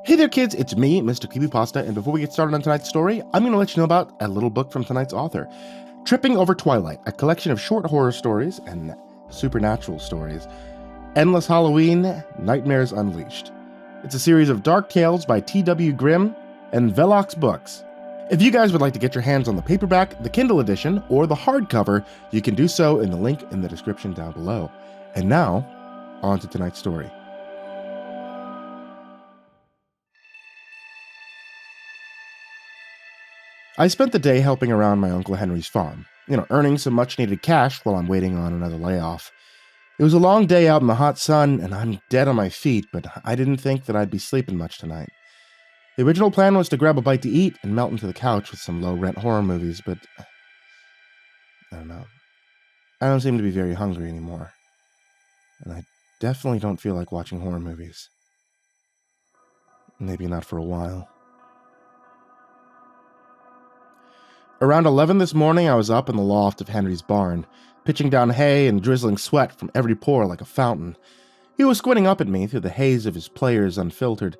Hey there kids, it's me, MrCreepyPasta, and before we get started on tonight's story, I'm going to let you know about a little book from tonight's author. Tripping Over Twilight, a collection of short horror stories and supernatural stories. Endless Halloween, Nightmares Unleashed. It's a series of dark tales by T.W. Grimm and Velox Books. If you guys would like to get your hands on the paperback, the Kindle edition, or the hardcover, you can do so in the link in the description down below. And now, on to tonight's story. I spent the day helping around my Uncle Henry's farm, earning some much-needed cash while I'm waiting on another layoff. It was a long day out in the hot sun, and I'm dead on my feet, but I didn't think that I'd be sleeping much tonight. The original plan was to grab a bite to eat and melt into the couch with some low-rent horror movies, but I don't know. I don't seem to be very hungry anymore, and I definitely don't feel like watching horror movies. Maybe not for a while. Around 11 this morning, I was up in the loft of Henry's barn, pitching down hay and drizzling sweat from every pore like a fountain. He was squinting up at me through the haze of his Players Unfiltered,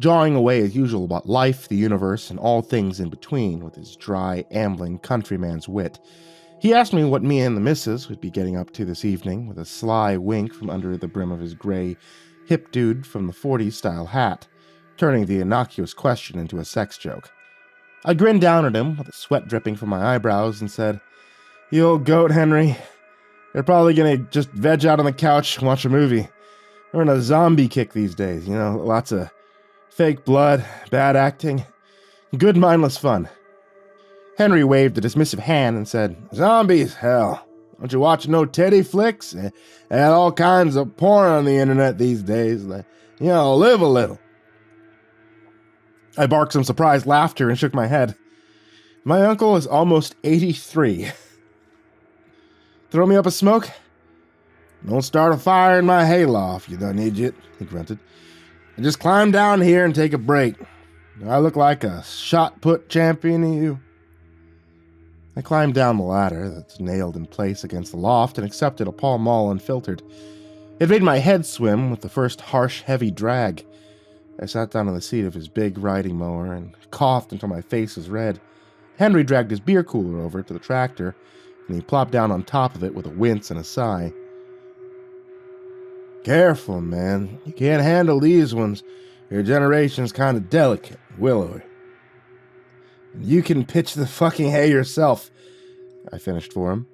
jawing away as usual about life, the universe, and all things in between with his dry, ambling countryman's wit. He asked me what me and the missus would be getting up to this evening, with a sly wink from under the brim of his gray, hip dude from the 40s style hat, turning the innocuous question into a sex joke. I grinned down at him, with the sweat dripping from my eyebrows, and said, "You old goat, Henry. They're probably gonna just veg out on the couch and watch a movie. We're in a zombie kick these days, lots of fake blood, bad acting, good mindless fun." Henry waved a dismissive hand and said, "Zombies, hell. Don't you watch no teddy flicks? And all kinds of porn on the internet these days. Live a little." I barked some surprised laughter and shook my head. My uncle is almost 83. "Throw me up a smoke?" "Don't start a fire in my hayloft, you done idiot," he grunted. "And just climb down here and take a break. Do I look like a shot-put champion to you?" I climbed down the ladder that's nailed in place against the loft and accepted a Pall Mall Unfiltered. It made my head swim with the first harsh, heavy drag. I sat down on the seat of his big riding mower and coughed until my face was red. Henry dragged his beer cooler over to the tractor, and he plopped down on top of it with a wince and a sigh. "Careful, man. You can't handle these ones. Your generation's kind of delicate, willowy. You can pitch the fucking hay yourself," I finished for him.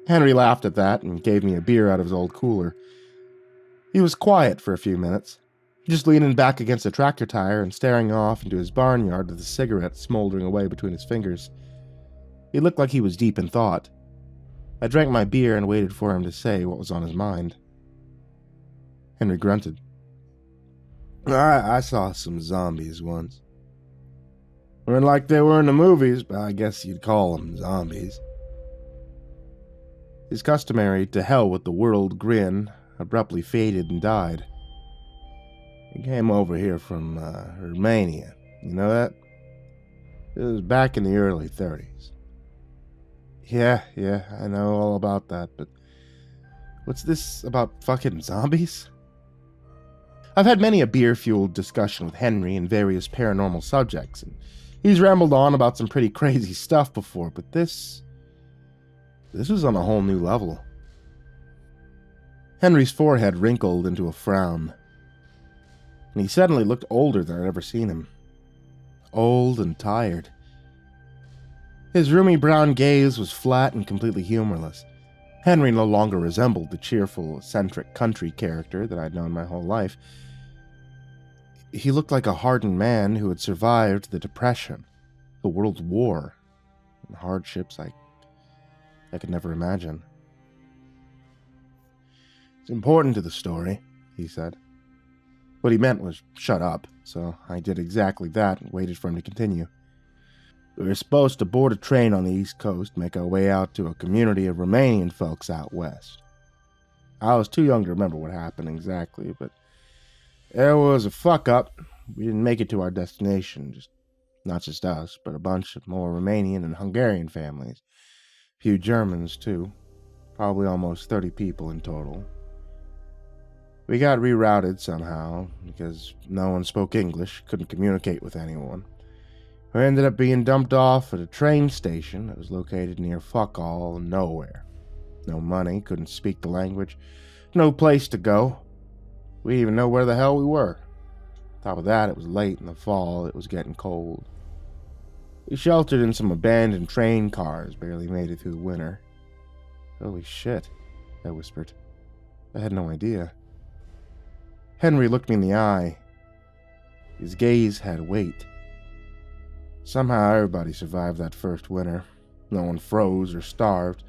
Henry laughed at that and gave me a beer out of his old cooler. He was quiet for a few minutes, just leaning back against a tractor tire and staring off into his barnyard with a cigarette smoldering away between his fingers. He looked like he was deep in thought. I drank my beer and waited for him to say what was on his mind. Henry grunted. I saw some zombies once. Weren't like they were in the movies, but I guess you'd call them zombies." His customary to hell with the world grin abruptly faded and died. "He came over here from Romania. You know that? It was back in the early 30s. Yeah, I know all about that, but what's this about fucking zombies?" I've had many a beer-fueled discussion with Henry in various paranormal subjects, and he's rambled on about some pretty crazy stuff before, but this was on a whole new level. Henry's forehead wrinkled into a frown, and he suddenly looked older than I'd ever seen him. Old and tired. His roomy brown gaze was flat and completely humorless. Henry no longer resembled the cheerful, eccentric country character that I'd known my whole life. He looked like a hardened man who had survived the Depression, the World War, and hardships I could never imagine. "It's important to the story," he said. What he meant was shut up, so I did exactly that and waited for him to continue. "We were supposed to board a train on the East Coast, make our way out to a community of Romanian folks out west. I was too young to remember what happened exactly, but there was a fuck-up. We didn't make it to our destination, not just us, but a bunch of more Romanian and Hungarian families. A few Germans, too. Probably almost 30 people in total. We got rerouted somehow, because no one spoke English, couldn't communicate with anyone. We ended up being dumped off at a train station that was located near fuck all and nowhere. No money, couldn't speak the language, no place to go. We didn't even know where the hell we were. Top of that, it was late in the fall, it was getting cold. We sheltered in some abandoned train cars, barely made it through the winter. Holy shit, I whispered. I had no idea. Henry looked me in the eye. His gaze had weight. Somehow everybody survived that first winter. No one froze or starved.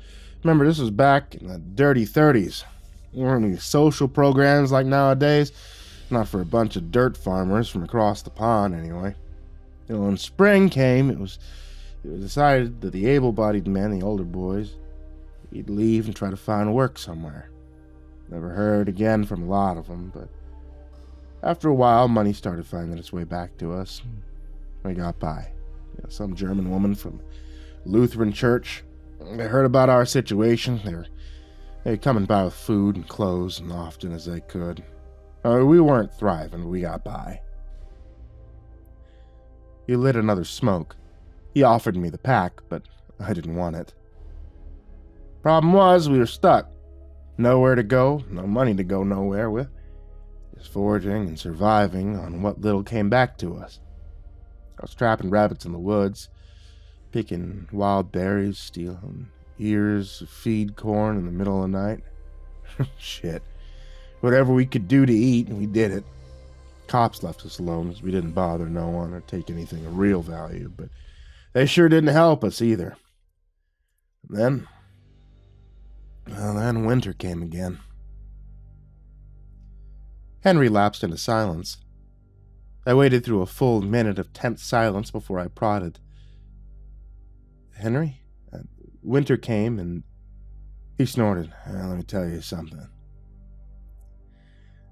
Remember, this was back in the dirty 30s. There weren't any social programs like nowadays. Not for a bunch of dirt farmers from across the pond, anyway. When spring came, it was decided that the able-bodied men, the older boys, he'd leave and try to find work somewhere. Never heard again from a lot of them, but after a while, money started finding its way back to us. We got by. Some German woman from Lutheran church, they heard about our situation. They were coming by with food and clothes and often as they could. We weren't thriving, but we got by. He lit another smoke. He offered me the pack, but I didn't want it. Problem was, we were stuck. Nowhere to go, no money to go nowhere with. Just foraging and surviving on what little came back to us. I was trapping rabbits in the woods, picking wild berries, stealing ears of feed corn in the middle of the night. Shit. Whatever we could do to eat, we did it. Cops left us alone as we didn't bother no one or take anything of real value, but they sure didn't help us either. And then winter came again. Henry lapsed into silence. I waited through a full minute of tense silence before I prodded. Henry? Winter came and he snorted. Let me tell you something.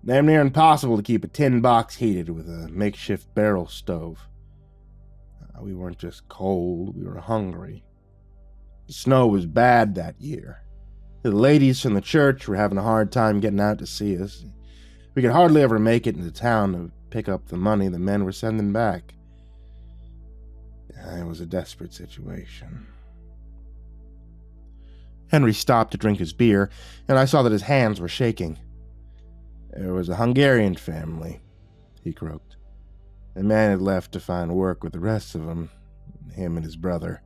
Damn near impossible to keep a tin box heated with a makeshift barrel stove. We weren't just cold, we were hungry. The snow was bad that year. The ladies from the church were having a hard time getting out to see us. We could hardly ever make it into town to pick up the money the men were sending back. It was a desperate situation. Henry stopped to drink his beer, and I saw that his hands were shaking. There was a Hungarian family, he croaked. The man had left to find work with the rest of them, him and his brother.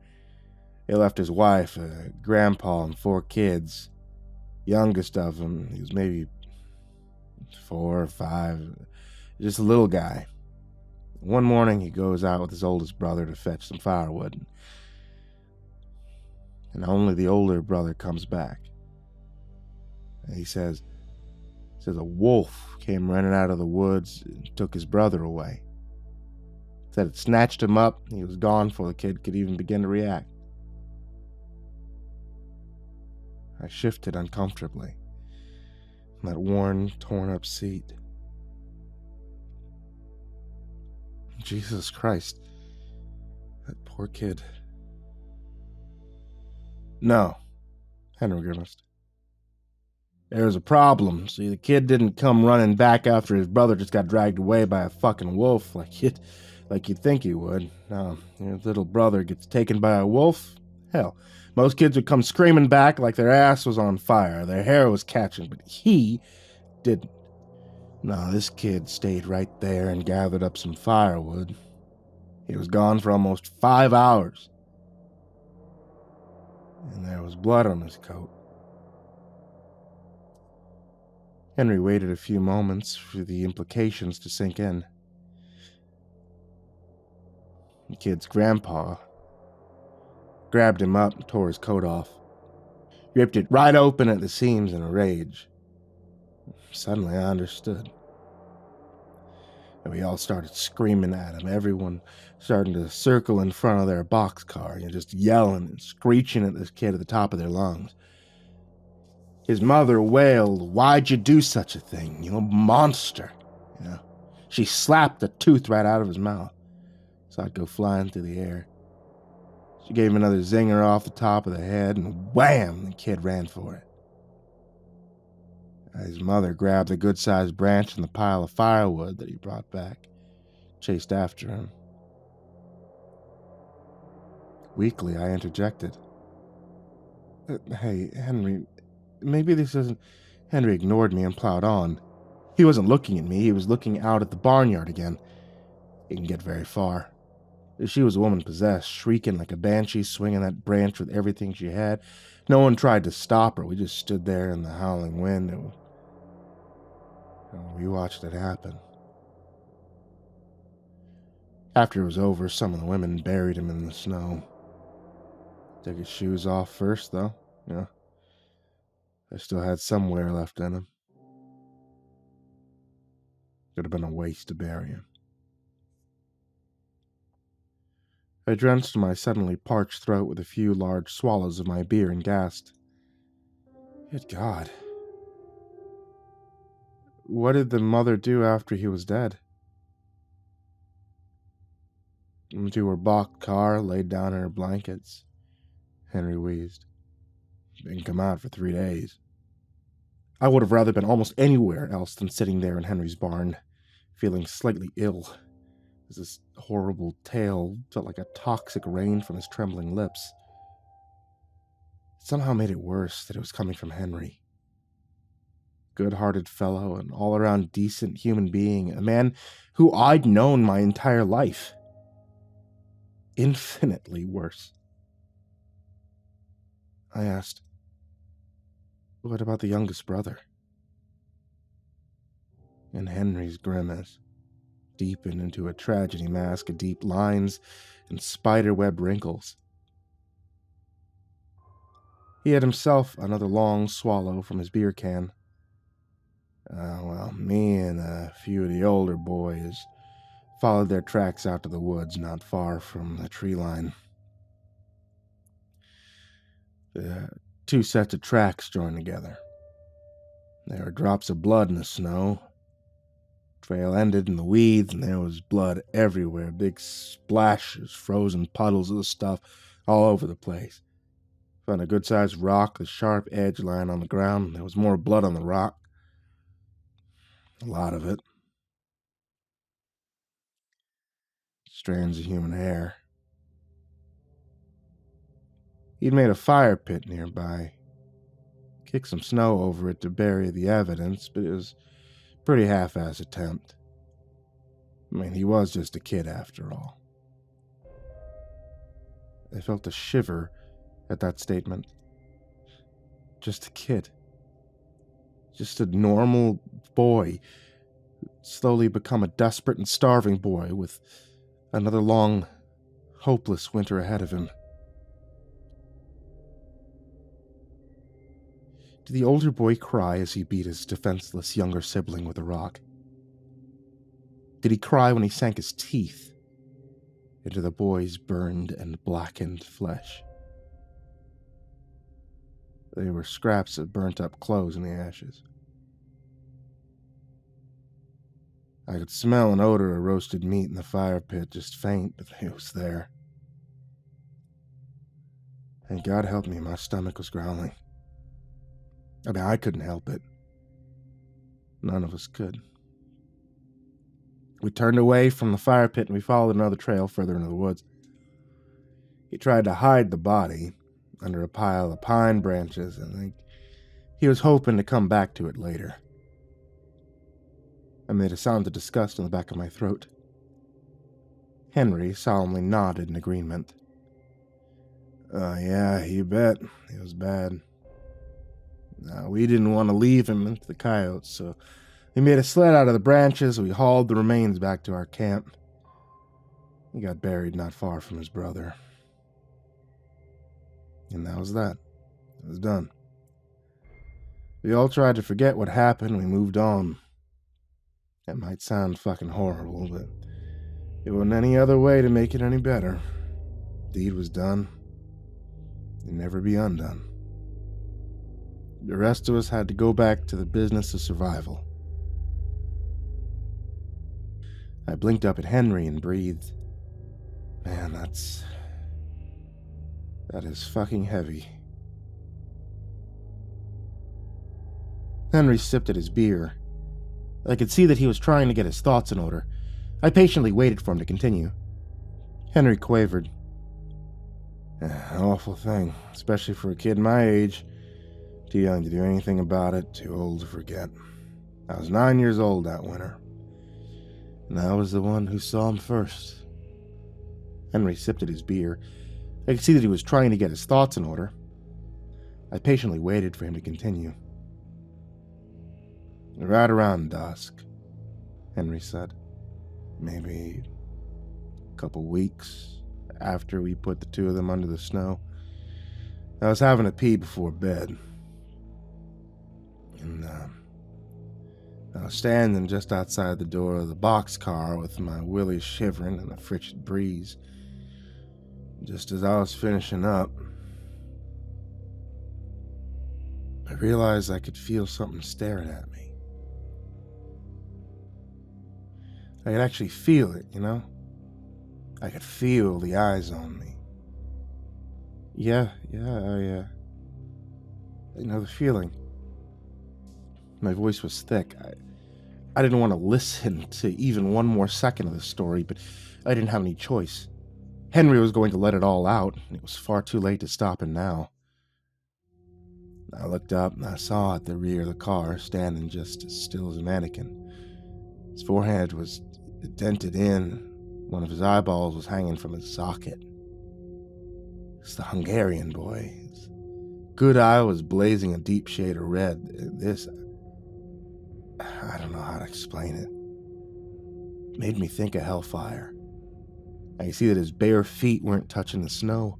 He left his wife, a grandpa, and 4 kids. Youngest of them, he was maybe 4 or 5, just a little guy. One morning, he goes out with his oldest brother to fetch some firewood. And only the older brother comes back. And he says a wolf came running out of the woods and took his brother away. Said it snatched him up, and he was gone before the kid could even begin to react. I shifted uncomfortably in that worn, torn-up seat. Jesus Christ. That poor kid. No, Henry grimaced. There was a problem. See, the kid didn't come running back after his brother just got dragged away by a fucking wolf like you'd think he would. No, your little brother gets taken by a wolf? Hell, most kids would come screaming back like their ass was on fire, their hair was catching, but he didn't. No, this kid stayed right there and gathered up some firewood. He was gone for almost 5 hours. And there was blood on his coat. Henry waited a few moments for the implications to sink in. The kid's grandpa grabbed him up and tore his coat off, ripped it right open at the seams in a rage. Suddenly I understood. And we all started screaming at him, everyone starting to circle in front of their boxcar, just yelling and screeching at this kid at the top of their lungs. His mother wailed, "Why'd you do such a thing, you monster?" She slapped the tooth right out of his mouth, so I'd go flying through the air. She gave him another zinger off the top of the head, and wham, the kid ran for it. His mother grabbed a good-sized branch from the pile of firewood that he brought back, chased after him. Weakly, I interjected. Hey, Henry, maybe this isn't... Henry ignored me and plowed on. He wasn't looking at me, he was looking out at the barnyard again. He didn't get very far. She was a woman possessed, shrieking like a banshee, swinging that branch with everything she had. No one tried to stop her. We just stood there in the howling wind and we watched it happen. After it was over, some of the women buried him in the snow. Took his shoes off first, though. Yeah. I still had some wear left in him. Could have been a waste to bury him. I drenched my suddenly parched throat with a few large swallows of my beer and gasped. Good God. What did the mother do after he was dead? Went to her box car, laid down in her blankets. Henry wheezed. Didn't come out for 3 days. I would have rather been almost anywhere else than sitting there in Henry's barn, feeling slightly ill, as this horrible tale felt like a toxic rain from his trembling lips. It somehow made it worse that it was coming from Henry. Good-hearted fellow, an all-around decent human being, a man who I'd known my entire life. Infinitely worse. I asked, what about the youngest brother? And Henry's grimace deepened into a tragedy mask of deep lines and spiderweb wrinkles. He had himself another long swallow from his beer can. Well, me and a few of the older boys followed their tracks out to the woods not far from the tree line. The 2 sets of tracks joined together. There were drops of blood in the snow. Trail ended in the weeds, and there was blood everywhere, big splashes, frozen puddles of the stuff all over the place. Found a good-sized rock, the sharp edge lying on the ground. There was more blood on the rock. A lot of it. Strands of human hair. He'd made a fire pit nearby. Kicked some snow over it to bury the evidence, but it was a pretty half-assed attempt. I mean, he was just a kid after all. I felt a shiver at that statement. Just a kid. Just a normal boy who'd slowly become a desperate and starving boy with another long, hopeless winter ahead of him. Did the older boy cry as he beat his defenseless younger sibling with a rock? Did he cry when he sank his teeth into the boy's burned and blackened flesh? They were scraps of burnt-up clothes in the ashes. I could smell an odor of roasted meat in the fire pit, just faint, but it was there. And God help me, my stomach was growling. I mean, I couldn't help it. None of us could. We turned away from the fire pit and we followed another trail further into the woods. He tried to hide the body under a pile of pine branches, and he was hoping to come back to it later. I made a sound of disgust in the back of my throat. Henry solemnly nodded in agreement. Yeah, you bet. It was bad. We didn't want to leave him to the coyotes, so we made a sled out of the branches and we hauled the remains back to our camp. He got buried not far from his brother. And that was that. It was done. We all tried to forget what happened. We moved on. That might sound fucking horrible, but it wasn't any other way to make it any better. The deed was done. It'd never be undone. The rest of us had to go back to the business of survival. I blinked up at Henry and breathed. Man, that is fucking heavy. Henry sipped at his beer. I could see that he was trying to get his thoughts in order. I patiently waited for him to continue. Henry quavered. An awful thing, especially for a kid my age. Too young to do anything about it, too old to forget. I was 9 years old that winter, and I was the one who saw him first. Henry sipped at his beer. I could see that he was trying to get his thoughts in order. I patiently waited for him to continue. Right around dusk, Henry said. Maybe a couple weeks after we put the two of them under the snow. I was having a pee before bed. And I was standing just outside the door of the boxcar with my willies shivering in a frigid breeze. Just as I was finishing up, I realized I could feel something staring at me. I could actually feel it, you know? I could feel the eyes on me. Yeah, I know the feeling. My voice was thick. I didn't want to listen to even one more second of the story, but I didn't have any choice. Henry was going to let it all out, and it was far too late to stop him now. I looked up and I saw at the rear of the car, standing just as still as a mannequin. His forehead was dented in. One of his eyeballs was hanging from his socket. It's the Hungarian boy. His good eye was blazing a deep shade of red. This, I don't know how to explain it. It made me think of hellfire. I could see that his bare feet weren't touching the snow.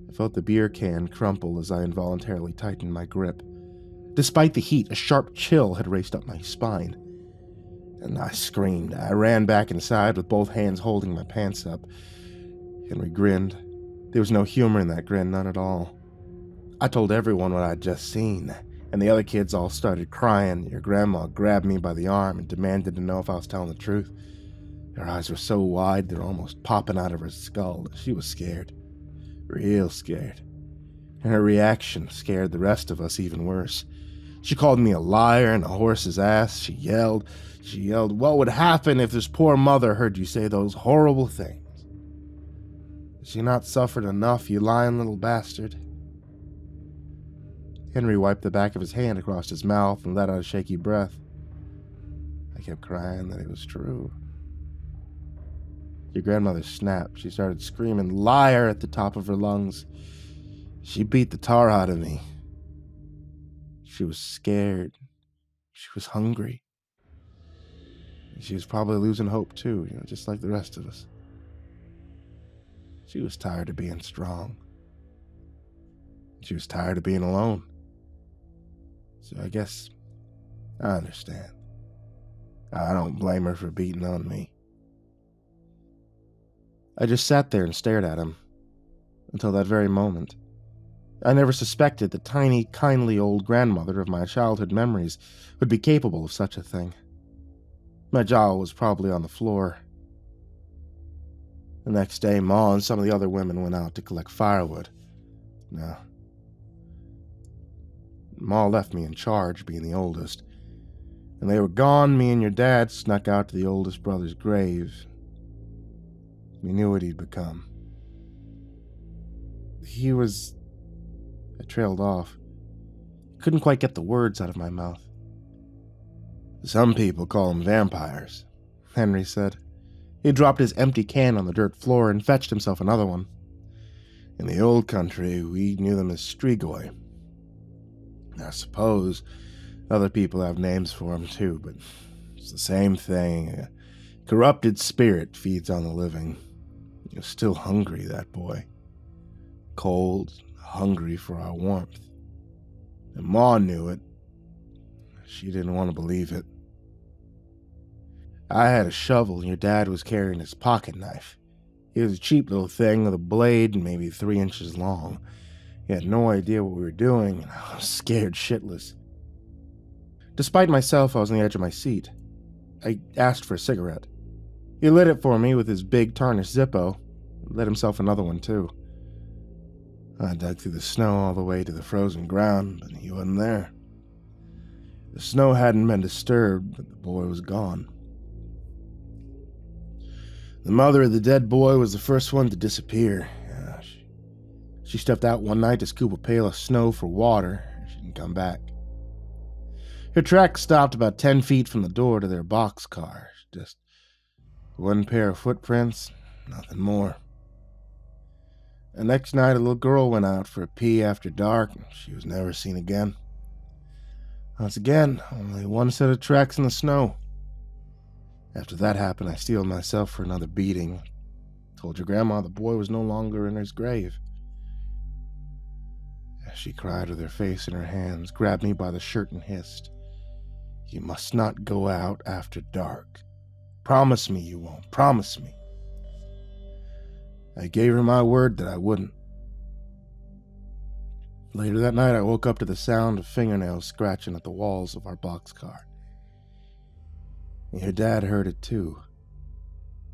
I felt the beer can crumple as I involuntarily tightened my grip. Despite the heat, a sharp chill had raced up my spine. And I screamed. I ran back inside with both hands holding my pants up. Henry grinned. There was no humor in that grin, none at all. I told everyone what I'd just seen, and the other kids all started crying. Your grandma grabbed me by the arm and demanded to know if I was telling the truth. Her eyes were so wide they're almost popping out of her skull. She was scared. Real scared. And her reaction scared the rest of us even worse. She called me a liar and a horse's ass. She yelled, what would happen if this poor mother heard you say those horrible things? Has she not suffered enough, you lying little bastard? Henry wiped the back of his hand across his mouth and let out a shaky breath. I kept crying that it was true. Your grandmother snapped. She started screaming, liar, at the top of her lungs. She beat the tar out of me. She was scared. She was hungry. She was probably losing hope too, just like the rest of us. She was tired of being strong. She was tired of being alone. So I guess I understand. I don't blame her for beating on me. I just sat there and stared at him until that very moment. I never suspected the tiny, kindly old grandmother of my childhood memories would be capable of such a thing. My jaw was probably on the floor. The next day, Ma and some of the other women went out to collect firewood. No. Ma left me in charge, being the oldest. And they were gone, me and your dad snuck out to the oldest brother's grave. We knew what he'd become. He was... I trailed off. Couldn't quite get the words out of my mouth. Some people call them vampires, Henry said. He dropped his empty can on the dirt floor and fetched himself another one. In the old country, we knew them as strigoi. I suppose other people have names for them too, but it's the same thing. A corrupted spirit feeds on the living. He was still hungry, that boy. Cold, hungry for our warmth. And Ma knew it. She didn't want to believe it. I had a shovel and your dad was carrying his pocket knife. It was a cheap little thing with a blade maybe 3 inches long. He had no idea what we were doing, and I was scared shitless. Despite myself, I was on the edge of my seat. I asked for a cigarette. He lit it for me with his big tarnished Zippo. Lit himself another one, too. I dug through the snow all the way to the frozen ground, but he wasn't there. The snow hadn't been disturbed, but the boy was gone. The mother of the dead boy was the first one to disappear. She stepped out one night to scoop a pail of snow for water. She didn't come back. Her tracks stopped about 10 feet from the door to their boxcar. Just one pair of footprints, nothing more. The next night, a little girl went out for a pee after dark, and she was never seen again. Once again, only one set of tracks in the snow. After that happened, I steeled myself for another beating. Told your grandma the boy was no longer in his grave. She cried with her face in her hands, grabbed me by the shirt and hissed, "You must not go out after dark. Promise me you won't. Promise me." I gave her my word that I wouldn't. Later that night, I woke up to the sound of fingernails scratching at the walls of our boxcar. Your dad heard it too.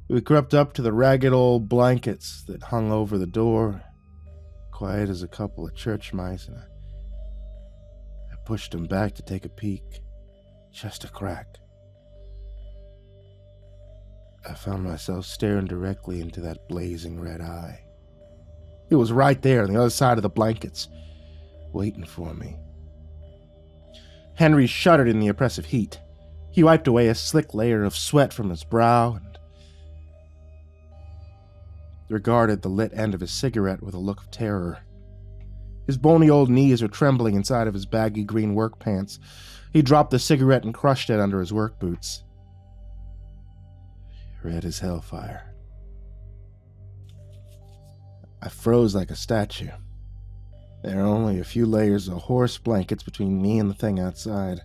We crept up to the ragged old blankets that hung over the door, quiet as a couple of church mice, and I pushed them back to take a peek. Just a crack. I found myself staring directly into that blazing red eye. It was right there on the other side of the blankets, waiting for me. Henry shuddered in the oppressive heat. He wiped away a slick layer of sweat from his brow and regarded the lit end of his cigarette with a look of terror. His bony old knees were trembling inside of his baggy green work pants. He dropped the cigarette and crushed it under his work boots. Red as hellfire. I froze like a statue. There were only a few layers of horse blankets between me and the thing outside.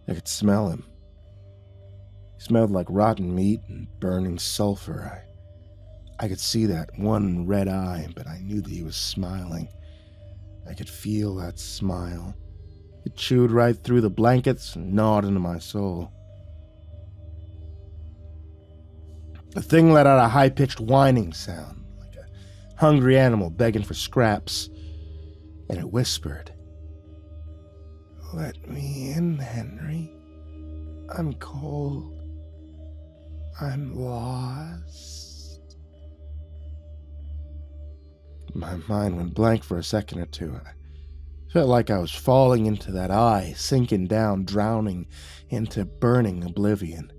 I could smell him. He smelled like rotten meat and burning sulfur. I could see that one red eye, but I knew that he was smiling. I could feel that smile. It chewed right through the blankets and gnawed into my soul. The thing let out a high-pitched whining sound, like a hungry animal begging for scraps, and it whispered, "Let me in, Henry. I'm cold. I'm lost." My mind went blank for a second or two. I felt like I was falling into that eye, sinking down, drowning into burning oblivion.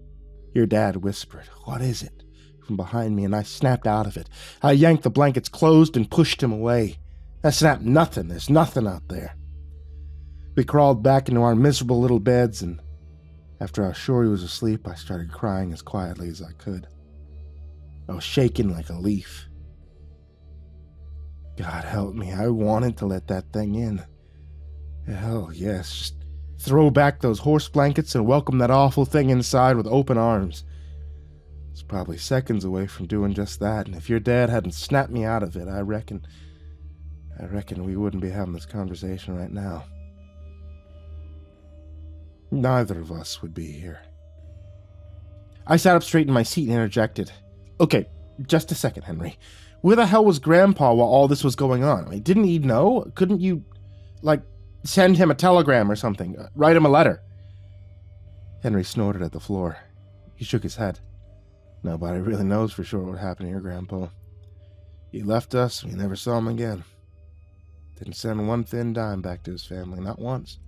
Your dad whispered, "What is it?" from behind me, and I snapped out of it. I yanked the blankets closed and pushed him away. I snapped, "Nothing. There's nothing out there." We crawled back into our miserable little beds, and after I was sure he was asleep, I started crying as quietly as I could. I was shaking like a leaf. God help me, I wanted to let that thing in. Hell yes, just throw back those horse blankets and welcome that awful thing inside with open arms. It's probably seconds away from doing just that, and if your dad hadn't snapped me out of it, I reckon we wouldn't be having this conversation right now. Neither of us would be here. I sat up straight in my seat and interjected, "Okay, just a second, Henry. Where the hell was Grandpa while all this was going on? I mean, didn't he know? Couldn't you, send him a telegram or something? Write him a letter?" Henry snorted at the floor. He shook his head. "Nobody really knows for sure what happened to your Grandpa. He left us and we never saw him again. Didn't send one thin dime back to his family, not once.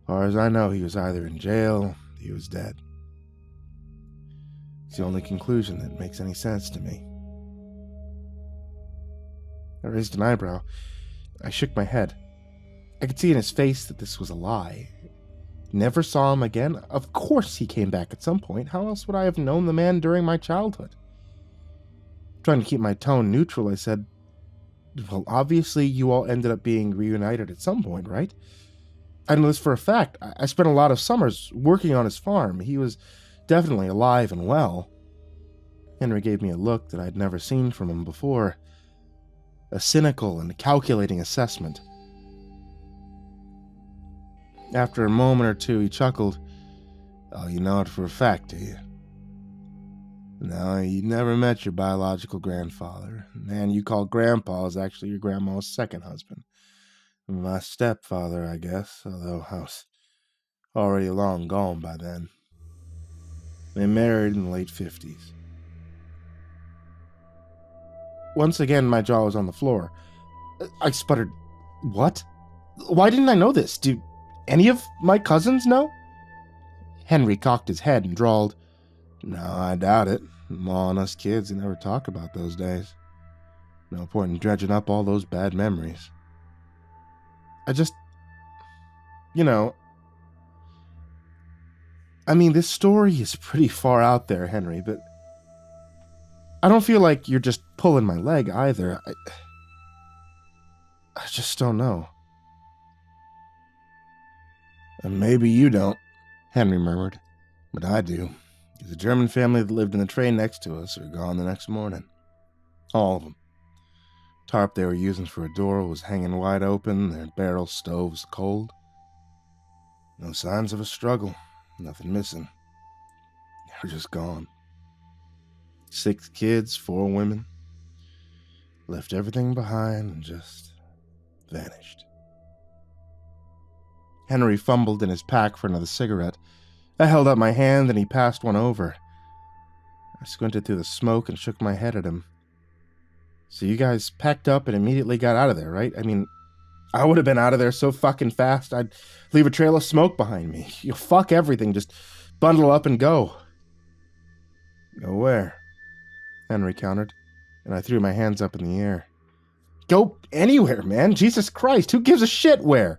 As far as I know, he was either in jail or he was dead. It's the only conclusion that makes any sense to me." I raised an eyebrow. I shook my head. I could see in his face that this was a lie. Never saw him again? Of course he came back at some point. How else would I have known the man during my childhood? Trying to keep my tone neutral, I said, "Well, obviously you all ended up being reunited at some point, right? I know this for a fact. I spent a lot of summers working on his farm. He was definitely alive and well." Henry gave me a look that I'd never seen from him before. A cynical and calculating assessment. After a moment or two, he chuckled. "Oh, you know it for a fact, do you? No, you never met your biological grandfather. The man you call Grandpa is actually your grandma's second husband. My stepfather, I guess, although I was already long gone by then. They married in the late 50s. Once again, my jaw was on the floor. I sputtered, "What? Why didn't I know this? Do any of my cousins know?" Henry cocked his head and drawled, "No, I doubt it. Ma and us kids, never talk about those days. No point in dredging up all those bad memories. I just, this story is pretty far out there, Henry, but I don't feel like you're just pulling my leg either. I just don't know." "And maybe you don't," Henry murmured, "but I do. The German family that lived in the train next to us are gone the next morning. All of them. Tarp they were using for a door was hanging wide open, their barrel stoves cold. No signs of a struggle, nothing missing. They were just gone. 6 kids, 4 women. Left everything behind and just vanished." Henry fumbled in his pack for another cigarette. I held out my hand and he passed one over. I squinted through the smoke and shook my head at him. "So you guys packed up and immediately got out of there, right? I would have been out of there so fucking fast, I'd leave a trail of smoke behind me. Fuck everything, just bundle up and go." "Go where?" Henry countered, and I threw my hands up in the air. "Go anywhere, man. Jesus Christ, who gives a shit where?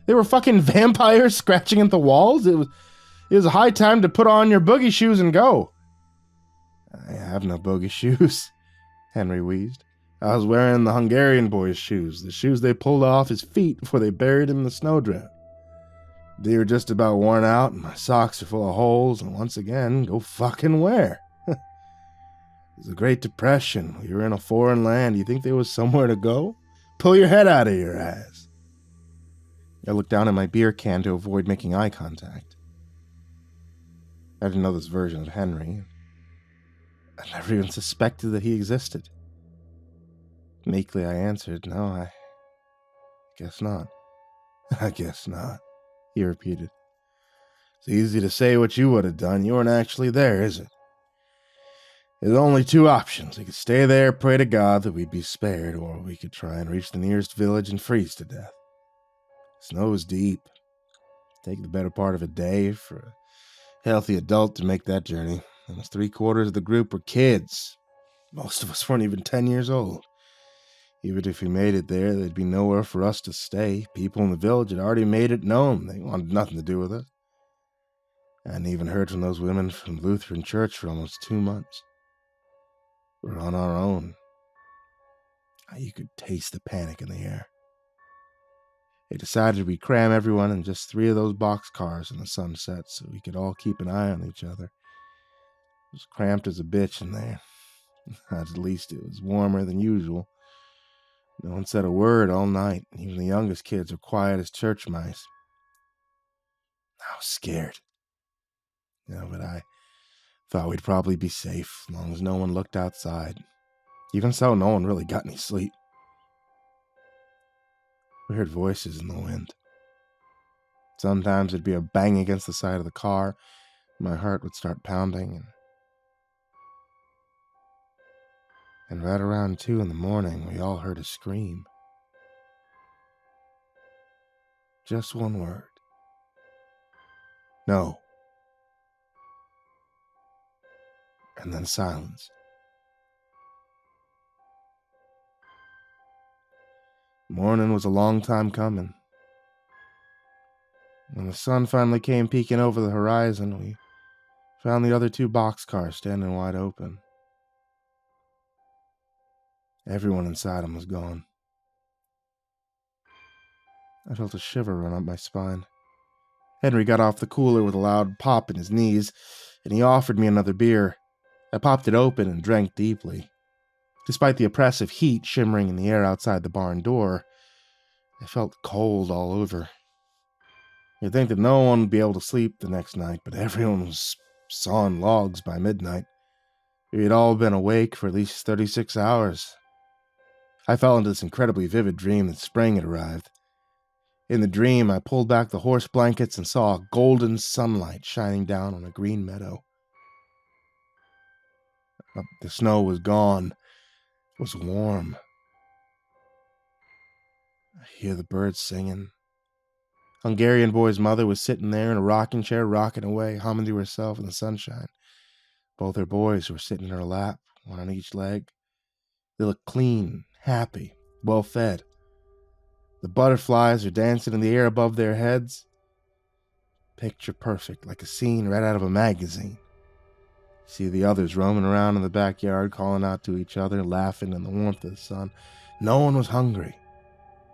There were fucking vampires scratching at the walls. It was a high time to put on your boogie shoes and go." "I have no boogie shoes," Henry wheezed. "I was wearing the Hungarian boy's shoes, the shoes they pulled off his feet before they buried him in the snowdrift. They were just about worn out, and my socks are full of holes, and once again, go fucking where? It was the Great Depression. We were in a foreign land. You think there was somewhere to go? Pull your head out of your ass." I looked down at my beer can to avoid making eye contact. I didn't know this version of Henry. I never even suspected that he existed. Meekly I answered, "No, I guess not." "I guess not," he repeated. "It's easy to say what you would have done. You weren't actually there, is it? There's only 2 options. We could stay there, pray to God that we'd be spared, or we could try and reach the nearest village and freeze to death. Snow's deep. Take the better part of a day for a healthy adult to make that journey. Almost 3/4 of the group were kids. Most of us weren't even 10 years old. Even if we made it there, there'd be nowhere for us to stay. People in the village had already made it known they wanted nothing to do with us. I hadn't even heard from those women from Lutheran church for almost 2 months. We're on our own." You could taste the panic in the air. They decided we'd cram everyone in just 3 of those boxcars in the sunset so we could all keep an eye on each other. It was cramped as a bitch in there. At least it was warmer than usual. No one said a word all night. Even the youngest kids were quiet as church mice. I was scared. But I thought we'd probably be safe as long as no one looked outside. Even so, no one really got any sleep. We heard voices in the wind. Sometimes it'd be a bang against the side of the car. My heart would start pounding. And right around 2 in the morning, we all heard a scream. Just one word. No. And then silence. Morning was a long time coming. When the sun finally came peeking over the horizon, we found the other 2 boxcars standing wide open. Everyone inside them was gone. I felt a shiver run up my spine. Henry got off the cooler with a loud pop in his knees, and he offered me another beer. I popped it open and drank deeply. Despite the oppressive heat shimmering in the air outside the barn door, I felt cold all over. You'd think that no one would be able to sleep the next night, but everyone was sawing logs by midnight. We had all been awake for at least 36 hours. I fell into this incredibly vivid dream that spring had arrived. In the dream, I pulled back the horse blankets and saw a golden sunlight shining down on a green meadow. The snow was gone. It was warm. I hear the birds singing. Hungarian boy's mother was sitting there in a rocking chair, rocking away, humming to herself in the sunshine. Both her boys were sitting in her lap, one on each leg. They looked clean, happy, well-fed. The butterflies are dancing in the air above their heads. Picture perfect, like a scene right out of a magazine. See the others roaming around in the backyard, calling out to each other, laughing in the warmth of the sun. No one was hungry.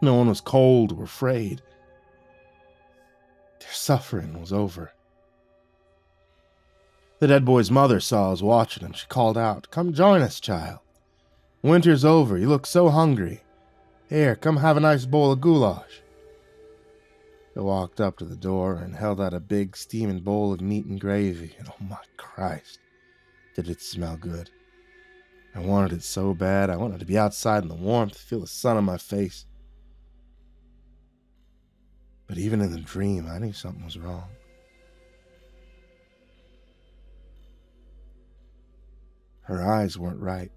No one was cold or afraid. Their suffering was over. The dead boy's mother saw us watching him. She called out, "Come join us, child. Winter's over. You look so hungry. Here, come have a nice bowl of goulash." I walked up to the door and held out a big steaming bowl of meat and gravy. And oh my Christ, did it smell good. I wanted it so bad. I wanted to be outside in the warmth, feel the sun on my face. But even in the dream, I knew something was wrong. Her eyes weren't right.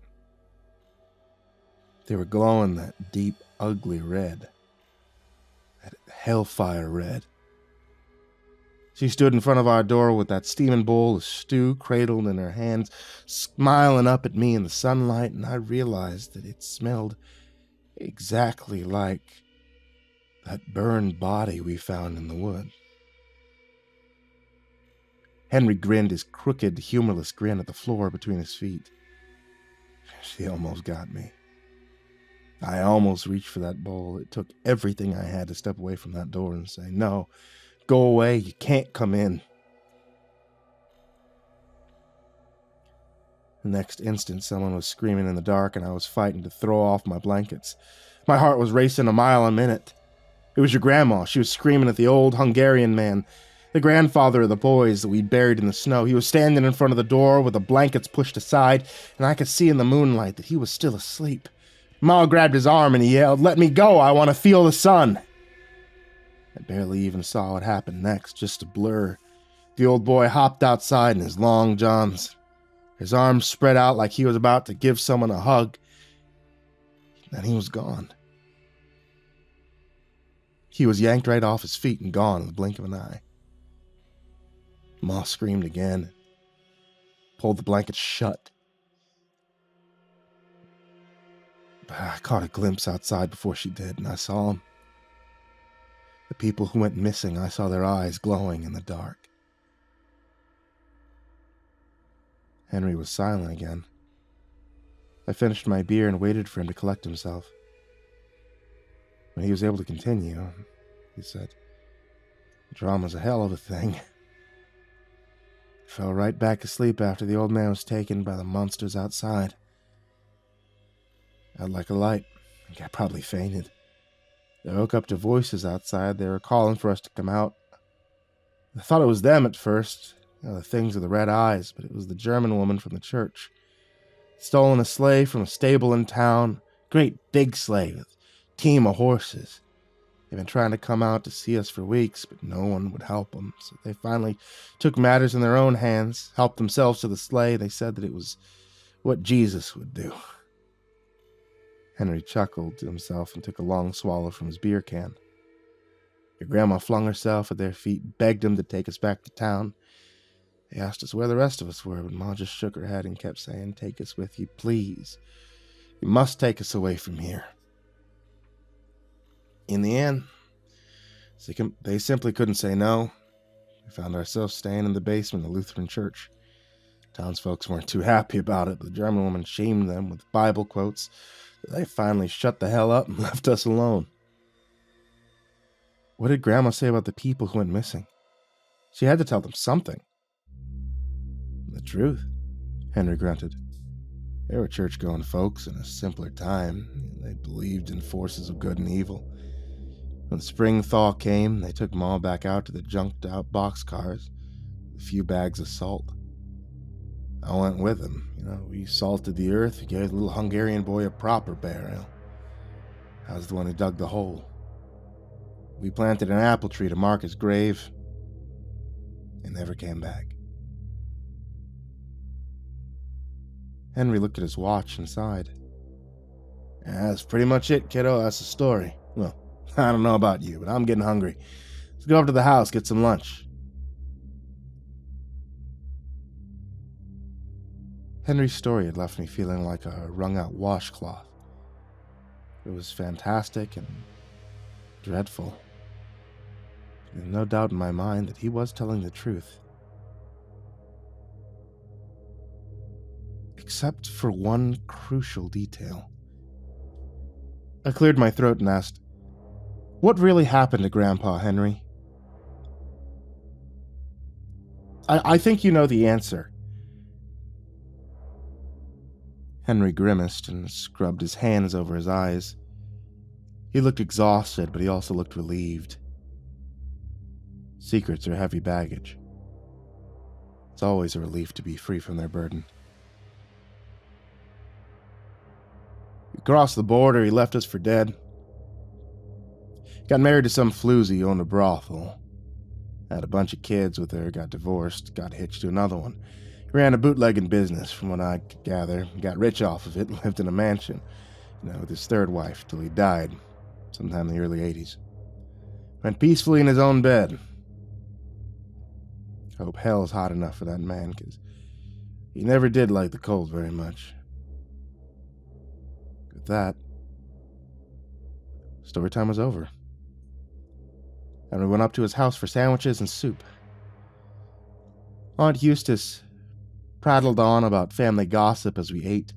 They were glowing that deep, ugly red. That hellfire red. She stood in front of our door with that steaming bowl of stew cradled in her hands, smiling up at me in the sunlight, and I realized that it smelled exactly like that burned body we found in the woods. Henry grinned his crooked, humorless grin at the floor between his feet. She almost got me. I almost reached for that bowl. It took everything I had to step away from that door and say, "No, go away, you can't come in." The next instant, someone was screaming in the dark, and I was fighting to throw off my blankets. My heart was racing a mile a minute. It was your grandma. She was screaming at the old Hungarian man, the grandfather of the boys that we'd buried in the snow. He was standing in front of the door with the blankets pushed aside, and I could see in the moonlight that he was still asleep. Ma grabbed his arm and he yelled, "Let me go, I want to feel the sun." I barely even saw what happened next, just a blur. The old boy hopped outside in his long johns, his arms spread out like he was about to give someone a hug. Then he was gone. He was yanked right off his feet and gone in the blink of an eye. Ma screamed again, pulled the blanket shut. But I caught a glimpse outside before she did, and I saw him. The people who went missing, I saw their eyes glowing in the dark. Henry was silent again. I finished my beer and waited for him to collect himself. When he was able to continue, he said, "Drama's a hell of a thing." I fell right back asleep after the old man was taken by the monsters outside. I'd like a light. I think I probably fainted. I woke up to voices outside. They were calling for us to come out. I thought it was them at first, the things with the red eyes, but it was the German woman from the church. Stolen a sleigh from a stable in town. Great big sleigh with a team of horses. They've been trying to come out to see us for weeks, but no one would help them. So they finally took matters in their own hands, helped themselves to the sleigh. They said that it was what Jesus would do. Henry chuckled to himself and took a long swallow from his beer can. Your grandma flung herself at their feet, begged him to take us back to town. They asked us where the rest of us were, but Ma just shook her head and kept saying, "Take us with you, please. You must take us away from here." In the end, they simply couldn't say no. We found ourselves staying in the basement of the Lutheran church. Townsfolk weren't too happy about it, but the German woman shamed them with Bible quotes. They finally shut the hell up and left us alone. What did Grandma say about the people who went missing? She had to tell them something. The truth, Henry grunted. They were church-going folks in a simpler time. They believed in forces of good and evil. When the spring thaw came, they took Ma back out to the junked-out boxcars with a few bags of salt. I went with them. We salted the earth and gave the little Hungarian boy a proper burial. I was the one who dug the hole. We planted an apple tree to mark his grave, and never came back. Henry looked at his watch and sighed. Yeah, that's pretty much it, kiddo. That's the story. Well, I don't know about you, but I'm getting hungry. Let's go over to the house, get some lunch. Henry's story had left me feeling like a wrung-out washcloth. It was fantastic and dreadful. There's no doubt in my mind that he was telling the truth. Except for one crucial detail. I cleared my throat and asked, "What really happened to Grandpa Henry?" I think you know the answer. Henry grimaced and scrubbed his hands over his eyes. He looked exhausted, but he also looked relieved. Secrets are heavy baggage. It's always a relief to be free from their burden. He crossed the border, he left us for dead. Got married to some floozy who owned a brothel. Had a bunch of kids with her, got divorced, got hitched to another one. He ran a bootlegging business, from what I could gather. Got rich off of it, lived in a mansion, with his third wife, till he died, sometime in the early 80s. Went peacefully in his own bed. Hope hell's hot enough for that man, because he never did like the cold very much. With that, story time was over. And we went up to his house for sandwiches and soup. Aunt Eustace prattled on about family gossip as we ate.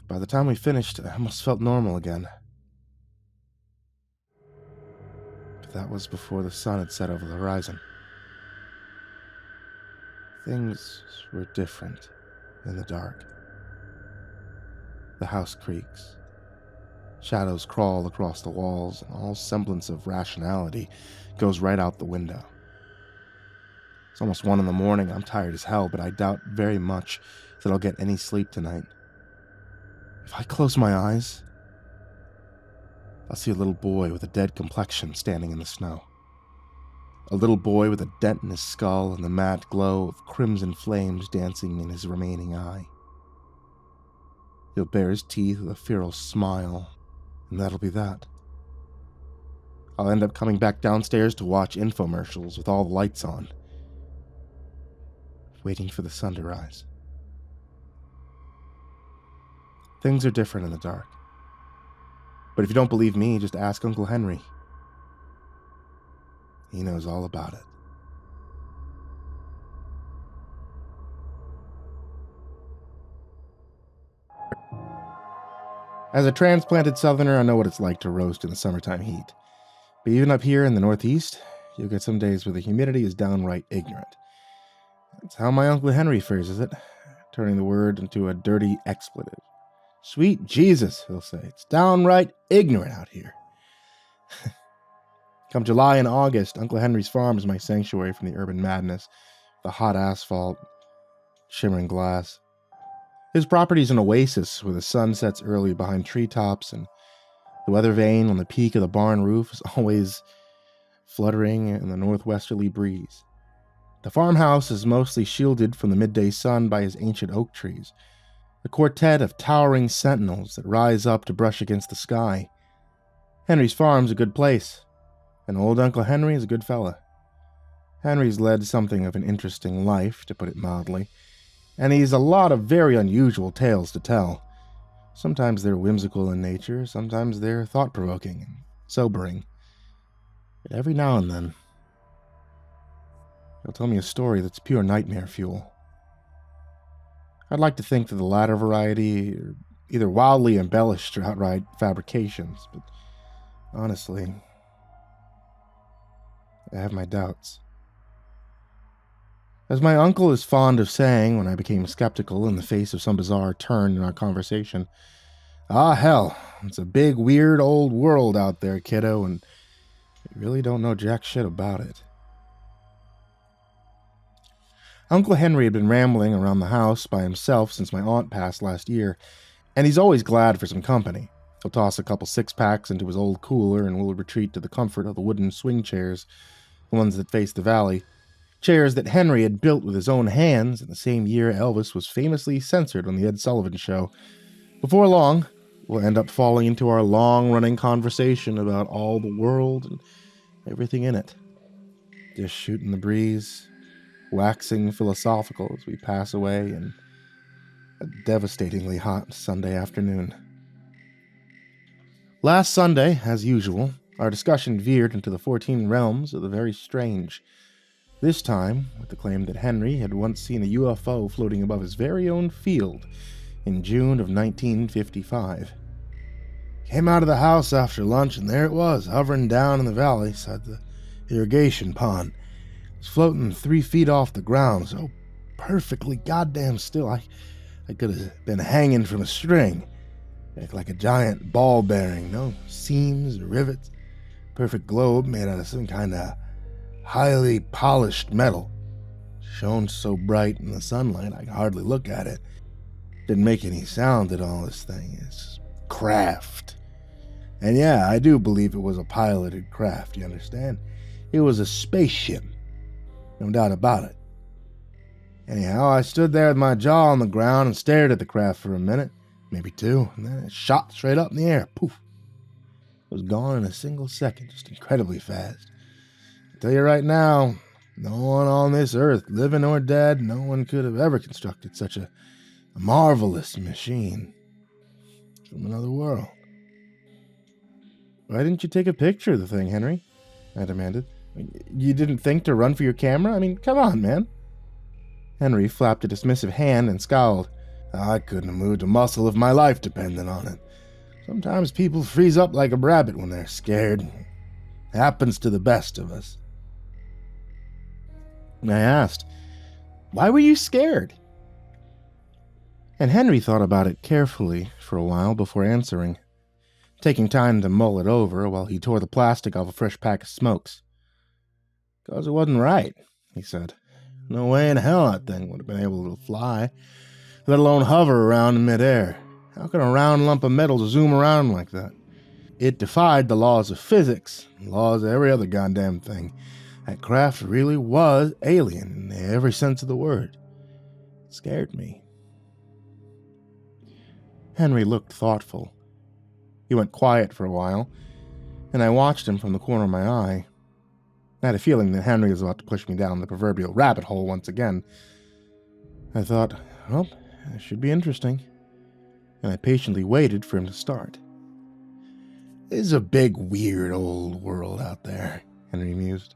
By the time we finished, I almost felt normal again. But that was before the sun had set over the horizon. Things were different in the dark. The house creaks. Shadows crawl across the walls, and all semblance of rationality goes right out the window. It's almost 1 a.m. I'm tired as hell, but I doubt very much that I'll get any sleep tonight. If I close my eyes, I'll see a little boy with a dead complexion standing in the snow. A little boy with a dent in his skull and the matte glow of crimson flames dancing in his remaining eye. He'll bare his teeth with a feral smile, and that'll be that. I'll end up coming back downstairs to watch infomercials with all the lights on, waiting for the sun to rise. Things are different in the dark. But if you don't believe me, just ask Uncle Henry. He knows all about it. As a transplanted southerner, I know what it's like to roast in the summertime heat. But even up here in the Northeast, you'll get some days where the humidity is downright ignorant. That's how my Uncle Henry phrases it, turning the word into a dirty expletive. Sweet Jesus, he'll say, it's downright ignorant out here. Come July and August, Uncle Henry's farm is my sanctuary from the urban madness, the hot asphalt, shimmering glass. His property is an oasis where the sun sets early behind treetops, and the weather vane on the peak of the barn roof is always fluttering in the northwesterly breeze. The farmhouse is mostly shielded from the midday sun by his ancient oak trees, a quartet of towering sentinels that rise up to brush against the sky. Henry's farm's a good place, and old Uncle Henry is a good fella. Henry's led something of an interesting life, to put it mildly, and he's a lot of very unusual tales to tell. Sometimes they're whimsical in nature, sometimes they're thought-provoking and sobering. But every now and then, he'll tell me a story that's pure nightmare fuel. I'd like to think that the latter variety are either wildly embellished or outright fabrications, but honestly, I have my doubts. As my uncle is fond of saying when I became skeptical in the face of some bizarre turn in our conversation, "Ah, hell, it's a big, weird old world out there, kiddo, and you really don't know jack shit about it." Uncle Henry had been rambling around the house by himself since my aunt passed last year, and he's always glad for some company, He'll toss a couple six-packs into his old cooler and we'll retreat to the comfort of the wooden swing chairs, the ones that face the valley. Chairs that Henry had built with his own hands in the same year Elvis was famously censored on the Ed Sullivan Show. Before long, we'll end up falling into our long-running conversation about all the world and everything in it. Just shooting the breeze, waxing philosophical as we pass away in a devastatingly hot Sunday afternoon. Last Sunday, as usual, our discussion veered into the 14 realms of the very strange. This time, with the claim that Henry had once seen a UFO floating above his very own field in June of 1955. Came out of the house after lunch, and there it was, hovering down in the valley beside the irrigation pond. It was floating 3 feet off the ground, so perfectly goddamn still. I could have been hanging from a string, like a giant ball bearing, no seams or rivets. Perfect globe made out of some kind of highly polished metal. Shone so bright in the sunlight I could hardly look at it. Didn't make any sound at all, this thing. It's craft. And yeah, I do believe it was a piloted craft, you understand? It was a spaceship. No doubt about it. Anyhow, I stood there with my jaw on the ground and stared at the craft for a minute, maybe 2, and then it shot straight up in the air. Poof. It was gone in a single second, just incredibly fast. I tell you right now, no one on this earth, living or dead, no one could have ever constructed such a marvelous machine from another world. Why didn't you take a picture of the thing, Henry? I demanded. You didn't think to run for your camera? I mean, come on, man. Henry flapped a dismissive hand and scowled. I couldn't have moved a muscle if my life depended on it. Sometimes people freeze up like a rabbit when they're scared. It happens to the best of us. I asked, why were you scared? And Henry thought about it carefully for a while before answering, taking time to mull it over while he tore the plastic off a fresh pack of smokes. "'Cause it wasn't right," he said. "No way in hell that thing would have been able to fly, let alone hover around in midair. How can a round lump of metal zoom around like that? It defied the laws of physics, the laws of every other goddamn thing. That craft really was alien in every sense of the word. It scared me." Henry looked thoughtful. He went quiet for a while, and I watched him from the corner of my eye. I had a feeling that Henry was about to push me down the proverbial rabbit hole once again. I thought, well, this should be interesting, and I patiently waited for him to start. "It's a big, weird old world out there," Henry mused.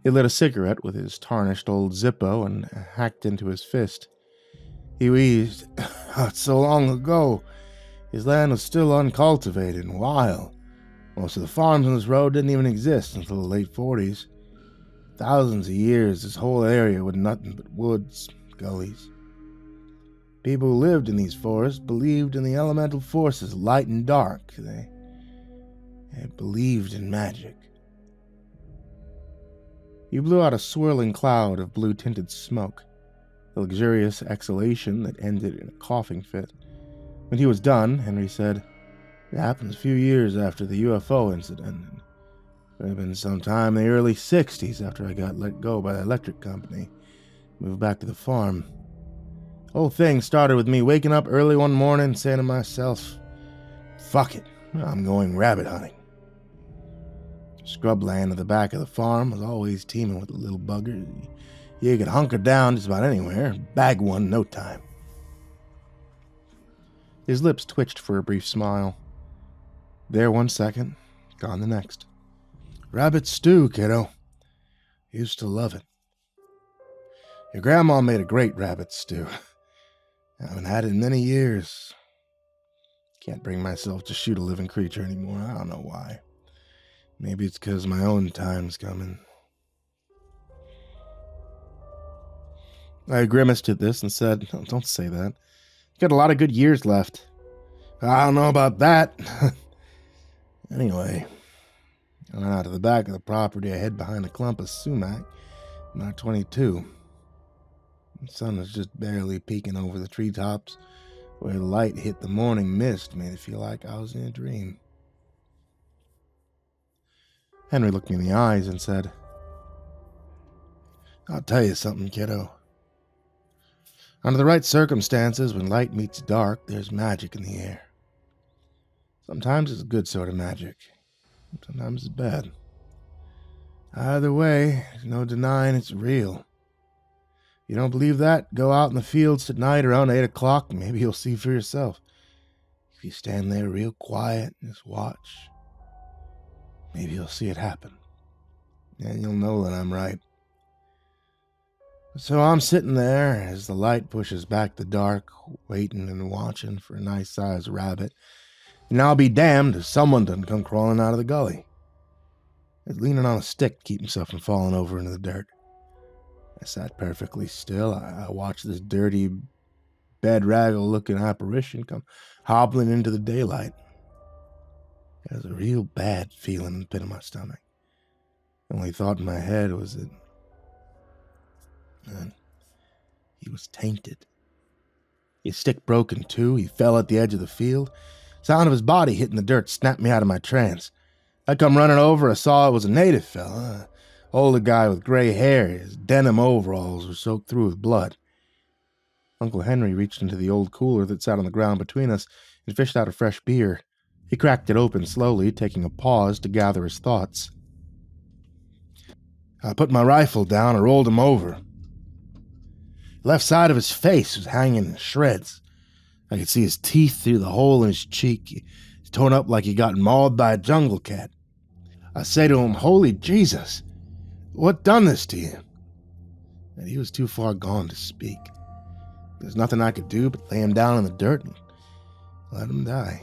He lit a cigarette with his tarnished old Zippo and hacked into his fist. He wheezed. "So long ago, his land was still uncultivated and wild. Most of the farms on this road didn't even exist until the late 40s. Thousands of years, this whole area was nothing but woods, gullies. People who lived in these forests believed in the elemental forces, light and dark. They believed in magic." He blew out a swirling cloud of blue-tinted smoke, a luxurious exhalation that ended in a coughing fit. When he was done, Henry said, "It happened a few years after the UFO incident. It would have been sometime in the early 60s after I got let go by the electric company. Moved back to the farm. The whole thing started with me waking up early one morning saying to myself, 'Fuck it, I'm going rabbit hunting.' Scrubland at the back of the farm was always teeming with the little buggers. You could hunker down just about anywhere, bag one in no time." His lips twitched for a brief smile. There one second, gone the next. "Rabbit stew, kiddo. Used to love it. Your grandma made a great rabbit stew. I haven't had it in many years. Can't bring myself to shoot a living creature anymore. I don't know why. Maybe it's because my own time's coming." I grimaced at this and said, "No, don't say that. You got a lot of good years left." "I don't know about that." Anyway, I went out to the back of the property. I hid behind a clump of sumac, about 22. The sun was just barely peeking over the treetops where the light hit the morning mist made it feel like I was in a dream. Henry looked me in the eyes and said, "I'll tell you something, kiddo. Under the right circumstances, when light meets dark, there's magic in the air. Sometimes it's a good sort of magic. Sometimes it's bad. Either way, there's no denying it's real. If you don't believe that, go out in the fields tonight around 8 o'clock and maybe you'll see for yourself. If you stand there real quiet and just watch, maybe you'll see it happen. And you'll know that I'm right." So I'm sitting there as the light pushes back the dark, waiting and watching for a nice-sized rabbit. And I'll be damned if someone doesn't come crawling out of the gully. He's leaning on a stick to keep himself from falling over into the dirt. I sat perfectly still. I watched this dirty, bedraggle-looking apparition come hobbling into the daylight. There was a real bad feeling in the pit of my stomach. The only thought in my head was that he was tainted. His stick broke in two. He fell at the edge of the field. Sound of his body hitting the dirt snapped me out of my trance. I come running over. I saw it was a native fella, older guy with gray hair. His denim overalls were soaked through with blood. Uncle Henry reached into the old cooler that sat on the ground between us and fished out a fresh beer. He cracked it open slowly, taking a pause to gather his thoughts. I put my rifle down and rolled him over. The left side of his face was hanging in shreds. I could see his teeth through the hole in his cheek. He's torn up like he got mauled by a jungle cat. I say to him, "Holy Jesus, what done this to you?" And he was too far gone to speak. There's nothing I could do but lay him down in the dirt and let him die.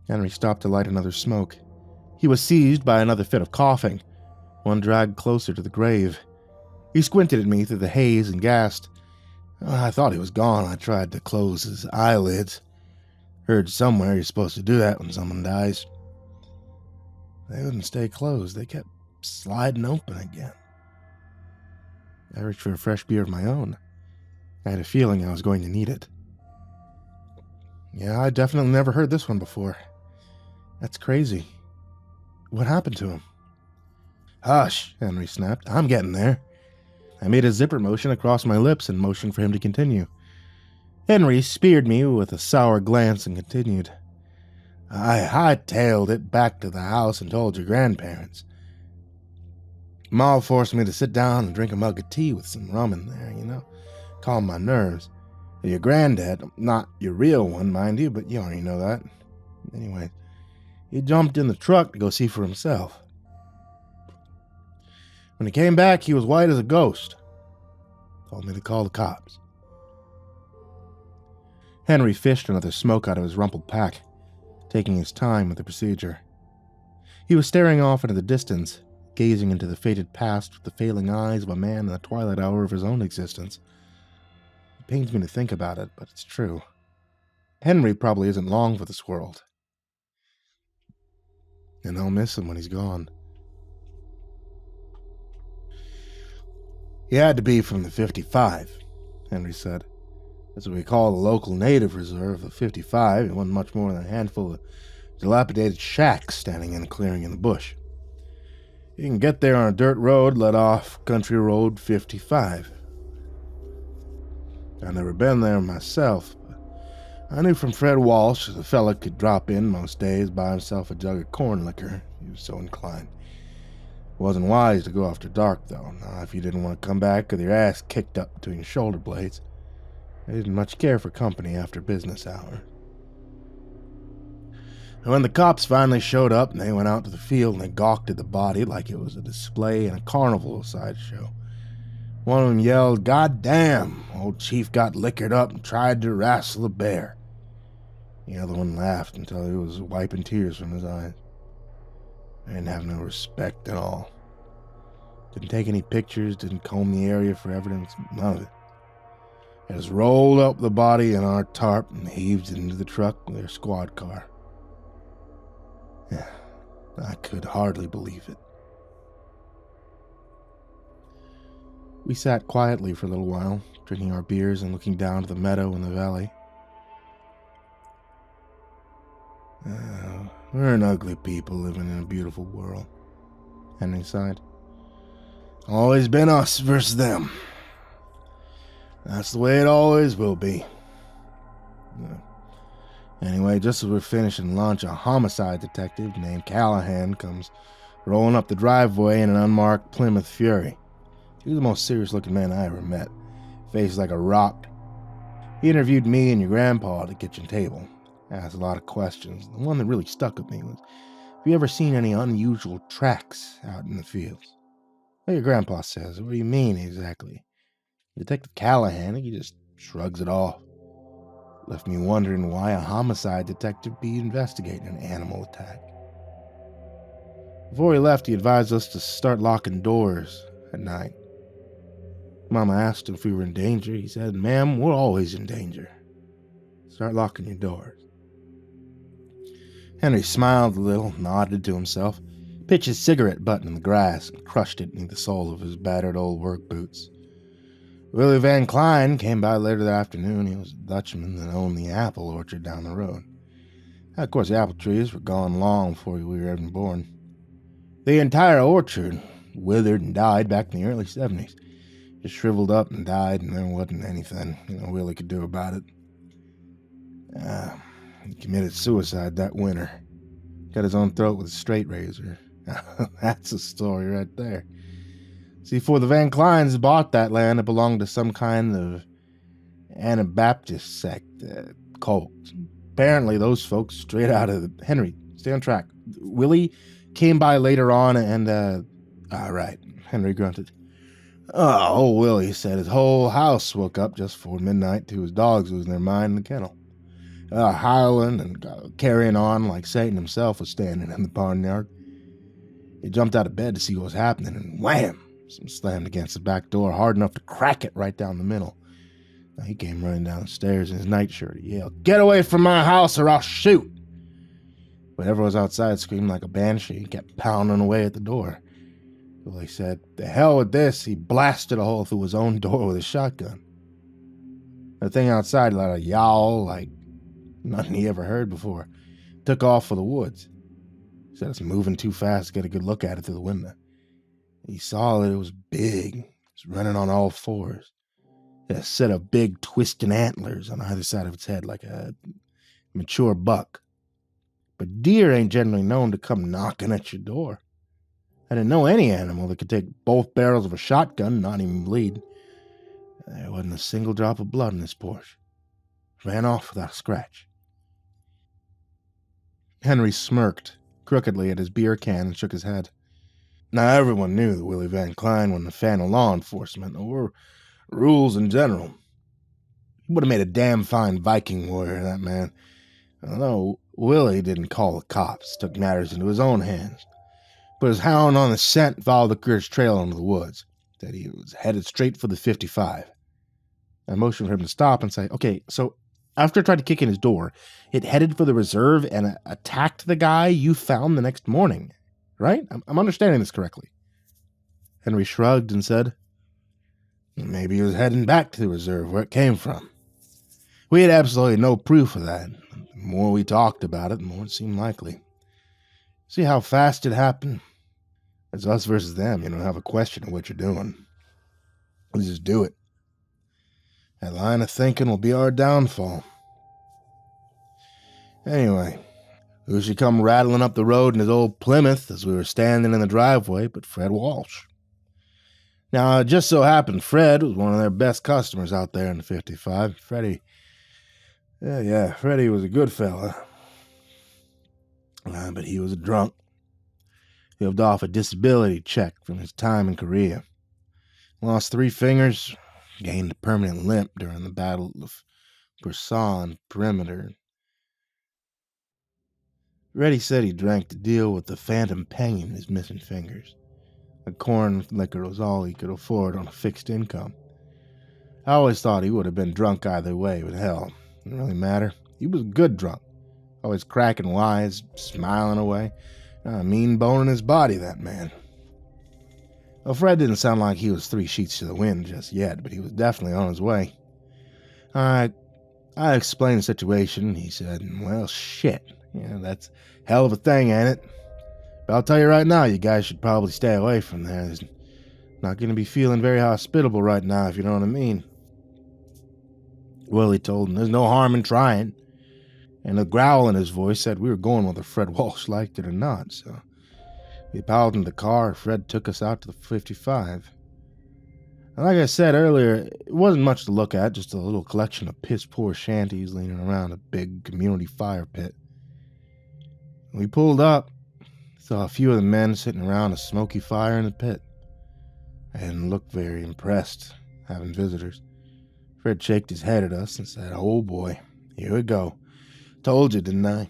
Henry stopped to light another smoke. He was seized by another fit of coughing, one dragged closer to the grave. He squinted at me through the haze and gasped. I thought he was gone. I tried to close his eyelids. Heard somewhere you're supposed to do that when someone dies. They wouldn't stay closed. They kept sliding open again. I reached for a fresh beer of my own. I had a feeling I was going to need it. Yeah, I definitely never heard this one before. That's crazy. What happened to him? "Hush," Henry snapped. "I'm getting there." I made a zipper motion across my lips and motioned for him to continue. Henry speared me with a sour glance and continued. "I hightailed it back to the house and told your grandparents. Ma forced me to sit down and drink a mug of tea with some rum in there, calm my nerves. Your granddad, not your real one, mind you, but you already know that. Anyway, he jumped in the truck to go see for himself. When he came back, he was white as a ghost. Told me to call the cops." Henry fished another smoke out of his rumpled pack, taking his time with the procedure. He was staring off into the distance, gazing into the faded past with the failing eyes of a man in the twilight hour of his own existence. It pains me to think about it, but it's true. Henry probably isn't long for this world. And I'll miss him when he's gone. "He had to be from the 55, Henry said. "That's what we call the local native reserve, the 55. It wasn't much more than a handful of dilapidated shacks standing in a clearing in the bush. You can get there on a dirt road let off Country Road 55. I've never been there myself, but I knew from Fred Walsh the fella could drop in most days, buy himself a jug of corn liquor. He was so inclined. It wasn't wise to go after dark, though, not if you didn't want to come back with your ass kicked up between your shoulder blades. I didn't much care for company after business hours. And when the cops finally showed up, and they went out to the field and they gawked at the body like it was a display in a carnival sideshow. One of them yelled, "God damn, old Chief got liquored up and tried to wrestle a bear." The other one laughed until he was wiping tears from his eyes. I didn't have no respect at all. Didn't take any pictures, didn't comb the area for evidence, none of it. They just rolled up the body in our tarp and heaved it into the truck with their squad car. Yeah, I could hardly believe it. We sat quietly for a little while, drinking our beers and looking down to the meadow in the valley. We're an ugly people living in a beautiful world, Henry sighed. Always been us versus them. That's the way it always will be. Anyway, just as we're finishing lunch, a homicide detective named Callahan comes rolling up the driveway in an unmarked Plymouth Fury. He was the most serious-looking man I ever met, face like a rock. He interviewed me and your grandpa at the kitchen table. Asked a lot of questions. The one that really stuck with me was, have you ever seen any unusual tracks out in the fields? Well, your grandpa says, what do you mean exactly? Detective Callahan, he just shrugs it off. Left me wondering why a homicide detective be investigating an animal attack. Before he left, he advised us to start locking doors at night. Mama asked if we were in danger. He said, ma'am, we're always in danger. Start locking your doors. Henry smiled a little, nodded to himself, pitched his cigarette butt in the grass, and crushed it beneath the sole of his battered old work boots. Willie Van Klein came by later that afternoon. He was a Dutchman that owned the apple orchard down the road. Of course, the apple trees were gone long before we were even born. The entire orchard withered and died back in the early 70s. Just shriveled up and died, and there wasn't anything Willie could do about it. He committed suicide that winter. Cut his own throat with a straight razor. That's a story right there. See, before the Van Kleins bought that land, it belonged to some kind of Anabaptist sect, cult. Apparently, those folks straight out of Henry, stay on track. Willie came by later on and, right, Henry grunted. Oh, Willie said his whole house woke up just before midnight to his dogs losing their mind in the kennel. Howling and carrying on like Satan himself was standing in the barnyard. He jumped out of bed to see what was happening, and wham! Something slammed against the back door hard enough to crack it right down the middle. Now, he came running down the stairs in his nightshirt. He yelled, "Get away from my house or I'll shoot!" Whoever was outside screamed like a banshee and kept pounding away at the door. Willie said, "The hell with this." He blasted a hole through his own door with a shotgun. The thing outside let a yowl like nothing he ever heard before. Took off for the woods. He said it's moving too fast to get a good look at it through the window. He saw that it was big. It was running on all fours. It had a set of big twisting antlers on either side of its head like a mature buck. But deer ain't generally known to come knocking at your door. I didn't know any animal that could take both barrels of a shotgun and not even bleed. There wasn't a single drop of blood in this Porsche. Ran off without a scratch. Henry smirked crookedly at his beer can and shook his head. Now, everyone knew that Willie Van Klein wasn't a fan of law enforcement or rules in general. He would have made a damn fine Viking warrior, that man. Although Willie didn't call the cops, took matters into his own hands. Put his hound on the scent and followed the Curse trail into the woods. Said he was headed straight for the 55. I motioned for him to stop and say, okay, so after I tried to kick in his door, it headed for the reserve and attacked the guy you found the next morning. Right? I'm understanding this correctly. Henry shrugged and said, maybe he was heading back to the reserve where it came from. We had absolutely no proof of that. The more we talked about it, the more it seemed likely. See how fast it happened? It's us versus them. You don't have a question of what you're doing. We just do it. That line of thinking will be our downfall. Anyway, who should come rattling up the road in his old Plymouth as we were standing in the driveway but Fred Walsh. Now, it just so happened Fred was one of their best customers out there in the 55. Freddie was a good fella. But he was a drunk. He lived off a disability check from his time in Korea. Lost 3 fingers, gained a permanent limp during the Battle of Busan Perimeter. Reddy said he drank to deal with the phantom pain in his missing fingers. The corn liquor was all he could afford on a fixed income. I always thought he would have been drunk either way, but hell, it didn't really matter. He was a good drunk. Always cracking wise, smiling away. Mean bone in his body, that man. Well, Fred didn't sound like he was 3 sheets to the wind just yet, but he was definitely on his way. I explained the situation. He said, well, shit. Yeah, that's a hell of a thing, ain't it? But I'll tell you right now, you guys should probably stay away from there. There's not going to be feeling very hospitable right now, if you know what I mean. Willie told him there's no harm in trying. And a growl in his voice said we were going whether Fred Walsh liked it or not, so we piled in the car. Fred took us out to the 55. And like I said earlier, it wasn't much to look at, just a little collection of piss-poor shanties leaning around a big community fire pit. When we pulled up, saw a few of the men sitting around a smoky fire in the pit. I didn't look very impressed, having visitors. Fred shaked his head at us and said, oh boy, here we go. Told you, didn't I?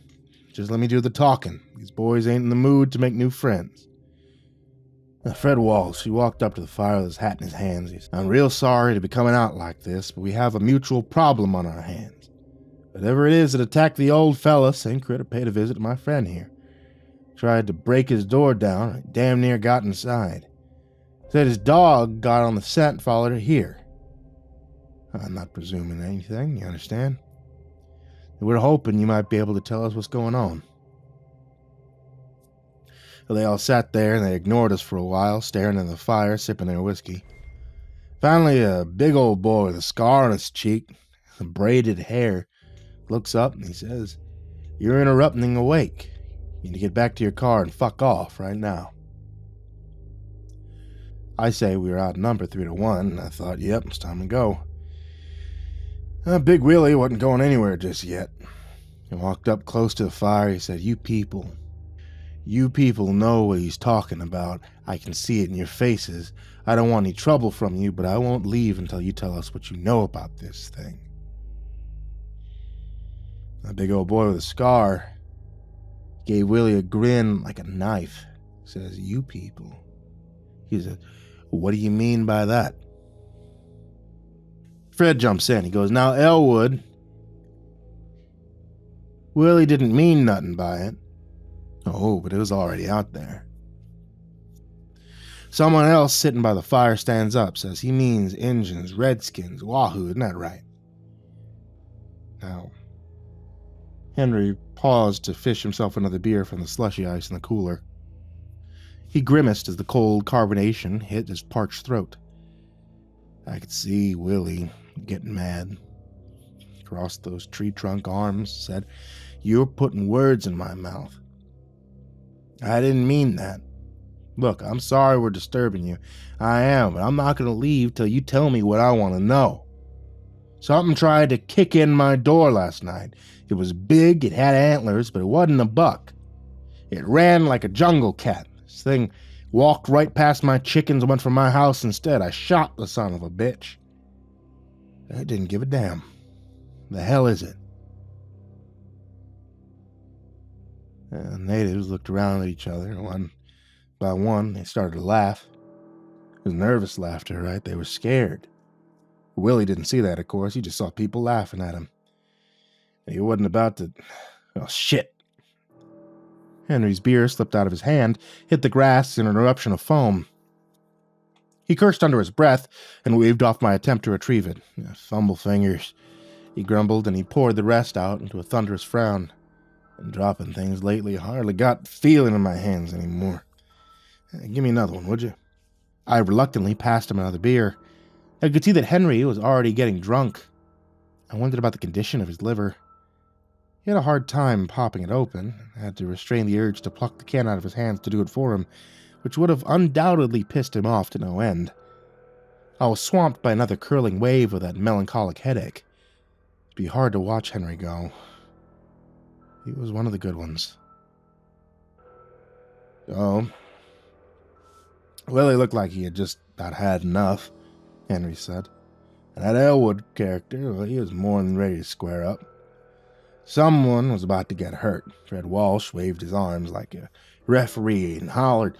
Just let me do the talking. These boys ain't in the mood to make new friends. Fred Walsh, he walked up to the fire with his hat in his hands. He said, I'm real sorry to be coming out like this, but we have a mutual problem on our hands. Whatever it is that attacked the old fella, St. Critter paid a visit to my friend here. Tried to break his door down, and damn near got inside. Said his dog got on the scent and followed it here. I'm not presuming anything, you understand? We're hoping you might be able to tell us what's going on. So they all sat there and they ignored us for a while, staring into the fire, sipping their whiskey. Finally, a big old boy with a scar on his cheek, some braided hair, looks up and he says, you're interrupting a wake. You need to get back to your car and fuck off right now. I say we were outnumbered 3-1, and I thought, yep, it's time to go. Big Willie wasn't going anywhere just yet. He walked up close to the fire. He said, you people know what he's talking about. I can see it in your faces. I don't want any trouble from you, but I won't leave until you tell us what you know about this thing. A big old boy with a scar gave Willie a grin like a knife. He says, you people. He said, what do you mean by that? Fred jumps in. He goes, now, Elwood. Willie didn't mean nothing by it. Oh, but it was already out there. Someone else sitting by the fire stands up, says he means Injuns, Redskins, Wahoo, isn't that right? Now, Henry paused to fish himself another beer from the slushy ice in the cooler. He grimaced as the cold carbonation hit his parched throat. I could see Willie getting mad. Crossed those tree trunk arms, said, you're putting words in my mouth. I didn't mean that. Look, I'm sorry we're disturbing you. I am, but I'm not going to leave till you tell me what I want to know. Something tried to kick in my door last night. It was big, it had antlers, but it wasn't a buck. It ran like a jungle cat. This thing walked right past my chickens and went for my house instead. I shot the son of a bitch. I didn't give a damn. The hell is it? The natives looked around at each other. One by one, they started to laugh. It was nervous laughter, right? They were scared. Willie didn't see that, of course. He just saw people laughing at him. He wasn't about to... Oh, shit. Henry's beer slipped out of his hand, hit the grass in an eruption of foam. He cursed under his breath and waved off my attempt to retrieve it. Fumble fingers, he grumbled, and he poured the rest out into a thunderous frown. Been dropping things lately. I hardly got feeling in my hands anymore. Give me another one, would you? I reluctantly passed him another beer. I could see that Henry was already getting drunk. I wondered about the condition of his liver. He had a hard time popping it open. I had to restrain the urge to pluck the can out of his hands to do it for him, which would have undoubtedly pissed him off to no end. I was swamped by another curling wave of that melancholic headache. It'd be hard to watch Henry go. He was one of the good ones. Oh. Willie looked like he had just about had enough, Henry said. And that Elwood character, well, he was more than ready to square up. Someone was about to get hurt. Fred Walsh waved his arms like a referee and hollered,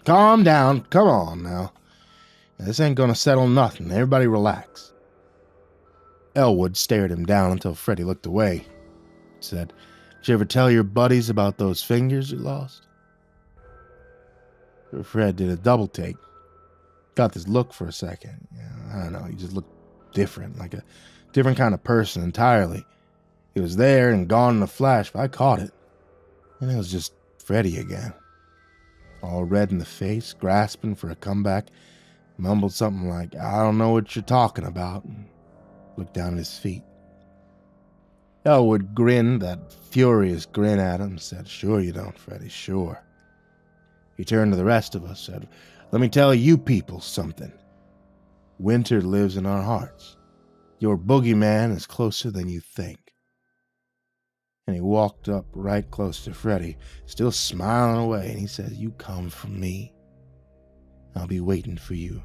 calm down, come on now. This ain't gonna settle nothing, everybody relax. Elwood stared him down until Freddie looked away. He said, did you ever tell your buddies about those fingers you lost? Fred did a double take. got this look for a second. I don't know, he just looked different, like a different kind of person entirely. He was there and gone in a flash, but I caught it. And it was just Freddy again. All red in the face, grasping for a comeback, mumbled something like, "I don't know what you're talking about," and looked down at his feet. Elwood grinned that furious grin at him and said, "Sure you don't, Freddy, sure." He turned to the rest of us, said, "Let me tell you people something. Winter lives in our hearts. Your boogeyman is closer than you think." And he walked up right close to Freddy, still smiling away, and he said, "You come from me. I'll be waiting for you,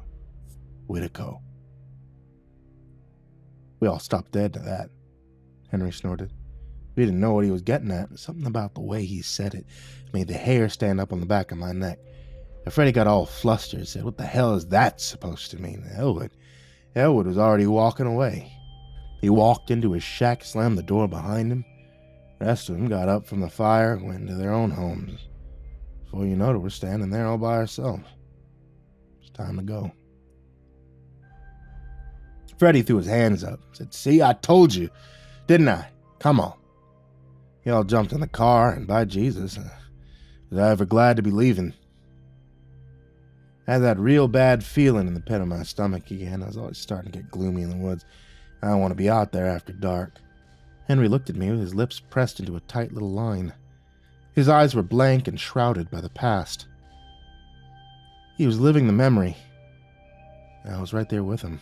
Whitaco." We all stopped dead to that. Henry snorted. We didn't know what he was getting at. Something about the way he said it made the hair stand up on the back of my neck. And Freddy got all flustered and said, "What the hell is that supposed to mean?" Elwood was already walking away. He walked into his shack, slammed the door behind him. The rest of them got up from the fire and went to their own homes. Before you know it, we're standing there all by ourselves. It's time to go. Freddy threw his hands up and said, "See, I told you, didn't I? Come on." He all jumped in the car, and by Jesus, was I ever glad to be leaving. I had that real bad feeling in the pit of my stomach again. I was always starting to get gloomy in the woods. I don't want to be out there after dark. Henry looked at me with his lips pressed into a tight little line. His eyes were blank and shrouded by the past. He was living the memory. I was right there with him.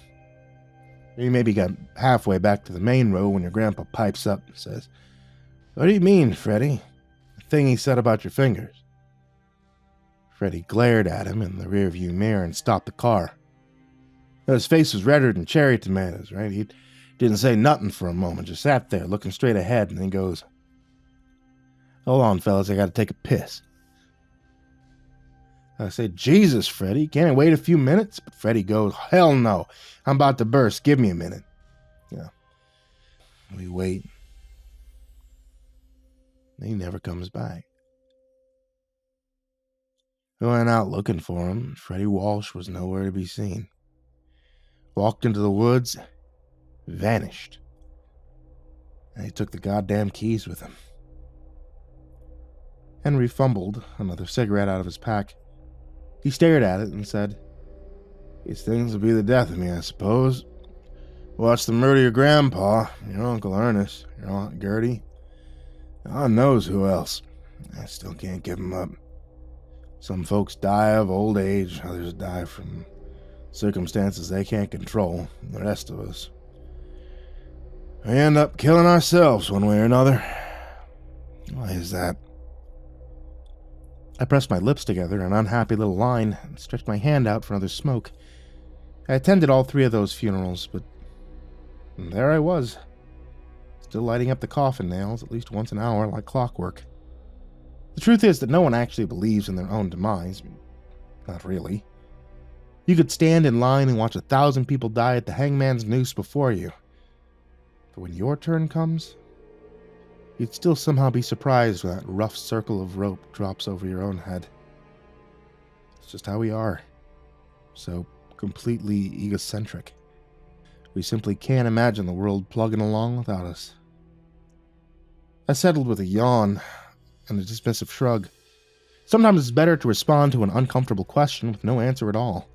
He maybe got halfway back to the main road when your grandpa pipes up and says, "What do you mean, Freddy? The thing he said about your fingers." Freddy glared at him in the rearview mirror and stopped the car. His face was redder than cherry tomatoes, right? He didn't say nothing for a moment, just sat there looking straight ahead, and then goes, "Hold on, fellas, I gotta take a piss." I say, "Jesus, Freddy, can't I wait a few minutes?" But Freddy goes, "Hell no, I'm about to burst, give me a minute." We wait. He never comes back. We went out looking for him. Freddy Walsh was nowhere to be seen. Walked into the woods, vanished. And he took the goddamn keys with him. Henry fumbled another cigarette out of his pack. He stared at it and said, "These things will be the death of me, I suppose. Watch them murder your grandpa, your Uncle Ernest, your Aunt Gertie. God knows who else. I still can't give them up. Some folks die of old age, others die from circumstances they can't control. The rest of us, we end up killing ourselves one way or another. Why is that?" I pressed my lips together, an unhappy little line, and stretched my hand out for another smoke. I attended all 3 of those funerals, but there I was, still lighting up the coffin nails at least once an hour like clockwork. The truth is that no one actually believes in their own demise. Not really. You could stand in line and watch 1,000 people die at the hangman's noose before you. But when your turn comes, you'd still somehow be surprised when that rough circle of rope drops over your own head. It's just how we are. So completely egocentric. We simply can't imagine the world plugging along without us. I settled with a yawn and a dismissive shrug. Sometimes it's better to respond to an uncomfortable question with no answer at all,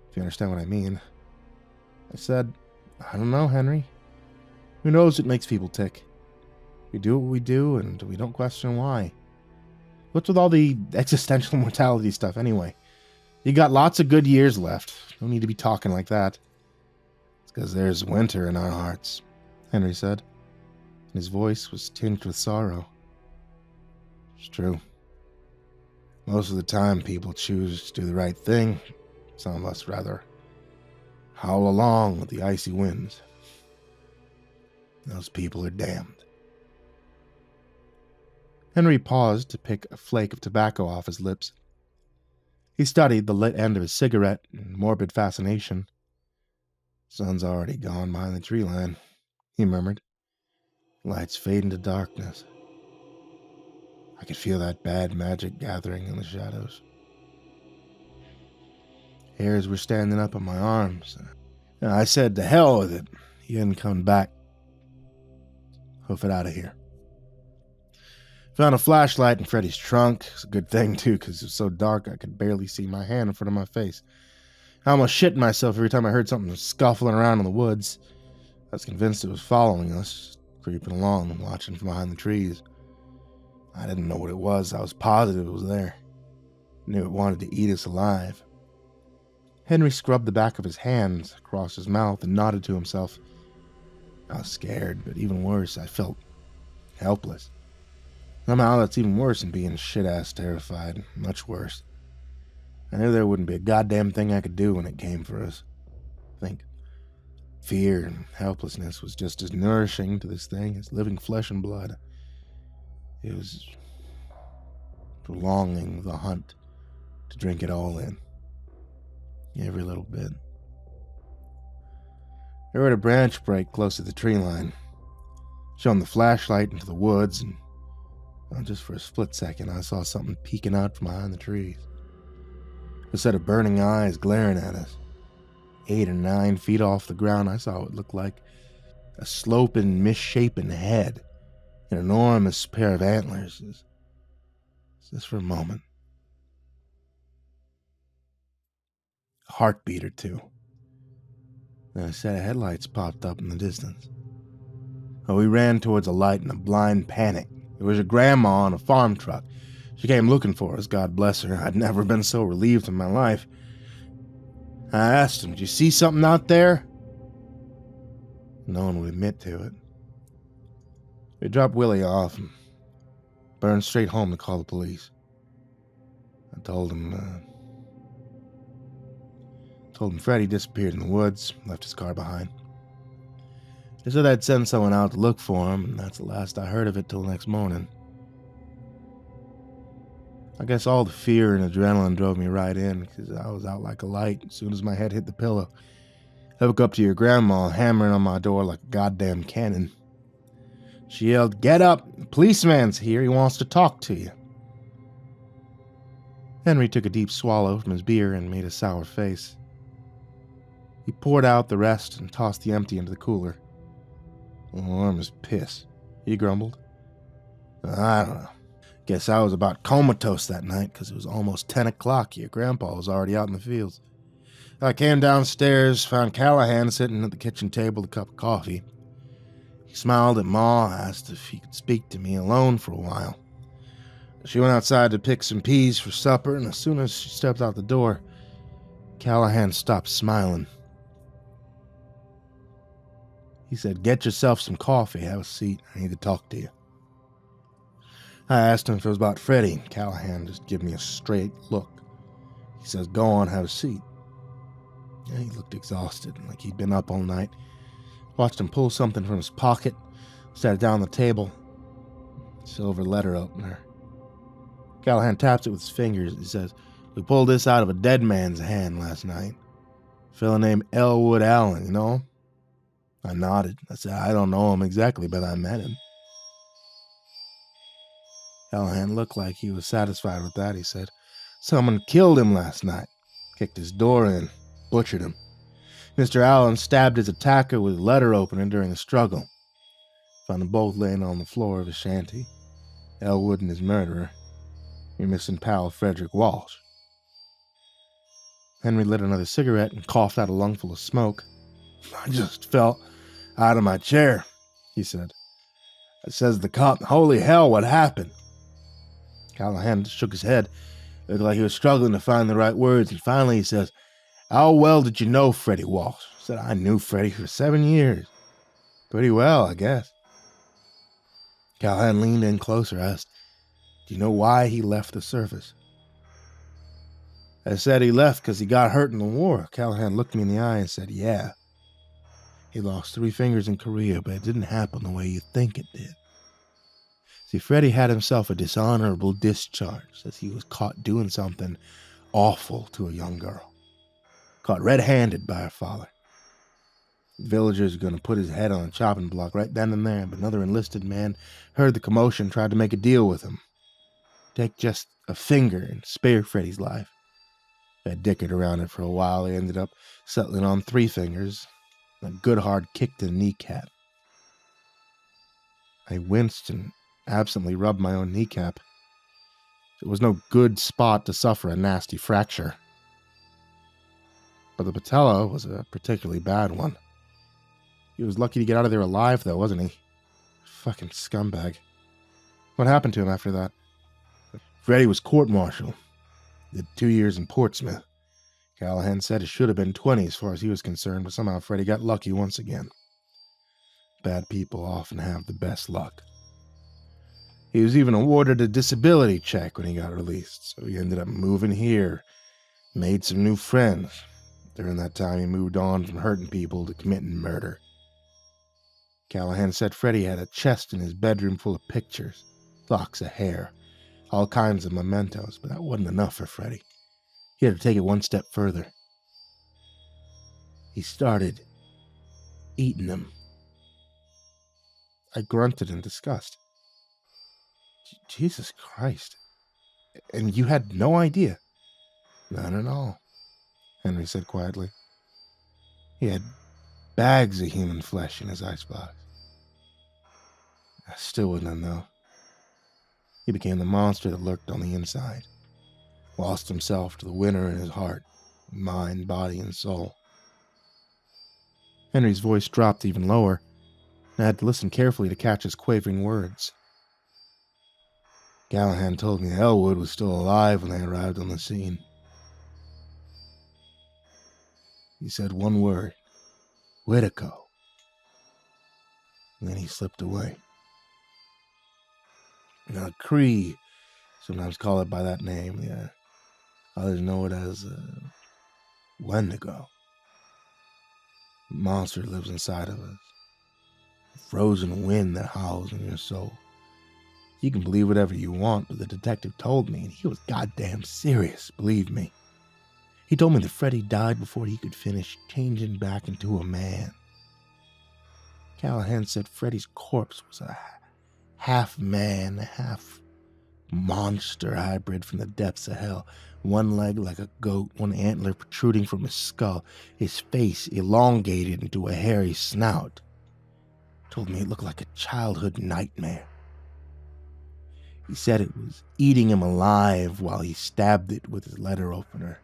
if you understand what I mean. I said, "I don't know, Henry. Who knows what makes people tick? We do what we do, and we don't question why. What's with all the existential mortality stuff anyway? You got lots of good years left. No need to be talking like that." "It's because there's winter in our hearts," Henry said. And his voice was tinged with sorrow. "It's true. Most of the time people choose to do the right thing. Some of us rather howl along with the icy winds. Those people are damned." Henry paused to pick a flake of tobacco off his lips. He studied the lit end of his cigarette in morbid fascination. "Sun's already gone behind the tree line," he murmured. "Lights fade into darkness. I could feel that bad magic gathering in the shadows." Hairs were standing up on my arms. I said, to hell with it. He hadn't come back. Hoof it out of here. Found a flashlight in Freddy's trunk. It's a good thing, too, because it was so dark I could barely see my hand in front of my face. I almost shit myself every time I heard something scuffling around in the woods. I was convinced it was following us, creeping along and watching from behind the trees. I didn't know what it was. I was positive it was there. I knew it wanted to eat us alive. Henry scrubbed the back of his hands across his mouth and nodded to himself. I was scared, but even worse, I felt helpless. Somehow that's even worse than being shit-ass terrified. Much worse. I knew there wouldn't be a goddamn thing I could do when it came for us. I think fear and helplessness was just as nourishing to this thing as living flesh and blood. It was prolonging the hunt to drink it all in. Every little bit. I heard a branch break close to the tree line. Shone the flashlight into the woods, and just for a split second, I saw something peeking out from behind the trees. A set of burning eyes glaring at us. 8 or 9 feet off the ground, I saw what looked like a sloping, misshapen head, an enormous pair of antlers. Just for a moment. A heartbeat or two. Then a set of headlights popped up in the distance. We ran towards a light in a blind panic. It was a grandma on a farm truck. She came looking for us, God bless her. I'd never been so relieved in my life. I asked him, "Did you see something out there?" No one would admit to it. We dropped Willie off and burned straight home to call the police. I told him Freddy disappeared in the woods, left his car behind. They said I'd send someone out to look for him, and that's the last I heard of it till the next morning. I guess all the fear and adrenaline drove me right in, because I was out like a light as soon as my head hit the pillow. I woke up to your grandma hammering on my door like a goddamn cannon. She yelled, "Get up! The policeman's here, he wants to talk to you." Henry took a deep swallow from his beer and made a sour face. He poured out the rest and tossed the empty into the cooler. "Warm as piss," he grumbled. "I don't know. Guess I was about comatose that night because it was almost 10 o'clock. Your grandpa was already out in the fields. I came downstairs, found Callahan sitting at the kitchen table with a cup of coffee. He smiled at Ma, asked if he could speak to me alone for a while. She went outside to pick some peas for supper, and as soon as she stepped out the door, Callahan stopped smiling. He said, "Get yourself some coffee, have a seat, I need to talk to you." I asked him if it was about Freddy. Callahan just gave me a straight look. He says, "Go on, have a seat." He looked exhausted, like he'd been up all night. Watched him pull something from his pocket, set it down on the table. Silver letter opener. Callahan taps it with his fingers. He says, "We pulled this out of a dead man's hand last night. A fella named Elwood Allen, you know?" I nodded. I said, "I don't know him exactly, but I met him." Callahan looked like he was satisfied with that. He said, "Someone killed him last night. Kicked his door in. Butchered him. Mr. Allen stabbed his attacker with a letter opener during the struggle. Found them both laying on the floor of his shanty. Elwood and his murderer. Your missing pal, Frederick Walsh." Henry lit another cigarette and coughed out a lungful of smoke. "I just fell out of my chair," he said. "I says to the cop, 'Holy hell, what happened?'" Callahan shook his head. It looked like he was struggling to find the right words, and finally he says, "How well did you know Freddy Walsh?" I said, "I knew Freddy for 7 years. Pretty well, I guess." Callahan leaned in closer, asked, "Do you know why he left the service?" I said he left because he got hurt in the war. Callahan looked me in the eye and said, "Yeah. He lost 3 fingers in Korea, but it didn't happen the way you think it did. See, Freddy had himself a dishonorable discharge as he was caught doing something awful to a young girl. Caught red-handed by her father. The villagers were going to put his head on a chopping block right then and there, but another enlisted man heard the commotion, tried to make a deal with him. Take just a finger and spare Freddy's life. I dickered around it for a while. I ended up settling on 3 fingers, and a good hard kick to the kneecap. I winced and absently rubbed my own kneecap. It was no good spot to suffer a nasty fracture. But the patella was a particularly bad one. He was lucky to get out of there alive, though, wasn't he? Fucking scumbag. What happened to him after that? Freddy was court-martialed. Did 2 years in Portsmouth. Callahan said it should have been 20 as far as he was concerned, but somehow Freddy got lucky once again. Bad people often have the best luck. He was even awarded a disability check when he got released, so he ended up moving here, made some new friends. During that time, he moved on from hurting people to committing murder. Callahan said Freddy had a chest in his bedroom full of pictures, locks of hair, all kinds of mementos, but that wasn't enough for Freddy. He had to take it one step further. He started eating them. I grunted in disgust. Jesus Christ. And you had no idea? None at all, Henry said quietly. He had bags of human flesh in his icebox. I still wouldn't know. He became the monster that lurked on the inside. Lost himself to the winner in his heart, mind, body, and soul. Henry's voice dropped even lower, and I had to listen carefully to catch his quavering words. Callahan told me Elwood was still alive when they arrived on the scene. He said one word, Whitaco. And then he slipped away. Now, Cree sometimes call it by that name. The others know it as Wendigo. The monster lives inside of us. A frozen wind that howls in your soul. You can believe whatever you want, but the detective told me, and he was goddamn serious, believe me. He told me that Freddy died before he could finish changing back into a man. Callahan said Freddy's corpse was a half man, half monster hybrid from the depths of hell. One leg like a goat, one antler protruding from his skull, his face elongated into a hairy snout. Told me it looked like a childhood nightmare. He said it was eating him alive while he stabbed it with his letter opener.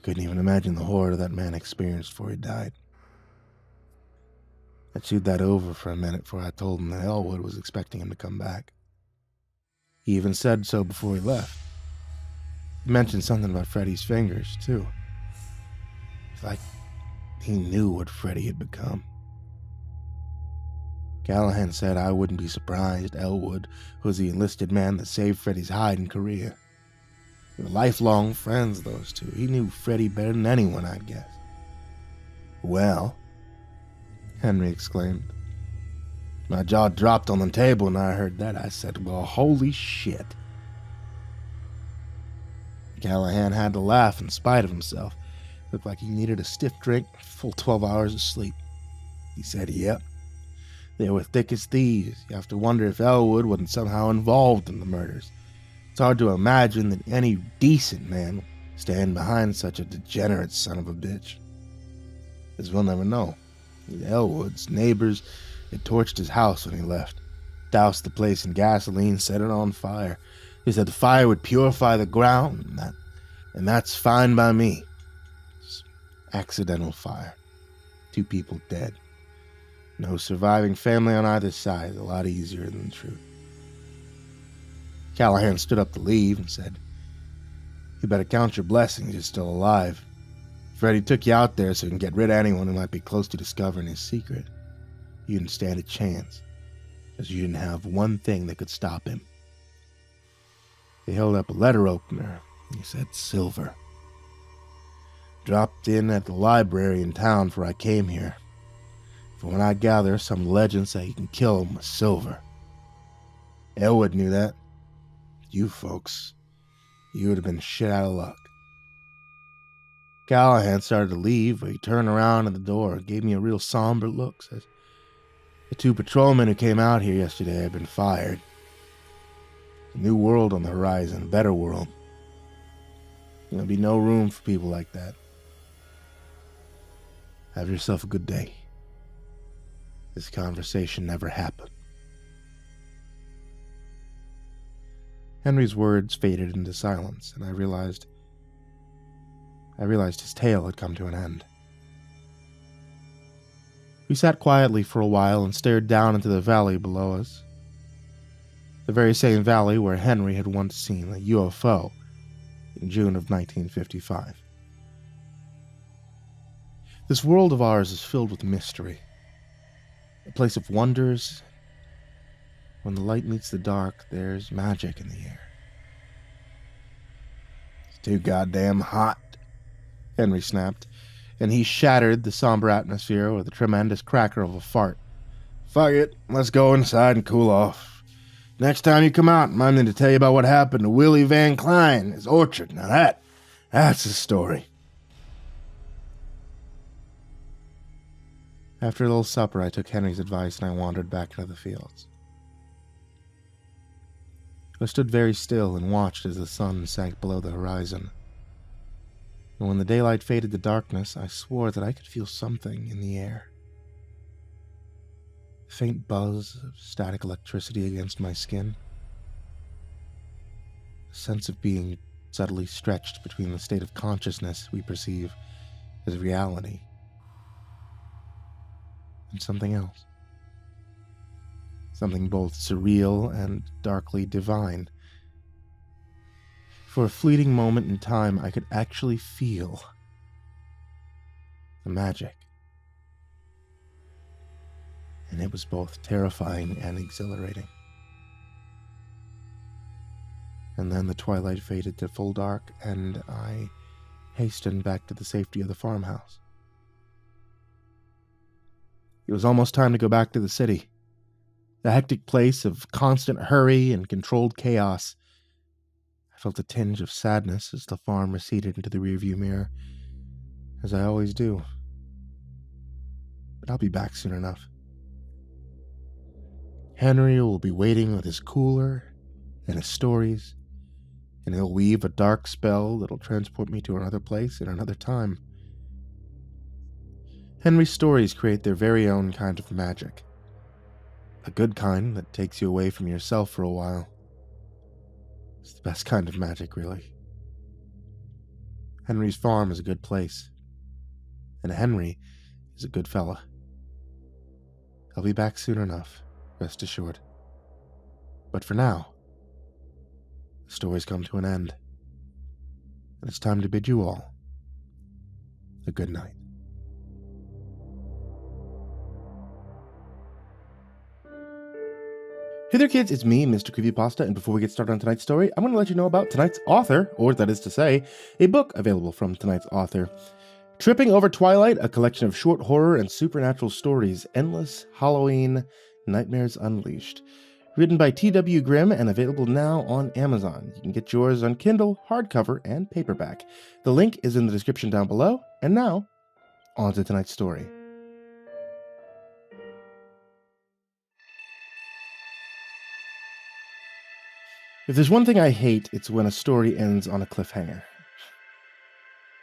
Couldn't even imagine the horror that man experienced before he died. I chewed that over for a minute before I told him that Elwood was expecting him to come back. He even said so before he left. He mentioned something about Freddy's fingers, too. It's like he knew what Freddy had become. Callahan said I wouldn't be surprised Elwood was the enlisted man that saved Freddy's hide in Korea. They were lifelong friends, those two. He knew Freddy better than anyone, I'd guess. Well, Henry exclaimed. My jaw dropped on the table when I heard that. I said, well, holy shit. Callahan had to laugh in spite of himself. Looked like he needed a stiff drink, a full 12 hours of sleep. He said, yep. They were thick as thieves. You have to wonder if Elwood wasn't somehow involved in the murders. It's hard to imagine that any decent man would stand behind such a degenerate son of a bitch. As we'll never know. Elwood's neighbors had torched his house when he left, doused the place in gasoline, set it on fire. They said the fire would purify the ground, and that's fine by me. It's accidental fire. 2 people dead. No surviving family on either side. A lot easier than the truth. Callahan stood up to leave and said, you better count your blessings you're still alive. Freddy took you out there so he can get rid of anyone who might be close to discovering his secret. You didn't stand a chance, because you didn't have one thing that could stop him. He held up a letter opener, and he said silver. Dropped in at the library in town before I came here. From what I gather, some legends say you can kill him with silver. Elwood knew that. You folks, you would have been shit out of luck. Callahan started to leave, but he turned around at the door and gave me a real somber look. Says, the 2 patrolmen who came out here yesterday have been fired. A new world on the horizon, a better world. There'll be no room for people like that. Have yourself a good day. This conversation never happened. Henry's words faded into silence, and I realized his tale had come to an end. We sat quietly for a while and stared down into the valley below us. The very same valley where Henry had once seen a UFO in June of 1955. This world of ours is filled with mystery, a place of wonders. When the light meets the dark, there's magic in the air. It's too goddamn hot, Henry snapped, and he shattered the somber atmosphere with a tremendous cracker of a fart. Fuck it, let's go inside and cool off. Next time you come out, remind me to tell you about what happened to Willie Van Klein, his orchard. Now that's a story. After a little supper, I took Henry's advice and I wandered back into the fields. I stood very still and watched as the sun sank below the horizon. And when the daylight faded to darkness, I swore that I could feel something in the air. A faint buzz of static electricity against my skin. A sense of being subtly stretched between the state of consciousness we perceive as reality and something else. Something both surreal and darkly divine. For a fleeting moment in time, I could actually feel the magic. And it was both terrifying and exhilarating. And then the twilight faded to full dark, and I hastened back to the safety of the farmhouse. It was almost time to go back to the city. The hectic place of constant hurry and controlled chaos. I felt a tinge of sadness as the farm receded into the rearview mirror, as I always do. But I'll be back soon enough. Henry will be waiting with his cooler and his stories, and he'll weave a dark spell that'll transport me to another place in another time. Henry's stories create their very own kind of magic. A good kind that takes you away from yourself for a while. It's the best kind of magic, really. Henry's farm is a good place. And Henry is a good fella. I'll be back soon enough, rest assured. But for now, the story's come to an end. And it's time to bid you all a good night. Hey there kids, it's me, MrCreepyPasta, and before we get started on tonight's story, I'm going to let you know about tonight's author, or that is to say, a book available from tonight's author. Tripping Over Twilight, a collection of short horror and supernatural stories, endless Halloween nightmares unleashed. Written by T.W. Grimm and available now on Amazon. You can get yours on Kindle, hardcover, and paperback. The link is in the description down below, and now, on to tonight's story. If there's one thing I hate, it's when a story ends on a cliffhanger.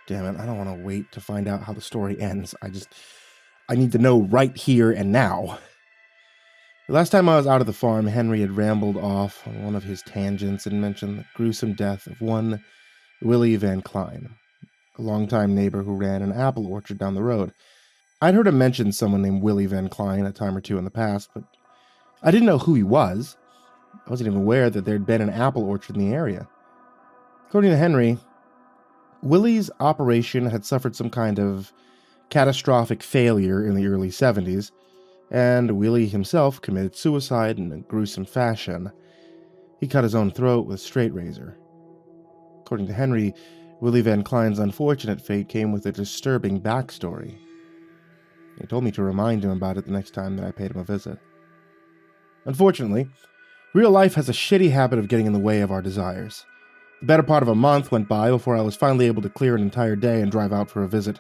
Damn it, I don't want to wait to find out how the story ends. I need to know right here and now. The last time I was out of the farm, Henry had rambled off on one of his tangents and mentioned the gruesome death of one Willie Van Klein, a longtime neighbor who ran an apple orchard down the road. I'd heard him mention someone named Willie Van Klein a time or two in the past, but I didn't know who he was. I wasn't even aware that there'd been an apple orchard in the area. According to Henry, Willie's operation had suffered some kind of catastrophic failure in the early 70s, and Willie himself committed suicide in a gruesome fashion. He cut his own throat with a straight razor. According to Henry, Willie Van Klein's unfortunate fate came with a disturbing backstory. He told me to remind him about it the next time that I paid him a visit. Unfortunately, real life has a shitty habit of getting in the way of our desires. The better part of a month went by before I was finally able to clear an entire day and drive out for a visit.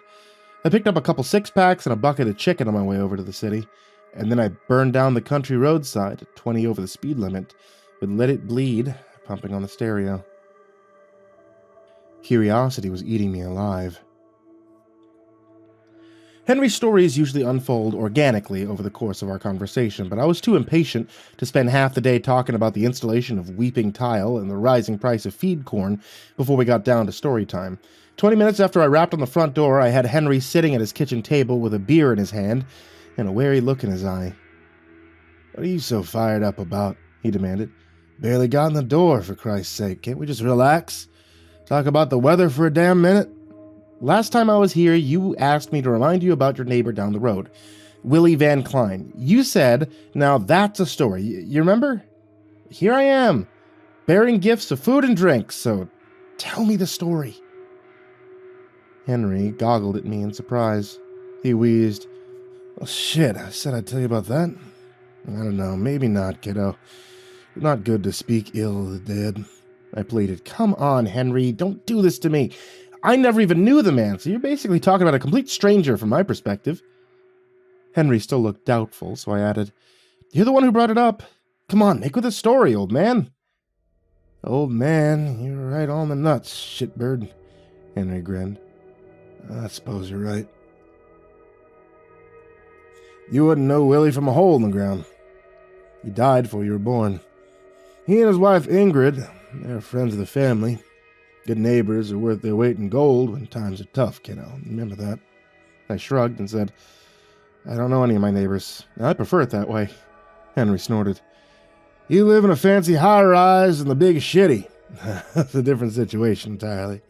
I picked up a couple six-packs and a bucket of chicken on my way over to the city, and then I burned down the country roadside at 20 over the speed limit with Let It Bleed pumping on the stereo. Curiosity was eating me alive. Henry's stories usually unfold organically over the course of our conversation, but I was too impatient to spend half the day talking about the installation of weeping tile and the rising price of feed corn before we got down to story time. 20 minutes after I rapped on the front door, I had Henry sitting at his kitchen table with a beer in his hand and a wary look in his eye. "What are you so fired up about?" he demanded. "Barely got in the door, for Christ's sake. Can't we just relax? Talk about the weather for a damn minute?" "Last time I was here, you asked me to remind you about your neighbor down the road, Willie Van Klein. You said, now that's a story. You remember? Here I am, bearing gifts of food and drinks, so tell me the story." Henry goggled at me in surprise. He wheezed. "Well, shit, I said I'd tell you about that. I don't know, maybe not, kiddo. Not good to speak ill of the dead." I pleaded. "Come on, Henry, don't do this to me. I never even knew the man, so you're basically talking about a complete stranger from my perspective." Henry still looked doubtful, so I added, "You're the one who brought it up. Come on, make with a story, old man." "Old man, you're right on the nuts, shitbird," Henry grinned. "I suppose you're right. You wouldn't know Willie from a hole in the ground. He died before you were born. He and his wife Ingrid, they're friends of the family. Good neighbors are worth their weight in gold when times are tough, kiddo. Remember that." I shrugged and said, "I don't know any of my neighbors. I prefer it that way." Henry snorted. "You live in a fancy high-rise and the big shitty. That's a different situation entirely.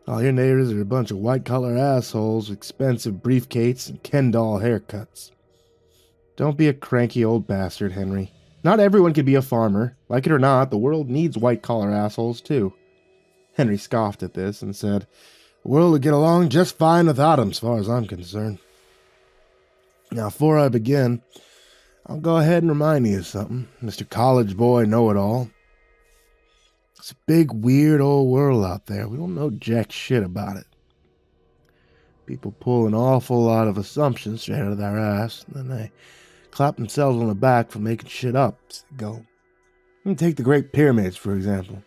All your neighbors are a bunch of white-collar assholes with expensive briefcases and Ken doll haircuts." "Don't be a cranky old bastard, Henry. Not everyone can be a farmer. Like it or not, the world needs white-collar assholes, too." Henry scoffed at this and said, "The world would get along just fine without him, as far as I'm concerned. Now, before I begin, I'll go ahead and remind you of something, Mr. College Boy Know-It-All. It's a big, weird old world out there. We don't know jack shit about it. People pull an awful lot of assumptions straight out of their ass, and then they clap themselves on the back for making shit up as they go. Take the Great Pyramids, for example.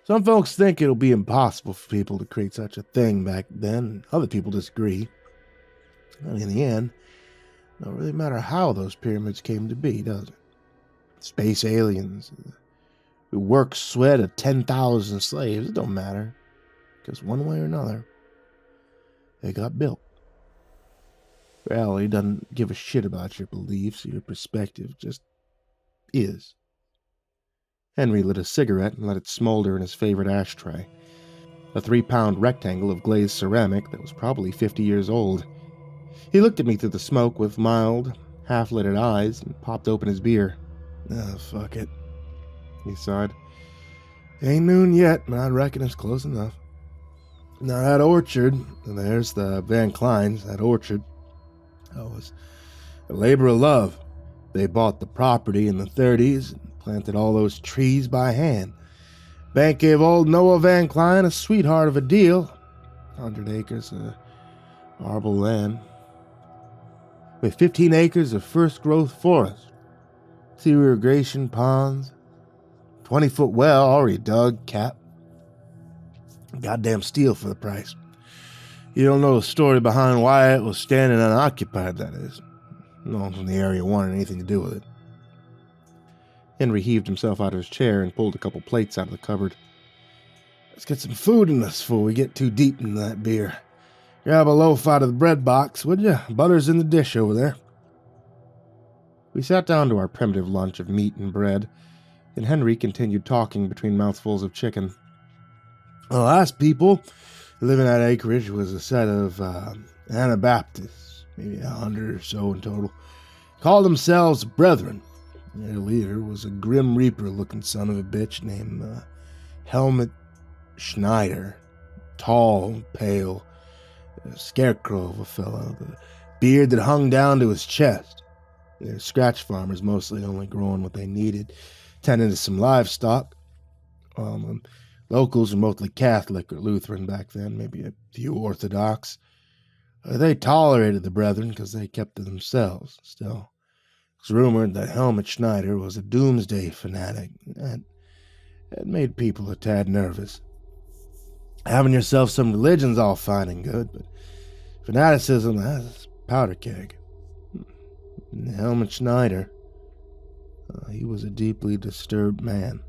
Some folks think it'll be impossible for people to create such a thing back then, and other people disagree. And in the end, it don't really matter how those pyramids came to be, does it? Space aliens who work sweat of 10,000 slaves, it don't matter, because one way or another, they got built. Reality doesn't give a shit about your beliefs or your perspective, just is." Henry lit a cigarette and let it smolder in his favorite ashtray, a 3-pound rectangle of glazed ceramic that was probably 50 years old. He looked at me through the smoke with mild, half-lidded eyes and popped open his beer. "Ah, fuck it," he sighed. "Ain't noon yet, but I reckon it's close enough. Now that orchard, there's the Van Kleins, that orchard, that was a labor of love. They bought the property in the 30s and planted all those trees by hand. Bank gave old Noah Van Klein a sweetheart of a deal. 100 acres of arable land, with 15 acres of first-growth forest, 2 irrigation ponds, 20-foot well already dug, capped. Goddamn steal for the price. You don't know the story behind why it was standing unoccupied, that is. No one from the area wanted anything to do with it." Henry heaved himself out of his chair and pulled a couple plates out of the cupboard. "Let's get some food in us before we get too deep into that beer. Grab a loaf out of the bread box, would you? Butter's in the dish over there." We sat down to our primitive lunch of meat and bread, and Henry continued talking between mouthfuls of chicken. "The last people living at acreage was a set of Anabaptists, maybe 100 or so in total. Called themselves Brethren. Their leader was a grim reaper-looking son of a bitch named Helmut Schneider. Tall, pale, a scarecrow of a fellow, the beard that hung down to his chest. They're scratch farmers, mostly only growing what they needed, tending to some livestock. Locals were mostly Catholic or Lutheran back then, maybe a few Orthodox. They tolerated the Brethren because they kept to themselves. Still, it's rumored that Helmut Schneider was a doomsday fanatic. That made people a tad nervous. Having yourself some religion's all fine and good, but fanaticism, that's powder keg. Helmut Schneider, he was a deeply disturbed man.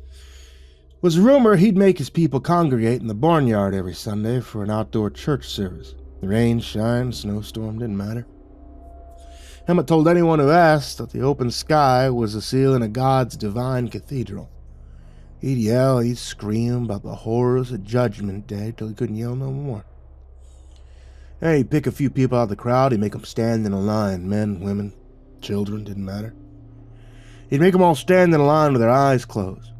It was a rumor he'd make his people congregate in the barnyard every Sunday for an outdoor church service. The rain, shine, snowstorm, didn't matter. Helmut told anyone who asked that the open sky was the ceiling of God's divine cathedral. He'd yell, he'd scream about the horrors of Judgment Day till he couldn't yell no more. And he'd pick a few people out of the crowd, he'd make them stand in a line, men, women, children, didn't matter. He'd make them all stand in a line with their eyes closed.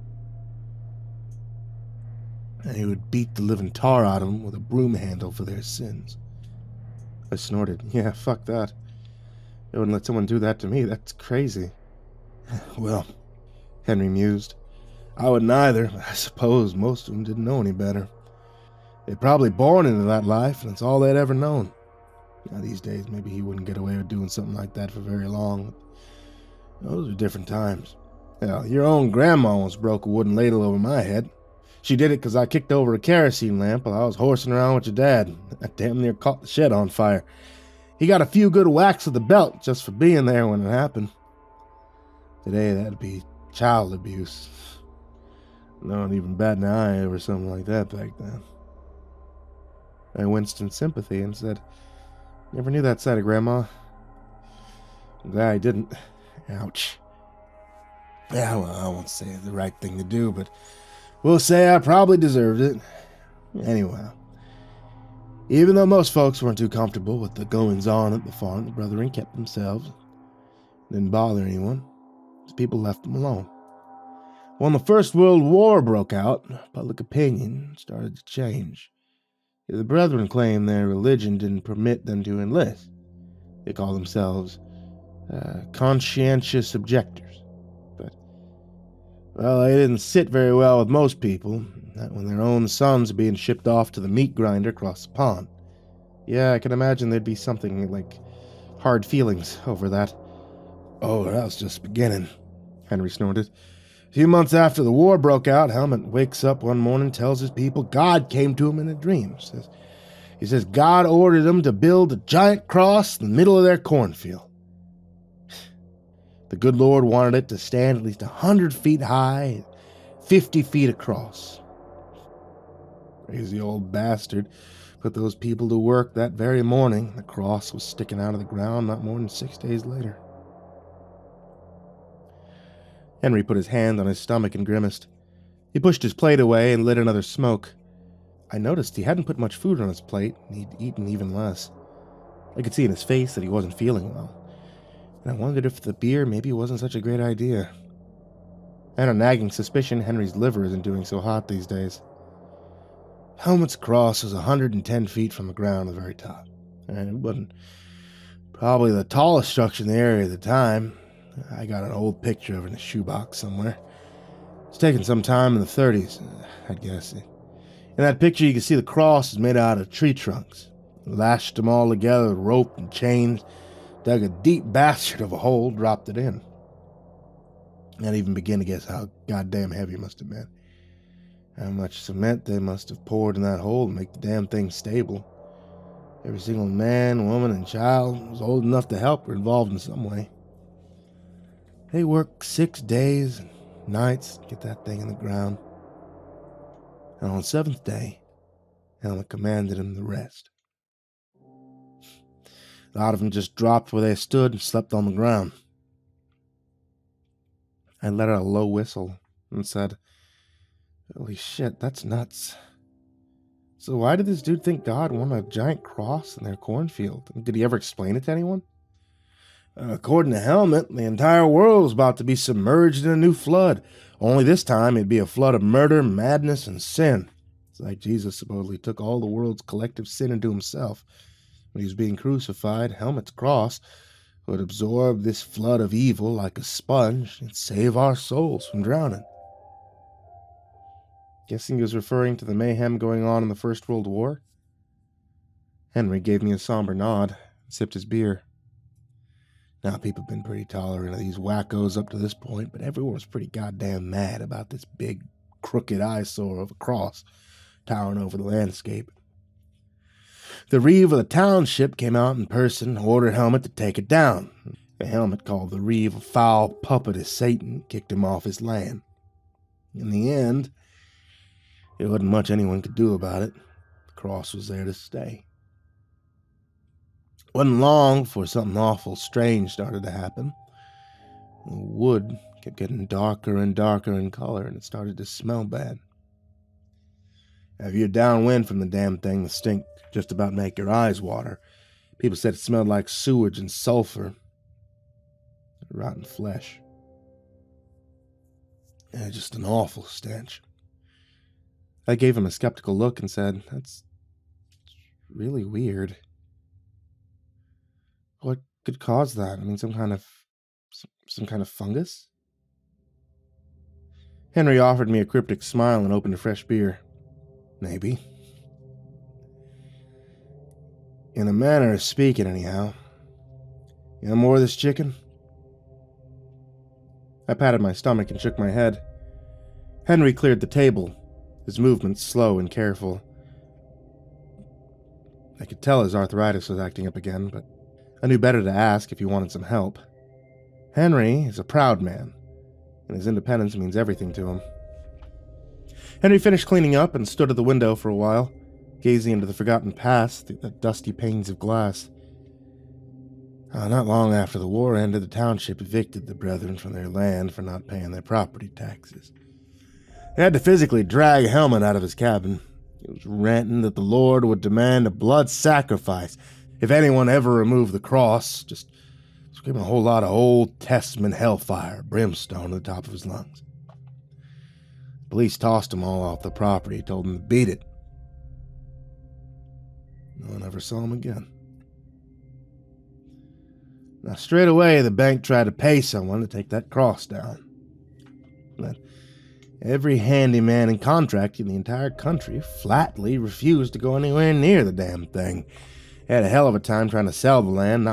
And he would beat the living tar out of them with a broom handle for their sins. I snorted. Yeah, fuck that. I wouldn't let someone do that to me. That's crazy. Well, Henry mused, I wouldn't either, but I suppose most of them didn't know any better. They'd probably born into that life, and it's all they'd ever known. Now, these days, maybe he wouldn't get away with doing something like that for very long. Those were different times. Hell, your own grandma almost broke a wooden ladle over my head. She did it because I kicked over a kerosene lamp while I was horsing around with your dad. I damn near caught the shed on fire. He got a few good whacks with the belt just for being there when it happened. Today, that'd be child abuse. No one even bat an eye over something like that back then. I winced in sympathy and said, Never knew that side of Grandma. I didn't. Ouch. Yeah, well, I won't say the right thing to do, but we'll say I probably deserved it. Anyway, even though most folks weren't too comfortable with the goings-on at the farm, the brethren kept themselves. Didn't bother anyone. People left them alone. When the First World War broke out, public opinion started to change. The brethren claimed their religion didn't permit them to enlist. They called themselves conscientious objectors. But, well, they didn't sit very well with most people, not when their own sons are being shipped off to the meat grinder across the pond. Yeah, I can imagine there'd be something like hard feelings over that. Oh, that was just beginning, Henry snorted. A few months after the war broke out, Helmut wakes up one morning and tells his people God came to him in a dream. He says God ordered them to build a giant cross in the middle of their cornfield. The good Lord wanted it to stand at least 100 feet high, 50 feet across. Crazy old bastard put those people to work that very morning. The cross was sticking out of the ground not more than 6 days later. Henry put his hand on his stomach and grimaced. He pushed his plate away and lit another smoke. I noticed he hadn't put much food on his plate, and he'd eaten even less. I could see in his face that he wasn't feeling well, and I wondered if the beer maybe wasn't such a great idea. I had a nagging suspicion Henry's liver isn't doing so hot these days. Helmut's cross was 110 feet from the ground at the very top, and it wasn't probably the tallest structure in the area at the time. I got an old picture of it in a shoebox somewhere. It's taken some time in the 30s, I'd guess. In that picture, you can see the cross is made out of tree trunks. Lashed them all together with rope and chains, dug a deep bastard of a hole, dropped it in. Can't even begin to guess how goddamn heavy it must have been. How much cement they must have poured in that hole to make the damn thing stable. Every single man, woman, and child was old enough to help or involved in some way. They worked 6 days and nights to get that thing in the ground. And on the 7th day, Helmut commanded him to rest. A lot of them just dropped where they stood and slept on the ground. I let out a low whistle and said, Holy shit, that's nuts. So why did this dude think God wanted a giant cross in their cornfield? Did he ever explain it to anyone? According to Helmut, the entire world was about to be submerged in a new flood. Only this time it'd be a flood of murder, madness, and sin. It's like Jesus supposedly took all the world's collective sin into himself. When he was being crucified, Helmut's cross would absorb this flood of evil like a sponge and save our souls from drowning. Guessing he was referring to the mayhem going on in the First World War? Henry gave me a somber nod and sipped his beer. Now, people have been pretty tolerant of these wackos up to this point, but everyone was pretty goddamn mad about this big, crooked eyesore of a cross. towering over the landscape. The reeve of the township came out in person and ordered Helmet to take it down. The Helmet called the reeve a foul puppet of Satan, kicked him off his land. In the end, there wasn't much anyone could do about it. The cross was there to stay. It wasn't long before something awful strange started to happen. The wood kept getting darker and darker in color, and it started to smell bad. If you're downwind from the damn thing, the stink could just about make your eyes water. People said it smelled like sewage and sulfur. Rotten flesh. Yeah, just an awful stench. I gave him a skeptical look and said, "That's really weird. What could cause that? I mean, some kind of fungus?" Henry offered me a cryptic smile and opened a fresh beer. Maybe. In a manner of speaking, anyhow. You want more of this chicken? I patted my stomach and shook my head. Henry cleared the table, his movements slow and careful. I could tell his arthritis was acting up again, but I knew better to ask if he wanted some help. Henry is a proud man, and his independence means everything to him. Henry finished cleaning up and stood at the window for a while, gazing into the forgotten past through the dusty panes of glass. Not long after the war ended, the township evicted the brethren from their land for not paying their property taxes. They had to physically drag Helmet out of his cabin. He was ranting that the Lord would demand a blood sacrifice if anyone ever removed the cross, just screaming a whole lot of Old Testament hellfire, brimstone to the top of his lungs. Police tossed him all off the property, told him to beat it. No one ever saw him again. Now, straight away, the bank tried to pay someone to take that cross down. But every handyman and contractor in the entire country flatly refused to go anywhere near the damn thing. They had a hell of a time trying to sell the land.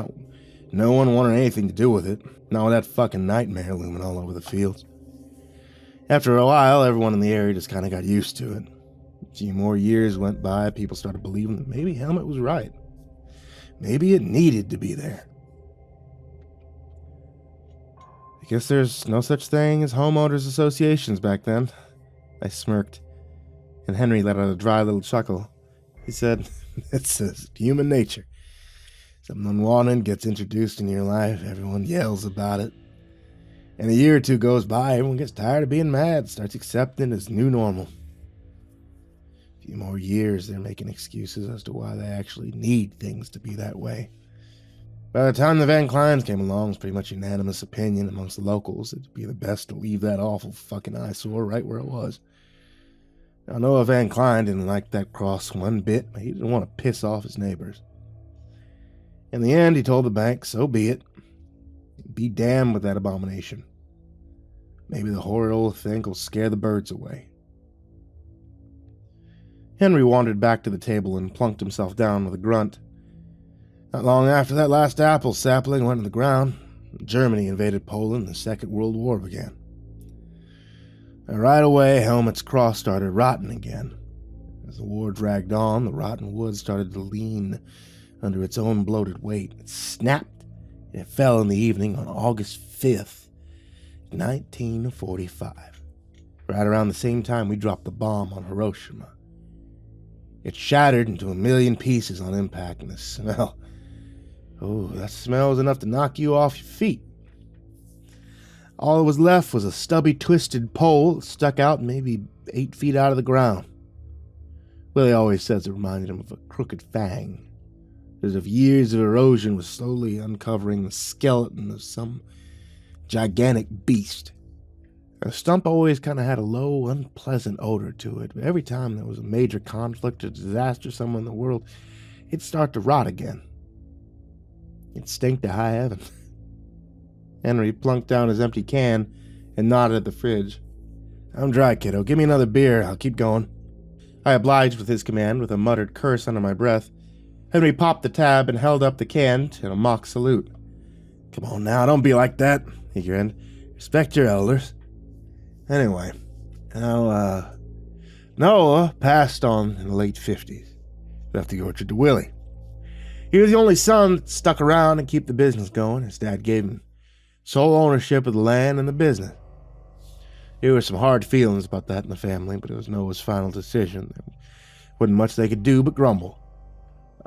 No one wanted anything to do with it. Not with that fucking nightmare looming all over the fields. After a while, everyone in the area just kind of got used to it. A few more years went by, people started believing that maybe Helmet was right. Maybe it needed to be there. I guess there's no such thing as homeowners associations back then. I smirked, and Henry let out a dry little chuckle. He said, "It's human nature. Something unwanted gets introduced into your life, everyone yells about it. And a year or two goes by, everyone gets tired of being mad, starts accepting it as new normal. A few more years, they're making excuses as to why they actually need things to be that way. By the time the Van Kleins came along, it was pretty much unanimous opinion amongst the locals it'd be the best to leave that awful fucking eyesore right where it was. Now, Noah Van Klein didn't like that cross one bit, but he didn't want to piss off his neighbors. In the end, he told the bank, so be it. Be damned with that abomination. Maybe the horrid old thing will scare the birds away." Henry wandered back to the table and plunked himself down with a grunt. Not long after that last apple sapling went to the ground, Germany invaded Poland and the Second World War began. And right away, Helmet's cross started rotting again. As the war dragged on, the rotten wood started to lean under its own bloated weight. It snapped, and it fell in the evening on August 5th, 1945. Right around the same time we dropped the bomb on Hiroshima. It shattered into a million pieces on impact, and the smell... Oh, that smell was enough to knock you off your feet. All that was left was a stubby, twisted pole that stuck out maybe 8 feet out of the ground. Willie always says it reminded him of a crooked fang, as if years of erosion was slowly uncovering the skeleton of some gigantic beast. The stump always kind of had a low, unpleasant odor to it, but every time there was a major conflict or disaster somewhere in the world, it'd start to rot again. It stank to high heaven. Henry plunked down his empty can and nodded at the fridge. "I'm dry, kiddo. Give me another beer. I'll keep going." I obliged with his command with a muttered curse under my breath. Henry popped the tab and held up the can in a mock salute. "Come on now, don't be like that," he grinned. "Respect your elders. Anyway, now Noah passed on in the late 50s. Left the orchard to Willie. He was the only son that stuck around and keep the business going. His dad gave him sole ownership of the land and the business. There were some hard feelings about that in the family, but it was Noah's final decision. There wasn't much they could do but grumble.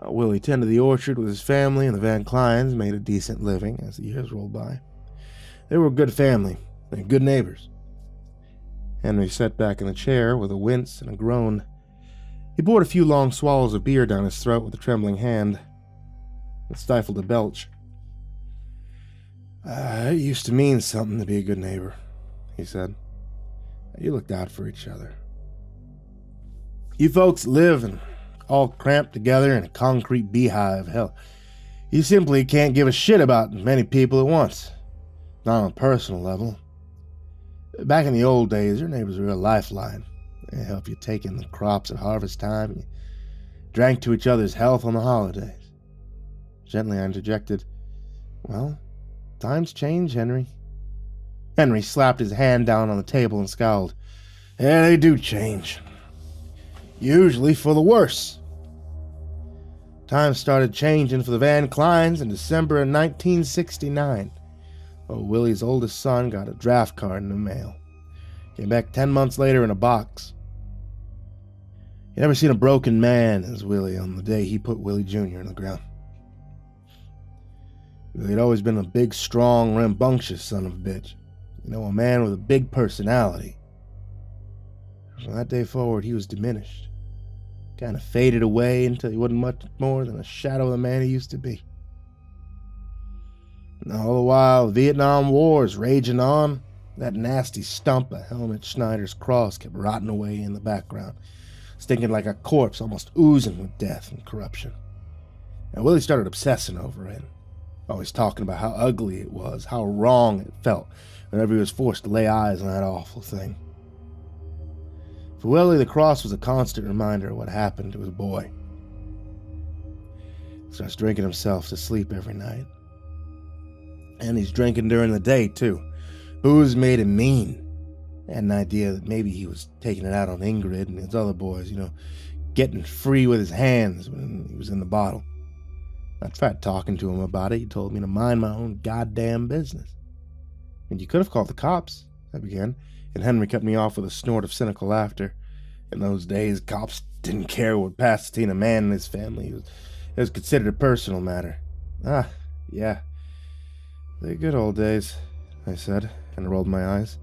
Willie tended the orchard with his family, and the Van Clynes made a decent living as the years rolled by. They were a good family and good neighbors. Henry sat back in the chair with a wince and a groan. He poured a few long swallows of beer down his throat with a trembling hand and stifled a belch. It used to mean something to be a good neighbor, he said. You looked out for each other. You folks live and all cramped together in a concrete beehive. Hell, you simply can't give a shit about many people at once. Not on a personal level. Back in the old days, your neighbors were a lifeline. They helped you take in the crops at harvest time, and you drank to each other's health on the holidays. Gently I interjected, well, times change, Henry. Henry slapped his hand down on the table and scowled. Yeah, they do change. Usually for the worse. Times started changing for the Van Clynes in December of 1969. Willie's oldest son got a draft card in the mail. Came back 10 months later in a box. You never seen a broken man as Willie on the day he put Willie Jr. in the ground. Willie'd always been a big, strong, rambunctious son of a bitch. You know, a man with a big personality. From that day forward, he was diminished. Kind of faded away until he wasn't much more than a shadow of the man he used to be. And all the while, the Vietnam War is raging on. That nasty stump of Helmut Schneider's cross kept rotting away in the background, stinking like a corpse, almost oozing with death and corruption. And Willie started obsessing over it, always talking about how ugly it was, how wrong it felt whenever he was forced to lay eyes on that awful thing. For Willie, the cross was a constant reminder of what happened to his boy. He starts drinking himself to sleep every night. And he's drinking during the day, too. Booze made him mean. I had an idea that maybe he was taking it out on Ingrid and his other boys, getting free with his hands when he was in the bottle. I tried talking to him about it. He told me to mind my own goddamn business. And you could have called the cops, I began, and Henry cut me off with a snort of cynical laughter. In those days, cops didn't care what passed between a man and his family. It was considered a personal matter. Ah, yeah. The good old days, I said, and rolled my eyes.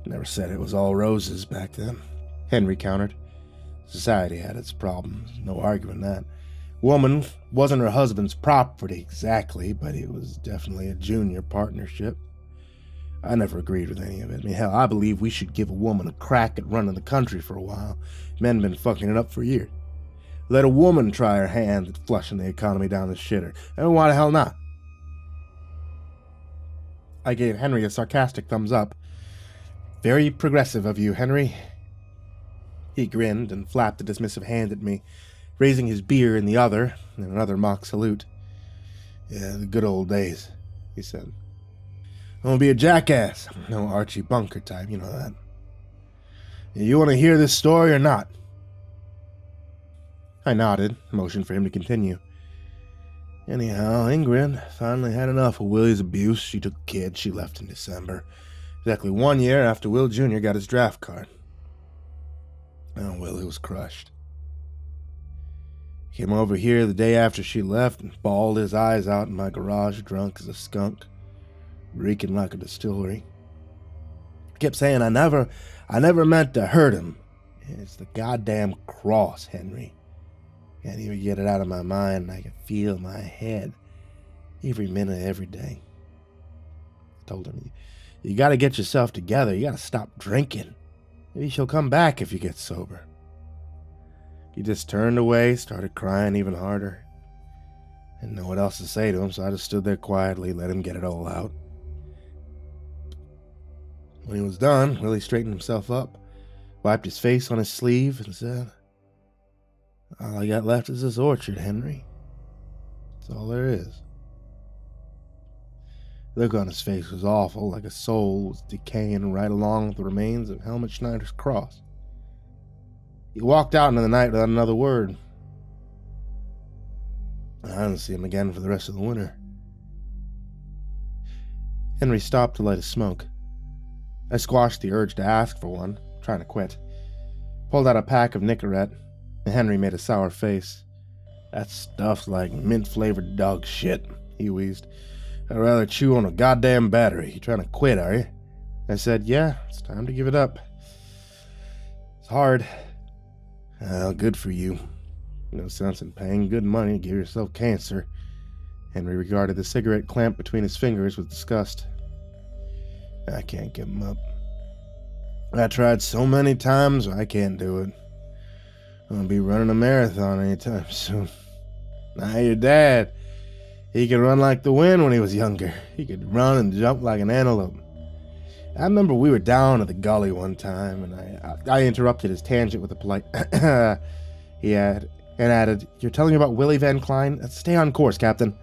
Never said it was all roses back then, Henry countered. Society had its problems, no arguing that. Woman wasn't her husband's property exactly, but it was definitely a junior partnership. I never agreed with any of it. I mean, hell, I believe we should give a woman a crack at running the country for a while. Men have been fucking it up for years. Let a woman try her hand at flushing the economy down the shitter. And why the hell not? I gave Henry a sarcastic thumbs up. Very progressive of you, Henry. He grinned and flapped a dismissive hand at me, raising his beer in the other, in another mock salute. Yeah, the good old days, he said. I'm gonna be a jackass. No Archie Bunker type, you know that. You want to hear this story or not? I nodded, motioned for him to continue. Anyhow, Ingrid finally had enough of Willie's abuse. She took a kid. She left in December. Exactly 1 year after Will Jr. got his draft card. Oh, Willie was crushed. He came over here the day after she left and bawled his eyes out in my garage, drunk as a skunk, reeking like a distillery. I kept saying I never meant to hurt him. It's the goddamn cross, Henry. Can't even get it out of my mind, and I can feel my head every minute, every day. I told him, you gotta get yourself together. You gotta stop drinking. Maybe she'll come back if you get sober. He just turned away, started crying even harder. Didn't know what else to say to him, so I just stood there quietly, let him get it all out. When he was done, Willie straightened himself up, wiped his face on his sleeve, and said, all I got left is this orchard, Henry. That's all there is. The look on his face was awful, like a soul was decaying right along with the remains of Helmut Schneider's cross. He walked out into the night without another word. I didn't see him again for the rest of the winter. Henry stopped to light a smoke. I squashed the urge to ask for one, trying to quit. Pulled out a pack of Nicorette, and Henry made a sour face. That stuff's like mint-flavored dog shit, he wheezed. I'd rather chew on a goddamn battery. You trying to quit, are you? I said, yeah, it's time to give it up. It's hard. Well, good for you. No sense in paying good money to give yourself cancer. Henry regarded the cigarette clamp between his fingers with disgust. I can't give him up. I tried so many times, I can't do it. I'm gonna be running a marathon anytime soon. Now your dad, he could run like the wind when he was younger. He could run and jump like an antelope. I remember we were down at the gully one time, and I interrupted his tangent with a polite he added, "You're telling me about Willie Van Klein? Stay on course, Captain."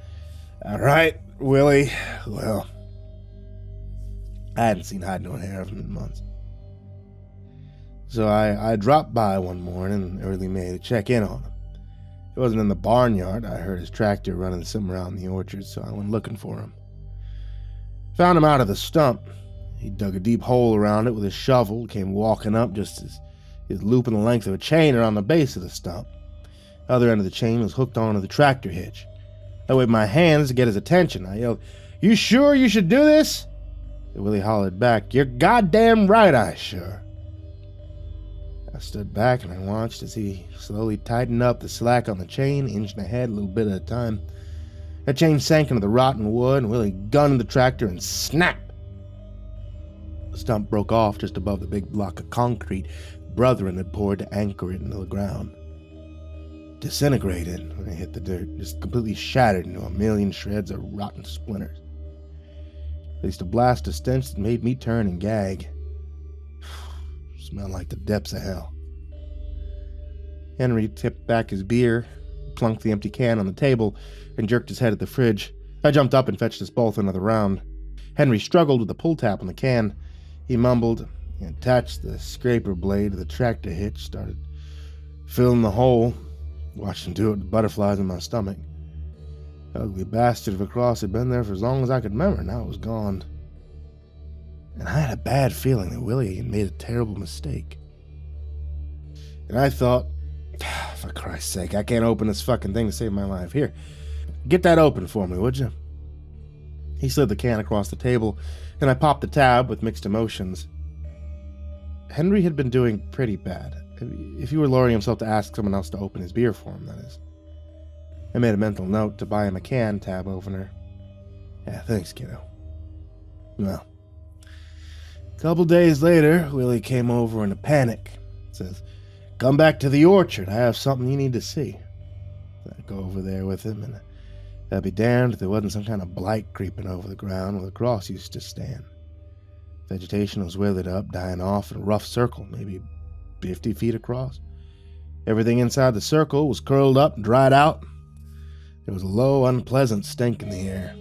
All right, Willie. Well, I hadn't seen hide nor hair of him in months. So I dropped by one morning early May to check in on him. He wasn't in the barnyard. I heard his tractor running somewhere around the orchard, so I went looking for him. Found him out of the stump. He dug a deep hole around it with his shovel, came walking up just as he was looping the length of a chain around the base of the stump. The other end of the chain was hooked onto the tractor hitch. I waved my hands to get his attention. I yelled, "You sure you should do this?" And Willie hollered back, "You're goddamn right, I sure." I stood back and I watched as he slowly tightened up the slack on the chain, inching ahead a little bit at a time. That chain sank into the rotten wood, and Willie gunned the tractor and snap! The stump broke off just above the big block of concrete Brethren had poured to anchor it into the ground. Disintegrated when it hit the dirt, just completely shattered into a million shreds of rotten splinters. Released a blast of stench that made me turn and gag. Smelled like the depths of hell. Henry tipped back his beer, plunked the empty can on the table, and jerked his head at the fridge. I jumped up and fetched us both another round. Henry struggled with the pull tab on the can. He mumbled, and attached the scraper blade to the tractor hitch, started filling the hole. Watched him do it with butterflies in my stomach. The ugly bastard of a cross had been there for as long as I could remember. Now it was gone. And I had a bad feeling that Willie had made a terrible mistake. And I thought, for Christ's sake, I can't open this fucking thing to save my life. Here, get that open for me, would you? He slid the can across the table, and I popped the tab with mixed emotions. Henry had been doing pretty bad. If he were lowering himself to ask someone else to open his beer for him, that is. I made a mental note to buy him a can tab opener. Yeah, thanks, kiddo. Well, a couple days later, Willie came over in a panic. Says, "Come back to the orchard. I have something you need to see." I go over there with him, and I'd be damned if there wasn't some kind of blight creeping over the ground where the cross used to stand. Vegetation was withered up, dying off in a rough circle, maybe 50 feet across. Everything inside the circle was curled up and dried out. There was a low, unpleasant stink in the air.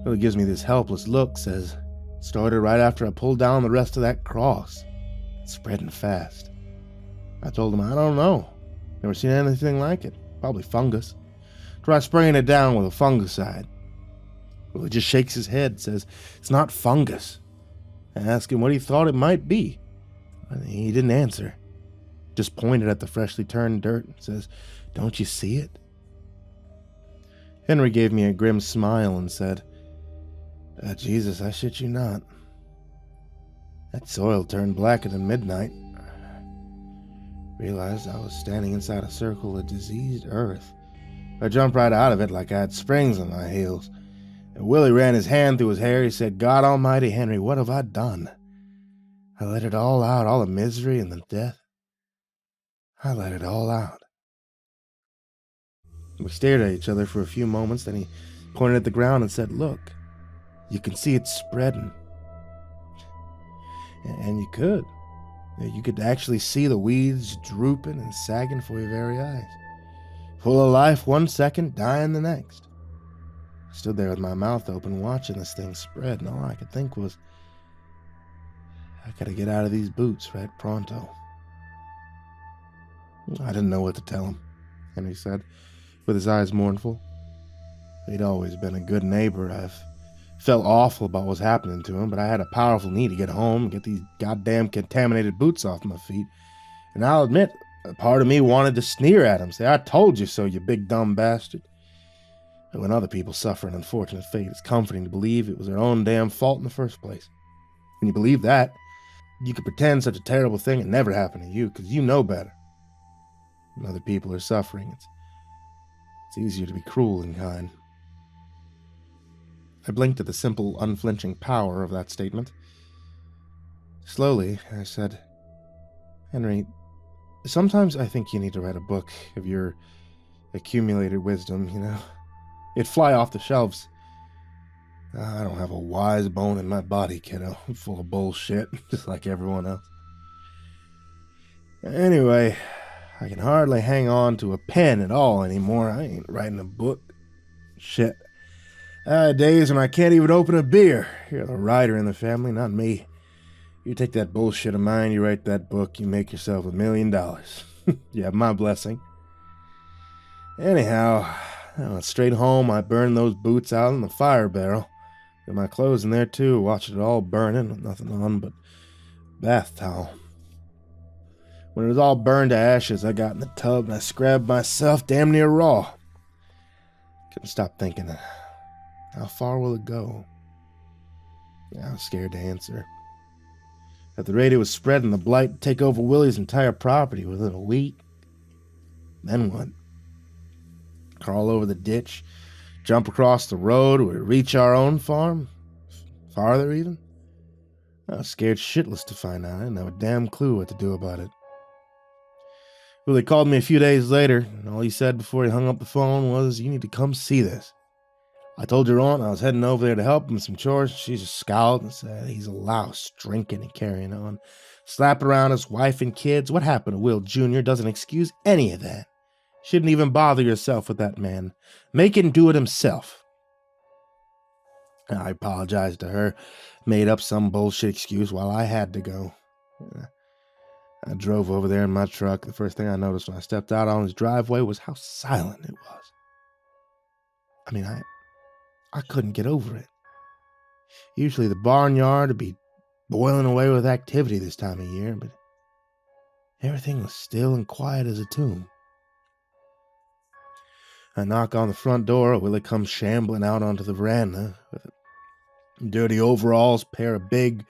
Willie gives me this helpless look, says, "It started right after I pulled down the rest of that cross. It's spreading fast." I told him, "I don't know. Never seen anything like it. Probably fungus. Try spraying it down with a fungicide." Willie just shakes his head, says, "It's not fungus." I asked him what he thought it might be. He didn't answer. Just pointed at the freshly turned dirt and says, "Don't you see it?" Henry gave me a grim smile and said, "Jesus, I shit you not. That soil turned blacker than midnight." Realized I was standing inside a circle of diseased earth. I jumped right out of it like I had springs on my heels. And Willie ran his hand through his hair. He said, "God almighty, Henry, what have I done? I let it all out, all the misery and the death. I let it all out." We stared at each other for a few moments, then he pointed at the ground and said, "Look, you can see it spreading." And you could. You could actually see the weeds drooping and sagging for your very eyes. Full of life one second, dying the next. I stood there with my mouth open watching this thing spread, and all I could think was, I gotta get out of these boots right pronto. I didn't know what to tell him, Henry said, with his eyes mournful. He'd always been a good neighbor. I've felt awful about what was happening to him, but I had a powerful need to get home and get these goddamn contaminated boots off my feet. And I'll admit, a part of me wanted to sneer at him, say, I told you so, you big dumb bastard. But when other people suffer an unfortunate fate, it's comforting to believe it was their own damn fault in the first place. When you believe that, you could pretend such a terrible thing had never happened to you, because you know better. When other people are suffering, it's easier to be cruel and kind. I blinked at the simple, unflinching power of that statement. Slowly, I said, Henry, sometimes I think you need to write a book of your accumulated wisdom, you know? It'd fly off the shelves. I don't have a wise bone in my body, kiddo. I'm full of bullshit, just like everyone else. Anyway, I can hardly hang on to a pen at all anymore. I ain't writing a book. Shit. Days when I can't even open a beer. You're the writer in the family, not me. You take that bullshit of mine, you write that book, you make yourself $1 million. You have my blessing. Anyhow, I went straight home. I burned those boots out in the fire barrel. Got my clothes in there too, watched it all burning with nothing on but bath towel. When it was all burned to ashes, I got in the tub and I scrubbed myself damn near raw. Couldn't stop thinking, how far will it go? I was scared to answer. At the rate it was spreading, the blight would take over Willie's entire property within a week. Then what? Crawl over the ditch, jump across the road, or reach our own farm? Farther even? I was scared shitless to find out. I didn't have a damn clue what to do about it. Willie called me a few days later, and all he said before he hung up the phone was, you need to come see this. I told your aunt I was heading over there to help him with some chores. She just scowled and said, he's a louse, drinking and carrying on. Slapping around his wife and kids. What happened to Will Jr. doesn't excuse any of that. Shouldn't even bother yourself with that man. Make him do it himself. I apologized to her, made up some bullshit excuse while I had to go. I drove over there in my truck. The first thing I noticed when I stepped out on his driveway was how silent it was. I mean, I couldn't get over it. Usually the barnyard would be boiling away with activity this time of year, but everything was still and quiet as a tomb. I knock on the front door. Willie comes shambling out onto the veranda with dirty overalls, pair of big,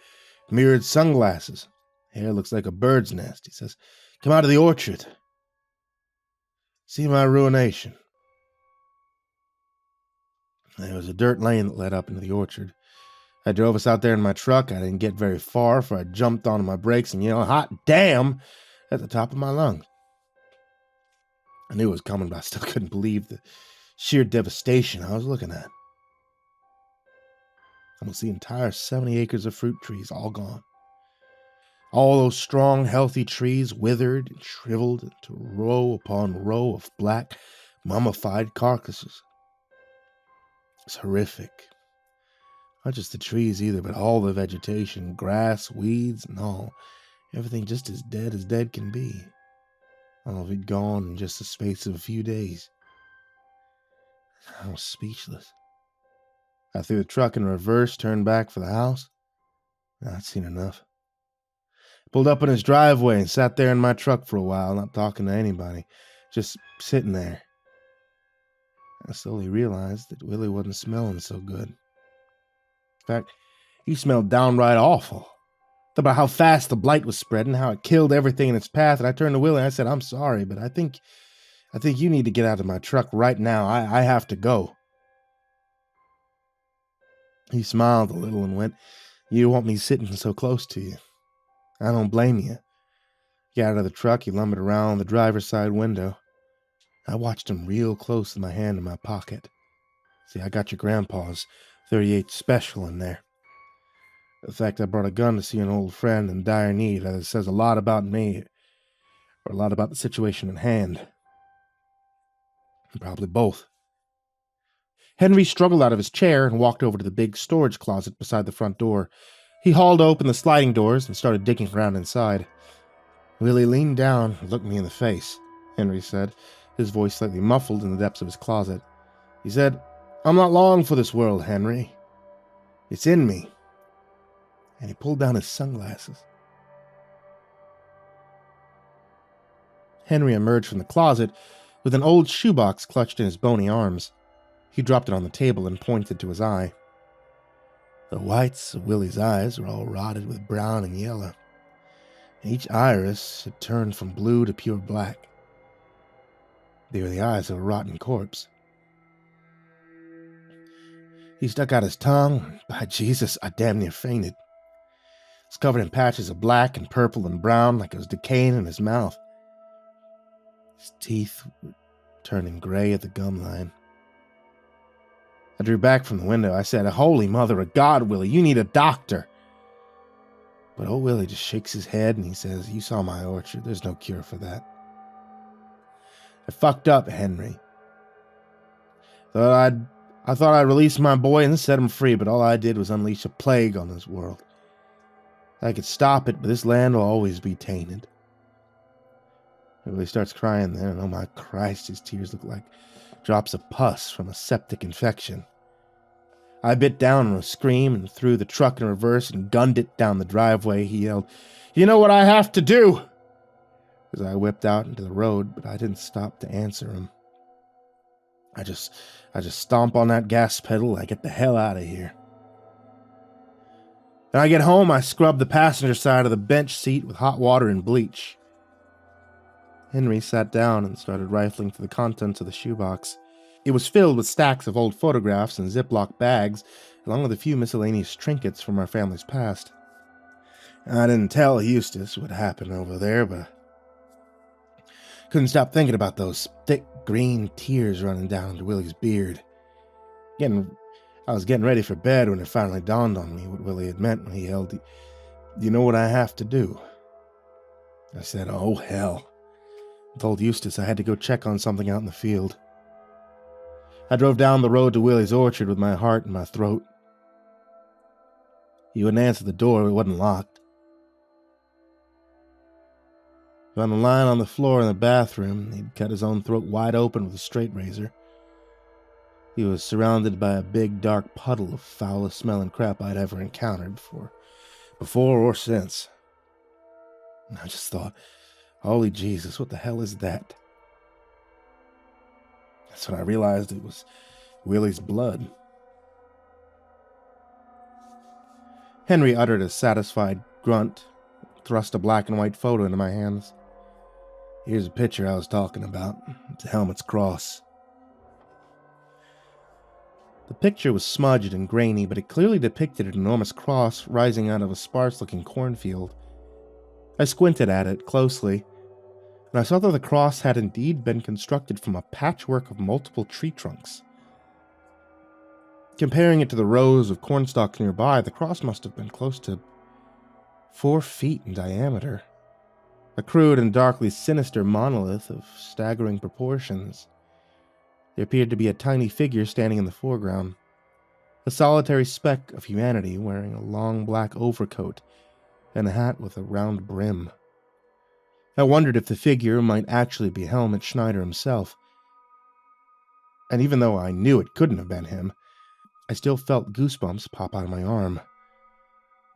mirrored sunglasses. Hair looks like a bird's nest. He says, come out of the orchard. See my ruination. There was a dirt lane that led up into the orchard. I drove us out there in my truck. I didn't get very far, for I jumped onto my brakes and yelled, hot damn, at the top of my lungs. I knew it was coming, but I still couldn't believe the sheer devastation I was looking at. Almost the entire 70 acres of fruit trees all gone. All those strong, healthy trees withered and shriveled into row upon row of black, mummified carcasses. It's horrific. Not just the trees either, but all the vegetation, grass, weeds, and all. Everything just as dead can be. All of it gone in just the space of a few days. I was speechless. I threw the truck in reverse, turned back for the house. I'd seen enough. Pulled up in his driveway and sat there in my truck for a while, not talking to anybody, just sitting there. I slowly realized that Willie wasn't smelling so good. In fact, he smelled downright awful. Thought about how fast the blight was spreading, how it killed everything in its path, and I turned to Willie and I said, I'm sorry, but I think you need to get out of my truck right now. I have to go. He smiled a little and went, you want me sitting so close to you. I don't blame you. He got out of the truck, he lumbered around the driver's side window. I watched him real close with my hand in my pocket. See, I got your grandpa's .38 special in there. The fact I brought a gun to see an old friend in dire need either says a lot about me or a lot about the situation at hand. Probably both. Henry struggled out of his chair and walked over to the big storage closet beside the front door. He hauled open the sliding doors and started digging around inside. Willie leaned down and looked me in the face. Henry said, his voice slightly muffled in the depths of his closet. He said, I'm not long for this world, Henry. It's in me. And he pulled down his sunglasses. Henry emerged from the closet with an old shoebox clutched in his bony arms. He dropped it on the table and pointed to his eye. The whites of Willie's eyes were all rotted with brown and yellow. Each iris had turned from blue to pure black. They were the eyes of a rotten corpse. He stuck out his tongue. By Jesus, I damn near fainted. It was covered in patches of black and purple and brown, like it was decaying in his mouth. His teeth were turning gray at the gum line. I drew back from the window. I said, Holy Mother of God, Willie, you need a doctor. But old Willie just shakes his head and he says, You saw my orchard. There's no cure for that. I fucked up, Henry. I thought I'd release my boy and set him free, but all I did was unleash a plague on this world. I could stop it, but this land will always be tainted. Willie starts crying then, and oh my Christ, his tears look like drops of pus from a septic infection. I bit down on a scream and threw the truck in reverse and gunned it down the driveway. He yelled, You know what I have to do? As I whipped out into the road, but I didn't stop to answer him. I just stomp on that gas pedal and I get the hell out of here. When I get home, I scrub the passenger side of the bench seat with hot water and bleach. Henry sat down and started rifling through the contents of the shoebox. It was filled with stacks of old photographs and Ziploc bags, along with a few miscellaneous trinkets from our family's past. I didn't tell Eustace what happened over there, but couldn't stop thinking about those thick green tears running down to Willie's beard. I was getting ready for bed when it finally dawned on me what Willie had meant when he yelled, You know what I have to do? I said, Oh, hell. I told Eustace I had to go check on something out in the field. I drove down the road to Willie's orchard with my heart in my throat. He wouldn't answer the door, it wasn't locked. On the line on the floor in the bathroom, he'd cut his own throat wide open with a straight razor. He was surrounded by a big dark puddle of foulest smelling crap I'd ever encountered before or since. And I just thought, Holy Jesus, what the hell is that? That's when I realized it was Willie's blood. Henry uttered a satisfied grunt, thrust a black and white photo into my hands. Here's a picture I was talking about. It's a helmet's cross. The picture was smudged and grainy, but it clearly depicted an enormous cross rising out of a sparse-looking cornfield. I squinted at it closely, and I saw that the cross had indeed been constructed from a patchwork of multiple tree trunks. Comparing it to the rows of cornstalks nearby, the cross must have been close to 4 feet in diameter. A crude and darkly sinister monolith of staggering proportions. There appeared to be a tiny figure standing in the foreground, a solitary speck of humanity wearing a long black overcoat and a hat with a round brim. I wondered if the figure might actually be Helmut Schneider himself. And even though I knew it couldn't have been him, I still felt goosebumps pop out of my arm.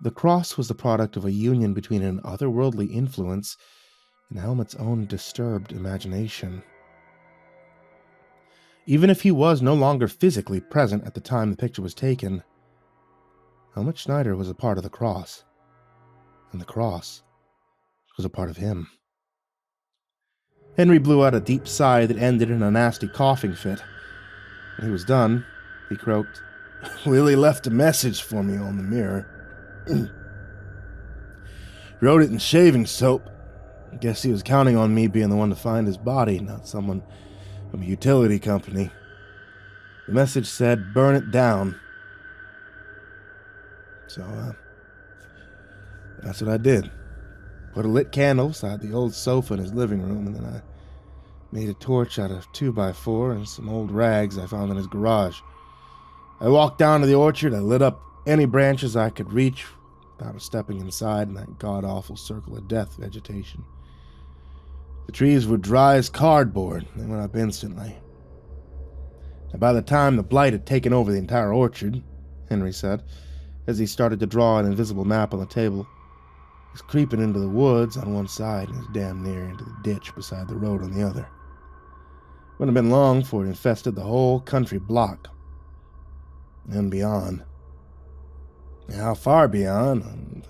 The cross was the product of a union between an otherworldly influence and Helmut's own disturbed imagination. Even if he was no longer physically present at the time the picture was taken, Helmut Schneider was a part of the cross, and the cross was a part of him. Henry blew out a deep sigh that ended in a nasty coughing fit. When he was done, he croaked, Willie left a message for me on the mirror. Wrote it in shaving soap. I guess he was counting on me being the one to find his body, not someone from a utility company. The message said, burn it down. So, that's what I did. Put a lit candle beside the old sofa in his living room, and then I made a torch out of 2x4 and some old rags I found in his garage. I walked down to the orchard, I lit up any branches I could reach without stepping inside in that god-awful circle of death vegetation. The trees were dry as cardboard. They went up instantly. And by the time the blight had taken over the entire orchard, Henry said, as he started to draw an invisible map on the table, he was creeping into the woods on one side and was damn near into the ditch beside the road on the other. Wouldn't have been long before it infested the whole country block. And beyond. How far beyond?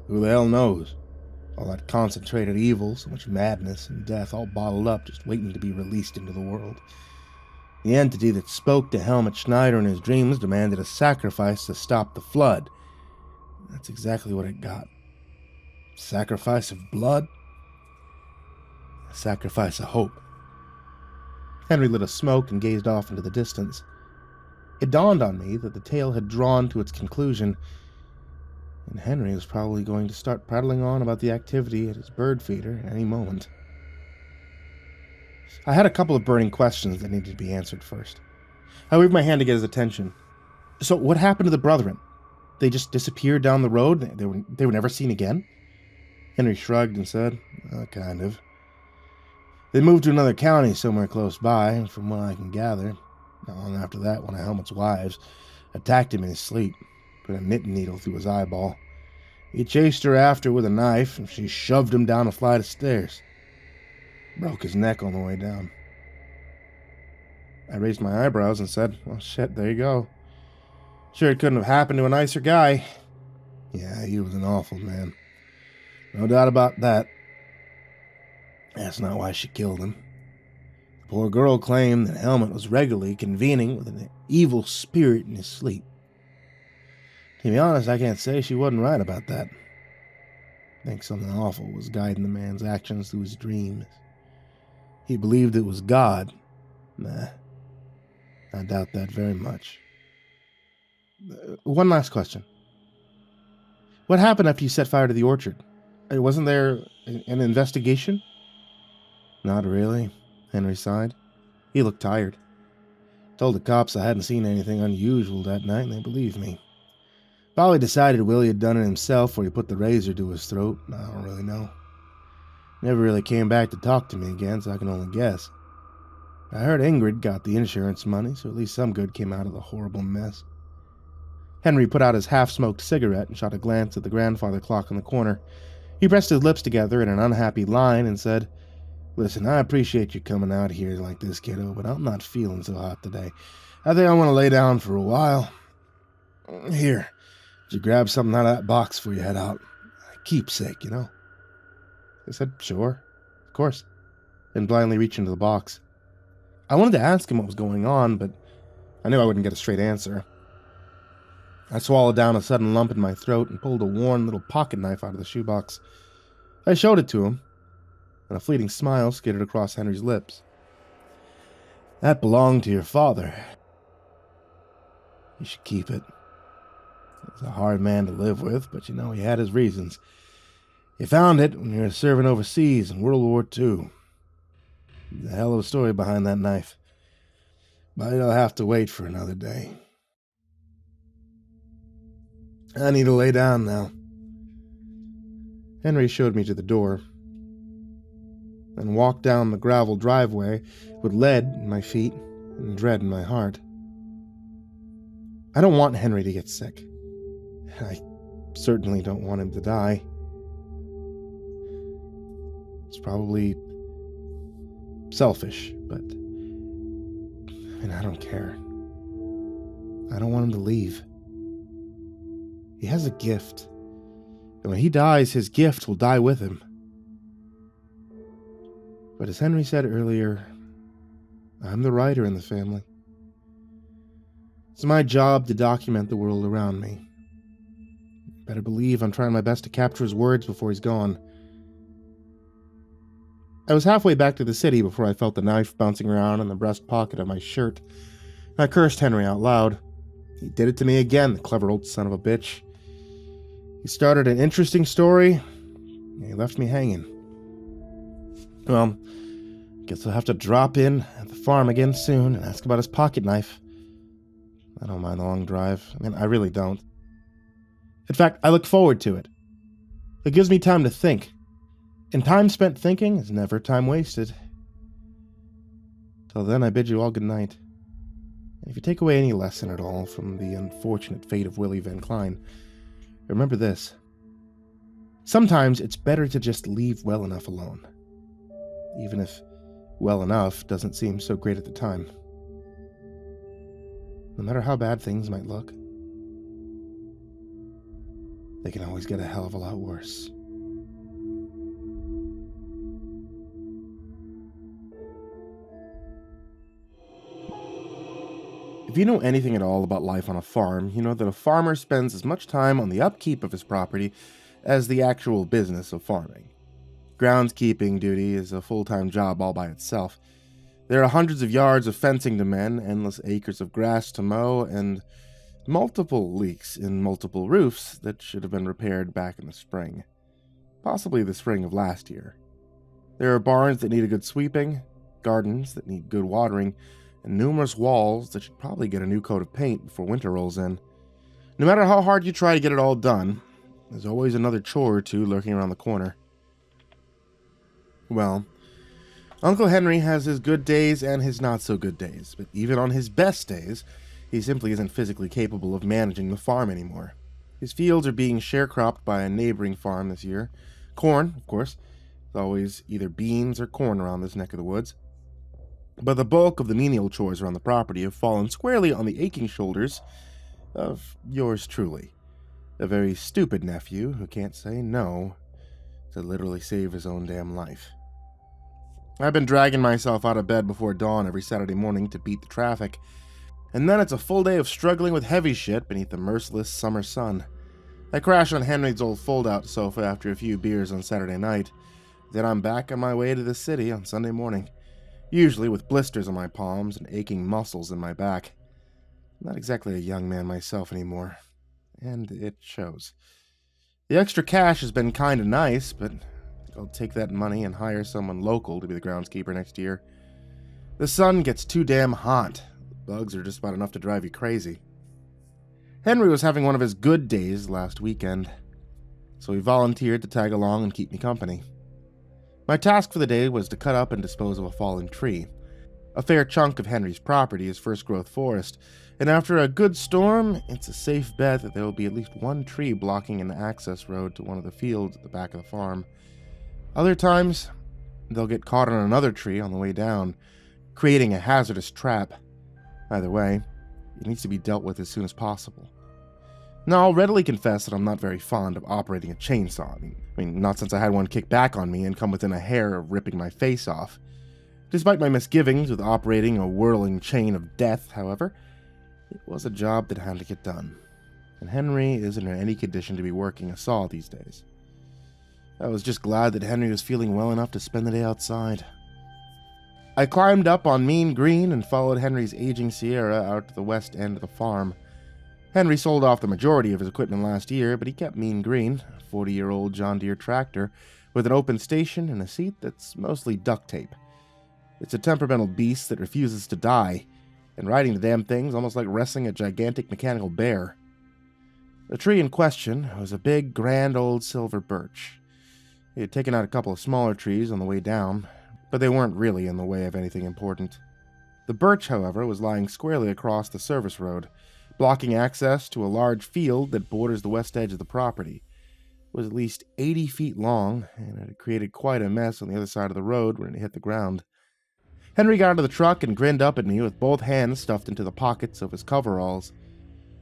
Who the hell knows? All that concentrated evil, so much madness and death, all bottled up, just waiting to be released into the world. The entity that spoke to Helmut Schneider in his dreams demanded a sacrifice to stop the flood. That's exactly what it got. Sacrifice of blood? A sacrifice of hope. Henry lit a smoke and gazed off into the distance. It dawned on me that the tale had drawn to its conclusion, and Henry was probably going to start prattling on about the activity at his bird feeder at any moment. I had a couple of burning questions that needed to be answered first. I waved my hand to get his attention. So what happened to the brethren? They just disappeared down the road? They were never seen again? Henry shrugged and said, kind of. They moved to another county somewhere close by, and from what I can gather, not long after that, one of Helmut's wives attacked him in his sleep, put a knitting needle through his eyeball. He chased her after with a knife, and she shoved him down a flight of stairs. Broke his neck on the way down. I raised my eyebrows and said, well, shit, there you go. Sure it couldn't have happened to a nicer guy. Yeah, he was an awful man. No doubt about that. That's not why she killed him. The poor girl claimed that Helmut was regularly convening with an evil spirit in his sleep. To be honest, I can't say she wasn't right about that. I think something awful was guiding the man's actions through his dreams. He believed it was God. Nah, I doubt that very much. One last question. What happened after you set fire to the orchard? Wasn't there an investigation? Not really, Henry sighed. He looked tired. Told the cops I hadn't seen anything unusual that night, and they believed me. Probably decided Willie had done it himself or he put the razor to his throat. I don't really know. Never really came back to talk to me again, so I can only guess. I heard Ingrid got the insurance money, so at least some good came out of the horrible mess. Henry put out his half-smoked cigarette and shot a glance at the grandfather clock in the corner. He pressed his lips together in an unhappy line and said, Listen, I appreciate you coming out here like this, kiddo, but I'm not feeling so hot today. I think I want to lay down for a while. Here, did you grab something out of that box before you head out? Keepsake, you know? I said, sure, of course, and blindly reached into the box. I wanted to ask him what was going on, but I knew I wouldn't get a straight answer. I swallowed down a sudden lump in my throat and pulled a worn little pocket knife out of the shoebox. I showed it to him, and a fleeting smile skidded across Henry's lips. That belonged to your father. You should keep it. He was a hard man to live with, but you know he had his reasons. He found it when he was serving overseas in World War II. There's a hell of a story behind that knife. But you'll have to wait for another day. I need to lay down now. Henry showed me to the door, and walked down the gravel driveway with lead in my feet and dread in my heart. I don't want Henry to get sick. I certainly don't want him to die. It's probably selfish, but I don't care. I don't want him to leave. He has a gift, and when he dies, his gift will die with him. But as Henry said earlier, I'm the writer in the family. It's my job to document the world around me. Better believe I'm trying my best to capture his words before he's gone. I was halfway back to the city before I felt the knife bouncing around in the breast pocket of my shirt. I cursed Henry out loud. He did it to me again, the clever old son of a bitch. He started an interesting story, and he left me hanging. Well, guess I'll have to drop in at the farm again soon and ask about his pocket knife. I don't mind the long drive. I really don't. In fact, I look forward to it. It gives me time to think. And time spent thinking is never time wasted. Till then, I bid you all good night. And if you take away any lesson at all from the unfortunate fate of Willie Van Klein, remember this. Sometimes it's better to just leave well enough alone, even if well enough doesn't seem so great at the time. No matter how bad things might look, they can always get a hell of a lot worse. If you know anything at all about life on a farm, you know that a farmer spends as much time on the upkeep of his property as the actual business of farming. Groundskeeping duty is a full-time job all by itself. There are hundreds of yards of fencing to mend, endless acres of grass to mow, and multiple leaks in multiple roofs that should have been repaired back in the spring. Possibly the spring of last year. There are barns that need a good sweeping, gardens that need good watering, and numerous walls that should probably get a new coat of paint before winter rolls in. No matter how hard you try to get it all done, there's always another chore or two lurking around the corner. Well, Uncle Henry has his good days and his not-so-good days, but even on his best days, he simply isn't physically capable of managing the farm anymore. His fields are being sharecropped by a neighboring farm this year. Corn, of course. There's always either beans or corn around this neck of the woods. But the bulk of the menial chores around the property have fallen squarely on the aching shoulders of yours truly, a very stupid nephew who can't say no to literally save his own damn life. I've been dragging myself out of bed before dawn every Saturday morning to beat the traffic, and then it's a full day of struggling with heavy shit beneath the merciless summer sun. I crash on Henry's old fold-out sofa after a few beers on Saturday night, then I'm back on my way to the city on Sunday morning. Usually with blisters on my palms and aching muscles in my back. I'm not exactly a young man myself anymore, and it shows. The extra cash has been kinda nice, but I'll take that money and hire someone local to be the groundskeeper next year. The sun gets too damn hot. Bugs are just about enough to drive you crazy. Henry was having one of his good days last weekend, so he volunteered to tag along and keep me company. My task for the day was to cut up and dispose of a fallen tree. A fair chunk of Henry's property is first-growth forest, and after a good storm, it's a safe bet that there will be at least one tree blocking an access road to one of the fields at the back of the farm. Other times, they'll get caught on another tree on the way down, creating a hazardous trap. Either way, it needs to be dealt with as soon as possible. Now, I'll readily confess that I'm not very fond of operating a chainsaw. I mean, not since I had one kick back on me and come within a hair of ripping my face off. Despite my misgivings with operating a whirling chain of death, however, it was a job that had to get done. And Henry isn't in any condition to be working a saw these days. I was just glad that Henry was feeling well enough to spend the day outside. I climbed up on Mean Green and followed Henry's aging Sierra out to the west end of the farm. Henry sold off the majority of his equipment last year, but he kept Mean Green, a 40-year-old John Deere tractor, with an open station and a seat that's mostly duct tape. It's a temperamental beast that refuses to die, and riding the damn thing's almost like wrestling a gigantic mechanical bear. The tree in question was a big, grand old silver birch. He had taken out a couple of smaller trees on the way down, but they weren't really in the way of anything important. The birch, however, was lying squarely across the service road, blocking access to a large field that borders the west edge of the property. It was at least 80 feet long, and it had created quite a mess on the other side of the road when it hit the ground. Henry got out of the truck and grinned up at me with both hands stuffed into the pockets of his coveralls.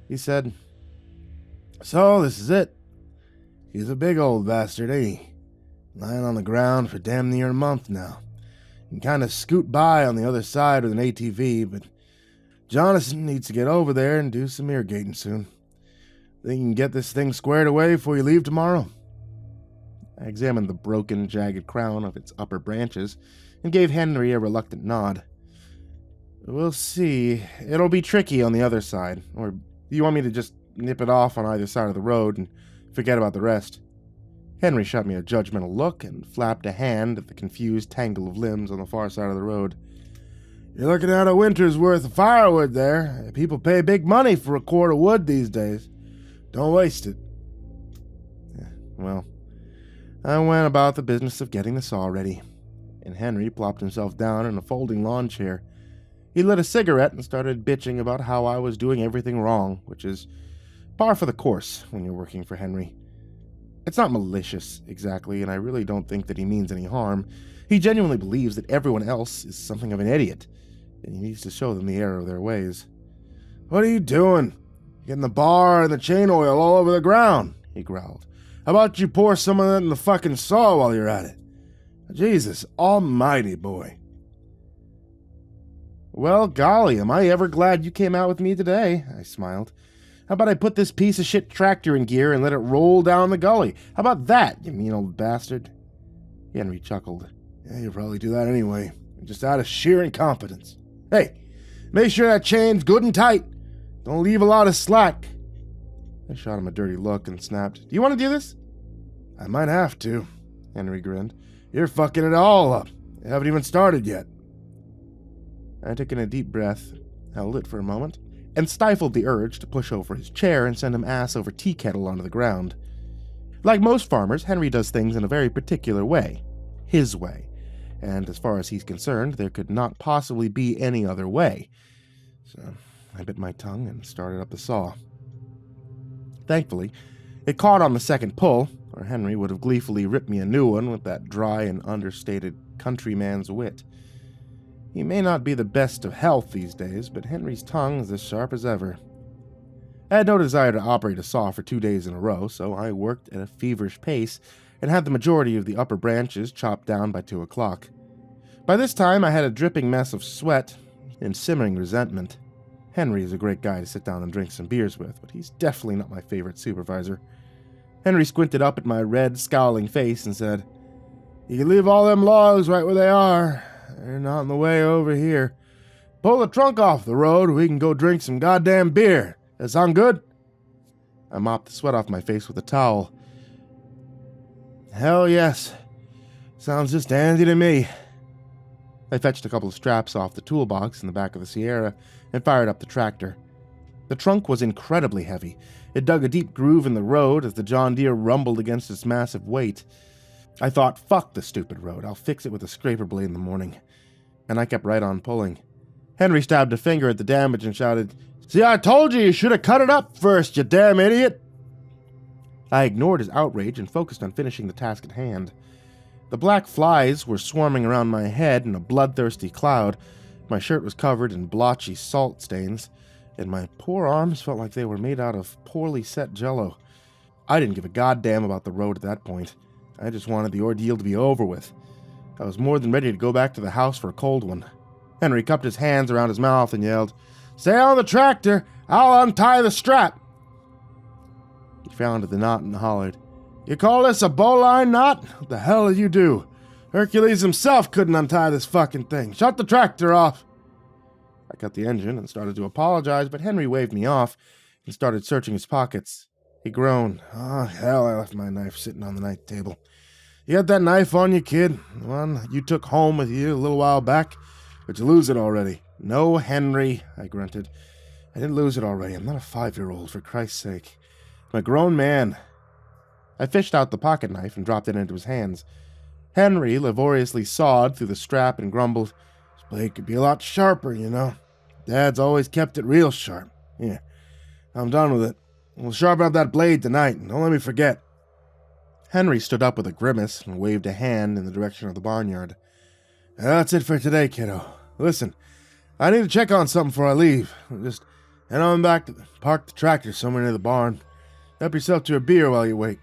He said, "So, this is it. He's a big old bastard, ain't he? Lying on the ground for damn near a month now. Can kind of scoot by on the other side with an ATV, but Jonathan needs to get over there and do some irrigating soon. Think you can get this thing squared away before you leave tomorrow?" I examined the broken, jagged crown of its upper branches and gave Henry a reluctant nod. "We'll see. It'll be tricky on the other side. Or do you want me to just nip it off on either side of the road and forget about the rest?" Henry shot me a judgmental look and flapped a hand at the confused tangle of limbs on the far side of the road. "You're looking at a winter's worth of firewood there. People pay big money for a cord of wood these days. Don't waste it." Yeah, well, I went about the business of getting the saw ready, and Henry plopped himself down in a folding lawn chair. He lit a cigarette and started bitching about how I was doing everything wrong, which is par for the course when you're working for Henry. It's not malicious, exactly, and I really don't think that he means any harm. He genuinely believes that everyone else is something of an idiot, and he needs to show them the error of their ways. "What are you doing? Getting the bar and the chain oil all over the ground," he growled. "How about you pour some of that in the fucking saw while you're at it? Jesus almighty, boy." "Well, golly, am I ever glad you came out with me today," I smiled. "How about I put this piece of shit tractor in gear and let it roll down the gully? How about that, you mean old bastard?" Henry chuckled. "Yeah, you'll probably do that anyway, just out of sheer incompetence. Hey, make sure that chain's good and tight. Don't leave a lot of slack." I shot him a dirty look and snapped, "Do you want to do this?" "I might have to," Henry grinned. "You're fucking it all up. You haven't even started yet." I took in a deep breath, held it for a moment, and stifled the urge to push over his chair and send him ass over tea kettle onto the ground. Like most farmers, Henry does things in a very particular way. His way. And as far as he's concerned, there could not possibly be any other way. So I bit my tongue and started up the saw. Thankfully, it caught on the second pull, or Henry would have gleefully ripped me a new one with that dry and understated countryman's wit. He may not be the best of health these days, but Henry's tongue is as sharp as ever. I had no desire to operate a saw for 2 days in a row, so I worked at a feverish pace and had the majority of the upper branches chopped down by 2 o'clock. By this time, I had a dripping mess of sweat and simmering resentment. Henry is a great guy to sit down and drink some beers with, but he's definitely not my favorite supervisor. Henry squinted up at my red, scowling face and said, "You can leave all them logs right where they are. They're not in the way over here. Pull the trunk off the road, we can go drink some goddamn beer. That sound good?" I mopped the sweat off my face with a towel. "Hell yes. Sounds just dandy to me." I fetched a couple of straps off the toolbox in the back of the Sierra and fired up the tractor. The trunk was incredibly heavy. It dug a deep groove in the road as the John Deere rumbled against its massive weight. I thought, fuck the stupid road, I'll fix it with a scraper blade in the morning. And I kept right on pulling. Henry stabbed a finger at the damage and shouted, "See, I told you should have cut it up first, you damn idiot!" I ignored his outrage and focused on finishing the task at hand. The black flies were swarming around my head in a bloodthirsty cloud. My shirt was covered in blotchy salt stains, and my poor arms felt like they were made out of poorly set jello. I didn't give a goddamn about the road at that point. I just wanted the ordeal to be over with. I was more than ready to go back to the house for a cold one. Henry cupped his hands around his mouth and yelled, "Stay on the tractor! I'll untie the strap!" He frowned at the knot and hollered, "You call this a bowline knot? What the hell did you do? Hercules himself couldn't untie this fucking thing. Shut the tractor off!" I cut the engine and started to apologize, but Henry waved me off and started searching his pockets. He groaned. "Oh, hell, I left my knife sitting on the night table. You got that knife on you, kid? The one you took home with you a little while back? Or did you lose it already?" "No, Henry," I grunted. "I didn't lose it already. I'm not a 5-year-old, for Christ's sake. I'm a grown man." I fished out the pocket knife and dropped it into his hands. Henry laboriously sawed through the strap and grumbled, "This blade could be a lot sharper, you know. Dad's always kept it real sharp. Here, I'm done with it. We'll sharpen up that blade tonight, and don't let me forget." Henry stood up with a grimace and waved a hand in the direction of the barnyard. "That's it for today, kiddo. Listen, I need to check on something before I leave. Just head on back to park the tractor somewhere near the barn. Help yourself to a beer while you wait."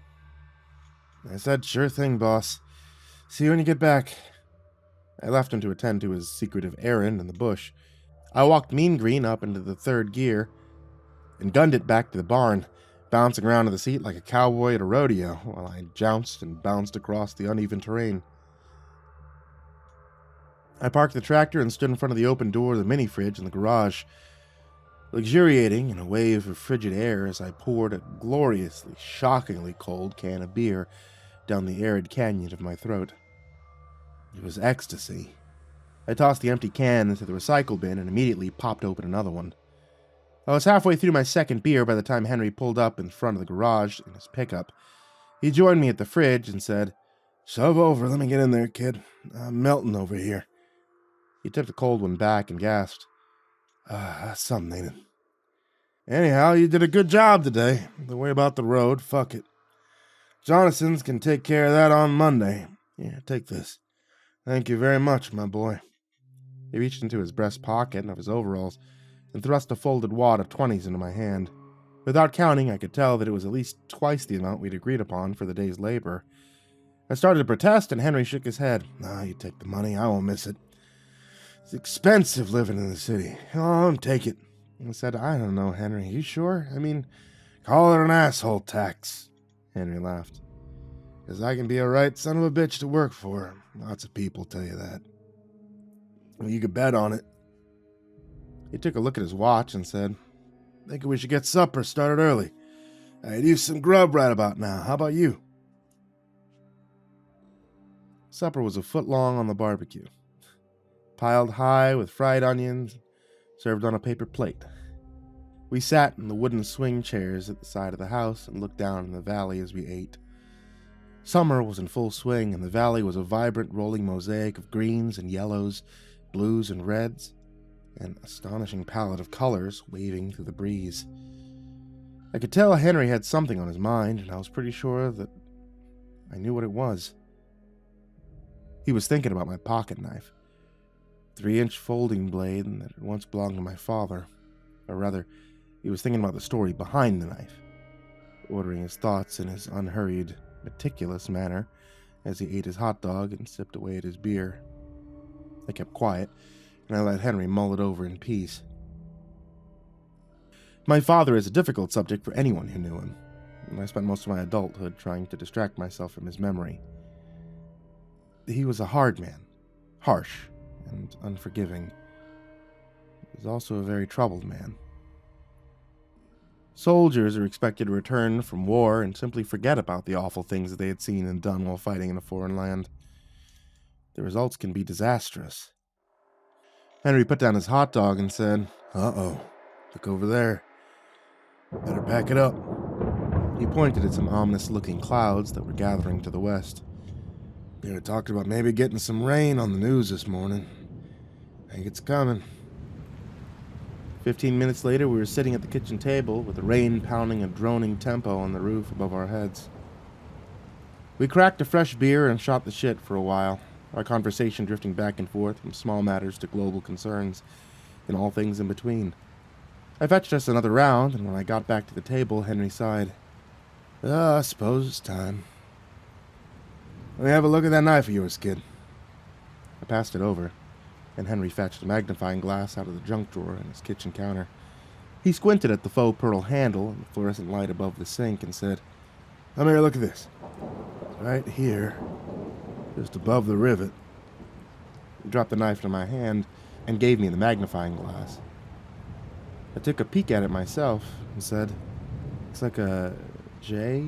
I said, "Sure thing, boss. See you when you get back." I left him to attend to his secretive errand in the bush. I walked Mean Green up into the third gear and gunned it back to the barn, bouncing around in the seat like a cowboy at a rodeo while I jounced and bounced across the uneven terrain. I parked the tractor and stood in front of the open door of the mini-fridge in the garage, luxuriating in a wave of frigid air as I poured a gloriously, shockingly cold can of beer down the arid canyon of my throat. It was ecstasy. I tossed the empty can into the recycle bin and immediately popped open another one. I was halfway through my second beer by the time Henry pulled up in front of the garage in his pickup. He joined me at the fridge and said, Shove over, let me get in there, kid. I'm melting over here. He took the cold one back and gasped. That's something, ain't it? Anyhow, you did a good job today. Don't worry about the road, fuck it. Jonasons can take care of that on Monday. Here, take this. Thank you very much, my boy. He reached into his breast pocket of his overalls and thrust a folded wad of 20s into my hand. Without counting, I could tell that it was at least twice the amount we'd agreed upon for the day's labor. I started to protest, and Henry shook his head. You take the money. I won't miss it. It's expensive living in the city. Take it. I said, I don't know, Henry. You sure? I mean, call it an asshole tax. Henry laughed. Because I can be a right son of a bitch to work for. Lots of people tell you that. Well, you could bet on it. He took a look at his watch and said, Thinking we should get supper started early. I'd use some grub right about now. How about you? Supper was a foot long on the barbecue, piled high with fried onions, served on a paper plate. We sat in the wooden swing chairs at the side of the house and looked down in the valley as we ate. Summer was in full swing, and the valley was a vibrant rolling mosaic of greens and yellows, blues and reds, an astonishing palette of colors waving through the breeze. I could tell Henry had something on his mind, and I was pretty sure that I knew what it was. He was thinking about my pocket knife, 3-inch folding blade that had once belonged to my father. Or rather, he was thinking about the story behind the knife, ordering his thoughts in his unhurried, meticulous manner as he ate his hot dog and sipped away at his beer. I kept quiet, and I let Henry mull it over in peace. My father is a difficult subject for anyone who knew him, and I spent most of my adulthood trying to distract myself from his memory. He was a hard man, harsh and unforgiving. He was also a very troubled man. Soldiers are expected to return from war and simply forget about the awful things that they had seen and done while fighting in a foreign land. The results can be disastrous. Henry put down his hot dog and said, Uh-oh, look over there. Better pack it up. He pointed at some ominous-looking clouds that were gathering to the west. They were talking about maybe getting some rain on the news this morning. I think it's coming. 15 minutes later, we were sitting at the kitchen table with the rain pounding a droning tempo on the roof above our heads. We cracked a fresh beer and shot the shit for a while, our conversation drifting back and forth from small matters to global concerns, and all things in between. I fetched us another round, and when I got back to the table, Henry sighed. I suppose it's time. Let me have a look at that knife of yours, kid. I passed it over, and Henry fetched a magnifying glass out of the junk drawer in his kitchen counter. He squinted at the faux pearl handle and the fluorescent light above the sink and said, Come here, look at this. Right here, just above the rivet. He dropped the knife into my hand and gave me the magnifying glass. I took a peek at it myself and said, Looks like a J,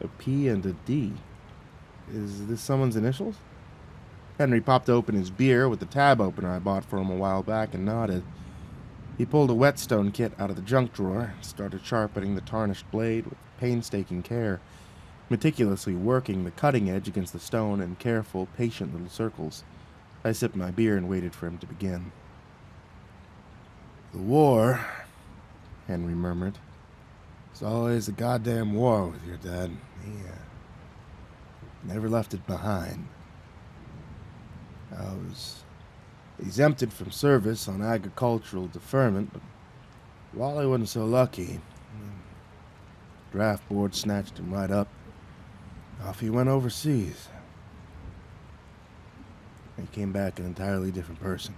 a P, and a D. Is this someone's initials? Henry popped open his beer with the tab opener I bought for him a while back and nodded. He pulled a whetstone kit out of the junk drawer and started sharpening the tarnished blade with painstaking care, meticulously working the cutting edge against the stone in careful, patient little circles. I sipped my beer and waited for him to begin. The war, Henry murmured. It's always a goddamn war with your dad. He never left it behind. I was exempted from service on agricultural deferment, but Wally wasn't so lucky. The draft board snatched him right up. Off he went overseas. He came back an entirely different person.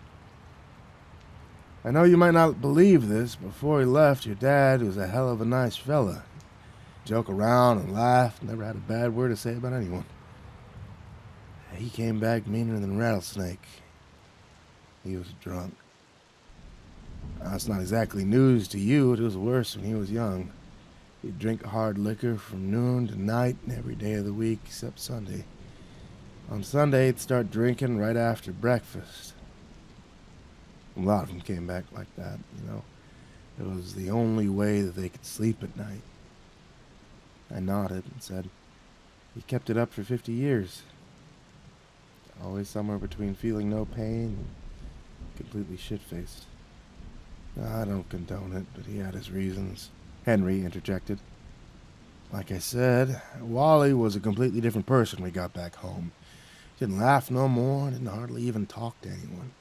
I know you might not believe this, but before he left, your dad was a hell of a nice fella. Joke around and laugh, never had a bad word to say about anyone. He came back meaner than a rattlesnake. He was drunk. Now, it's not exactly news to you. It was worse when he was young. He'd drink hard liquor from noon to night every day of the week except Sunday. On Sunday, he'd start drinking right after breakfast. A lot of them came back like that, you know. It was the only way that they could sleep at night. I nodded and said, He kept it up for 50 years. always somewhere between feeling no pain and completely shit-faced. I don't condone it, but he had his reasons, Henry interjected. Like I said, Wally was a completely different person when we got back home. Didn't laugh no more, didn't hardly even talk to anyone.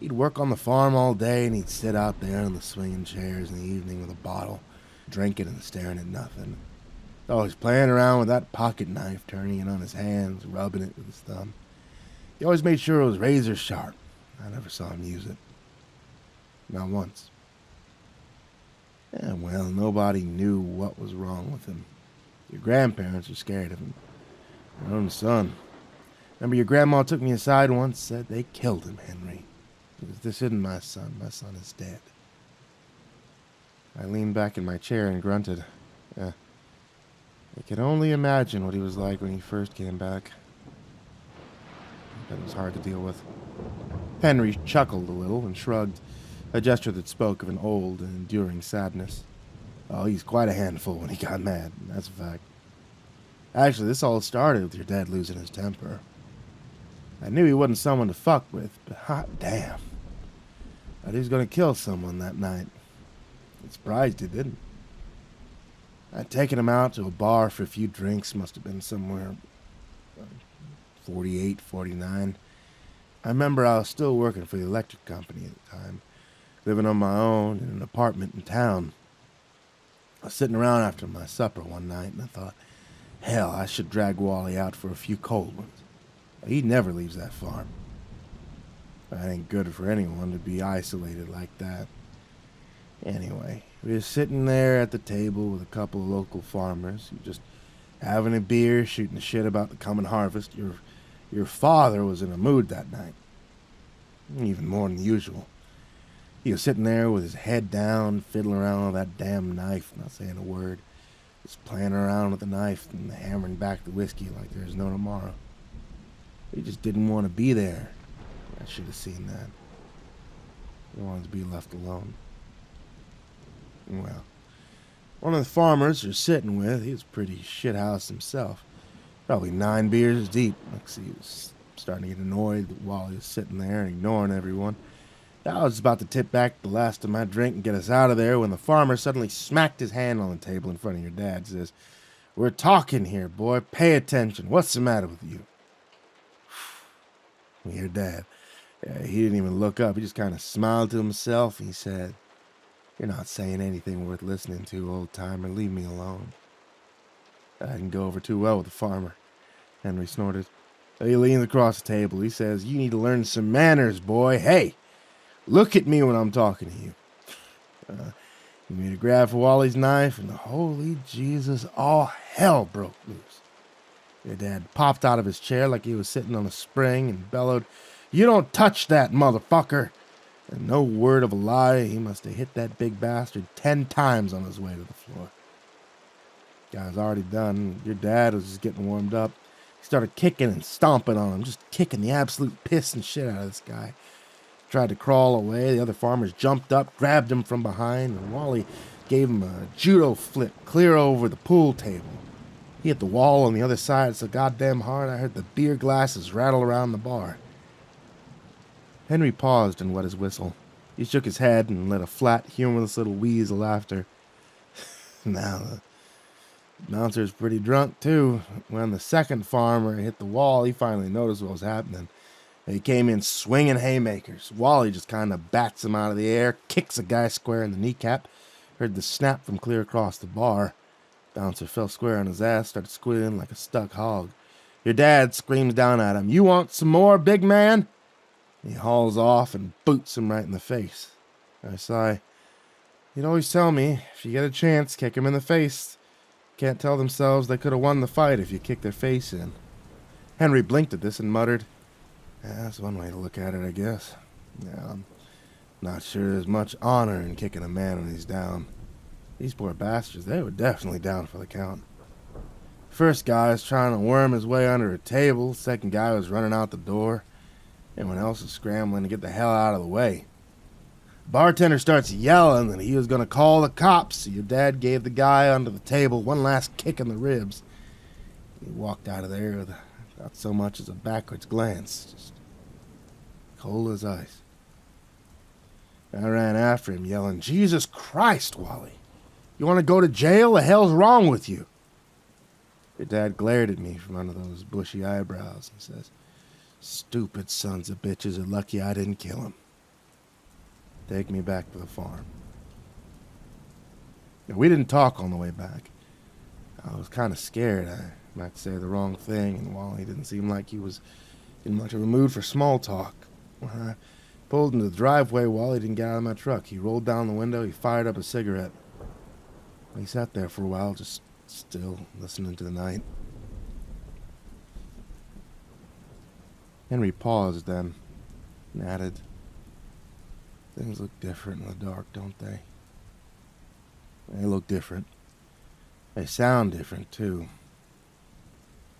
He'd work on the farm all day, and he'd sit out there in the swinging chairs in the evening with a bottle, drinking and staring at nothing. Always playing around with that pocket knife, turning it on his hands, rubbing it with his thumb. He always made sure it was razor sharp. I never saw him use it. Not once. Yeah, well, nobody knew what was wrong with him. Your grandparents were scared of him. Your own son. Remember your grandma took me aside once, said they killed him, Henry. Because this isn't my son. My son is dead. I leaned back in my chair and grunted. I could only imagine what he was like when he first came back. That was hard to deal with. Henry chuckled a little and shrugged, a gesture that spoke of an old and enduring sadness. Oh, he's quite a handful when he got mad, that's a fact. Actually, this all started with your dad losing his temper. I knew he wasn't someone to fuck with, but hot damn. I thought he was going to kill someone that night. I'm surprised he didn't. I'd taken him out to a bar for a few drinks, must have been somewhere 48, 49. I remember I was still working for the electric company at the time, living on my own in an apartment in town. I was sitting around after my supper one night, and I thought, hell, I should drag Wally out for a few cold ones. He never leaves that farm. That ain't good for anyone to be isolated like that. Anyway, we were sitting there at the table with a couple of local farmers, just having a beer, shooting the shit about the coming harvest. Your father was in a mood that night, even more than usual. He was sitting there with his head down, fiddling around with that damn knife, not saying a word, just playing around with the knife and hammering back the whiskey like there's no tomorrow. He just didn't want to be there. I should have seen that. He wanted to be left alone. Well, one of the farmers you're sitting with, he was pretty shithoused himself. Probably 9 beers deep. He was starting to get annoyed while he was sitting there and ignoring everyone. I was about to tip back the last of my drink and get us out of there when the farmer suddenly smacked his hand on the table in front of your dad and says, "We're talking here, boy. Pay attention. What's the matter with you?" Your dad, he didn't even look up. He just kind of smiled to himself and he said, "You're not saying anything worth listening to, old-timer. Leave me alone." That didn't go over too well with the farmer. Henry snorted. He leaned across the table. He says, "You need to learn some manners, boy. Hey, look at me when I'm talking to you." He made a grab for Wally's knife, and holy Jesus, all hell broke loose. Your dad popped out of his chair like he was sitting on a spring and bellowed, "You don't touch that, motherfucker!" And no word of a lie, he must have hit that big bastard 10 times on his way to the floor. Guy was already done. Your dad was just getting warmed up. He started kicking and stomping on him, just kicking the absolute piss and shit out of this guy. Tried to crawl away. The other farmers jumped up, grabbed him from behind, and Wally gave him a judo flip clear over the pool table. He hit the wall on the other side so goddamn hard I heard the beer glasses rattle around the bar. Henry paused and wet his whistle. He shook his head and let a flat, humorless little wheeze of laughter. Now, the bouncer's pretty drunk, too. When the second farmer hit the wall, he finally noticed what was happening. He came in swinging haymakers. Wally just kind of bats him out of the air, kicks a guy square in the kneecap. Heard the snap from clear across the bar. Bouncer fell square on his ass, started squealing like a stuck hog. Your dad screams down at him, "You want some more, big man?" He hauls off and boots him right in the face. I sigh. He'd always tell me, if you get a chance, kick him in the face. Can't tell themselves they could have won the fight if you kicked their face in. Henry blinked at this and muttered, "That's one way to look at it, I guess. Yeah, I'm not sure there's much honor in kicking a man when he's down. These poor bastards, they were definitely down for the count. First guy was trying to worm his way under a table. Second guy was running out the door. Everyone else was scrambling to get the hell out of the way. Bartender starts yelling that he was going to call the cops, so your dad gave the guy under the table one last kick in the ribs. He walked out of there with a without so much as a backwards glance, just cold as ice. I ran after him, yelling, "Jesus Christ, Wally! You want to go to jail? The hell's wrong with you?" Your dad glared at me from under those bushy eyebrows and says, "Stupid sons of bitches are lucky I didn't kill him. Take me back to the farm." Now, we didn't talk on the way back. I was kind of scared I might say the wrong thing, and Wally didn't seem like he was in much of a mood for small talk. When I pulled into the driveway, Wally didn't get out of my truck. He rolled down the window, he fired up a cigarette. He sat there for a while, just still, listening to the night. Henry paused then, and added, "Things look different in the dark, don't they? They look different. They sound different, too.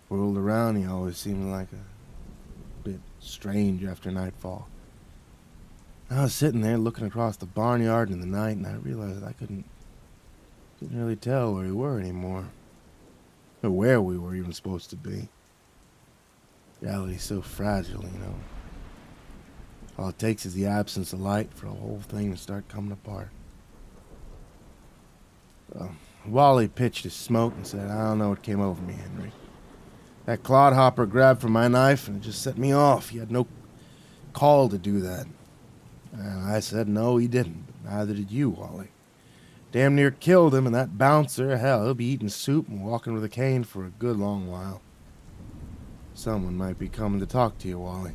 The world around you always seemed like a bit strange after nightfall. I was sitting there looking across the barnyard in the night, and I realized I couldn't really tell where we were anymore, or where we were even supposed to be. Reality's so fragile, you know. All it takes is the absence of light for a whole thing to start coming apart." Wally pitched his smoke and said, "I don't know what came over me, Henry. That clodhopper grabbed for my knife and it just set me off. He had no call to do that." And I said, "No, he didn't, but neither did you, Wally. Damn near killed him, and that bouncer, hell, he'll be eating soup and walking with a cane for a good long while. Someone might be coming to talk to you, Wally.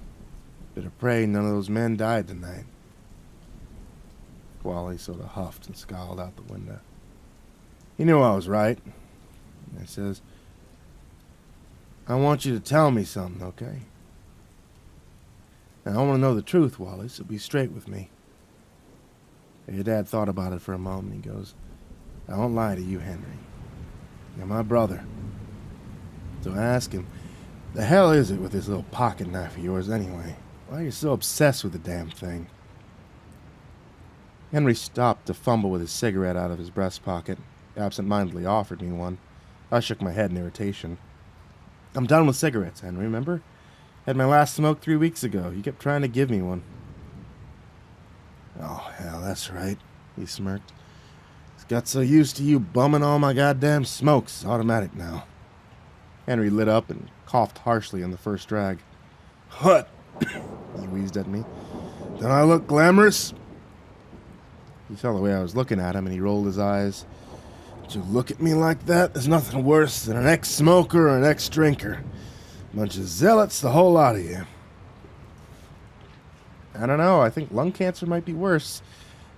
Better pray none of those men died tonight." Wally sort of huffed and scowled out the window. He knew I was right. And he says, "I want you to tell me something, okay? Now, I want to know the truth, Wally, so be straight with me." Your dad thought about it for a moment. He goes, "I won't lie to you, Henry. You're my brother." So I ask him, "The hell is it with this little pocket knife of yours anyway? Why are you so obsessed with the damn thing?" Henry stopped to fumble with his cigarette out of his breast pocket. He absent-mindedly offered me one. I shook my head in irritation. "I'm done with cigarettes, Henry, remember? Had my last smoke 3 weeks ago. You kept trying to give me one." "Oh, hell, that's right," he smirked. "He's got so used to you bumming all my goddamn smokes. It's automatic now." Henry lit up and coughed harshly on the first drag. "What?" he wheezed at me. "Don't I look glamorous?" He saw the way I was looking at him, and he rolled his eyes. "Did you look at me like that? There's nothing worse than an ex-smoker or an ex-drinker. Bunch of zealots, the whole lot of you." "I don't know. I think lung cancer might be worse,"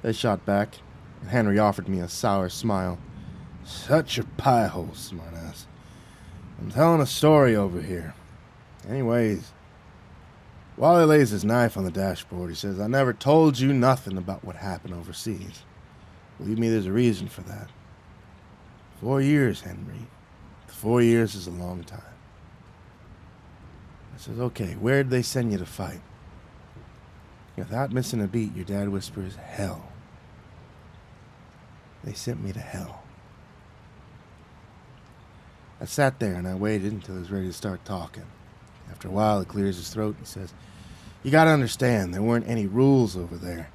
I shot back, and Henry offered me a sour smile. "Shut your pie hole, smartass. I'm telling a story over here. Anyways," Wally lays his knife on the dashboard. He says, "I never told you nothing about what happened overseas. Believe me, there's a reason for that. 4 years, Henry. 4 years is a long time." I says, "Okay, where'd they send you to fight?" Without missing a beat, your dad whispers, "Hell." "They sent me to hell." I sat there and I waited until he was ready to start talking. After a while, he clears his throat and says, "You gotta understand, there weren't any rules over there.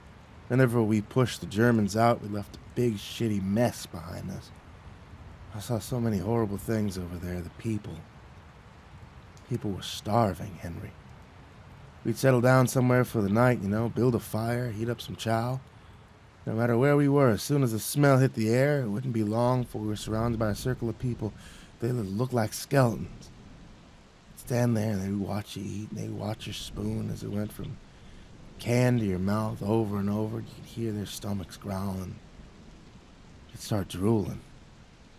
Whenever we pushed the Germans out, we left a big shitty mess behind us. I saw so many horrible things over there. The people were starving, Henry. We'd settle down somewhere for the night, you know, build a fire, heat up some chow. No matter where we were, as soon as the smell hit the air, it wouldn't be long before we were surrounded by a circle of people. They looked like skeletons. Stand there and they'd watch you eat, and they'd watch your spoon as it went from can to your mouth over and over. You'd hear their stomachs growling. You'd start drooling.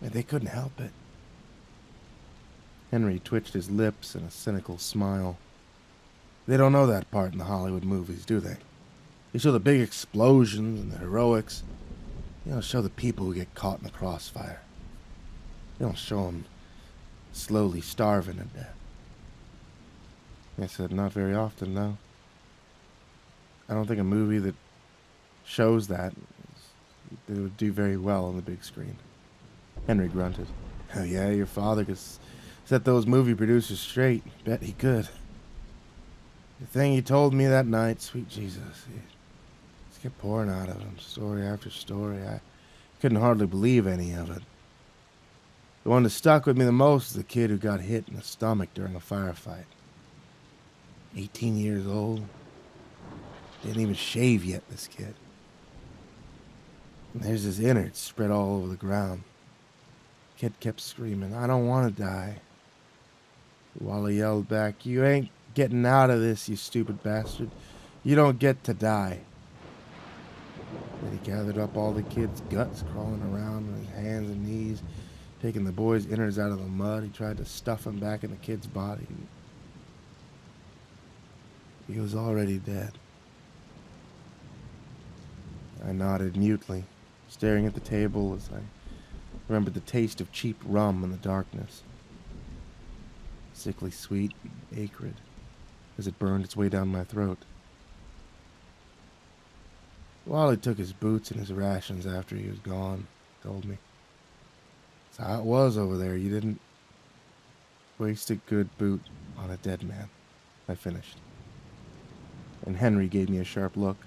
And they couldn't help it." Henry twitched his lips in a cynical smile. "They don't know that part in the Hollywood movies, do they? They show the big explosions and the heroics. They don't show the people who get caught in the crossfire. They don't show them slowly starving to death." I said, "Not very often, no. I don't think a movie that shows that it would do very well on the big screen." Henry grunted. "Oh yeah, your father gets Set those movie producers straight. Bet he could. The thing he told me that night, sweet Jesus. He just kept pouring out of him, story after story. I couldn't hardly believe any of it. The one that stuck with me the most is the kid who got hit in the stomach during a firefight. 18 years old. Didn't even shave yet, this kid. And there's his innards spread all over the ground. Kid kept screaming, "I don't want to die." Wally yelled back, "You ain't getting out of this, you stupid bastard. You don't get to die." Then he gathered up all the kid's guts, crawling around on his hands and knees, taking the boy's innards out of the mud. He tried to stuff them back in the kid's body. He was already dead. I nodded mutely, staring at the table as I remembered the taste of cheap rum in the darkness. Sickly sweet and acrid as it burned its way down my throat. Wally took his boots and his rations after he was gone, told me. That's how it was over there. You didn't waste a good boot on a dead man. I finished. And Henry gave me a sharp look.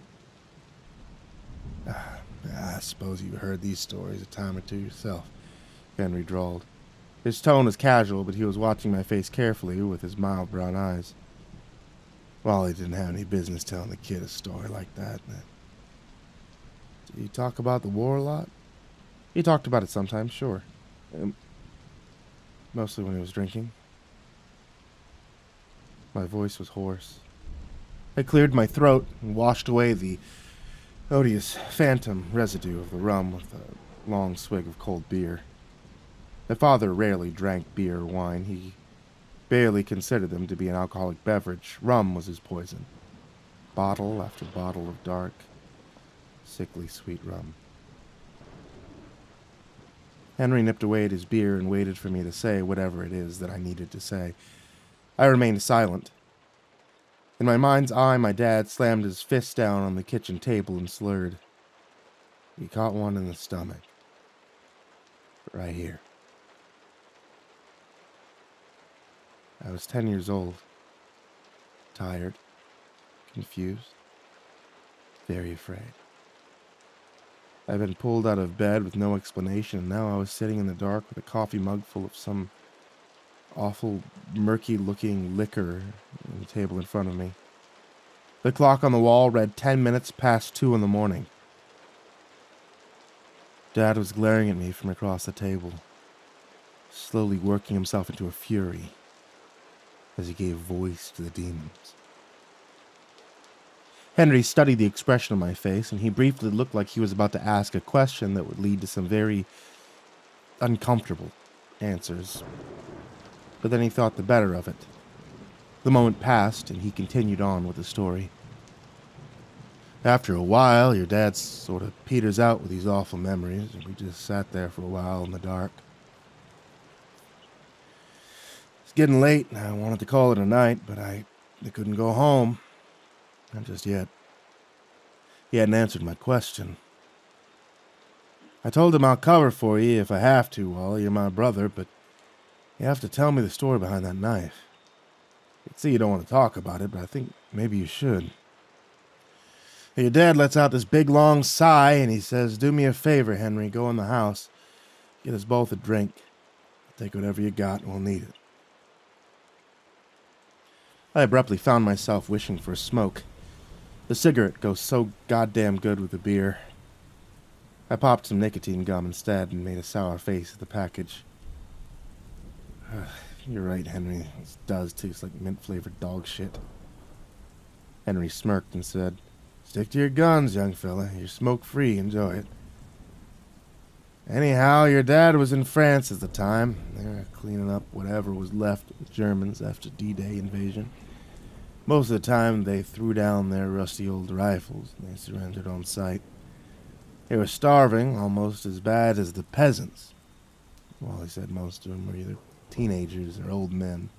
I suppose you've heard these stories a time or two yourself, Henry drawled. His tone was casual, but he was watching my face carefully with his mild brown eyes. Wally didn't have any business telling the kid a story like that. Did he talk about the war a lot? He talked about it sometimes, sure. Mostly when he was drinking. My voice was hoarse. I cleared my throat and washed away the odious phantom residue of the rum with a long swig of cold beer. My father rarely drank beer or wine. He barely considered them to be an alcoholic beverage. Rum was his poison. Bottle after bottle of dark, sickly sweet rum. Henry nipped away at his beer and waited for me to say whatever it is that I needed to say. I remained silent. In my mind's eye, my dad slammed his fist down on the kitchen table and slurred. He caught one in the stomach. Right here. I was 10 years old. Tired. Confused. Very afraid. I'd been pulled out of bed with no explanation, and now I was sitting in the dark with a coffee mug full of some awful, murky-looking liquor on the table in front of me. The clock on the wall read 10 minutes past 2 in the morning. Dad was glaring at me from across the table, slowly working himself into a fury as he gave voice to the demons. Henry studied the expression on my face, and he briefly looked like he was about to ask a question that would lead to some very uncomfortable answers. But then he thought the better of it. The moment passed, and he continued on with the story. After a while, your dad sort of peters out with these awful memories, and we just sat there for a while in the dark. It's getting late, and I wanted to call it a night, but I couldn't go home. Not just yet. He hadn't answered my question. I told him I'll cover for you if I have to, Wally. You're my brother, but you have to tell me the story behind that knife. I can see you don't want to talk about it, but I think maybe you should. Your dad lets out this big long sigh, and he says, "Do me a favor, Henry. Go in the house. Get us both a drink. Take whatever you got, and we'll need it." I abruptly found myself wishing for a smoke. The cigarette goes so goddamn good with the beer. I popped some nicotine gum instead and made a sour face at the package. You're right, Henry. This does taste like mint-flavored dog shit. Henry smirked and said, "Stick to your guns, young fella. You're smoke-free. Enjoy it." Anyhow, your dad was in France at the time. They were cleaning up whatever was left of the Germans after D-Day invasion. Most of the time, they threw down their rusty old rifles and they surrendered on sight. They were starving, almost as bad as the peasants. Well, he said most of them were either teenagers or old men.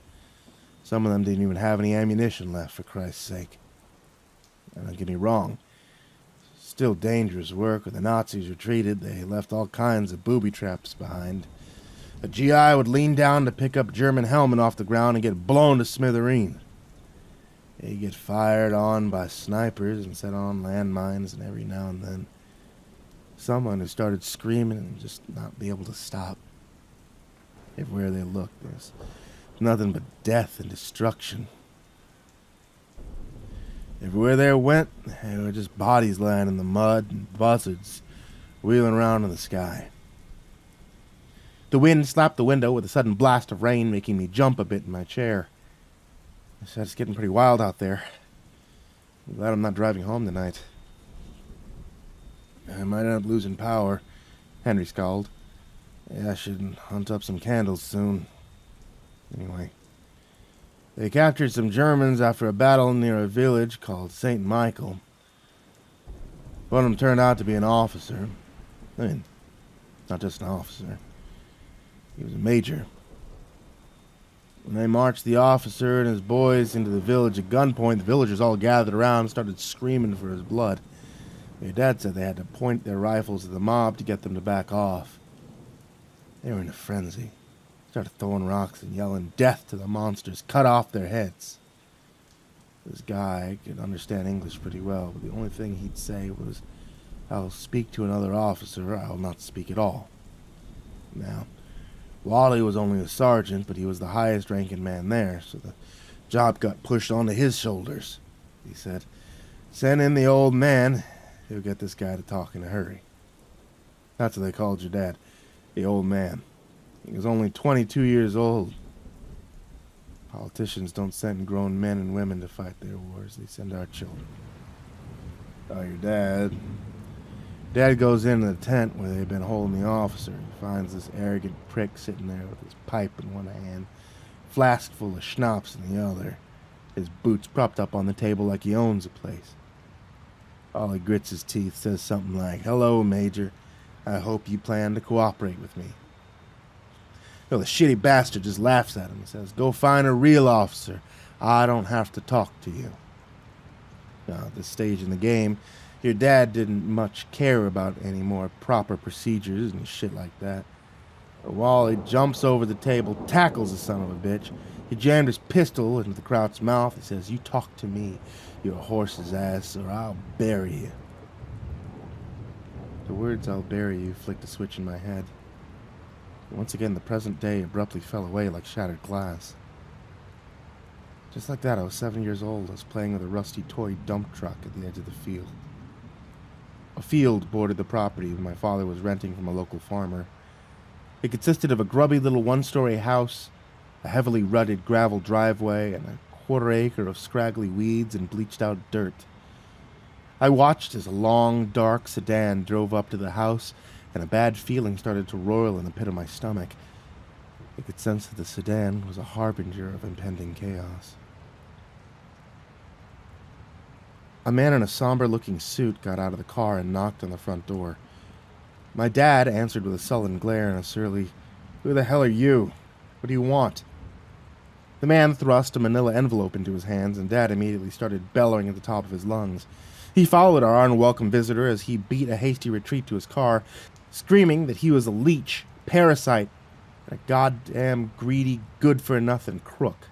Some of them didn't even have any ammunition left, for Christ's sake. Now, don't get me wrong. Still dangerous work. When the Nazis retreated, they left all kinds of booby traps behind. A GI would lean down to pick up a German helmet off the ground and get blown to smithereens. He'd get fired on by snipers and set on landmines, and every now and then someone who started screaming and just not be able to stop. Everywhere they looked, there's nothing but death and destruction. Everywhere they went, there were just bodies lying in the mud and buzzards wheeling around in the sky. The wind slapped the window with a sudden blast of rain, making me jump a bit in my chair. I said, it's getting pretty wild out there. I'm glad I'm not driving home tonight. I might end up losing power, Henry scowled. Yeah, I should hunt up some candles soon. Anyway, they captured some Germans after a battle near a village called St. Michael. One of them turned out to be an officer. I mean, not just an officer. He was a major. When they marched the officer and his boys into the village at gunpoint, the villagers all gathered around and started screaming for his blood. Their dad said they had to point their rifles at the mob to get them to back off. They were in a frenzy. Started throwing rocks and yelling death to the monsters, cut off their heads. This guy could understand English pretty well, but the only thing he'd say was, I'll speak to another officer, or I'll not speak at all. Now, Wally was only a sergeant, but he was the highest ranking man there, so the job got pushed onto his shoulders. He said, send in the old man, he'll get this guy to talk in a hurry. That's what they called your dad, the old man. He was only 22 years old. Politicians don't send grown men and women to fight their wars, they send our children. Oh, your dad. Dad goes into the tent where they've been holding the officer. He finds this arrogant prick sitting there with his pipe in one hand, flask full of schnapps in the other, his boots propped up on the table like he owns the place. Ollie grits his teeth, says something like, hello, Major. I hope you plan to cooperate with me. The shitty bastard just laughs at him and says, go find a real officer. I don't have to talk to you. Now, at this stage in the game, your dad didn't much care about any more proper procedures and shit like that. Wally jumps over the table, tackles the son of a bitch. He jammed his pistol into the Kraut's mouth. He says, you talk to me, you horse's ass, or I'll bury you. The words I'll bury you flicked a switch in my head. Once again, the present day abruptly fell away like shattered glass. Just like that, I was 7 years old. I was playing with a rusty toy dump truck at the edge of the field. A field bordered the property my father was renting from a local farmer. It consisted of a grubby little one-story house, a heavily rutted gravel driveway, and a quarter-acre of scraggly weeds and bleached-out dirt. I watched as a long, dark sedan drove up to the house, and a bad feeling started to roil in the pit of my stomach. I could sense that the sedan was a harbinger of impending chaos. A man in a somber-looking suit got out of the car and knocked on the front door. My dad answered with a sullen glare and a surly, who the hell are you? What do you want? The man thrust a manila envelope into his hands, and Dad immediately started bellowing at the top of his lungs. He followed our unwelcome visitor as he beat a hasty retreat to his car, screaming that he was a leech, parasite, and a goddamn greedy, good-for-nothing crook.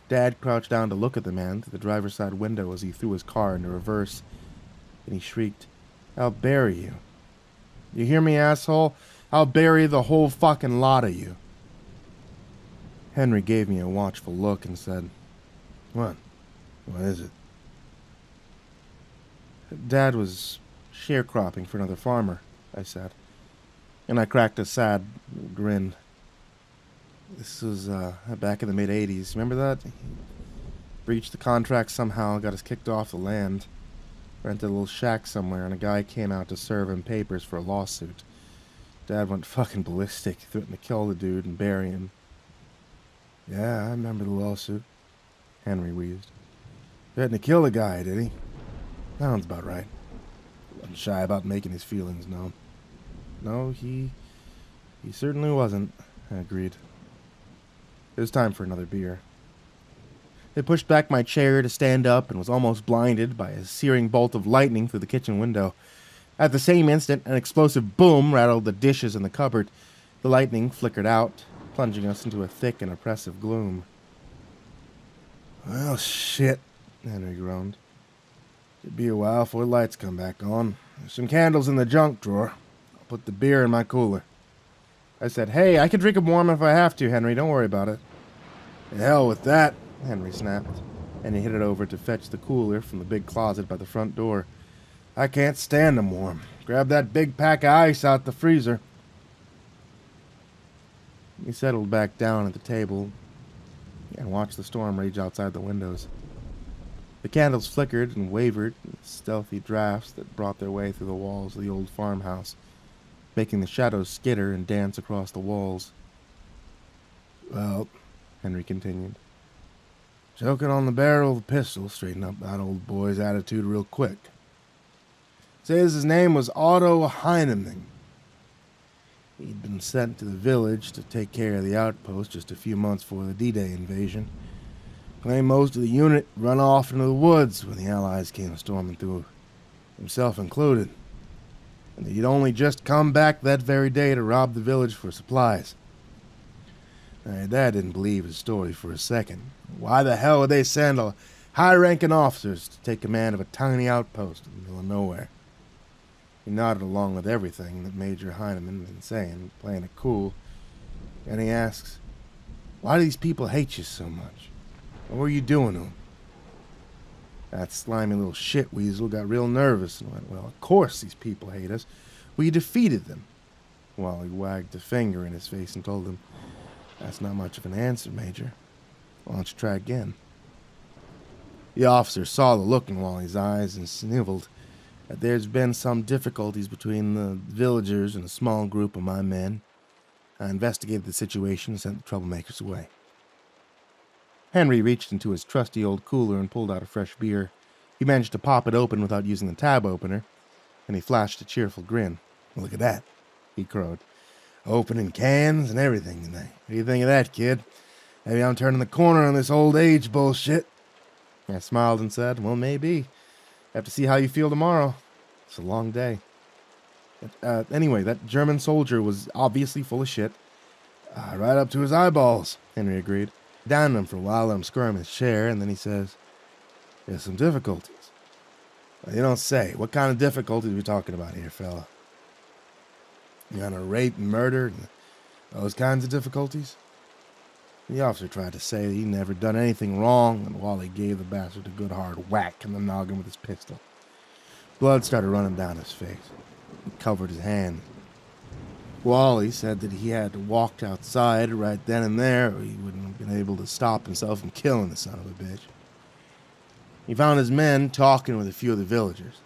Dad crouched down to look at the man through the driver's side window as he threw his car into reverse. Then he shrieked, I'll bury you. You hear me, asshole? I'll bury the whole fucking lot of you. Henry gave me a watchful look and said, What? What is it? Dad was sharecropping for another farmer, I said, and I cracked a sad grin. This was back in the mid-'80s. Remember that? He breached the contract somehow, got us kicked off the land, rented a little shack somewhere, and a guy came out to serve him papers for a lawsuit. Dad went fucking ballistic, threatened to kill the dude and bury him. Yeah, I remember the lawsuit, Henry wheezed. Threatened to kill the guy, did he? Sounds about right. Wasn't shy about making his feelings known. No, he certainly wasn't, I agreed. It was time for another beer. I pushed back my chair to stand up and was almost blinded by a searing bolt of lightning through the kitchen window. At the same instant, an explosive boom rattled the dishes in the cupboard. The lightning flickered out, plunging us into a thick and oppressive gloom. "Well, shit," Henry groaned. "It'll be a while before the lights come back on. There's some candles in the junk drawer. I'll put the beer in my cooler." I said, "Hey, I can drink 'em warm if I have to, Henry. Don't worry about it." "The hell with that," Henry snapped, and he headed over to fetch the cooler from the big closet by the front door. "I can't stand 'em warm. Grab that big pack of ice out the freezer." He settled back down at the table and watched the storm rage outside the windows. The candles flickered and wavered in stealthy drafts that brought their way through the walls of the old farmhouse, making the shadows skitter and dance across the walls. "Well," Henry continued, "choking on the barrel of the pistol straightened up that old boy's attitude real quick. Says his name was Otto Heinemann. He'd been sent to the village to take care of the outpost just a few months before the D-Day invasion. Claimed most of the unit run off into the woods when the Allies came storming through, himself included, and that he'd only just come back that very day to rob the village for supplies. My dad didn't believe his story for a second. Why the hell would they send high-ranking officers to take command of a tiny outpost in the middle of nowhere? He nodded along with everything that Major Heinemann had been saying, playing it cool, and he asks, "Why do these people hate you so much? What were you doing to them?" That slimy little shit weasel got real nervous and went, "Well, of course these people hate us. We defeated them." While he wagged a finger in his face and told him, "That's not much of an answer, Major. Why don't you try again?" The officer saw the look in Wally's eyes and sniveled. That there's been some difficulties between the villagers and a small group of my men. I investigated the situation and sent the troublemakers away. Henry reached into his trusty old cooler and pulled out a fresh beer. He managed to pop it open without using the tab opener, and he flashed a cheerful grin. "Look at that," he crowed. "Opening cans and everything tonight. What do you think of that, kid? Maybe I'm turning the corner on this old age bullshit." I smiled and said, "Well, maybe. Have to see how you feel tomorrow. It's a long day." Anyway, that German soldier was obviously full of shit. "Right up to his eyeballs," Henry agreed. Down him for a while, let him squirm his chair, and then he says, "There's some difficulties." "Well, you don't say. What kind of difficulties are we talking about here, fella? You gonna rape and murder and those kinds of difficulties?" The officer tried to say that he'd never done anything wrong, and Wally gave the bastard a good hard whack in the noggin with his pistol. Blood started running down his face. He covered his hand. Wally said that he had to walk outside right then and there, or he wouldn't have been able to stop himself from killing the son of a bitch. He found his men talking with a few of the villagers.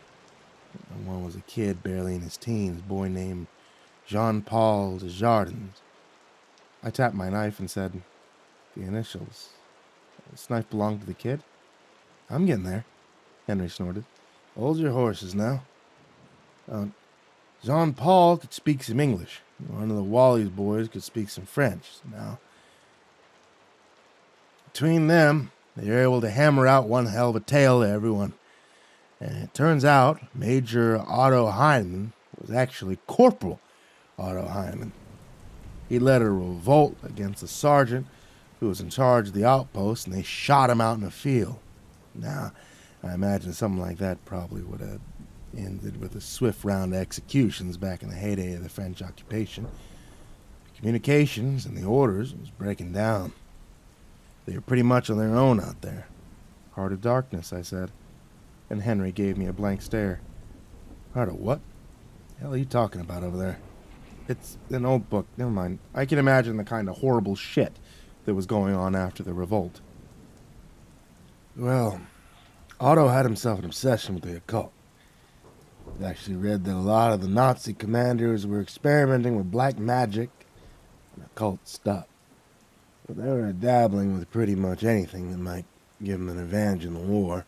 One was a kid barely in his teens, a boy named Jean-Paul Desjardins. I tapped my knife and said, "The initials. This knife belonged to the kid?" "I'm getting there," Henry snorted. "Hold your horses now. Jean-Paul could speak some English. One of the Wally's boys could speak some French. Now, between them, they were able to hammer out one hell of a tale to everyone. And it turns out Major Otto Heinemann was actually Corporal Otto Heinemann. He led a revolt against the sergeant who was in charge of the outpost, and they shot him out in the field. Now, I imagine something like that probably would have ended with a swift round of executions back in the heyday of the French occupation. The communications and the orders was breaking down. They were pretty much on their own out there." "Heart of darkness," I said, and Henry gave me a blank stare. "Heart of what? The hell are you talking about over there?" "It's an old book. Never mind. I can imagine the kind of horrible shit that was going on after the revolt." "Well, Otto had himself an obsession with the occult. He actually read that a lot of the Nazi commanders were experimenting with black magic and occult stuff. But they were dabbling with pretty much anything that might give them an advantage in the war.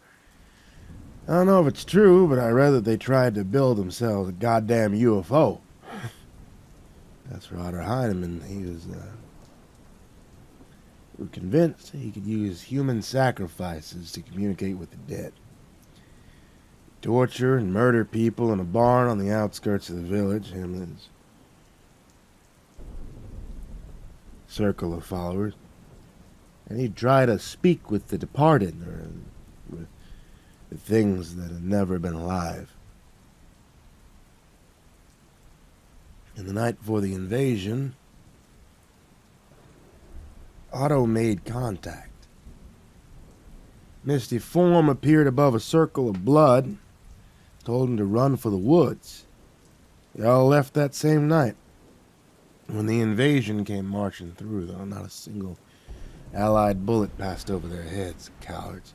I don't know if it's true, but I read that they tried to build themselves a goddamn UFO. That's for Otto Heinemann. He was convinced he could use human sacrifices to communicate with the dead. Torture and murder people in a barn on the outskirts of the village. Him and his circle of followers, and he'd try to speak with the departed, or with the things that had never been alive. In the night before the invasion, Otto made contact. Misty form appeared above a circle of blood, told him to run for the woods. They all left that same night. When the invasion came marching through, though, not a single Allied bullet passed over their heads, cowards.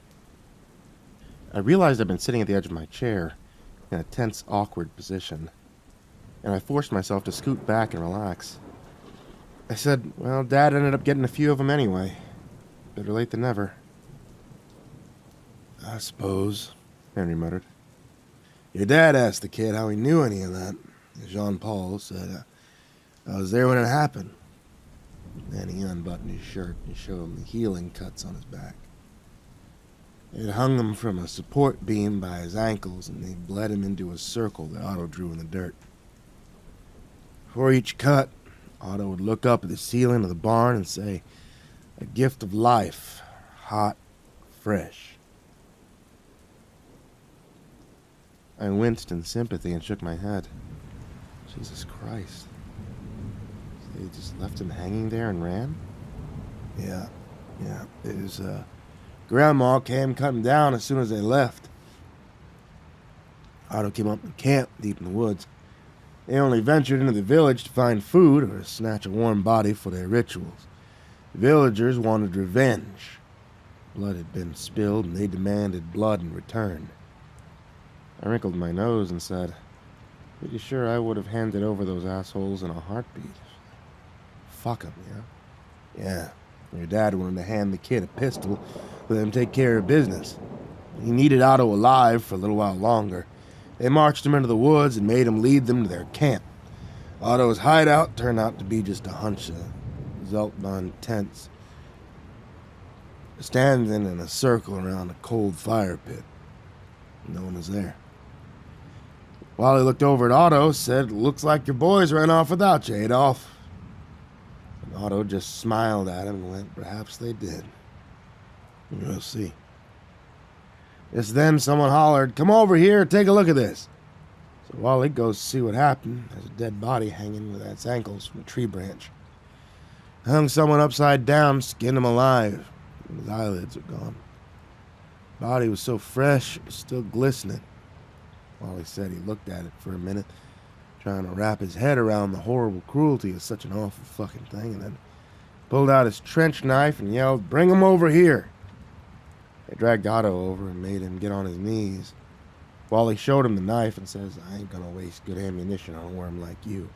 I realized I'd been sitting at the edge of my chair, in a tense, awkward position, and I forced myself to scoot back and relax. I said, well, Dad ended up getting a few of them anyway. Better late than never. I suppose, Henry muttered. Your dad asked the kid how he knew any of that. Jean-Paul said, I was there when it happened. Then he unbuttoned his shirt and showed him the healing cuts on his back. It hung him from a support beam by his ankles, and they bled him into a circle that Otto drew in the dirt. Before each cut, Otto would look up at the ceiling of the barn and say, a gift of life, hot, fresh. I winced in sympathy and shook my head. Jesus Christ. They just left him hanging there and ran? Yeah. His grandma came cut him down as soon as they left. Otto came up in camp deep in the woods. They only ventured into the village to find food or to snatch a warm body for their rituals. The villagers wanted revenge. Blood had been spilled, and they demanded blood in return. I wrinkled my nose and said, pretty sure I would have handed over those assholes in a heartbeat. Fuck 'em, yeah? Yeah. Your dad wanted to hand the kid a pistol, let him take care of business. He needed Otto alive for a little while longer. They marched him into the woods and made him lead them to their camp. Otto's hideout turned out to be just a hunch of Zeltbahn tents, standing in a circle around a cold fire pit. No one was there. While he looked over at Otto, said, looks like your boys ran off without you, Adolf. And Otto just smiled at him and went, perhaps they did. We'll see. Just then someone hollered, come over here, take a look at this. So Wally goes to see what happened. There's a dead body hanging with its ankles from a tree branch. Hung someone upside down, skinned him alive. And his eyelids are gone. Body was so fresh, it was still glistening. Wally said he looked at it for a minute, trying to wrap his head around the horrible cruelty of such an awful fucking thing, and then pulled out his trench knife and yelled, bring him over here. They dragged Otto over and made him get on his knees. Wally showed him the knife and says, I ain't gonna waste good ammunition on a worm like you.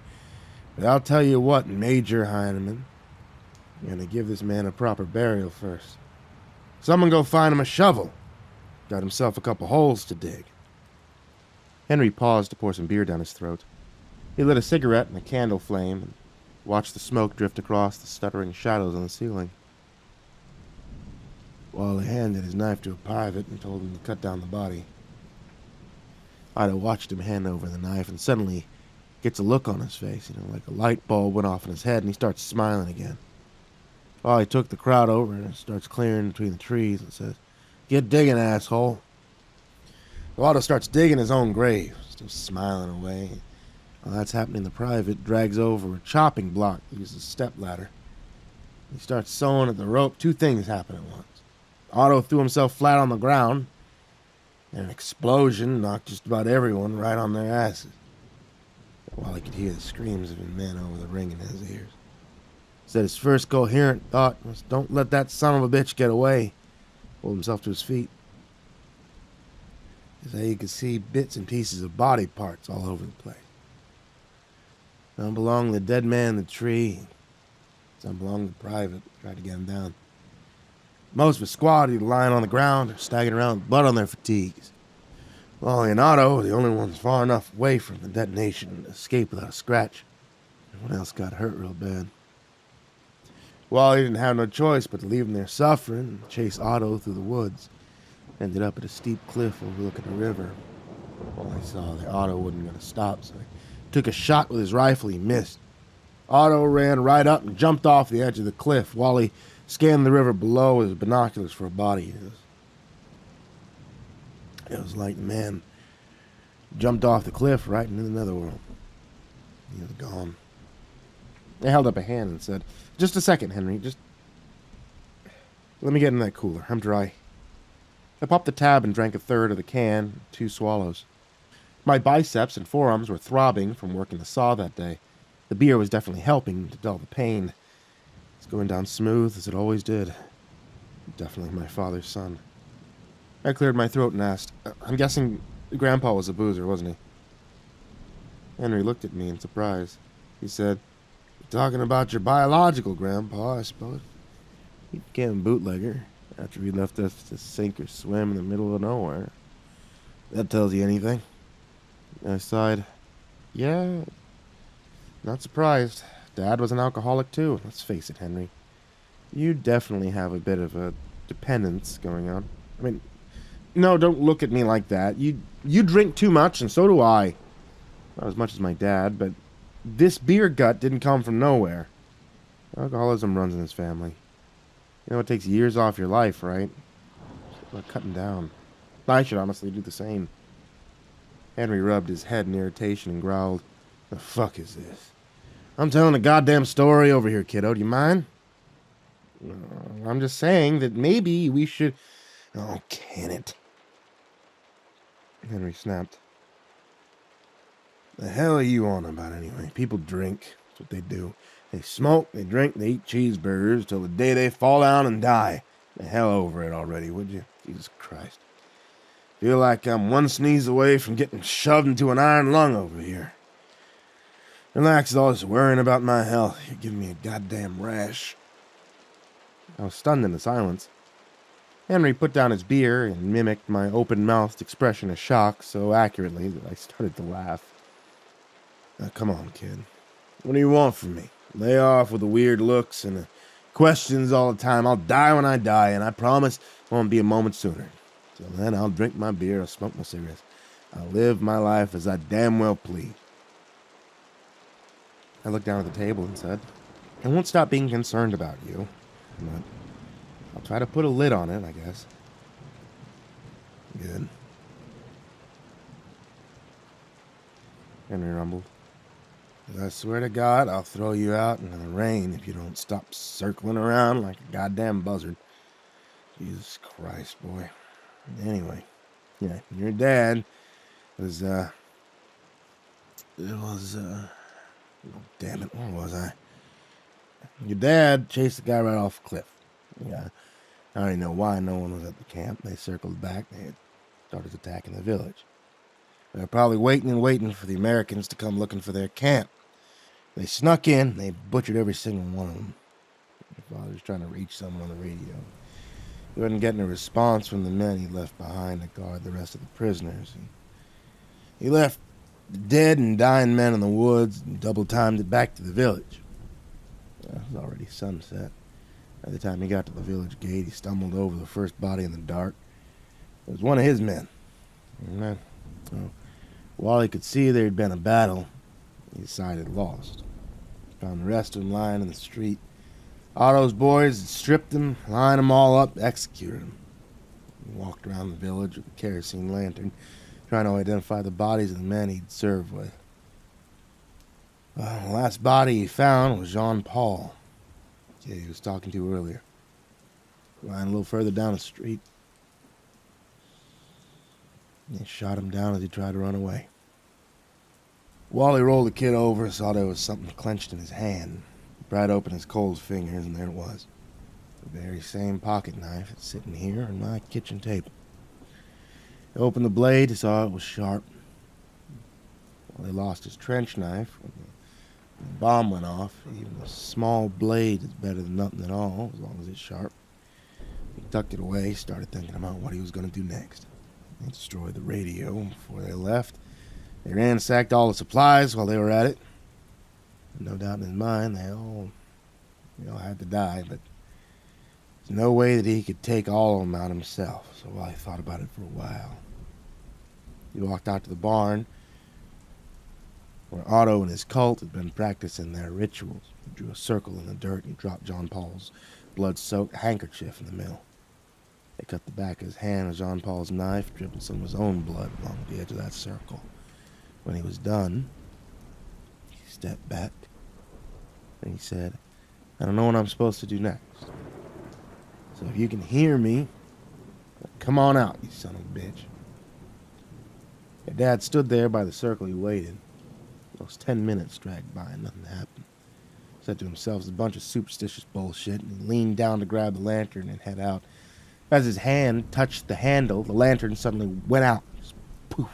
But I'll tell you what, Major Heinemann, you're gonna give this man a proper burial first. Someone go find him a shovel. Got himself a couple holes to dig. Henry paused to pour some beer down his throat. He lit a cigarette in a candle flame and watched the smoke drift across the stuttering shadows on the ceiling. Wally handed his knife to a private and told him to cut down the body. Ida watched him hand over the knife and suddenly gets a look on his face, like a light bulb went off in his head, and he starts smiling again. Wally took the crowd over and starts clearing between the trees and says, get digging, asshole. Otto starts digging his own grave, still smiling away. While that's happening, the private drags over a chopping block, uses a step ladder. He starts sewing at the rope. Two things happen at once. Otto threw himself flat on the ground, and an explosion knocked just about everyone right on their asses. While he could hear the screams of his men over the ring in his ears. Said his first coherent thought was, don't let that son of a bitch get away. Pulled himself to his feet. So you could see bits and pieces of body parts all over the place. Some belonged to the dead man in the tree. Some belonged to the private. Tried to get him down. Most of the squad either lying on the ground or staggering around with blood on their fatigues. Wally and Otto were the only ones far enough away from the detonation to escape without a scratch. Everyone else got hurt real bad. Wally didn't have no choice but to leave them there suffering and chase Otto through the woods. Ended up at a steep cliff overlooking the river. Wally saw that Otto wasn't going to stop, so he took a shot with his rifle. He missed. Otto ran right up and jumped off the edge of the cliff. Wally scanned the river below with his binoculars for a body. It was like the man jumped off the cliff right into the netherworld. He was gone. I held up a hand and said, "Just a second, Henry. Just let me get in that cooler. I'm dry." I popped the tab and drank a third of the can, 2 swallows. My biceps and forearms were throbbing from working the saw that day. The beer was definitely helping to dull the pain. It's going down smooth as it always did. Definitely my father's son. I cleared my throat and asked, "I'm guessing Grandpa was a boozer, wasn't he?" Henry looked at me in surprise. He said, "You're talking about your biological grandpa, I suppose. He became a bootlegger after he left us to sink or swim in the middle of nowhere. That tells you anything?" I sighed. "Yeah, not surprised. Dad was an alcoholic too. Let's face it, Henry. You definitely have a bit of a dependence going on. I mean, no, don't look at me like that. You drink too much, and so do I. Not as much as my dad, but this beer gut didn't come from nowhere. Alcoholism runs in his family. You know, it takes years off your life, right? We're cutting down. I should honestly do the same." Henry rubbed his head in irritation and growled, "The fuck is this? I'm telling a goddamn story over here, kiddo. Do you mind?" "I'm just saying that maybe we should..." "Oh, can it?" Henry snapped. "The hell are you on about anyway? People drink. That's what they do. They smoke, they drink, they eat cheeseburgers till the day they fall down and die. The hell over it already, would you? Jesus Christ. Feel like I'm one sneeze away from getting shoved into an iron lung over here. Relax with all this worrying about my health. You're giving me a goddamn rash." I was stunned into silence. Henry put down his beer and mimicked my open-mouthed expression of shock so accurately that I started to laugh. "Now, come on, kid. What do you want from me? Lay off with the weird looks and the questions all the time. I'll die when I die, and I promise it won't be a moment sooner. Till then, I'll drink my beer, I'll smoke my cigarettes. I'll live my life as I damn well please." I looked down at the table and said, "I won't stop being concerned about you, but I'll try to put a lid on it, I guess." "Good." Henry rumbled. "I swear to God, I'll throw you out into the rain if you don't stop circling around like a goddamn buzzard. Jesus Christ, boy. Anyway, yeah, your dad was, oh, damn it, where was I? Your dad chased the guy right off a cliff. Yeah, I already know why no one was at the camp. They circled back. They had started attacking the village. They were probably waiting and waiting for the Americans to come looking for their camp. They snuck in. They butchered every single one of them. My father was trying to reach someone on the radio. He wasn't getting a response from the men he left behind to guard the rest of the prisoners. He left the dead and dying men in the woods and double-timed it back to the village. It was already sunset. By the time he got to the village gate, he stumbled over the first body in the dark. It was one of his men. And then, while he could see there had been a battle, he decided lost. Found the rest of them lying in the street. Otto's boys had stripped them, lined them all up, executed them. He walked around the village with a kerosene lantern, trying to identify the bodies of the men he'd served with. The last body he found was Jean-Paul, the kid he was talking to earlier, lying a little further down the street. They shot him down as he tried to run away. Wally rolled the kid over and saw there was something clenched in his hand. He pried open his cold fingers, and there it was. The very same pocket knife that's sitting here on my kitchen table. He opened the blade, he saw it was sharp. Wally lost his trench knife when the bomb went off. Even a small blade is better than nothing at all, as long as it's sharp. He tucked it away, started thinking about what he was going to do next. They destroyed the radio before they left. They ransacked all the supplies while they were at it. No doubt in his mind, they all had to die, but there's no way that he could take all of them out himself, so Wally thought about it for a while. He walked out to the barn, where Otto and his cult had been practicing their rituals. He drew a circle in the dirt and dropped John Paul's blood-soaked handkerchief in the mill. They cut the back of his hand with John Paul's knife, dripping some of his own blood along the edge of that circle. When he was done, he stepped back, and he said, "I don't know what I'm supposed to do next. So if you can hear me, come on out, you son of a bitch." Your dad stood there by the circle. He waited. Those 10 minutes dragged by and nothing happened. He said to himself, "It's a bunch of superstitious bullshit," and he leaned down to grab the lantern and head out. As his hand touched the handle, the lantern suddenly went out. Just poof.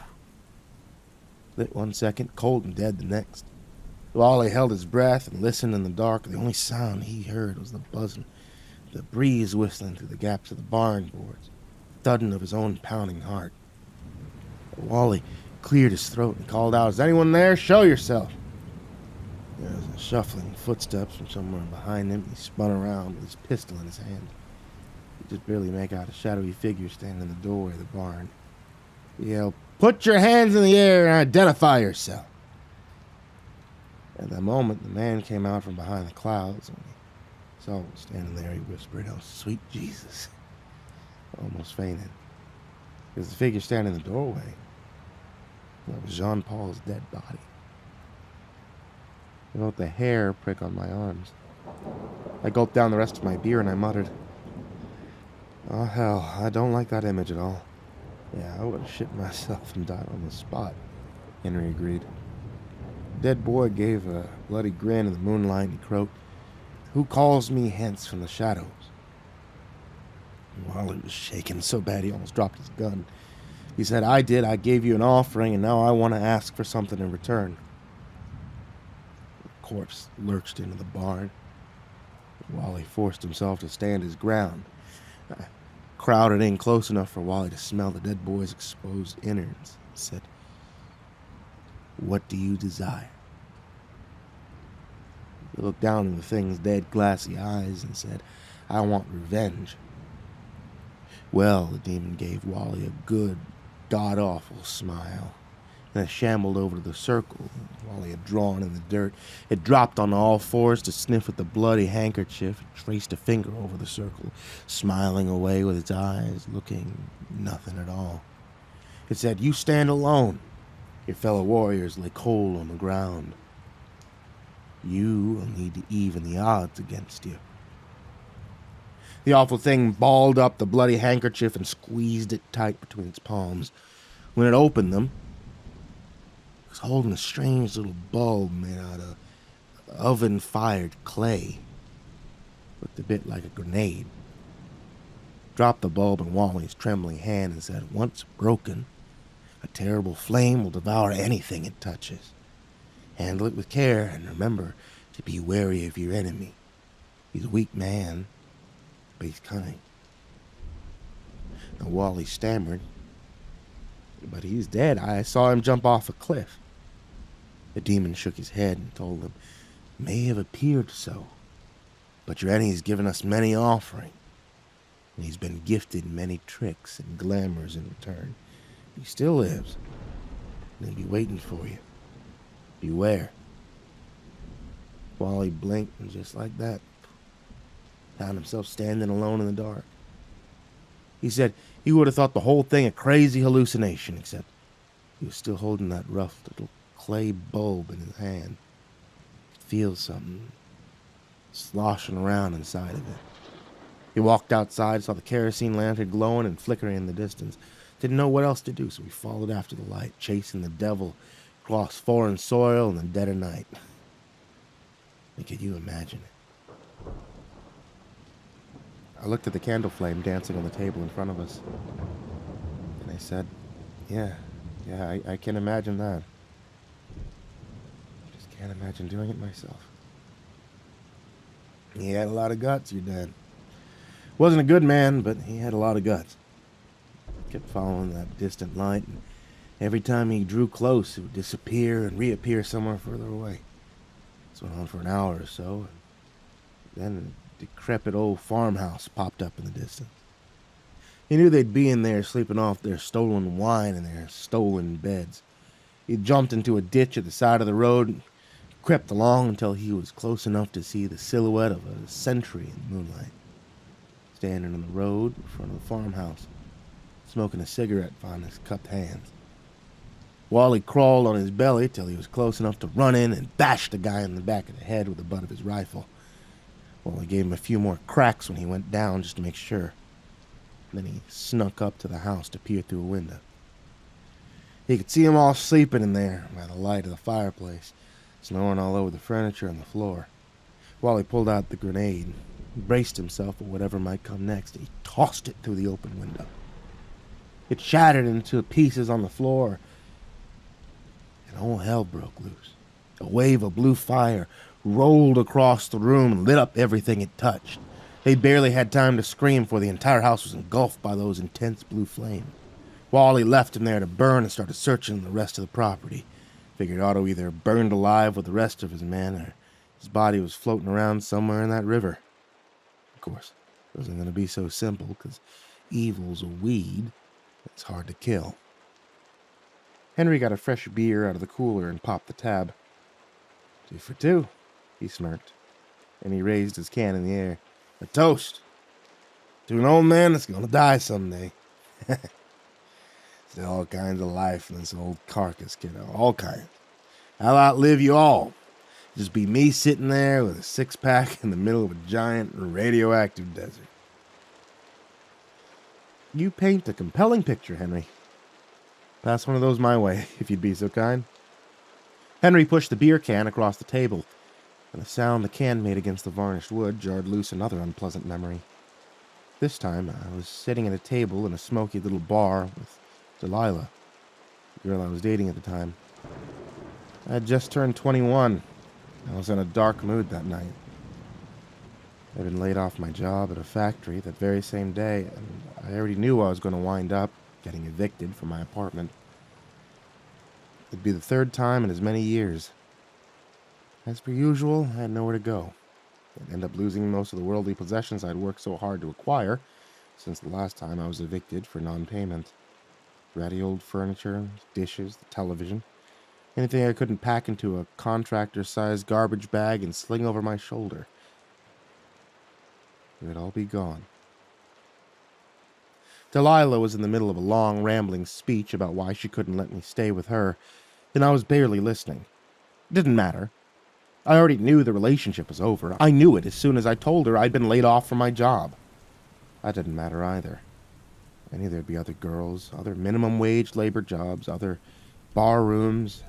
Lit one second, cold and dead the next. Wally held his breath and listened in the dark. The only sound he heard was the buzzing, the breeze whistling through the gaps of the barn boards, thudding of his own pounding heart. Wally cleared his throat and called out, "Is anyone there? Show yourself." There was a shuffling footsteps from somewhere behind him. He spun around with his pistol in his hand. He could just barely make out a shadowy figure standing in the doorway of the barn. He yelled, "Put your hands in the air and identify yourself." At that moment, the man came out from behind the clouds. When he saw him standing there, he whispered, "Oh, sweet Jesus." Almost fainted. It was the figure standing in the doorway. That was Jean Paul's dead body. I felt the hair prick on my arms. I gulped down the rest of my beer and I muttered, "Oh, hell, I don't like that image at all." "Yeah, I would have shit myself and died on the spot," Henry agreed. The dead boy gave a bloody grin in the moonlight and he croaked, "Who calls me hence from the shadows?" Wally was shaking so bad he almost dropped his gun. He said, "I did. I gave you an offering, and now I want to ask for something in return." The corpse lurched into the barn. Wally forced himself to stand his ground. I crowded in close enough for Wally to smell the dead boy's exposed innards and said, "What do you desire?" He looked down in the thing's dead, glassy eyes and said, "I want revenge." Well, the demon gave Wally a good, god-awful smile, and it shambled over to the circle Wally had drawn in the dirt. It dropped on all fours to sniff at the bloody handkerchief and traced a finger over the circle, smiling away with its eyes, looking nothing at all. It said, "You stand alone. Your fellow warriors lay cold on the ground. You will need to even the odds against you." The awful thing balled up the bloody handkerchief and squeezed it tight between its palms. When it opened them, it was holding a strange little bulb made out of oven-fired clay. Looked a bit like a grenade. Dropped the bulb in Wally's trembling hand and said, "Once broken, a terrible flame will devour anything it touches. Handle it with care and remember to be wary of your enemy. He's a weak man, but he's cunning." Now Wally stammered, "But he's dead. I saw him jump off a cliff." The demon shook his head and told him, "May have appeared so, but your enemy's given us many offering, and he's been gifted many tricks and glamours in return. He still lives, and he'll be waiting for you. Beware." Wally blinked, and just like that, found himself standing alone in the dark. He said he would have thought the whole thing a crazy hallucination, except he was still holding that rough little clay bulb in his hand. He could feel something sloshing around inside of it. He walked outside, saw the kerosene lantern glowing and flickering in the distance. Didn't know what else to do, so he followed after the light, chasing the devil across foreign soil in the dead of night. And could you imagine it? I looked at the candle flame dancing on the table in front of us, and I said, yeah, I can imagine that. I just can't imagine doing it myself." He had a lot of guts, your dad. Wasn't a good man, but he had a lot of guts. Kept following that distant light, and every time he drew close, it would disappear and reappear somewhere further away. This went on for an hour or so, and then a decrepit old farmhouse popped up in the distance. He knew they'd be in there sleeping off their stolen wine in their stolen beds. He jumped into a ditch at the side of the road and crept along until he was close enough to see the silhouette of a sentry in the moonlight, standing on the road in front of the farmhouse, smoking a cigarette on his cupped hands. Wally crawled on his belly till he was close enough to run in and bash the guy in the back of the head with the butt of his rifle. Wally gave him a few more cracks when he went down just to make sure. Then he snuck up to the house to peer through a window. He could see them all sleeping in there by the light of the fireplace, snoring all over the furniture and the floor. Wally pulled out the grenade, braced himself for whatever might come next, and he tossed it through the open window. It shattered into pieces on the floor, and all hell broke loose. A wave of blue fire rolled across the room and lit up everything it touched. They barely had time to scream, for the entire house was engulfed by those intense blue flames. Wally left him there to burn and started searching the rest of the property. Figured Otto either burned alive with the rest of his men, or his body was floating around somewhere in that river. Of course, it wasn't going to be so simple, because evil's a weed that's hard to kill. Henry got a fresh beer out of the cooler and popped the tab. 2 for 2, he smirked, and he raised his can in the air. A toast to an old man that's going to die someday. Still all kinds of life in this old carcass, kiddo. All kinds. I'll outlive you all. Just be me sitting there with a 6-pack in the middle of a giant radioactive desert. You paint a compelling picture, Henry. Pass one of those my way, if you'd be so kind. Henry pushed the beer can across the table, and the sound the can made against the varnished wood jarred loose another unpleasant memory. This time, I was sitting at a table in a smoky little bar with Delilah, the girl I was dating at the time. I had just turned 21. I was in a dark mood that night. I'd been laid off my job at a factory that very same day, and I already knew I was going to wind up getting evicted from my apartment. It'd be the 3rd time in as many years. As per usual, I had nowhere to go. I'd end up losing most of the worldly possessions I'd worked so hard to acquire since the last time I was evicted for non-payment. Ratty old furniture, dishes, the television. Anything I couldn't pack into a contractor-sized garbage bag and sling over my shoulder. It would all be gone. Delilah was in the middle of a long, rambling speech about why she couldn't let me stay with her, and I was barely listening. It didn't matter. I already knew the relationship was over. I knew it as soon as I told her I'd been laid off from my job. That didn't matter either. I knew there'd be other girls, other minimum wage labor jobs, other bar rooms,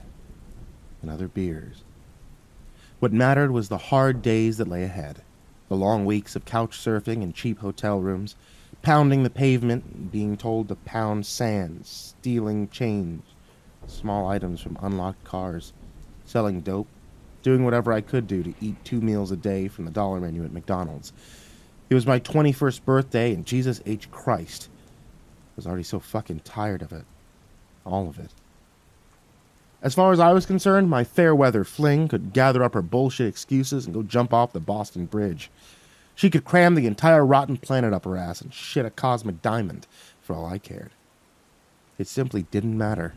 and other beers. What mattered was the hard days that lay ahead. The long weeks of couch surfing in cheap hotel rooms, pounding the pavement and being told to pound sand, stealing change, small items from unlocked cars, selling dope, doing whatever I could do to eat 2 meals a day from the dollar menu at McDonald's. It was my 21st birthday, and Jesus H. Christ, I was already so fucking tired of it. All of it. As far as I was concerned, my fair-weather fling could gather up her bullshit excuses and go jump off the Boston Bridge. She could cram the entire rotten planet up her ass and shit a cosmic diamond, for all I cared. It simply didn't matter.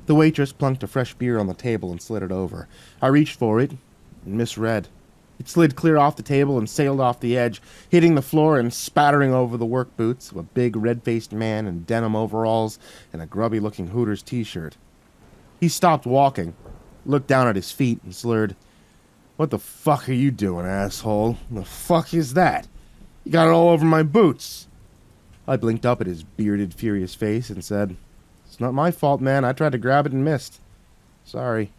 The waitress plunked a fresh beer on the table and slid it over. I reached for it and misread. It slid clear off the table and sailed off the edge, hitting the floor and spattering over the work boots of a big red-faced man in denim overalls and a grubby-looking Hooters t-shirt. He stopped walking, looked down at his feet, and slurred, "What the fuck are you doing, asshole? The fuck is that? You got it all over my boots." I blinked up at his bearded, furious face and said, "It's not my fault, man. I tried to grab it and missed. Sorry."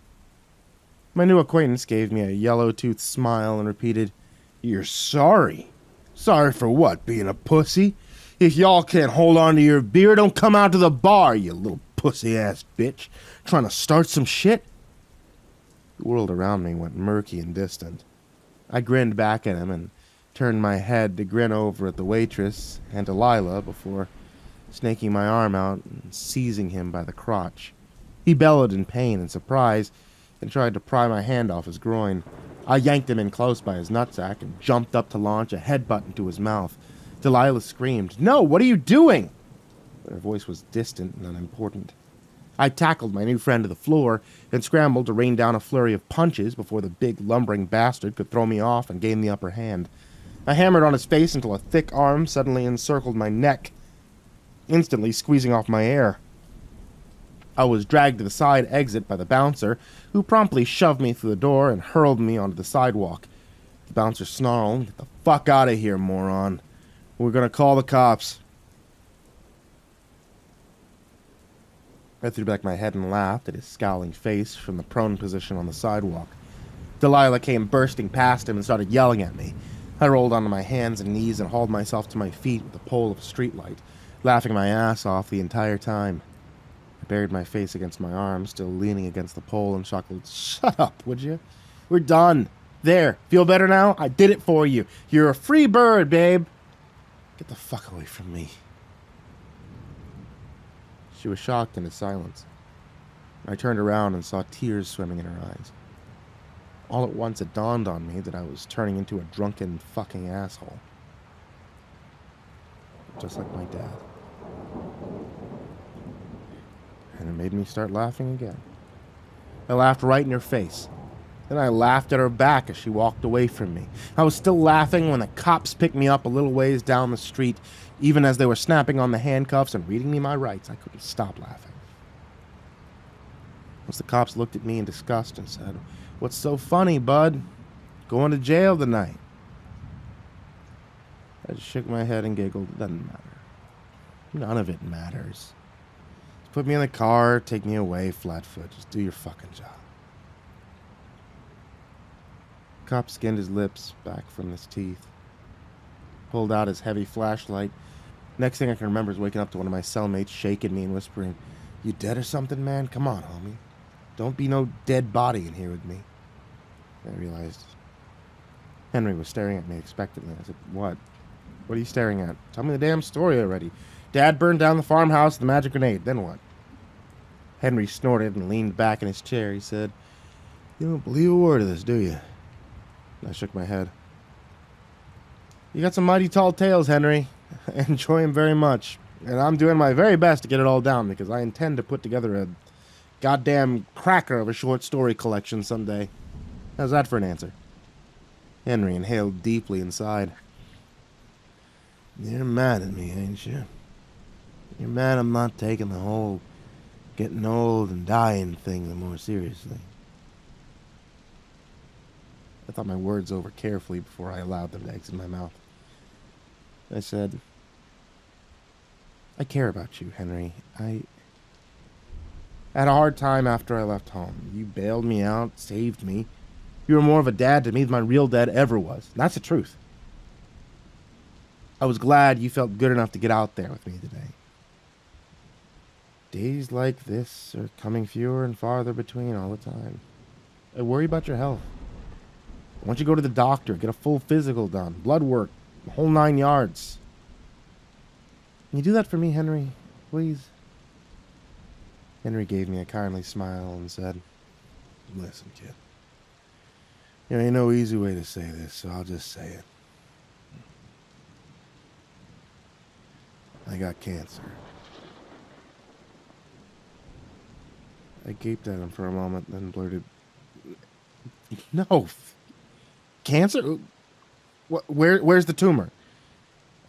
My new acquaintance gave me a yellow-toothed smile and repeated, "You're sorry? Sorry for what, being a pussy? If y'all can't hold on to your beer, don't come out to the bar, you little pussy-ass bitch. Trying to start some shit?" The world around me went murky and distant. I grinned back at him and turned my head to grin over at the waitress and Delilah before snaking my arm out and seizing him by the crotch. He bellowed in pain and surprise and tried to pry my hand off his groin. I yanked him in close by his nutsack and jumped up to launch a headbutt into his mouth. Delilah screamed, "No, what are you doing?" But her voice was distant and unimportant. I tackled my new friend to the floor and scrambled to rain down a flurry of punches before the big, lumbering bastard could throw me off and gain the upper hand. I hammered on his face until a thick arm suddenly encircled my neck, instantly squeezing off my air. I was dragged to the side exit by the bouncer, who promptly shoved me through the door and hurled me onto the sidewalk. The bouncer snarled, "Get the fuck out of here, moron. We're gonna call the cops." I threw back my head and laughed at his scowling face from the prone position on the sidewalk. Delilah came bursting past him and started yelling at me. I rolled onto my hands and knees and hauled myself to my feet with the pole of a streetlight, laughing my ass off the entire time. I buried my face against my arm, still leaning against the pole, and chuckled, "Shut up, would you? We're done. There, feel better now? I did it for you. You're a free bird, babe." "Get the fuck away from me." She was shocked into silence. I turned around and saw tears swimming in her eyes. All at once it dawned on me that I was turning into a drunken fucking asshole. Just like my dad. And it made me start laughing again. I laughed right in her face. Then I laughed at her back as she walked away from me. I was still laughing when the cops picked me up a little ways down the street. Even as they were snapping on the handcuffs and reading me my rights, I couldn't stop laughing. Once the cops looked at me in disgust and said, "What's so funny, bud? Going to jail tonight." I just shook my head and giggled. "It doesn't matter. None of it matters. Just put me in the car, take me away, Flatfoot. Just do your fucking job." The cop skinned his lips back from his teeth, pulled out his heavy flashlight. Next thing I can remember is waking up to one of my cellmates shaking me and whispering, "You dead or something, man? Come on, homie. Don't be no dead body in here with me." I realized Henry was staring at me expectantly. I said, "What? What are you staring at? Tell me the damn story already. Dad burned down the farmhouse with the magic grenade. Then what?" Henry snorted and leaned back in his chair. He said, "You don't believe a word of this, do you?" I shook my head. "You got some mighty tall tales, Henry. I enjoy them very much. And I'm doing my very best to get it all down because I intend to put together a goddamn cracker of a short story collection someday. How's that for an answer?" Henry inhaled deeply and sighed. "You're mad at me, ain't you? You're mad I'm not taking the whole getting old and dying thing more seriously." I thought my words over carefully before I allowed them to exit my mouth. I said, "I care about you, Henry. I had a hard time after I left home. You bailed me out, saved me. You were more of a dad to me than my real dad ever was. And that's the truth. I was glad you felt good enough to get out there with me today. Days like this are coming fewer and farther between all the time. I worry about your health. I want you to go to the doctor, get a full physical done, blood work, the whole 9 yards. Can you do that for me, Henry? Please?" Henry gave me a kindly smile and said, "Listen, kid. There ain't no easy way to say this, so I'll just say it. I got cancer." I gaped at him for a moment, then blurted, "No. Cancer? Where's the tumor?"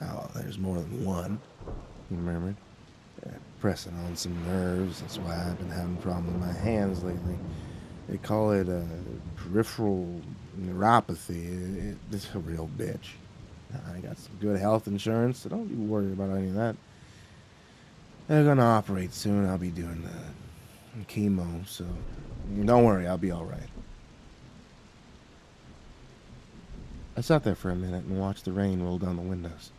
"Oh, there's more than one," he murmured. "Pressing on some nerves. That's why I've been having problems with my hands lately. They call it peripheral neuropathy. It's a real bitch. I got some good health insurance, so don't be worried about any of that. They're gonna operate soon. I'll be doing the chemo, so don't worry, I'll be all right." I sat there for a minute and watched the rain roll down the windows.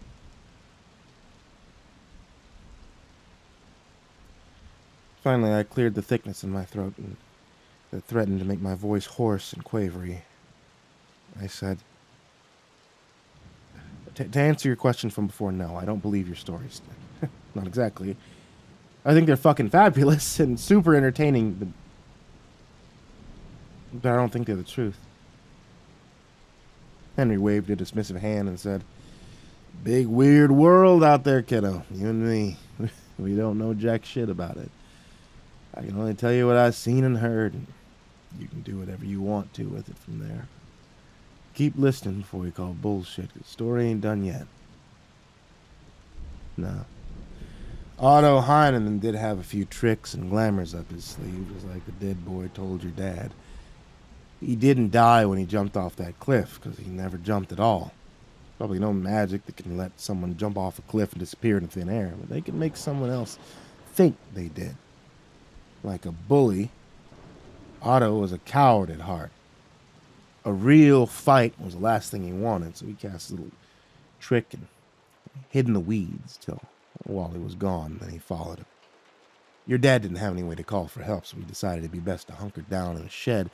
Finally, I cleared the thickness in my throat and that threatened to make my voice hoarse and quavery. I said, to answer your question from before, no, I don't believe your stories. Not exactly. I think they're fucking fabulous and super entertaining, but I don't think they're the truth." Henry waved a dismissive hand and said, "Big weird world out there, kiddo. You and me, we don't know jack shit about it. I can only tell you what I've seen and heard, and you can do whatever you want to with it from there. Keep listening before you call bullshit, 'cause the story ain't done yet. No. Otto Heinemann did have a few tricks and glamours up his sleeve, just like the dead boy told your dad. He didn't die when he jumped off that cliff, because he never jumped at all. Probably no magic that can let someone jump off a cliff and disappear into thin air, but they can make someone else think they did. Like a bully, Otto was a coward at heart. A real fight was the last thing he wanted, so he cast a little trick and hid in the weeds till Wally was gone. Then he followed him. Your dad didn't have any way to call for help, so he decided it'd be best to hunker down in the shed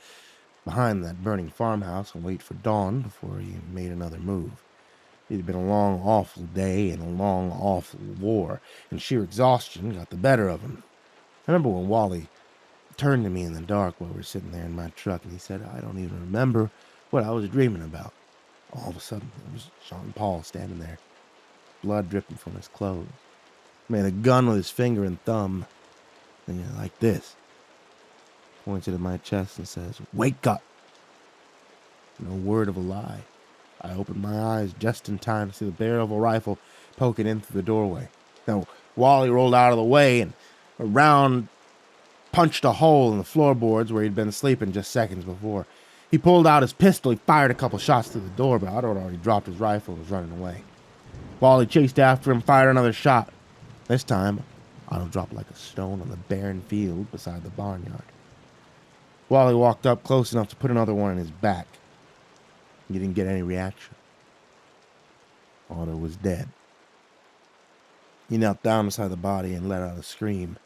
behind that burning farmhouse and wait for dawn before he made another move. It had been a long, awful day and a long, awful war, and sheer exhaustion got the better of him. I remember when Wally turned to me in the dark while we were sitting there in my truck, and he said, "I don't even remember what I was dreaming about." All of a sudden, there was Jean Paul standing there, blood dripping from his clothes. He made a gun with his finger and thumb, and like this. Points it at my chest and says, "Wake up." No word of a lie. I opened my eyes just in time to see the barrel of a rifle poking in through the doorway. Now, Wally rolled out of the way and around punched a hole in the floorboards where he'd been sleeping just seconds before. He pulled out his pistol. He fired a couple shots through the door, but Otto had already dropped his rifle and was running away. Wally chased after him, fired another shot. This time, Otto dropped like a stone on the barren field beside the barnyard. Wally walked up close enough to put another one in his back. He didn't get any reaction. Otto was dead. He knelt down beside the body and let out a scream.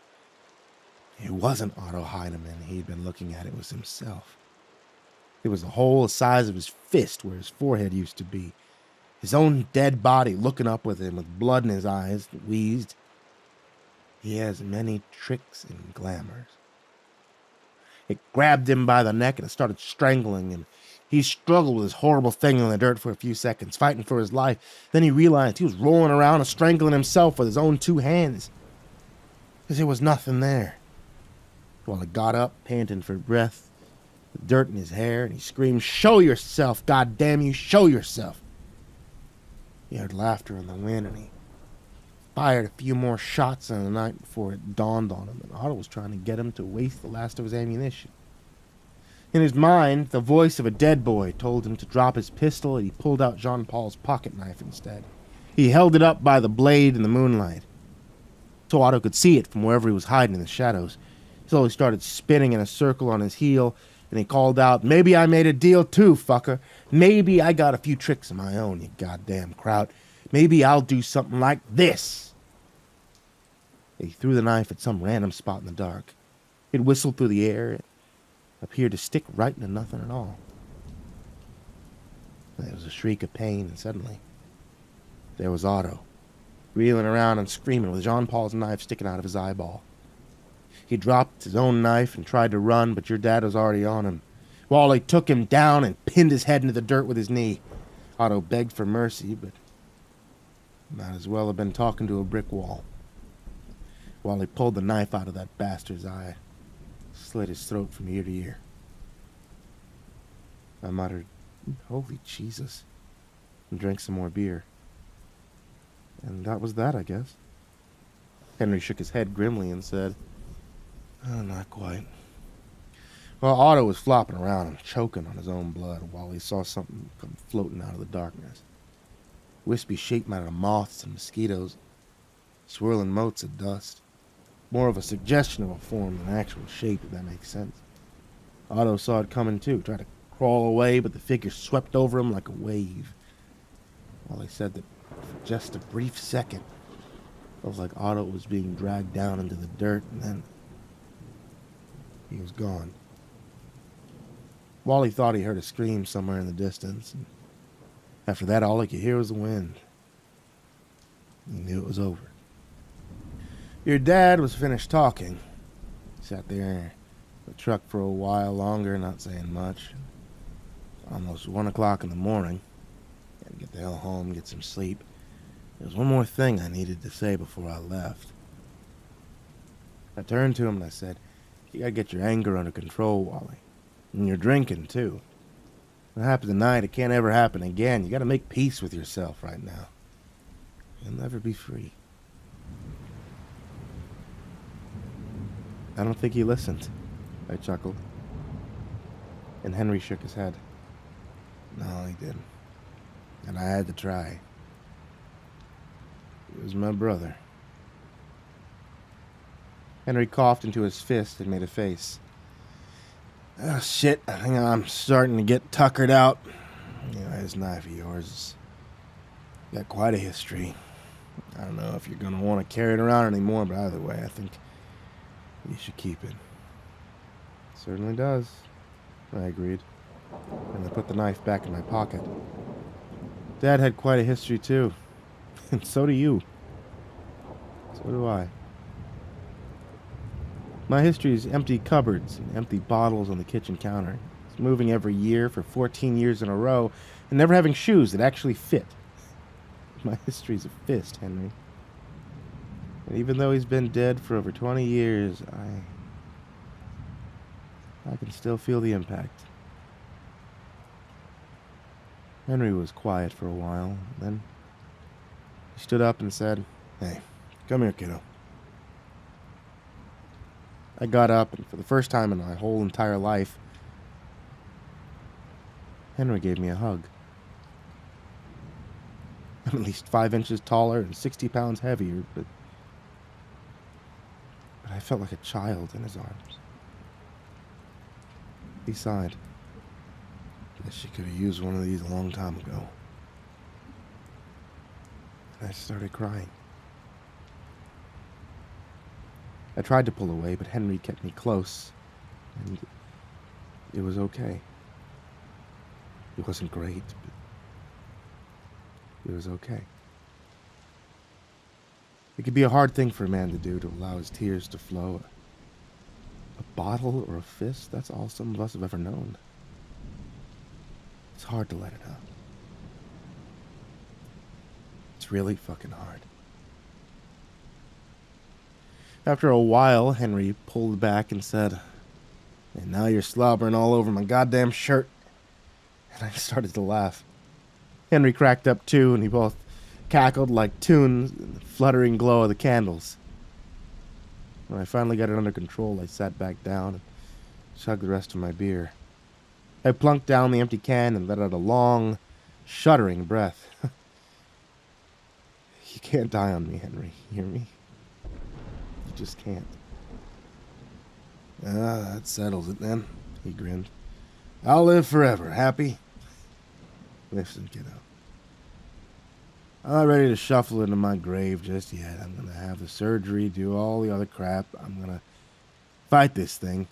It wasn't Otto Heinemann he'd been looking at, it was himself. It was the hole the size of his fist where his forehead used to be. His own dead body looking up with him with blood in his eyes, wheezed. He has many tricks and glamours. It grabbed him by the neck and it started strangling him. He struggled with this horrible thing in the dirt for a few seconds, fighting for his life. Then he realized he was rolling around and strangling himself with his own two hands. Because there was nothing there. Wally got up, panting for breath, with dirt in his hair, and he screamed, "Show yourself, goddamn you, show yourself!" He heard laughter in the wind, and he fired a few more shots in the night before it dawned on him that Otto was trying to get him to waste the last of his ammunition. In his mind, the voice of a dead boy told him to drop his pistol, and he pulled out Jean-Paul's pocket knife instead. He held it up by the blade in the moonlight, so Otto could see it from wherever he was hiding in the shadows. He slowly started spinning in a circle on his heel, and he called out, "Maybe I made a deal too, fucker. Maybe I got a few tricks of my own, you goddamn kraut. Maybe I'll do something like this." He threw the knife at some random spot in the dark. It whistled through the air. It appeared to stick right into nothing at all. There was a shriek of pain, and suddenly, there was Otto, reeling around and screaming with Jean-Paul's knife sticking out of his eyeball. He dropped his own knife and tried to run, but your dad was already on him. Wally took him down and pinned his head into the dirt with his knee. Otto begged for mercy, but might as well have been talking to a brick wall. Wally pulled the knife out of that bastard's eye, slit his throat from ear to ear. I muttered, "Holy Jesus," and drank some more beer. And that was that, I guess. Henry shook his head grimly and said, "Oh, not quite." Well, Otto was flopping around and choking on his own blood while he saw something come floating out of the darkness. Wispy shape out of moths and mosquitoes, swirling motes of dust. More of a suggestion of a form than actual shape, if that makes sense. Otto saw it coming too, tried to crawl away, but the figure swept over him like a wave. Well, he said that for just a brief second, it felt like Otto was being dragged down into the dirt, and then he was gone. Wally thought he heard a scream somewhere in the distance, and after that all he could hear was the wind. He knew it was over. Your dad was finished talking. He sat there in the truck for a while longer, not saying much. Almost 1 o'clock in the morning. Had to get the hell home, get some sleep. There was one more thing I needed to say before I left. I turned to him and I said, You gotta get your anger under control, Wally. And you're drinking, too. What happened tonight, it can't ever happen again. You gotta make peace with yourself right now. You'll never be free. I don't think he listened, I chuckled. And Henry shook his head. No, he didn't. And I had to try. He was my brother. Henry coughed into his fist and made a face. Oh, shit, I think I'm starting to get tuckered out. You know, this knife of yours has got quite a history. I don't know if you're going to want to carry it around anymore, but either way, I think you should keep it. Certainly does, I agreed, and I put the knife back in my pocket. Dad had quite a history, too, and so do you. So do I. My history is empty cupboards and empty bottles on the kitchen counter. It's moving every year for 14 years in a row and never having shoes that actually fit. My history's a fist, Henry. And even though he's been dead for over 20 years, I can still feel the impact. Henry was quiet for a while. Then he stood up and said, "Hey, come here, kiddo." I got up, and for the first time in my whole entire life, Henry gave me a hug. I'm at least 5 inches taller and 60 pounds heavier, but I felt like a child in his arms. He sighed. Guess she could have used one of these a long time ago. And I started crying. I tried to pull away, but Henry kept me close, and it was okay. It wasn't great, but it was okay. It could be a hard thing for a man to do, to allow his tears to flow. A bottle or a fist, that's all some of us have ever known. It's hard to let it out. It's really fucking hard. After a while, Henry pulled back and said, "And now you're slobbering all over my goddamn shirt." And I started to laugh. Henry cracked up too, and we both cackled like tunes in the fluttering glow of the candles. When I finally got it under control, I sat back down and chugged the rest of my beer. I plunked down the empty can and let out a long, shuddering breath. You can't die on me, Henry. You hear me? You just can't. Ah, that settles it then, he grinned. I'll live forever, happy? Listen, kiddo. I'm not ready to shuffle into my grave just yet. I'm going to have the surgery, do all the other crap. I'm going to fight this thing.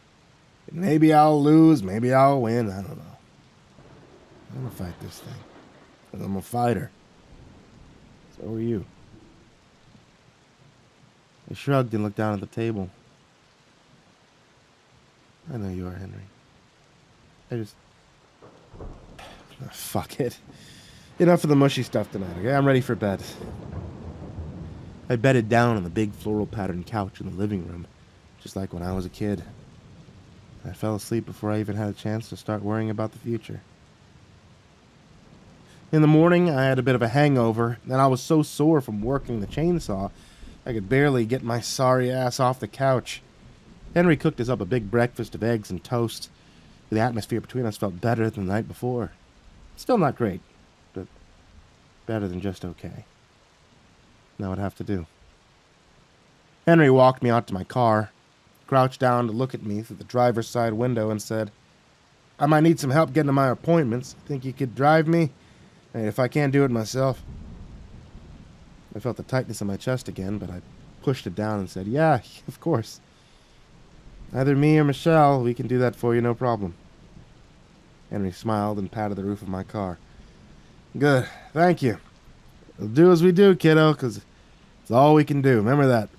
Maybe I'll lose, maybe I'll win, I don't know. I'm going to fight this thing. Because I'm a fighter. So are you. I shrugged and looked down at the table. I know you are, Henry. Fuck it. Enough of the mushy stuff tonight, okay? I'm ready for bed. I bedded down on the big floral patterned couch in the living room, just like when I was a kid. I fell asleep before I even had a chance to start worrying about the future. In the morning, I had a bit of a hangover, and I was so sore from working the chainsaw, I could barely get my sorry ass off the couch. Henry cooked us up a big breakfast of eggs and toast. The atmosphere between us felt better than the night before. Still not great, but better than just okay. Now I'd have to do. Henry walked me out to my car, crouched down to look at me through the driver's side window and said, "I might need some help getting to my appointments. Think you could drive me? If I can't do it myself." I felt the tightness in my chest again, but I pushed it down and said, "Yeah, of course. Either me or Michelle, we can do that for you, no problem." Henry smiled and patted the roof of my car. "Good, thank you. We'll do as we do, kiddo, because it's all we can do. Remember that.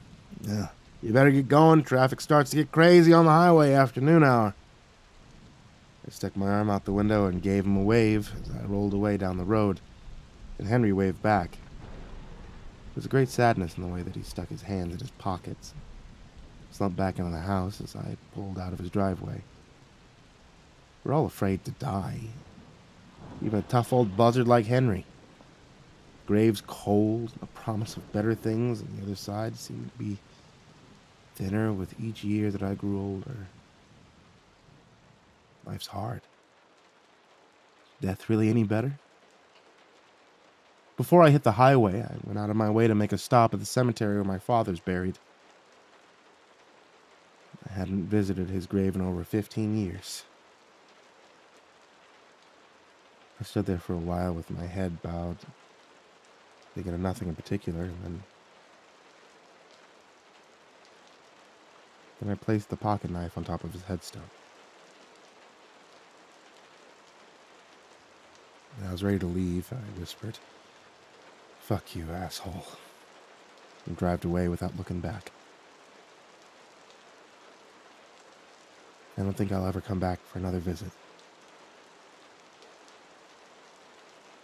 Yeah, you better get going. Traffic starts to get crazy on the highway after noon hour." I stuck my arm out the window and gave him a wave as I rolled away down the road, and Henry waved back. There was a great sadness in the way that he stuck his hands in his pockets, slumped back into the house as I pulled out of his driveway. We're all afraid to die. Even a tough old buzzard like Henry. Grave's cold, and the promise of better things on the other side seemed to be thinner with each year that I grew older. Life's hard. Death really any better? Before I hit the highway, I went out of my way to make a stop at the cemetery where my father's buried. I hadn't visited his grave in over 15 years. I stood there for a while with my head bowed, thinking of nothing in particular, and then I placed the pocket knife on top of his headstone. When I was ready to leave, I whispered, "Fuck you, asshole," and drove away without looking back. I don't think I'll ever come back for another visit.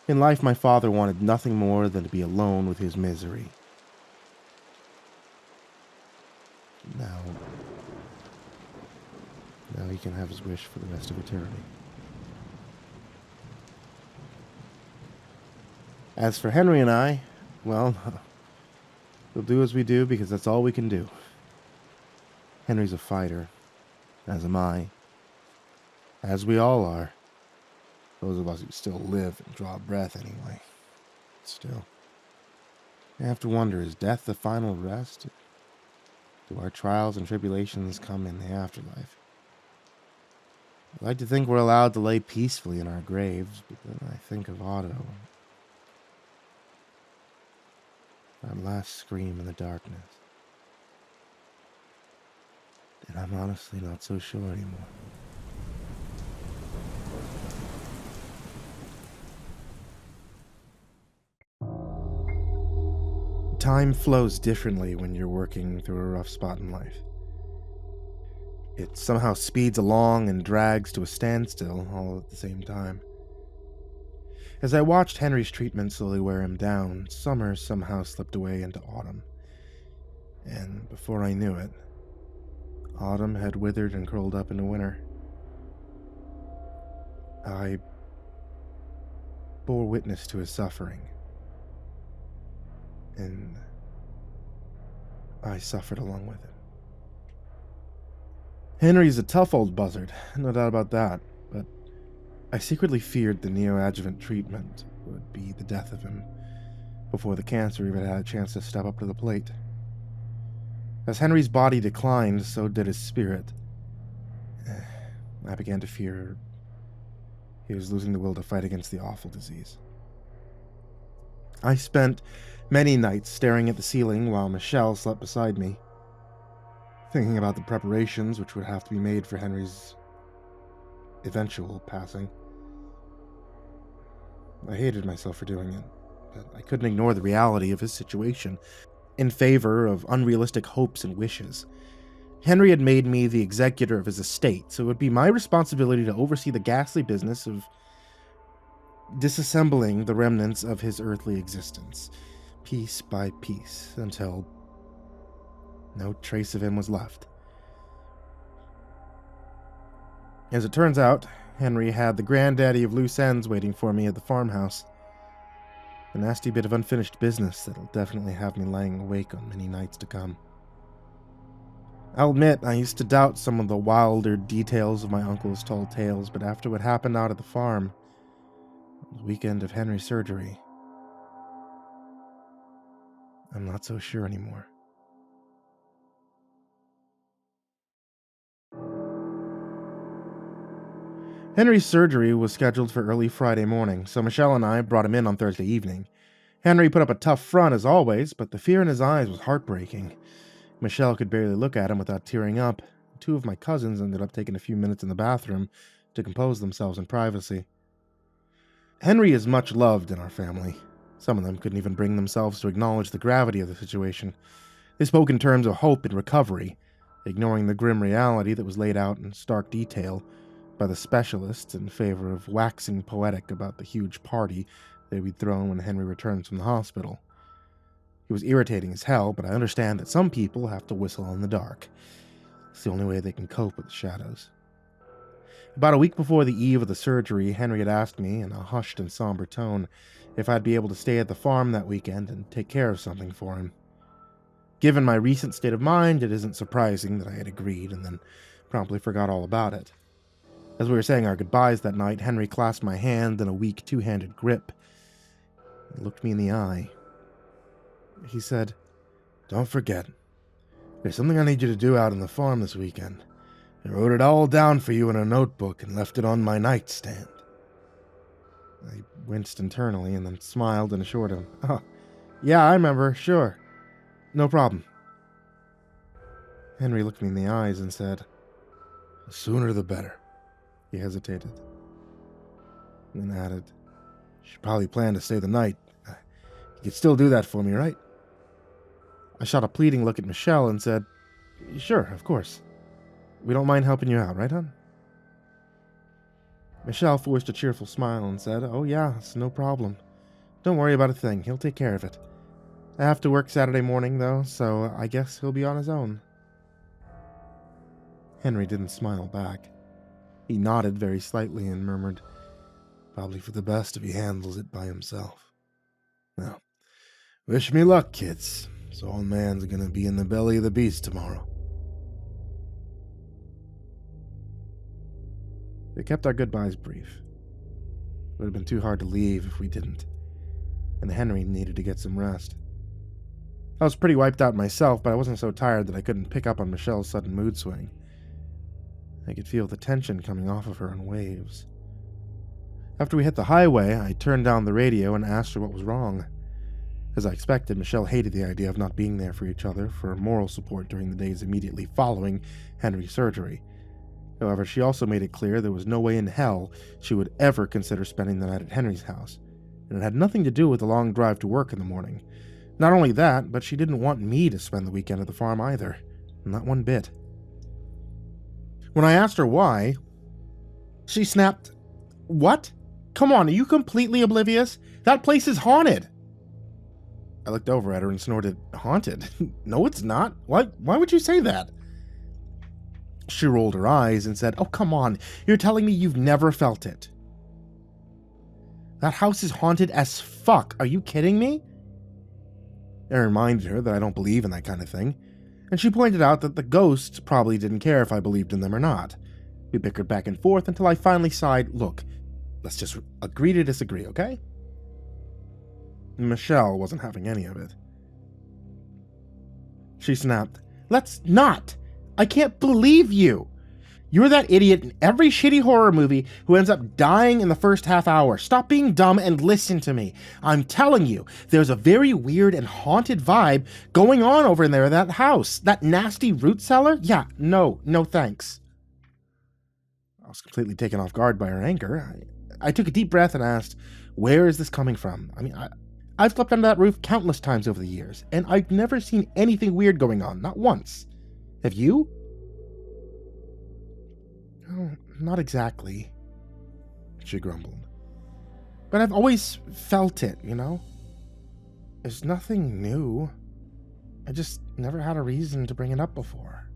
In life, my father wanted nothing more than to be alone with his misery. Now he can have his wish for the rest of eternity. As for Henry and I, well, we'll do as we do because that's all we can do. Henry's a fighter, as am I. As we all are. Those of us who still live and draw a breath anyway. Still. I have to wonder, is death the final rest? Do our trials and tribulations come in the afterlife? I like to think we're allowed to lay peacefully in our graves, but then I think of Otto. That last scream in the darkness. And I'm honestly not so sure anymore. Time flows differently when you're working through a rough spot in life. It somehow speeds along and drags to a standstill all at the same time. As I watched Henry's treatment slowly wear him down, summer somehow slipped away into autumn. And before I knew it, autumn had withered and curled up into winter. I bore witness to his suffering. And I suffered along with him. Henry's a tough old buzzard, no doubt about that, but I secretly feared the neoadjuvant treatment would be the death of him before the cancer even had a chance to step up to the plate. As Henry's body declined, so did his spirit. I began to fear he was losing the will to fight against the awful disease. I spent many nights staring at the ceiling while Michelle slept beside me, thinking about the preparations which would have to be made for Henry's eventual passing. I hated myself for doing it, but I couldn't ignore the reality of his situation in favor of unrealistic hopes and wishes. Henry had made me the executor of his estate, so it would be my responsibility to oversee the ghastly business of disassembling the remnants of his earthly existence, piece by piece, until no trace of him was left. As it turns out, Henry had the granddaddy of loose ends waiting for me at the farmhouse. A nasty bit of unfinished business that'll definitely have me lying awake on many nights to come. I'll admit, I used to doubt some of the wilder details of my uncle's tall tales, but after what happened out at the farm, on the weekend of Henry's surgery, I'm not so sure anymore. Henry's surgery was scheduled for early Friday morning, so Michelle and I brought him in on Thursday evening. Henry put up a tough front as always, but the fear in his eyes was heartbreaking. Michelle could barely look at him without tearing up. Two of my cousins ended up taking a few minutes in the bathroom to compose themselves in privacy. Henry is much loved in our family. Some of them couldn't even bring themselves to acknowledge the gravity of the situation. They spoke in terms of hope and recovery, ignoring the grim reality that was laid out in stark detail by the specialists in favor of waxing poetic about the huge party they'd be thrown when Henry returns from the hospital. He was irritating as hell, but I understand that some people have to whistle in the dark. It's the only way they can cope with the shadows. About a week before the eve of the surgery, Henry had asked me, in a hushed and somber tone, if I'd be able to stay at the farm that weekend and take care of something for him. Given my recent state of mind, it isn't surprising that I had agreed and then promptly forgot all about it. As we were saying our goodbyes that night, Henry clasped my hand in a weak two-handed grip and looked me in the eye. He said, "Don't forget, there's something I need you to do out on the farm this weekend. I wrote it all down for you in a notebook and left it on my nightstand." I winced internally and then smiled and assured him, "Oh, yeah, I remember, sure. No problem." Henry looked me in the eyes and said, "The sooner the better." He hesitated, and then added, "You should probably plan to stay the night. You could still do that for me, right?" I shot a pleading look at Michelle and said, "Sure, of course. We don't mind helping you out, right, hon?" Michelle forced a cheerful smile and said, "Oh yeah, it's no problem. Don't worry about a thing. He'll take care of it. I have to work Saturday morning, though, so I guess he'll be on his own." Henry didn't smile back. He nodded very slightly and murmured, "Probably for the best if he handles it by himself. Well, wish me luck, kids. This old man's gonna be in the belly of the beast tomorrow." We kept our goodbyes brief. It would have been too hard to leave if we didn't, and Henry needed to get some rest. I was pretty wiped out myself, but I wasn't so tired that I couldn't pick up on Michelle's sudden mood swing. I could feel the tension coming off of her in waves. After we hit the highway, I turned down the radio and asked her what was wrong. As I expected, Michelle hated the idea of not being there for each other for moral support during the days immediately following Henry's surgery. However, she also made it clear there was no way in hell she would ever consider spending the night at Henry's house, and it had nothing to do with the long drive to work in the morning. Not only that, but she didn't want me to spend the weekend at the farm either. Not one bit. When I asked her why, she snapped, "What? Come on, are you completely oblivious? That place is haunted." I looked over at her and snorted, "Haunted? No, it's not. Why would you say that?" She rolled her eyes and said, "Oh, come on. You're telling me you've never felt it?" "That house is haunted as fuck. Are you kidding me?" I reminded her that I don't believe in that kind of thing, and she pointed out that the ghosts probably didn't care if I believed in them or not. We bickered back and forth until I finally sighed, "Look, let's just agree to disagree, okay?" Michelle wasn't having any of it. She snapped, "Let's not! I can't believe you! You're that idiot in every shitty horror movie who ends up dying in the first half hour. Stop being dumb and listen to me. I'm telling you, there's a very weird and haunted vibe going on over in there in that house. That nasty root cellar? Yeah, no thanks." I was completely taken off guard by her anger. I took a deep breath and asked, "Where is this coming from? I mean, I've slept under that roof countless times over the years, and I've never seen anything weird going on, not once. Have you?" "Oh, not exactly," she grumbled. "But I've always felt it, you know? There's nothing new. I just never had a reason to bring it up before."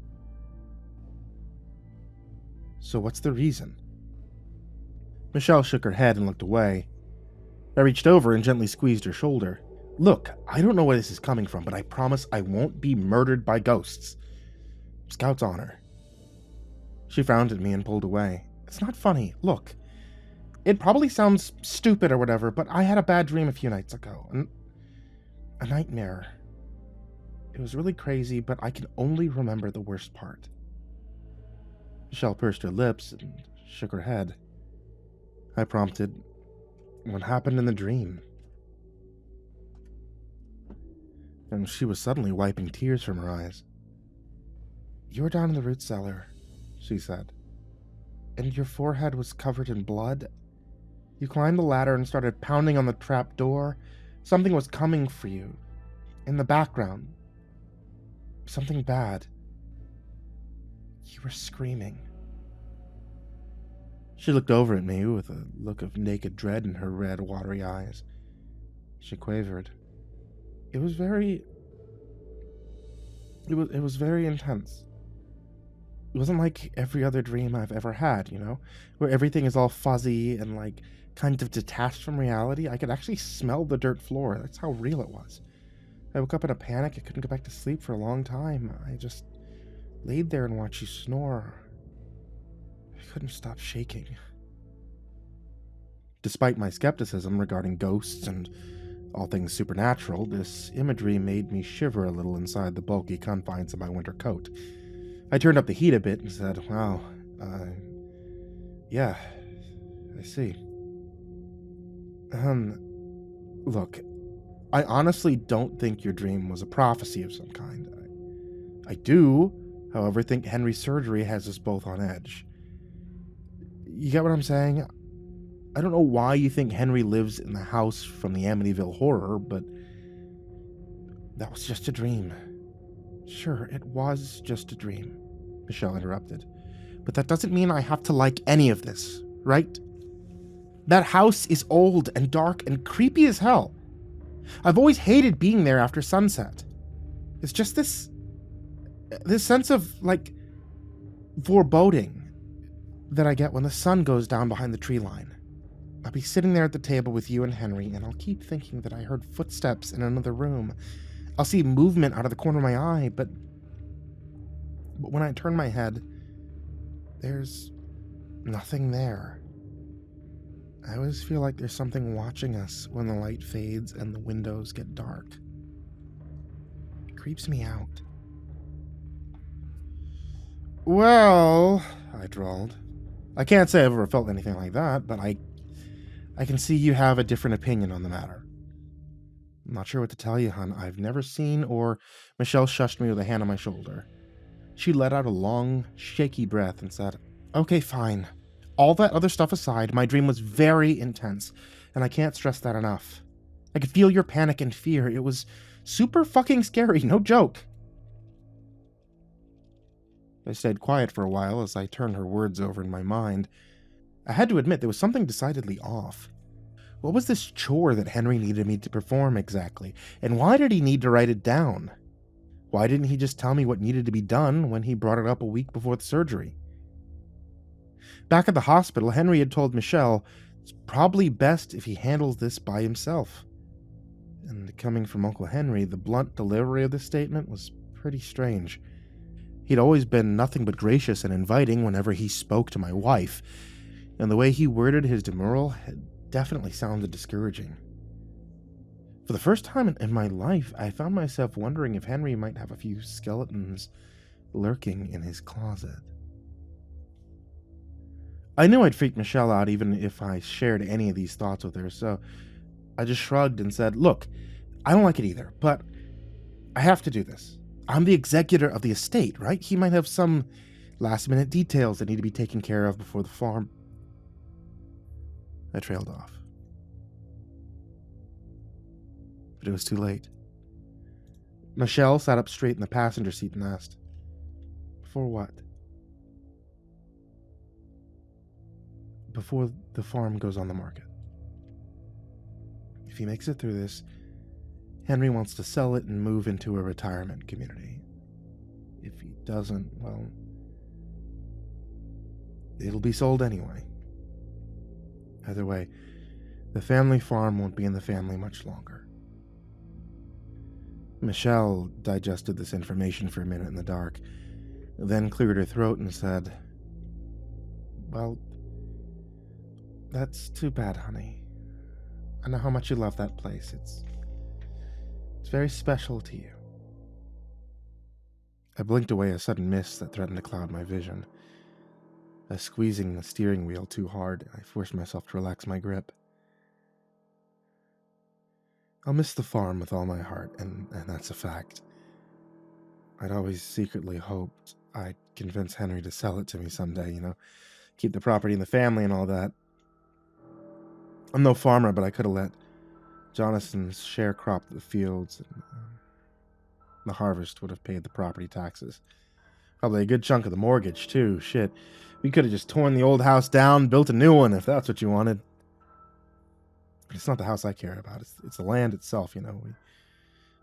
"So what's the reason?" Michelle shook her head and looked away. I reached over and gently squeezed her shoulder. "Look, I don't know where this is coming from, but I promise I won't be murdered by ghosts. Scout's honor." She frowned at me and pulled away. "It's not funny. Look, it probably sounds stupid or whatever, but I had a bad dream a few nights ago. A nightmare. It was really crazy, but I can only remember the worst part." Michelle pursed her lips and shook her head. I prompted, "What happened in the dream?" And she was suddenly wiping tears from her eyes. "You were down in the root cellar," she said, "and your forehead was covered in blood. You climbed the ladder and started pounding on the trap door. Something was coming for you. In the background. Something bad. You were screaming." She looked over at me with a look of naked dread in her red, watery eyes. She quavered, It was very intense. It wasn't like every other dream I've ever had, where everything is all fuzzy and like kind of detached from reality. I could actually smell the dirt floor. That's how real it was. I woke up in a panic. I couldn't go back to sleep for a long time. I just laid there and watched you snore. I couldn't stop shaking. Despite my skepticism regarding ghosts and all things supernatural, this imagery made me shiver a little inside the bulky confines of my winter coat. I turned up the heat a bit and said, wow, yeah, I see. Look, I honestly don't think your dream was a prophecy of some kind. I do, however, think Henry's surgery has us both on edge. You get what I'm saying? I don't know why you think Henry lives in the house from the Amityville Horror, but that was just a dream. Sure, it was just a dream, Michelle interrupted. But that doesn't mean I have to like any of this, right? That house is old and dark and creepy as hell. I've always hated being there after sunset. It's just this sense of, like, foreboding that I get when the sun goes down behind the tree line. I'll be sitting there at the table with you and Henry, and I'll keep thinking that I heard footsteps in another room. I'll see movement out of the corner of my eye, but when I turn my head, there's nothing there. I always feel like there's something watching us when the light fades and the windows get dark. It creeps me out. Well, I drawled. I can't say I've ever felt anything like that, but I can see you have a different opinion on the matter. I'm not sure what to tell you, hon. I've never seen or... Michelle shushed me with a hand on my shoulder. She let out a long, shaky breath and said, okay, fine. All that other stuff aside, my dream was very intense, and I can't stress that enough. I could feel your panic and fear. It was super fucking scary, no joke. I stayed quiet for a while as I turned her words over in my mind. I had to admit there was something decidedly off. What was this chore that Henry needed me to perform exactly, and why did he need to write it down? Why didn't he just tell me what needed to be done when he brought it up a week before the surgery? Back at the hospital, Henry had told Michelle it's probably best if he handles this by himself. And coming from Uncle Henry, the blunt delivery of this statement was pretty strange. He'd always been nothing but gracious and inviting whenever he spoke to my wife, and the way he worded his demurral had definitely sounded discouraging. For the first time in my life, I found myself wondering if Henry might have a few skeletons lurking in his closet. I knew I'd freak Michelle out even if I shared any of these thoughts with her, so I just shrugged and said, look, I don't like it either, but I have to do this. I'm the executor of the estate, right? He might have some last-minute details that need to be taken care of before the farm. I trailed off. But it was too late. Michelle sat up straight in the passenger seat and asked, "For what?" "Before the farm goes on the market. If he makes it through this, Henry wants to sell it and move into a retirement community. If he doesn't, well, it'll be sold anyway. Either way, the family farm won't be in the family much longer." Michelle digested this information for a minute in the dark, then cleared her throat and said, "Well, that's too bad, honey. I know how much you love that place. It's very special to you." I blinked away a sudden mist that threatened to cloud my vision. I was squeezing the steering wheel too hard, I forced myself to relax my grip. I'll miss the farm with all my heart, and that's a fact. I'd always secretly hoped I'd convince Henry to sell it to me someday, keep the property in the family and all that. I'm no farmer, but I could have let Jonathan's share crop the fields, and the harvest would have paid the property taxes. Probably a good chunk of the mortgage, too. Shit. We could have just torn the old house down, built a new one, if that's what you wanted. But it's not the house I care about. It's the land itself,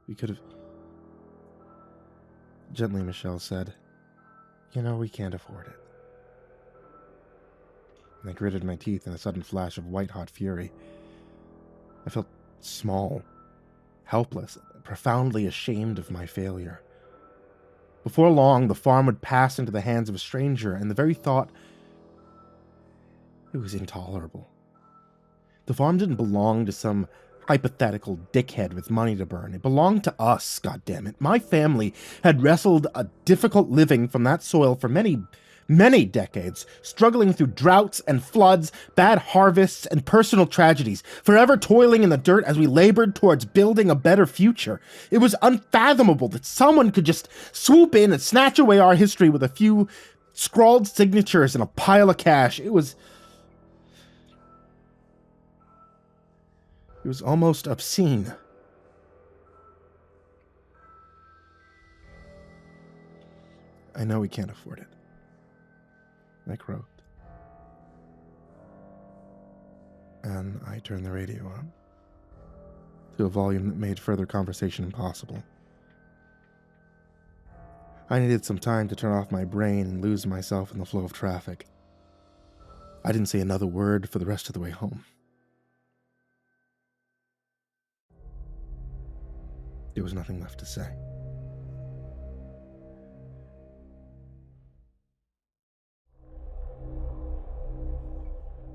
We We could have... Gently, Michelle said, we can't afford it. And I gritted my teeth in a sudden flash of white-hot fury. I felt small, helpless, profoundly ashamed of my failure. Before long, the farm would pass into the hands of a stranger, and the very thought... It was intolerable. The farm didn't belong to some hypothetical dickhead with money to burn. It belonged to us, goddammit. My family had wrestled a difficult living from that soil for many, many decades, struggling through droughts and floods, bad harvests, and personal tragedies, forever toiling in the dirt as we labored towards building a better future. It was unfathomable that someone could just swoop in and snatch away our history with a few scrawled signatures and a pile of cash. It was almost obscene. I know we can't afford it, I croaked. And I turned the radio on, to a volume that made further conversation impossible. I needed some time to turn off my brain and lose myself in the flow of traffic. I didn't say another word for the rest of the way home. There was nothing left to say.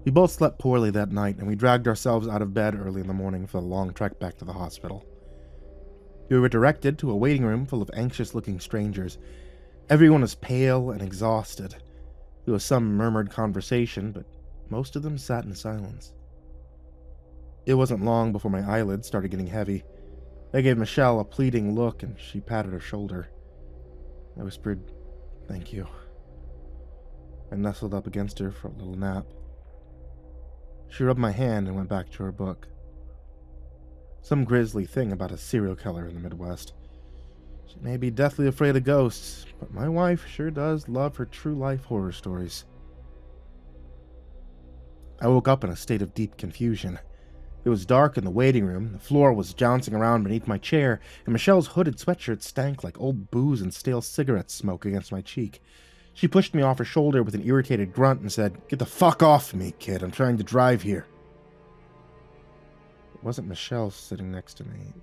We both slept poorly that night, and we dragged ourselves out of bed early in the morning for the long trek back to the hospital. We were directed to a waiting room full of anxious-looking strangers. Everyone was pale and exhausted. There was some murmured conversation, but most of them sat in silence. It wasn't long before my eyelids started getting heavy. I gave Michelle a pleading look, and she patted her shoulder. I whispered, "Thank you." I nestled up against her for a little nap. She rubbed my hand and went back to her book. Some grisly thing about a serial killer in the Midwest. She may be deathly afraid of ghosts, but my wife sure does love her true-life horror stories. I woke up in a state of deep confusion. It was dark in the waiting room, the floor was jouncing around beneath my chair, and Michelle's hooded sweatshirt stank like old booze and stale cigarette smoke against my cheek. She pushed me off her shoulder with an irritated grunt and said, "Get the fuck off me, kid. I'm trying to drive here." It wasn't Michelle sitting next to me.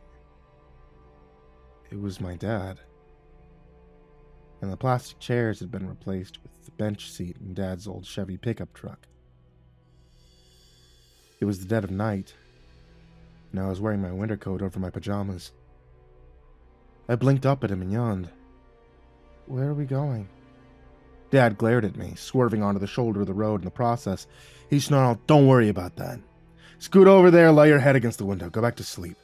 It was my dad. And the plastic chairs had been replaced with the bench seat in Dad's old Chevy pickup truck. It was the dead of night, and I was wearing my winter coat over my pajamas. I blinked up at him and yawned. "Where are we going?" Dad glared at me, swerving onto the shoulder of the road in the process. He snarled, "Don't worry about that. Scoot over there, lay your head against the window. Go back to sleep."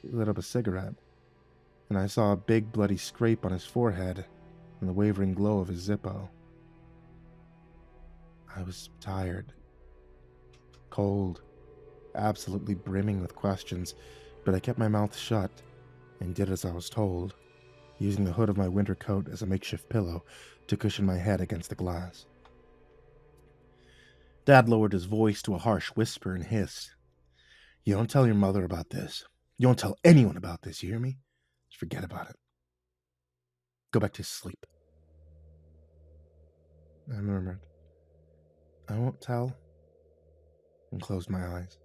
He lit up a cigarette, and I saw a big bloody scrape on his forehead and the wavering glow of his Zippo. I was tired, cold, absolutely brimming with questions, but I kept my mouth shut and did as I was told, using the hood of my winter coat as a makeshift pillow to cushion my head against the glass. Dad lowered his voice to a harsh whisper and hissed, "You don't tell your mother about this. You don't tell anyone about this, you hear me? Just forget about it. Go back to sleep." I murmured, "I won't tell," and closed my eyes.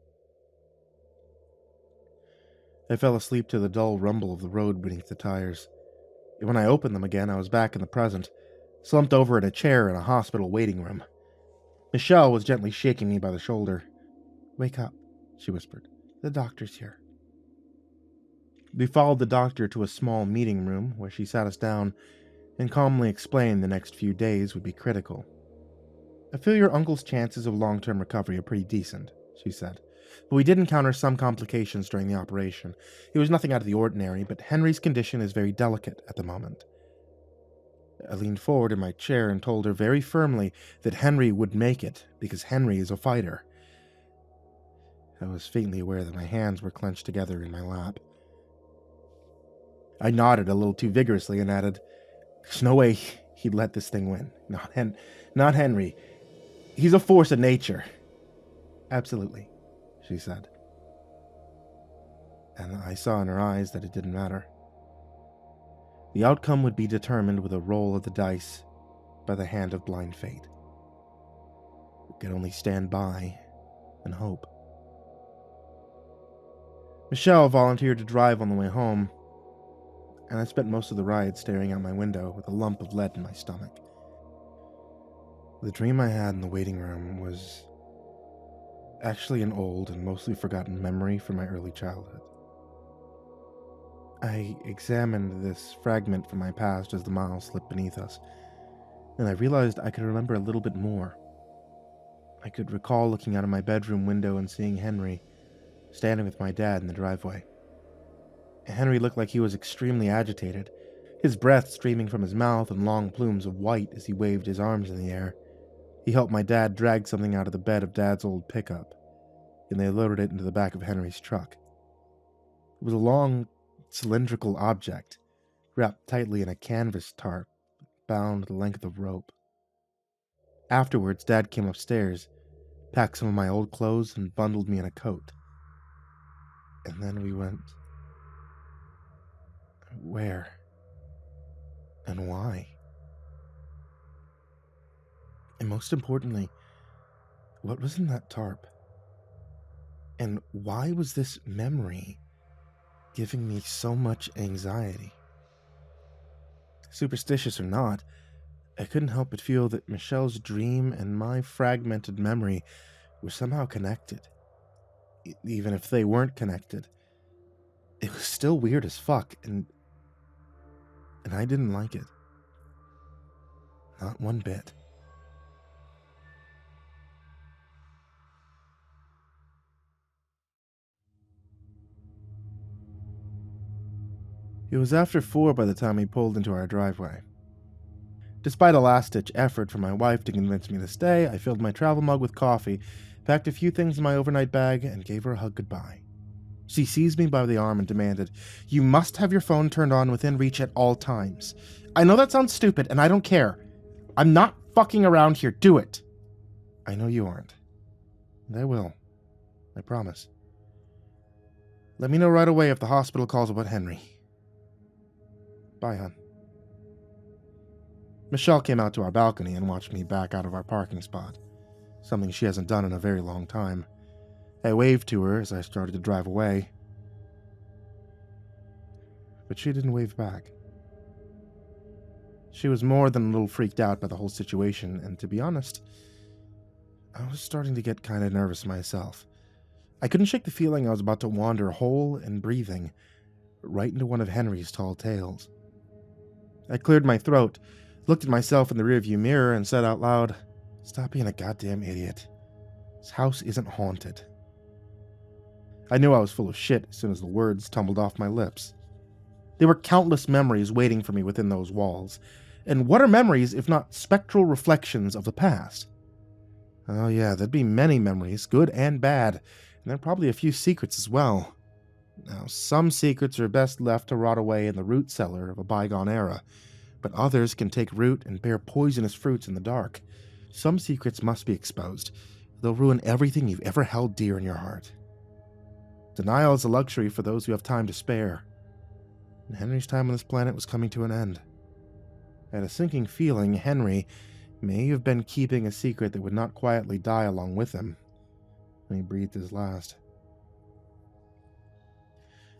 I fell asleep to the dull rumble of the road beneath the tires. When I opened them again, I was back in the present, slumped over in a chair in a hospital waiting room. Michelle was gently shaking me by the shoulder. "Wake up," she whispered. "The doctor's here." We followed the doctor to a small meeting room where she sat us down and calmly explained the next few days would be critical. "I feel your uncle's chances of long-term recovery are pretty decent," she said. "But we did encounter some complications during the operation. It was nothing out of the ordinary, but Henry's condition is very delicate at the moment." I leaned forward in my chair and told her very firmly that Henry would make it, because Henry is a fighter. I was faintly aware that my hands were clenched together in my lap. I nodded a little too vigorously and added, "There's no way he'd let this thing win. Not Henry. He's a force of nature." "Absolutely," she said. and I saw in her eyes that it didn't matter. The outcome would be determined with a roll of the dice by the hand of blind fate. We could only stand by and hope. Michelle volunteered to drive on the way home, and I spent most of the ride staring out my window with a lump of lead in my stomach. The dream I had in the waiting room was actually an old and mostly forgotten memory from my early childhood. I examined this fragment from my past as the miles slipped beneath us, and I realized I could remember a little bit more. I could recall looking out of my bedroom window and seeing Henry standing with my dad in the driveway. Henry looked like he was extremely agitated, his breath streaming from his mouth in long plumes of white as he waved his arms in the air. He helped my dad drag something out of the bed of Dad's old pickup, and they loaded it into the back of Henry's truck. It was a long, cylindrical object, wrapped tightly in a canvas tarp, bound the length of rope. Afterwards, Dad came upstairs, packed some of my old clothes, and bundled me in a coat. And then we went... Where? And why? And most importantly, what was in that tarp? And why was this memory giving me so much anxiety? Superstitious or not, I couldn't help but feel that Michelle's dream and my fragmented memory were somehow connected. Even if they weren't connected, it was still weird as fuck, and I didn't like it. Not one bit. It was after 4 by the time we pulled into our driveway. Despite a last-ditch effort from my wife to convince me to stay, I filled my travel mug with coffee, packed a few things in my overnight bag, and gave her a hug goodbye. She seized me by the arm and demanded, "You must have your phone turned on within reach at all times. I know that sounds stupid, and I don't care. I'm not fucking around here. Do it." "I know you aren't. And I will. I promise. Let me know right away if the hospital calls about Henry. Bye, hon." Michelle came out to our balcony and watched me back out of our parking spot, something she hasn't done in a very long time. I waved to her as I started to drive away, but she didn't wave back. She was more than a little freaked out by the whole situation, and to be honest, I was starting to get kind of nervous myself. I couldn't shake the feeling I was about to wander whole and breathing right into one of Henry's tall tales. I cleared my throat, looked at myself in the rearview mirror, and said out loud, "Stop being a goddamn idiot. This house isn't haunted." I knew I was full of shit as soon as the words tumbled off my lips. There were countless memories waiting for me within those walls. And what are memories if not spectral reflections of the past? Oh yeah, there'd be many memories, good and bad, and there are probably a few secrets as well. Now, some secrets are best left to rot away in the root cellar of a bygone era, but others can take root and bear poisonous fruits in the dark. Some secrets must be exposed. They'll ruin everything you've ever held dear in your heart. Denial is a luxury for those who have time to spare. And Henry's time on this planet was coming to an end. I had a sinking feeling Henry may have been keeping a secret that would not quietly die along with him when he breathed his last.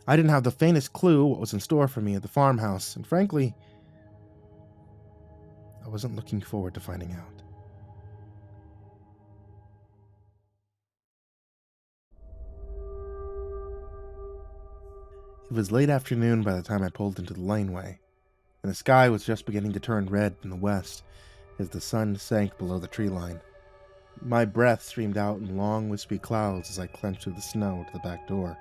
I didn't have the faintest clue what was in store for me at the farmhouse, and frankly, I wasn't looking forward to finding out. It was late afternoon by the time I pulled into the laneway, and the sky was just beginning to turn red in the west as the sun sank below the tree line. My breath streamed out in long, wispy clouds as I clenched through the snow to the back door.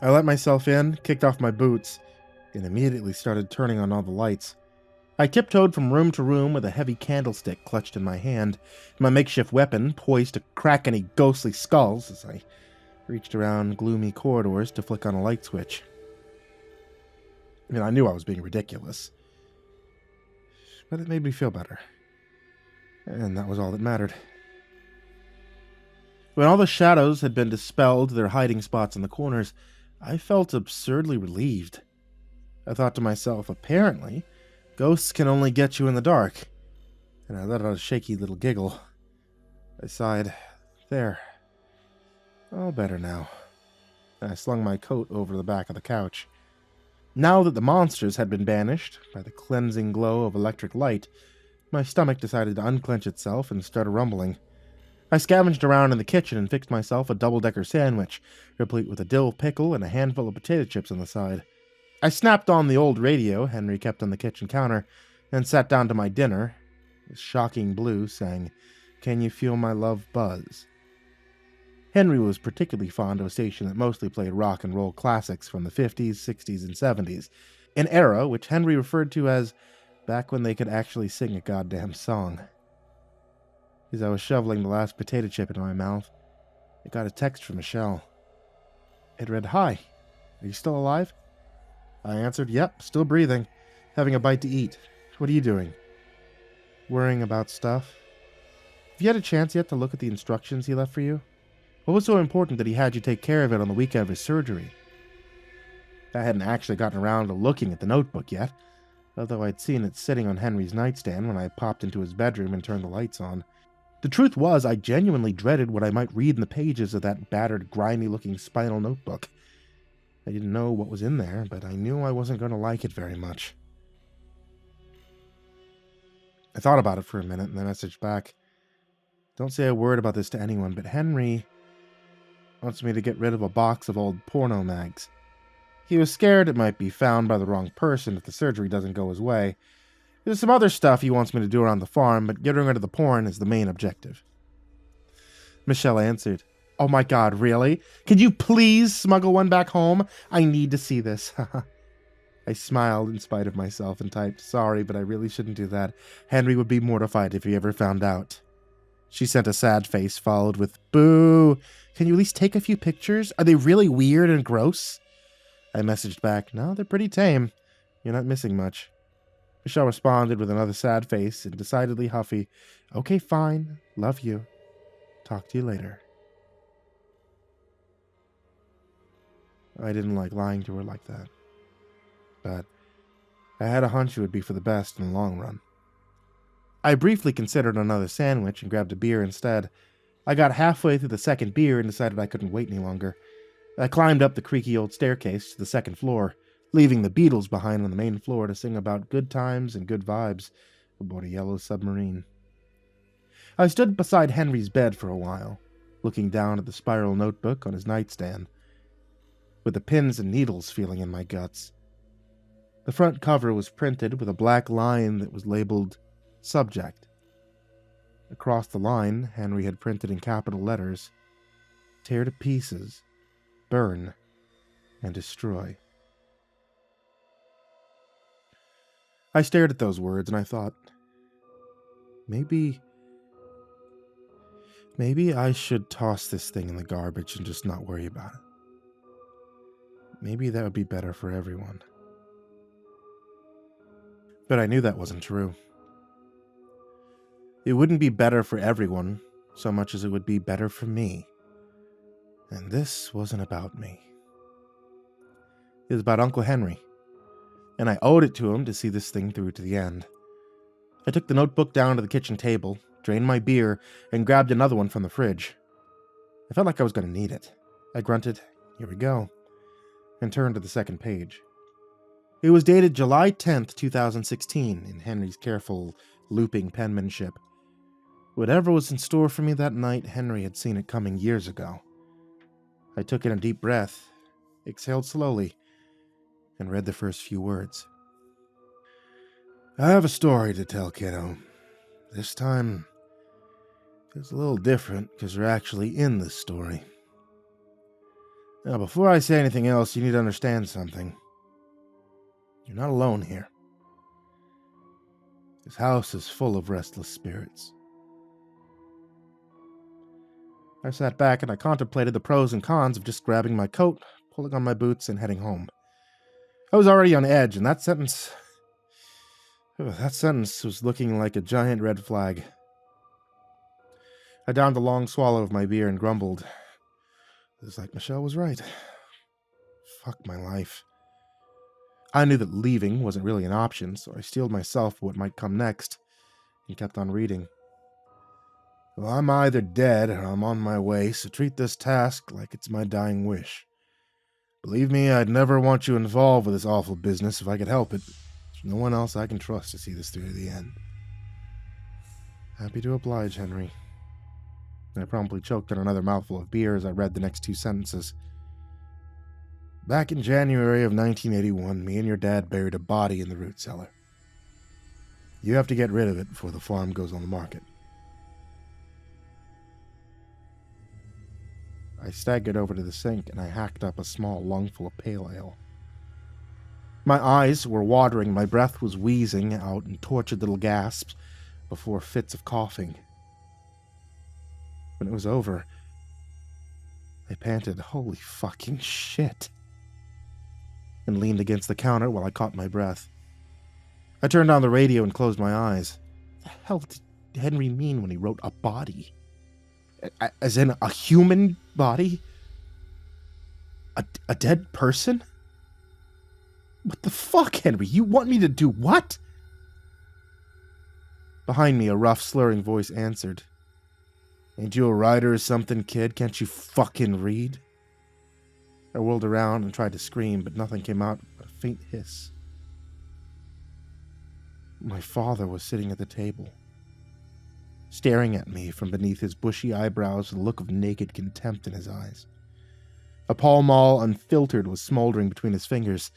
I let myself in, kicked off my boots, and immediately started turning on all the lights. I tiptoed from room to room with a heavy candlestick clutched in my hand, my makeshift weapon poised to crack any ghostly skulls as I reached around gloomy corridors to flick on a light switch. I knew I was being ridiculous, but it made me feel better, and that was all that mattered. When all the shadows had been dispelled to their hiding spots in the corners, I felt absurdly relieved. I thought to myself, apparently, ghosts can only get you in the dark, and I let out a shaky little giggle. I sighed. There. All better now. And I slung my coat over the back of the couch. Now that the monsters had been banished by the cleansing glow of electric light, my stomach decided to unclench itself and start rumbling. I scavenged around in the kitchen and fixed myself a double-decker sandwich, replete with a dill pickle and a handful of potato chips on the side. I snapped on the old radio Henry kept on the kitchen counter and sat down to my dinner. The shocking blue sang, "Can You Feel My Love Buzz?" Henry was particularly fond of a station that mostly played rock and roll classics from the 50s, 60s, and 70s, an era which Henry referred to as back when they could actually sing a goddamn song. As I was shoveling the last potato chip into my mouth, I got a text from Michelle. It read, "Hi, are you still alive?" I answered, "Yep, still breathing, having a bite to eat. What are you doing?" "Worrying about stuff." "Have you had a chance yet to look at the instructions he left for you? What was so important that he had you take care of it on the weekend of his surgery?" I hadn't actually gotten around to looking at the notebook yet, although I'd seen it sitting on Henry's nightstand when I popped into his bedroom and turned the lights on. The truth was, I genuinely dreaded what I might read in the pages of that battered, grimy-looking spinal notebook. I didn't know what was in there, but I knew I wasn't going to like it very much. I thought about it for a minute and then messaged back, "Don't say a word about this to anyone, but Henry wants me to get rid of a box of old porno mags. He was scared it might be found by the wrong person if the surgery doesn't go his way. There's some other stuff he wants me to do around the farm, but getting rid of the porn is the main objective." Michelle answered, "Oh my god, really? Could you please smuggle one back home? I need to see this." I smiled in spite of myself and typed, "Sorry, but I really shouldn't do that. Henry would be mortified if he ever found out." She sent a sad face, followed with, "Boo! Can you at least take a few pictures? Are they really weird and gross?" I messaged back, "No, they're pretty tame. You're not missing much." Michelle responded with another sad face and decidedly huffy, "Okay, fine. Love you. Talk to you later." I didn't like lying to her like that, but I had a hunch it would be for the best in the long run. I briefly considered another sandwich and grabbed a beer instead. I got halfway through the second beer and decided I couldn't wait any longer. I climbed up the creaky old staircase to the second floor, leaving the Beatles behind on the main floor to sing about good times and good vibes aboard a yellow submarine. I stood beside Henry's bed for a while, looking down at the spiral notebook on his nightstand, with the pins and needles feeling in my guts. The front cover was printed with a black line that was labeled Subject. Across the line, Henry had printed in capital letters, "Tear to pieces, burn, and destroy." I stared at those words and I thought, maybe I should toss this thing in the garbage and just not worry about it. Maybe that would be better for everyone. But I knew that wasn't true. It wouldn't be better for everyone so much as it would be better for me. And this wasn't about me. It was about Uncle Henry, and I owed it to him to see this thing through to the end. I took the notebook down to the kitchen table, drained my beer, and grabbed another one from the fridge. I felt like I was going to need it. I grunted, "Here we go," and turned to the second page. It was dated July 10th, 2016, in Henry's careful, looping penmanship. Whatever was in store for me that night, Henry had seen it coming years ago. I took in a deep breath, exhaled slowly, and read the first few words. "I have a story to tell, kiddo. This time, it's a little different because you're actually in this story. Now, before I say anything else, you need to understand something. You're not alone here. This house is full of restless spirits." I sat back and I contemplated the pros and cons of just grabbing my coat, pulling on my boots, and heading home. I was already on edge, and that sentence was looking like a giant red flag. I downed a long swallow of my beer and grumbled. It's like Michelle was right. Fuck my life. I knew that leaving wasn't really an option, so I steeled myself for what might come next and kept on reading. Well, I'm either dead or I'm on my way, so treat this task like it's my dying wish. Believe me, I'd never want you involved with this awful business if I could help it. There's no one else I can trust to see this through to the end. Happy to oblige, Henry. I promptly choked on another mouthful of beer as I read the next 2 sentences. Back in January of 1981, me and your dad buried a body in the root cellar. You have to get rid of it before the farm goes on the market. I staggered over to the sink and I hacked up a small lungful of pale ale. My eyes were watering, my breath was wheezing out in tortured little gasps before fits of coughing. When it was over, I panted, "Holy fucking shit," and leaned against the counter while I caught my breath. I turned on the radio and closed my eyes. What the hell did Henry mean when he wrote a body? As in a human body? A dead person? What the fuck, Henry? You want me to do what? Behind me, a rough, slurring voice answered. Ain't you a writer or something, kid? Can't you fucking read? I whirled around and tried to scream, but nothing came out but a faint hiss. My father was sitting at the table, staring at me from beneath his bushy eyebrows with a look of naked contempt in his eyes. A Pall Mall unfiltered was smoldering between his fingers.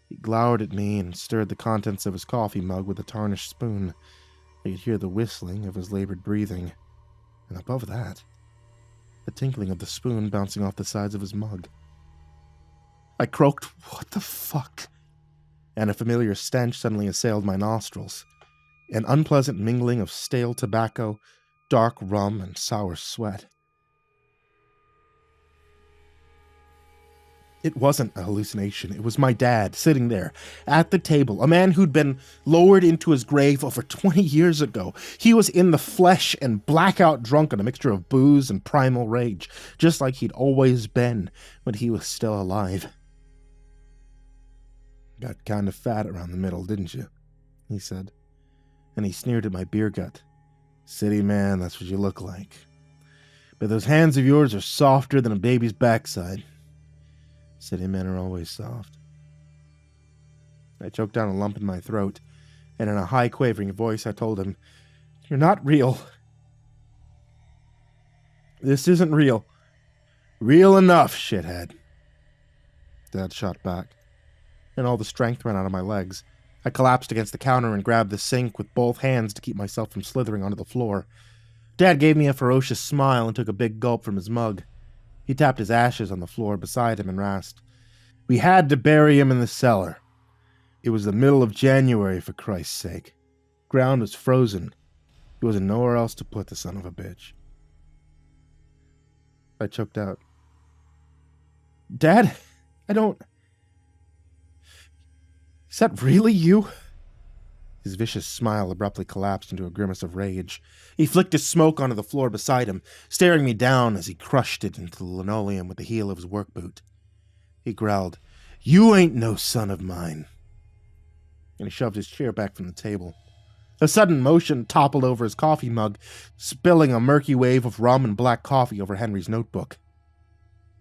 He glowered at me and stirred the contents of his coffee mug with a tarnished spoon. I could hear the whistling of his labored breathing, and above that, the tinkling of the spoon bouncing off the sides of his mug. I croaked, "What the fuck?" and a familiar stench suddenly assailed my nostrils. An unpleasant mingling of stale tobacco, dark rum, and sour sweat. It wasn't a hallucination. It was my dad, sitting there, at the table, a man who'd been lowered into his grave over 20 years ago. He was in the flesh and blackout drunk on a mixture of booze and primal rage, just like he'd always been when he was still alive. Got kind of fat around the middle, didn't you? He said, and he sneered at my beer gut. City man, that's what you look like. But those hands of yours are softer than a baby's backside. City men are always soft. I choked down a lump in my throat, and in a high, quavering voice I told him, You're not real. This isn't real. Real enough, shithead. Dad shot back, and all the strength ran out of my legs. I collapsed against the counter and grabbed the sink with both hands to keep myself from slithering onto the floor. Dad gave me a ferocious smile and took a big gulp from his mug. He tapped his ashes on the floor beside him and rasped, We had to bury him in the cellar. It was the middle of January, for Christ's sake. Ground was frozen. There wasn't nowhere else to put the son of a bitch. I choked out. Dad, I don't... Is that really you? His vicious smile abruptly collapsed into a grimace of rage. He flicked his smoke onto the floor beside him, staring me down as he crushed it into the linoleum with the heel of his work boot. He growled, You ain't no son of mine. And he shoved his chair back from the table. A sudden motion toppled over his coffee mug, spilling a murky wave of rum and black coffee over Henry's notebook.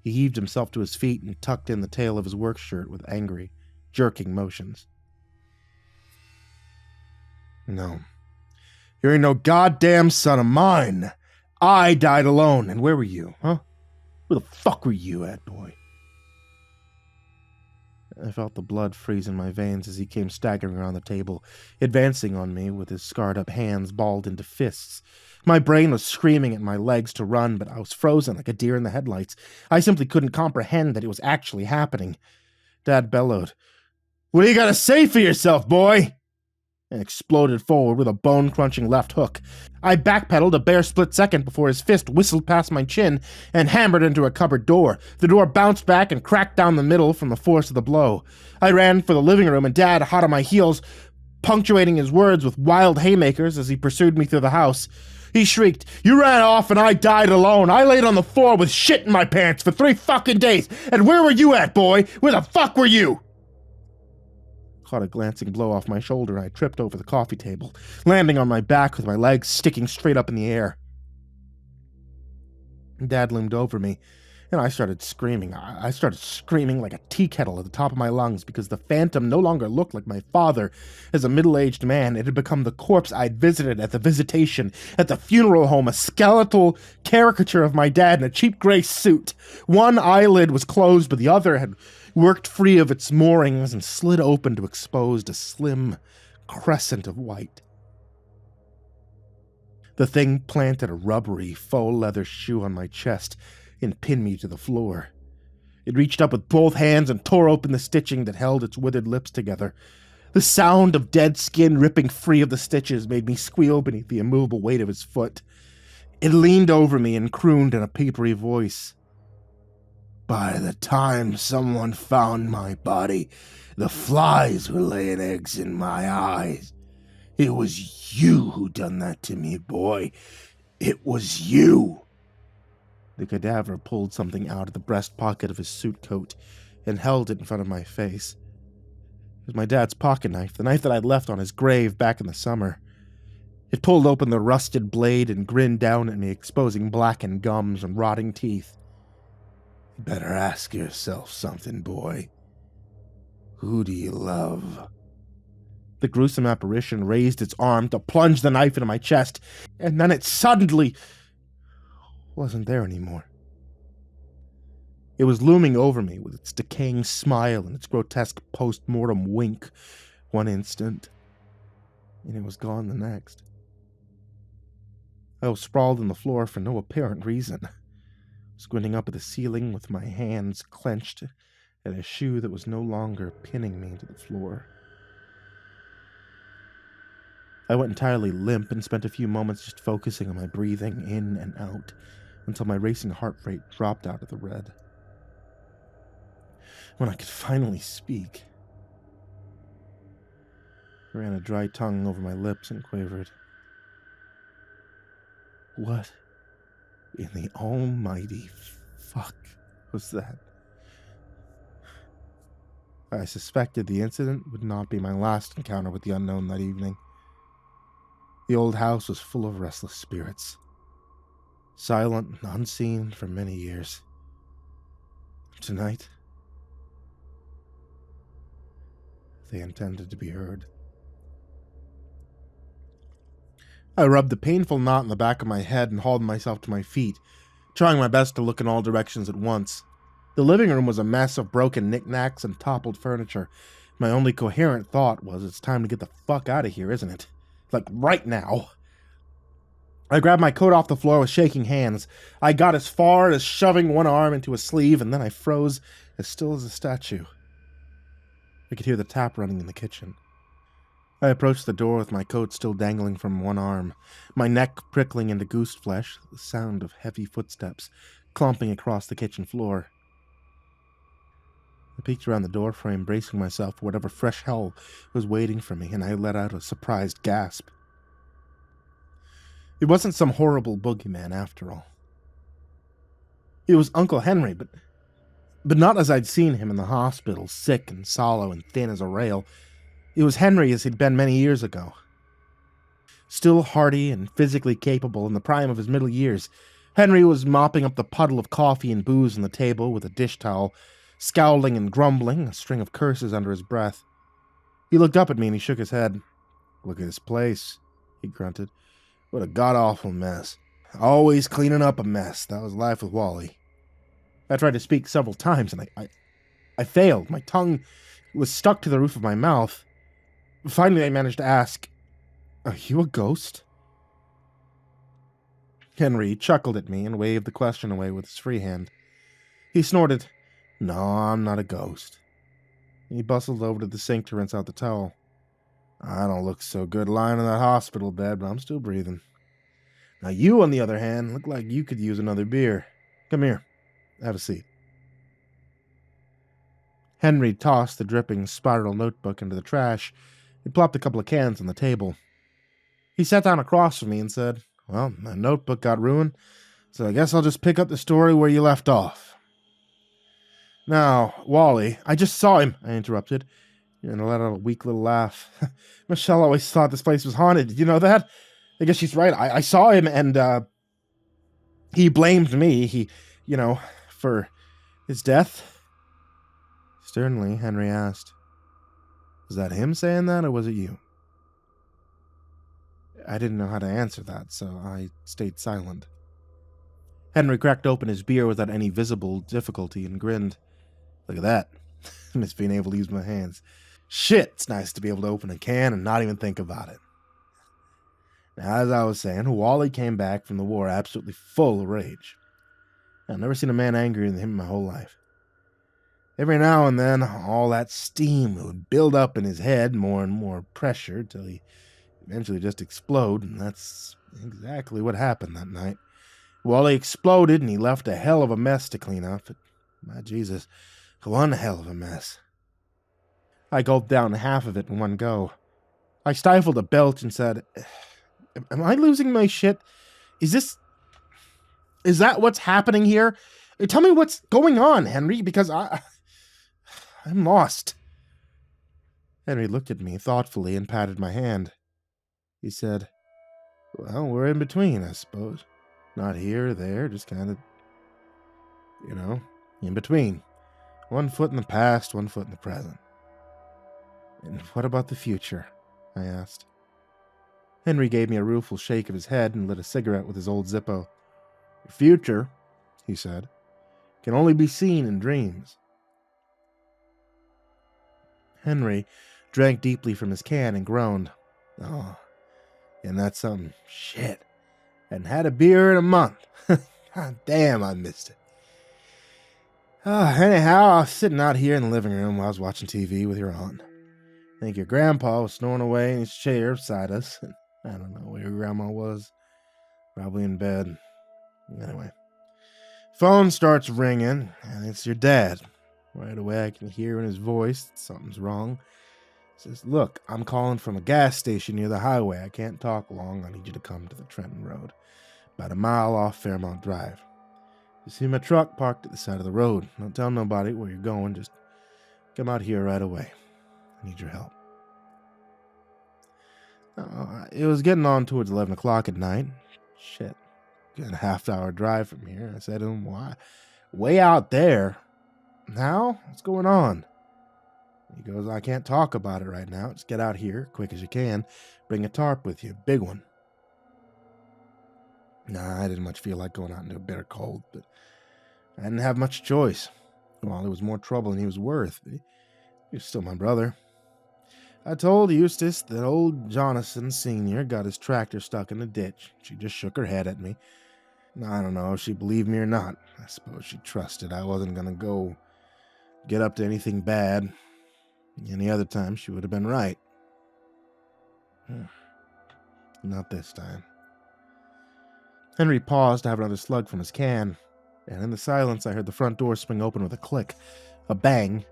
He heaved himself to his feet and tucked in the tail of his work shirt with angry, jerking motions. No. You ain't no goddamn son of mine. I died alone. And where were you, huh? Where the fuck were you at, boy? I felt the blood freeze in my veins as he came staggering around the table, advancing on me with his scarred-up hands balled into fists. My brain was screaming at my legs to run, but I was frozen like a deer in the headlights. I simply couldn't comprehend that it was actually happening. Dad bellowed, What do you got to say for yourself, boy? And exploded forward with a bone-crunching left hook. I backpedaled a bare split second before his fist whistled past my chin and hammered into a cupboard door. The door bounced back and cracked down the middle from the force of the blow. I ran for the living room, and Dad, hot on my heels, punctuating his words with wild haymakers as he pursued me through the house. He shrieked. You ran off and I died alone. I laid on the floor with shit in my pants for 3 fucking days. And where were you at, boy? Where the fuck were you? Caught a glancing blow off my shoulder and I tripped over the coffee table, landing on my back with my legs sticking straight up in the air. Dad loomed over me, and I started screaming. I started screaming like a tea kettle at the top of my lungs because the phantom no longer looked like my father. As a middle-aged man, it had become the corpse I'd visited at the visitation, at the funeral home, a skeletal caricature of my dad in a cheap gray suit. One eyelid was closed, but the other had worked free of its moorings and slid open to expose a slim crescent of white. The thing planted a rubbery, faux leather shoe on my chest and pinned me to the floor. It reached up with both hands and tore open the stitching that held its withered lips together. The sound of dead skin ripping free of the stitches made me squeal beneath the immovable weight of his foot. It leaned over me and crooned in a papery voice. By the time someone found my body, the flies were laying eggs in my eyes. It was you who done that to me, boy. It was you. The cadaver pulled something out of the breast pocket of his suit coat and held it in front of my face. It was my dad's pocket knife, the knife that I'd left on his grave back in the summer. It pulled open the rusted blade and grinned down at me, exposing blackened gums and rotting teeth. You better ask yourself something, boy. Who do you love? The gruesome apparition raised its arm to plunge the knife into my chest, and then it suddenly wasn't there anymore. It was looming over me with its decaying smile and its grotesque post-mortem wink one instant, and it was gone the next. I was sprawled on the floor for no apparent reason, squinting up at the ceiling with my hands clenched at a shoe that was no longer pinning me to the floor. I went entirely limp and spent a few moments just focusing on my breathing in and out until my racing heart rate dropped out of the red. When I could finally speak, I ran a dry tongue over my lips and quavered, "What in the almighty fuck was that?" I suspected the incident would not be my last encounter with the unknown that evening. The old house was full of restless spirits, silent and unseen for many years. Tonight, they intended to be heard. I rubbed the painful knot in the back of my head and hauled myself to my feet, trying my best to look in all directions at once. The living room was a mess of broken knickknacks and toppled furniture. My only coherent thought was, it's time to get the fuck out of here, isn't it? Like, right now. I grabbed my coat off the floor with shaking hands. I got as far as shoving one arm into a sleeve, and then I froze as still as a statue. I could hear the tap running in the kitchen. I approached the door with my coat still dangling from one arm, my neck prickling into goose flesh, the sound of heavy footsteps clomping across the kitchen floor. I peeked around the doorframe, bracing myself for whatever fresh hell was waiting for me, and I let out a surprised gasp. It wasn't some horrible boogeyman, after all. It was Uncle Henry, but not as I'd seen him in the hospital, sick and sallow and thin as a rail. It was Henry as he'd been many years ago. Still hearty and physically capable in the prime of his middle years, Henry was mopping up the puddle of coffee and booze on the table with a dish towel, scowling and grumbling, a string of curses under his breath. He looked up at me and he shook his head. "Look at this place," he grunted. "What a god-awful mess. Always cleaning up a mess. That was life with Wally." I tried to speak several times, and I failed. My tongue was stuck to the roof of my mouth. Finally, I managed to ask, "Are you a ghost?" Henry chuckled at me and waved the question away with his free hand. He snorted, "No, I'm not a ghost." He bustled over to the sink to rinse out the towel. "I don't look so good lying in that hospital bed, but I'm still breathing. Now you, on the other hand, look like you could use another beer. Come here. Have a seat." Henry tossed the dripping spiral notebook into the trash and plopped a couple of cans on the table. He sat down across from me and said, Well, my notebook got ruined, so I guess I'll just pick up the story where you left off. Now, Wally, I just saw him, I interrupted, and I let out a weak little laugh. Michelle always thought this place was haunted. Did you know that? I guess she's right. I saw him, and he blamed me, for his death. Sternly, Henry asked, was that him saying that, or was it you? I didn't know how to answer that, so I stayed silent. Henry cracked open his beer without any visible difficulty and grinned. Look at that. I miss being able to use my hands. Shit, it's nice to be able to open a can and not even think about it. Now, as I was saying, Wally came back from the war absolutely full of rage. I've never seen a man angrier than him in my whole life. Every now and then, all that steam would build up in his head, more and more pressure, till he eventually just explode, and that's exactly what happened that night. Wally exploded, and he left a hell of a mess to clean up. My Jesus, one hell of a mess. I gulped down half of it in one go. I stifled a belch and said, am I losing my shit? Is that what's happening here? Tell me what's going on, Henry, because I'm lost. Henry looked at me thoughtfully and patted my hand. He said, well, we're in between, I suppose. Not here or there, just kind of, in between. One foot in the past, one foot in the present. And what about the future? I asked. Henry gave me a rueful shake of his head and lit a cigarette with his old Zippo. The future, he said, can only be seen in dreams. Henry drank deeply from his can and groaned. Oh, and that's something. Shit. Hadn't had a beer in a month. God damn, I missed it. Anyhow, I was sitting out here in the living room while I was watching TV with your aunt. I think your grandpa was snoring away in his chair beside us. I don't know where your grandma was. Probably in bed. Anyway. Phone starts ringing, and it's your dad. Right away I can hear in his voice that something's wrong. He says, look, I'm calling from a gas station near the highway. I can't talk long. I need you to come to the Trenton Road. About a mile off Fairmount Drive. You see my truck parked at the side of the road. Don't tell nobody where you're going. Just come out here right away. I need your help. It was getting on towards 11 o'clock at night. Shit. Got a half-hour drive from here. I said to him, why? Way out there? Now? What's going on? He goes, I can't talk about it right now. Just get out here, quick as you can. Bring a tarp with you. Big one. Nah, I didn't much feel like going out into a bitter cold, but I didn't have much choice. Well, there was more trouble than he was worth, but he was still my brother. I told Eustace that old Jonathan Sr. got his tractor stuck in a ditch. She just shook her head at me. I don't know if she believed me or not. I suppose she trusted I wasn't going to go get up to anything bad. Any other time, she would have been right. Not this time. Henry paused to have another slug from his can, and in the silence I heard the front door swing open with a click, a bang,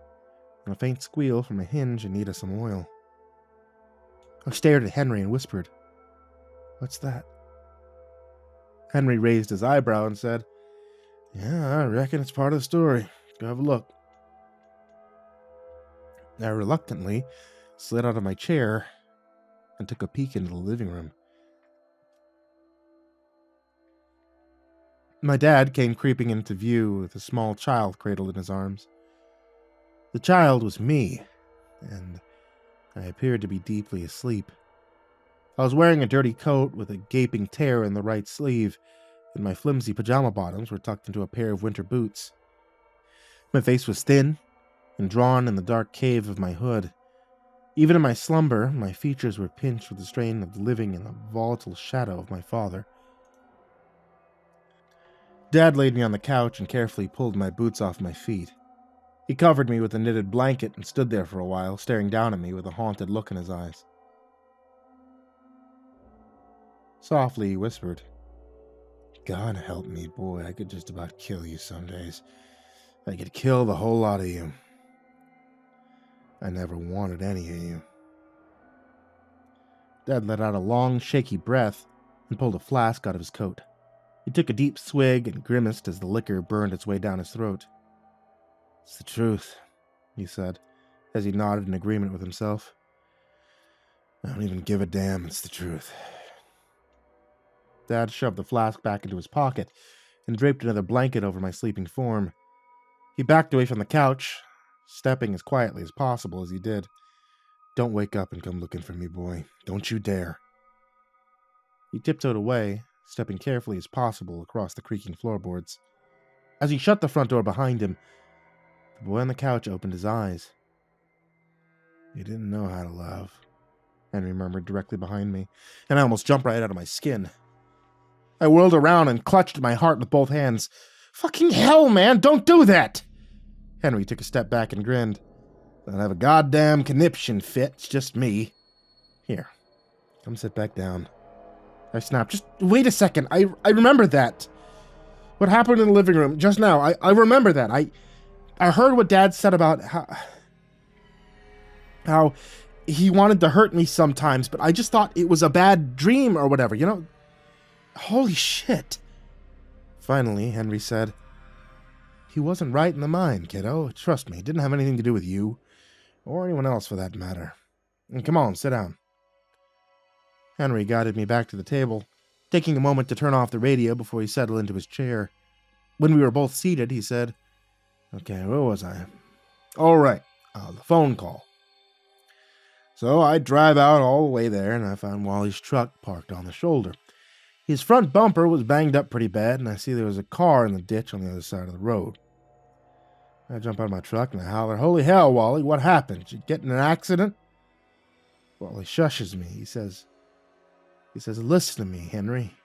and a faint squeal from a hinge in need of some oil. I stared at Henry and whispered, "What's that?" Henry raised his eyebrow and said, "Yeah, I reckon it's part of the story. Go have a look." I reluctantly slid out of my chair and took a peek into the living room. My dad came creeping into view with a small child cradled in his arms. The child was me, and I appeared to be deeply asleep. I was wearing a dirty coat with a gaping tear in the right sleeve, and my flimsy pajama bottoms were tucked into a pair of winter boots. My face was thin and drawn in the dark cave of my hood. Even in my slumber, my features were pinched with the strain of living in the volatile shadow of my father. Dad laid me on the couch and carefully pulled my boots off my feet. He covered me with a knitted blanket and stood there for a while, staring down at me with a haunted look in his eyes. Softly he whispered, "God help me, boy, I could just about kill you some days. I could kill the whole lot of you. I never wanted any of you." Dad let out a long, shaky breath and pulled a flask out of his coat. He took a deep swig and grimaced as the liquor burned its way down his throat. "It's the truth," he said, as he nodded in agreement with himself. "I don't even give a damn, it's the truth." Dad shoved the flask back into his pocket and draped another blanket over my sleeping form. He backed away from the couch, stepping as quietly as possible as he did. "Don't wake up and come looking for me, boy. Don't you dare." He tiptoed away, stepping carefully as possible across the creaking floorboards. As he shut the front door behind him, the boy on the couch opened his eyes. "You didn't know how to love," Henry murmured directly behind me, and I almost jumped right out of my skin. I whirled around and clutched my heart with both hands. "Fucking hell, man, don't do that!" Henry took a step back and grinned. "Don't have a goddamn conniption fit, it's just me. Here, come sit back down." I snapped. "Just wait a second, I remember that. What happened in the living room just now, I remember that. I heard what Dad said about how he wanted to hurt me sometimes, but I just thought it was a bad dream or whatever, you know? Holy shit." Finally, Henry said, "He wasn't right in the mind, kiddo. Trust me, it didn't have anything to do with you, or anyone else for that matter. And come on, sit down." Henry guided me back to the table, taking a moment to turn off the radio before he settled into his chair. When we were both seated, he said, "Okay, where was I? All right, the phone call. So I drive out all the way there, and I found Wally's truck parked on the shoulder. His front bumper was banged up pretty bad, and I see there was a car in the ditch on the other side of the road. I jump out of my truck and I holler, 'Holy hell, Wally, what happened? Did you get in an accident?' Wally shushes me. He says, 'Listen to me, Henry.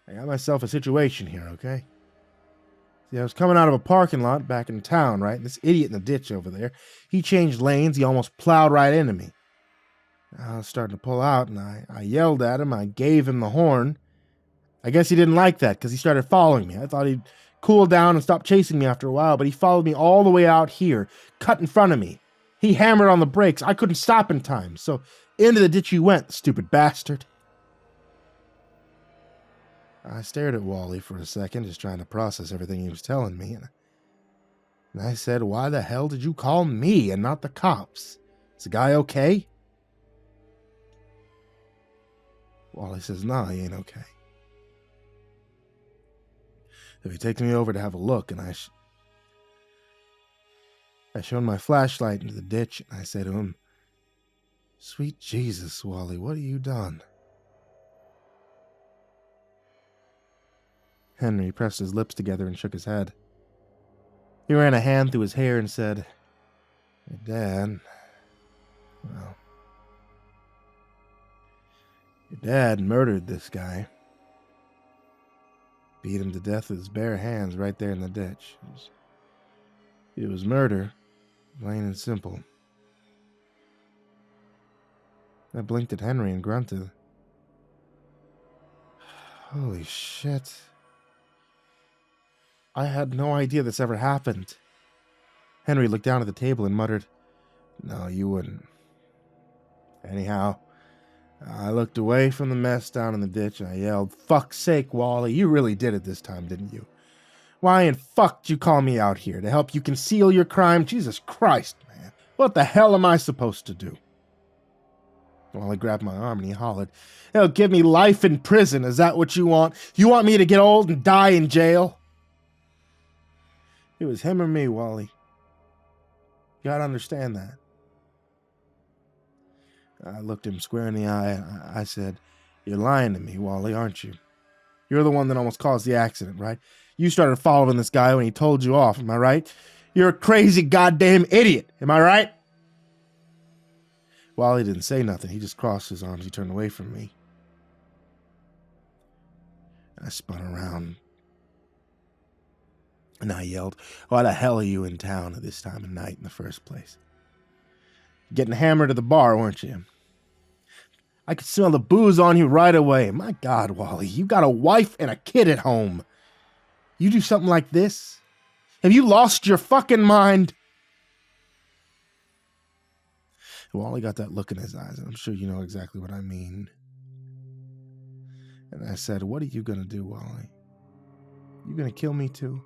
I got myself a situation here, okay? See, I was coming out of a parking lot back in town, right? And this idiot in the ditch over there, he changed lanes. He almost plowed right into me. I was starting to pull out, and I yelled at him. I gave him the horn. I guess he didn't like that because he started following me. I thought he'd cool down and stop chasing me after a while, but he followed me all the way out here, cut in front of me. He hammered on the brakes. I couldn't stop in time, so into the ditch he went, stupid bastard.' I stared at Wally for a second, just trying to process everything he was telling me, and I said, 'Why the hell did you call me and not the cops? Is the guy okay?' Wally says, 'No, he ain't okay.' So he takes me over to have a look, and I shone my flashlight into the ditch, and I said to him, 'Sweet Jesus, Wally, what have you done?' Henry pressed his lips together and shook his head. He ran a hand through his hair and said, 'Your dad, well, your dad murdered this guy. Beat him to death with his bare hands right there in the ditch. It was murder, plain and simple.' I blinked at Henry and grunted. Holy shit. I had no idea this ever happened. Henry looked down at the table and muttered, 'No, you wouldn't.' Anyhow, I looked away from the mess down in the ditch and I yelled, 'Fuck's sake, Wally, you really did it this time, didn't you? Why in fuck did you call me out here? To help you conceal your crime? Jesus Christ, man. What the hell am I supposed to do?' Wally grabbed my arm and he hollered, 'They'll give me life in prison. Is that what you want? You want me to get old and die in jail?' It was him or me, Wally. You gotta understand that. I looked him square in the eye. I said, 'You're lying to me, Wally, aren't you? You're the one that almost caused the accident, right? You started following this guy when he told you off, am I right? You're a crazy goddamn idiot, am I right?' Wally didn't say nothing. He just crossed his arms. He turned away from me. I spun around. And I yelled, 'Why the hell are you in town at this time of night in the first place? Getting hammered at the bar, weren't you? I could smell the booze on you right away. My God, Wally, you got a wife and a kid at home. You do something like this? Have you lost your fucking mind?' Wally got that look in his eyes, and I'm sure you know exactly what I mean. And I said, "What are you gonna do, Wally? You gonna kill me too?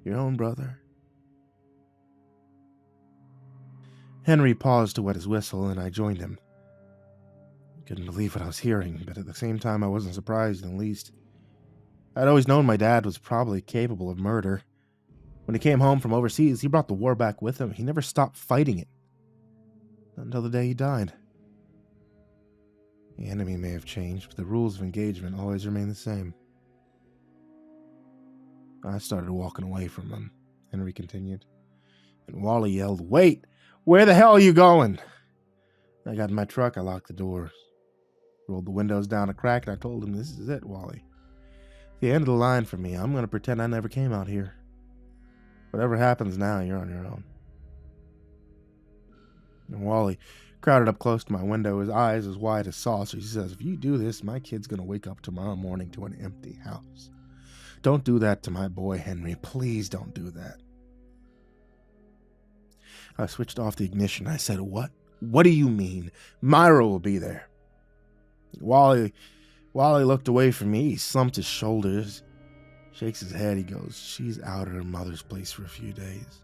Your own brother?" Henry paused to wet his whistle, and I joined him. Couldn't believe what I was hearing, but at the same time I wasn't surprised in the least. I'd always known my dad was probably capable of murder. When he came home from overseas, he brought the war back with him. He never stopped fighting it. Not until the day he died. The enemy may have changed, but the rules of engagement always remain the same. I started walking away from him, Henry continued. And Wally yelled, "Wait! Where the hell are you going?" I got in my truck, I locked the doors, rolled the windows down a crack, and I told him, "This is it, Wally. The end of the line for me. I'm going to pretend I never came out here. Whatever happens now, you're on your own." And Wally crowded up close to my window, his eyes as wide as saucers. He says, "If you do this, my kid's going to wake up tomorrow morning to an empty house. Don't do that to my boy, Henry. Please don't do that." I switched off the ignition. I said, "What? What do you mean? Myra will be there." Wally looked away from me. He slumped his shoulders, shakes his head. He goes, "She's out at her mother's place for a few days.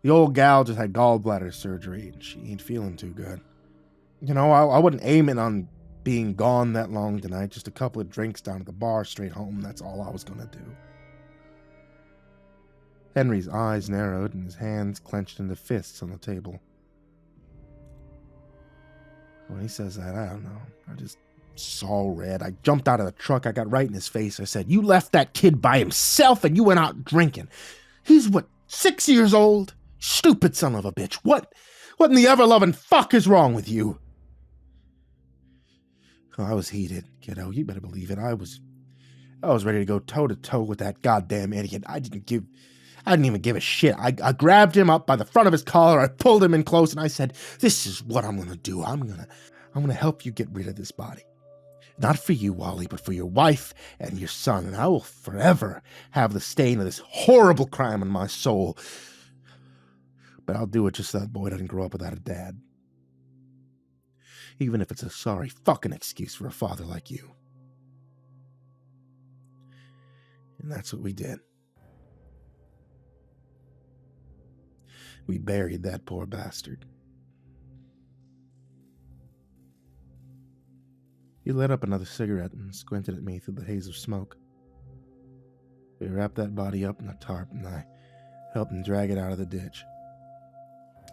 The old gal just had gallbladder surgery, and she ain't feeling too good. I wasn't aiming on being gone that long tonight. Just a couple of drinks down at the bar, straight home. That's all I was going to do." Henry's eyes narrowed and his hands clenched into fists on the table. When he says that, I don't know. I just saw red. I jumped out of the truck. I got right in his face. I said, "You left that kid by himself and you went out drinking. He's, 6 years old? Stupid son of a bitch. What in the ever-loving fuck is wrong with you?" Oh, I was heated, kiddo. You better believe it. I was ready to go toe-to-toe with that goddamn idiot. I didn't even give a shit. I grabbed him up by the front of his collar. I pulled him in close and I said, "This is what I'm going to do. I'm going to help you get rid of this body. Not for you, Wally, but for your wife and your son. And I will forever have the stain of this horrible crime on my soul. But I'll do it just so that boy doesn't grow up without a dad. Even if it's a sorry fucking excuse for a father like you." And that's what we did. We buried that poor bastard. He lit up another cigarette and squinted at me through the haze of smoke. We wrapped that body up in a tarp, and I helped him drag it out of the ditch.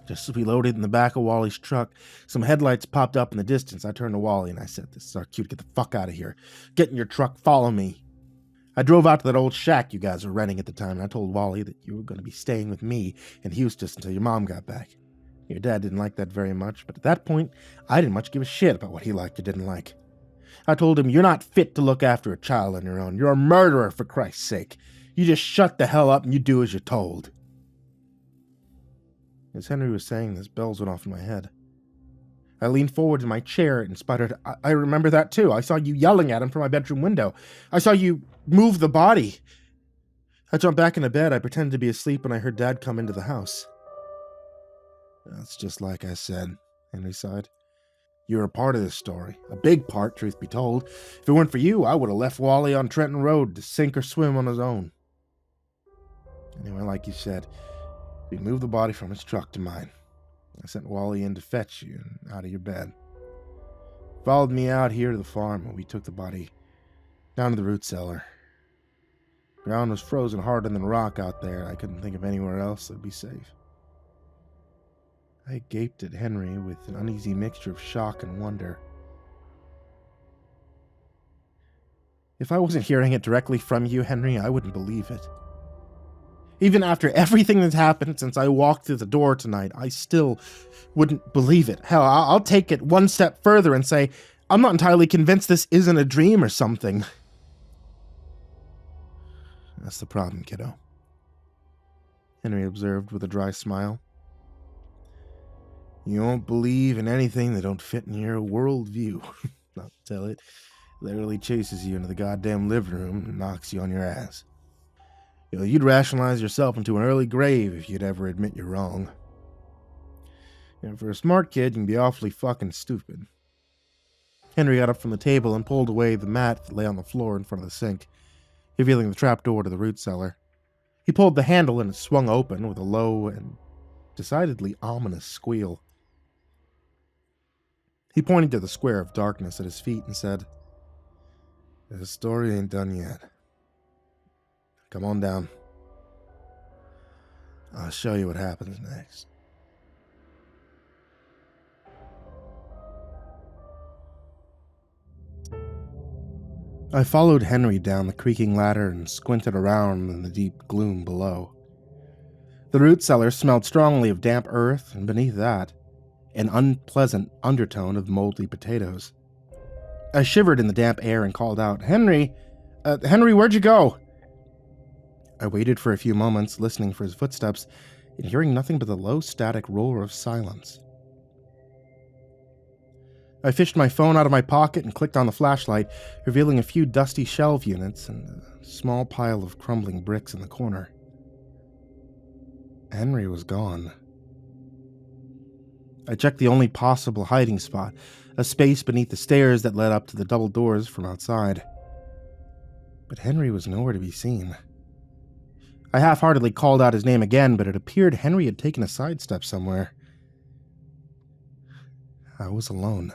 Just as we loaded in the back of Wally's truck, some headlights popped up in the distance. I turned to Wally and I said, "This is our cue to get the fuck out of here. Get in your truck, follow me." I drove out to that old shack you guys were renting at the time, and I told Wally that you were going to be staying with me in Houston until your mom got back. Your dad didn't like that very much, but at that point, I didn't much give a shit about what he liked or didn't like. I told him, "You're not fit to look after a child on your own. You're a murderer, for Christ's sake. You just shut the hell up and you do as you're told." As Henry was saying this, bells went off in my head. I leaned forward in my chair and sputtered, I remember that too. I saw you yelling at him from my bedroom window. I saw you move the body." I jumped back into bed. I pretended to be asleep when I heard Dad come into the house. "That's just like I said," Henry sighed. "You're a part of this story. A big part, truth be told. If it weren't for you, I would have left Wally on Trenton Road to sink or swim on his own. Anyway, like you said, we moved the body from his truck to mine. I sent Wally in to fetch you out of your bed. Followed me out here to the farm, and we took the body down to the root cellar. Ground was frozen harder than rock out there. I couldn't think of anywhere else that'd be safe." I gaped at Henry with an uneasy mixture of shock and wonder. If I wasn't hearing it directly from you, Henry, I wouldn't believe it. Even after everything that's happened since I walked through the door tonight, I still wouldn't believe it. Hell, I'll take it one step further and say, I'm not entirely convinced this isn't a dream or something. That's the problem, kiddo, Henry observed with a dry smile. You won't believe in anything that don't fit in your worldview. I'll tell it. Literally chases you into the goddamn living room and knocks you on your ass. You'd rationalize yourself into an early grave if you'd ever admit you're wrong. And for a smart kid, you can be awfully fucking stupid. Henry got up from the table and pulled away the mat that lay on the floor in front of the sink, revealing the trapdoor to the root cellar. He pulled the handle and it swung open with a low and decidedly ominous squeal. He pointed to the square of darkness at his feet and said, "The story ain't done yet. Come on down. I'll show you what happens next." I followed Henry down the creaking ladder and squinted around in the deep gloom below. The root cellar smelled strongly of damp earth, and beneath that, an unpleasant undertone of moldy potatoes. I shivered in the damp air and called out, Henry, where'd you go?" I waited for a few moments, listening for his footsteps, and hearing nothing but the low static roar of silence. I fished my phone out of my pocket and clicked on the flashlight, revealing a few dusty shelf units and a small pile of crumbling bricks in the corner. Henry was gone. I checked the only possible hiding spot, a space beneath the stairs that led up to the double doors from outside. But Henry was nowhere to be seen. I half-heartedly called out his name again, but it appeared Henry had taken a sidestep somewhere. I was alone.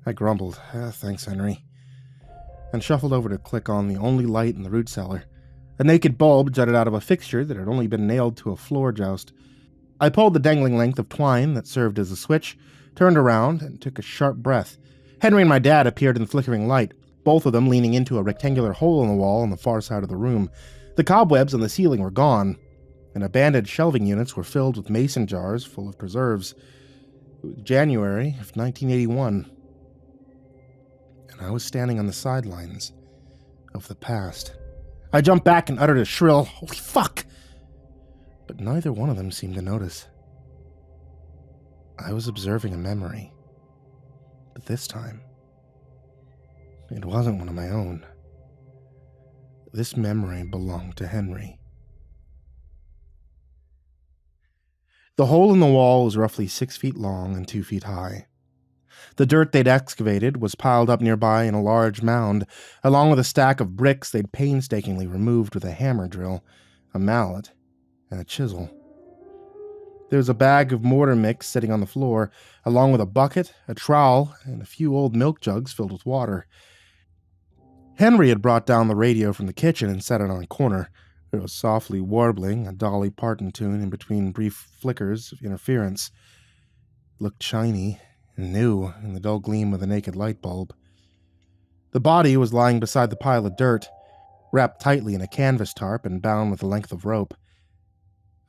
I grumbled, "Thanks, Henry," and shuffled over to click on the only light in the root cellar. A naked bulb jutted out of a fixture that had only been nailed to a floor joust. I pulled the dangling length of twine that served as a switch, turned around, and took a sharp breath. Henry and my dad appeared in the flickering light, both of them leaning into a rectangular hole in the wall on the far side of the room. The cobwebs on the ceiling were gone, and abandoned shelving units were filled with mason jars full of preserves. It was January of 1981, and I was standing on the sidelines of the past. I jumped back and uttered a shrill, "Holy fuck!" But neither one of them seemed to notice. I was observing a memory, but this time, it wasn't one of my own. This memory belonged to Henry. The hole in the wall was roughly 6 feet long and 2 feet high. The dirt they'd excavated was piled up nearby in a large mound, along with a stack of bricks they'd painstakingly removed with a hammer drill, a mallet, and a chisel. There was a bag of mortar mix sitting on the floor, along with a bucket, a trowel, and a few old milk jugs filled with water. Henry had brought down the radio from the kitchen and set it on a corner. It was softly warbling a Dolly Parton tune in between brief flickers of interference. It looked shiny and new in the dull gleam of the naked light bulb. The body was lying beside the pile of dirt, wrapped tightly in a canvas tarp and bound with a length of rope.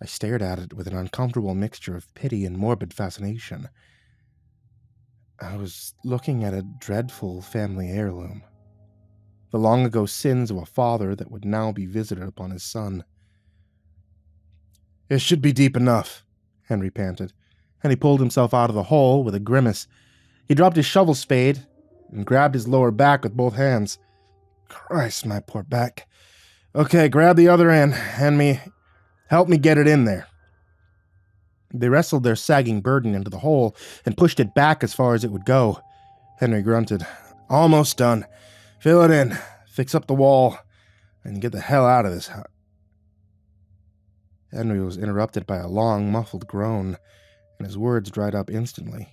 I stared at it with an uncomfortable mixture of pity and morbid fascination. I was looking at a dreadful family heirloom. The long-ago sins of a father that would now be visited upon his son. "It should be deep enough," Henry panted, and he pulled himself out of the hole with a grimace. He dropped his shovel spade and grabbed his lower back with both hands. "Christ, my poor back. Okay, grab the other end. Help me get it in there." They wrestled their sagging burden into the hole and pushed it back as far as it would go. Henry grunted. "Almost done. Fill it in, fix up the wall, and get the hell out of this house." Henry was interrupted by a long, muffled groan, and his words dried up instantly.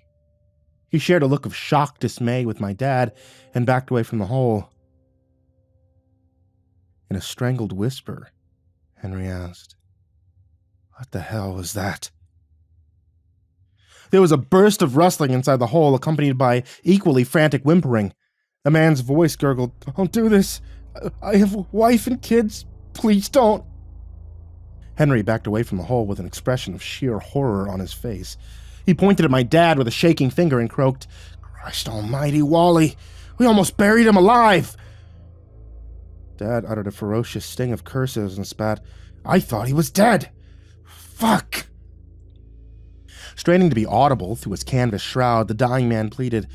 He shared a look of shocked dismay with my dad and backed away from the hole. In a strangled whisper, Henry asked, "What the hell was that?" There was a burst of rustling inside the hole, accompanied by equally frantic whimpering. A man's voice gurgled, "Don't do this. I have a wife and kids. Please don't." Henry backed away from the hole with an expression of sheer horror on his face. He pointed at my dad with a shaking finger and croaked, "Christ almighty, Wally! We almost buried him alive!" Dad uttered a ferocious sting of curses and spat, "I thought he was dead! Fuck!" Straining to be audible through his canvas shroud, the dying man pleaded,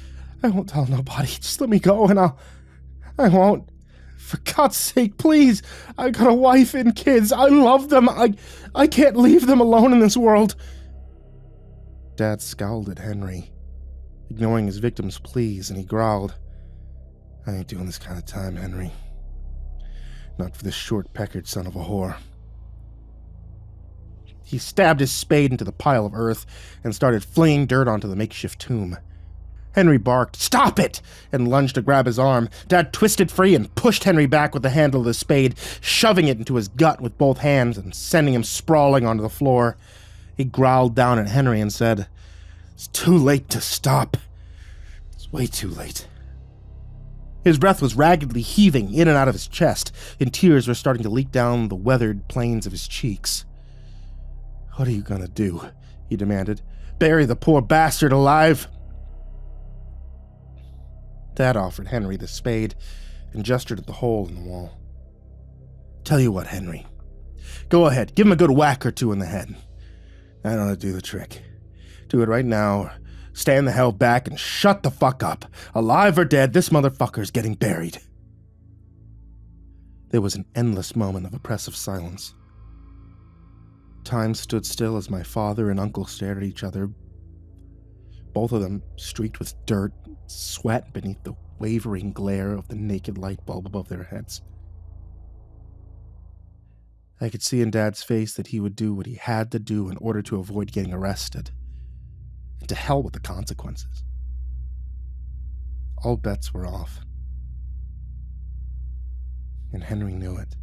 "I won't tell nobody. Just let me go and I won't. For God's sake, please. I got a wife and kids. I love them. I can't leave them alone in this world." Dad scowled at Henry. ignoring his victim's pleas, and he growled, "I ain't doing this kind of time, Henry. Not for this short-peckered son of a whore." He stabbed his spade into the pile of earth and started flinging dirt onto the makeshift tomb. Henry barked, "Stop it!" and lunged to grab his arm. Dad twisted free and pushed Henry back with the handle of the spade, shoving it into his gut with both hands and sending him sprawling onto the floor. He growled down at Henry and said, "It's too late to stop. It's way too late." His breath was raggedly heaving in and out of his chest, and tears were starting to leak down the weathered planes of his cheeks. "What are you gonna do?" he demanded. "Bury the poor bastard alive?" Dad offered Henry the spade and gestured at the hole in the wall. "Tell you what, Henry. Go ahead, give him a good whack or two in the head. That ought to do the trick. Do it right now, or stand the hell back and shut the fuck up. Alive or dead, this motherfucker's getting buried." There was an endless moment of oppressive silence. Time stood still as my father and uncle stared at each other, both of them streaked with dirt, sweat beneath the wavering glare of the naked light bulb above their heads. I could see in Dad's face that he would do what he had to do in order to avoid getting arrested. And to hell with the consequences. All bets were off. And Henry knew it.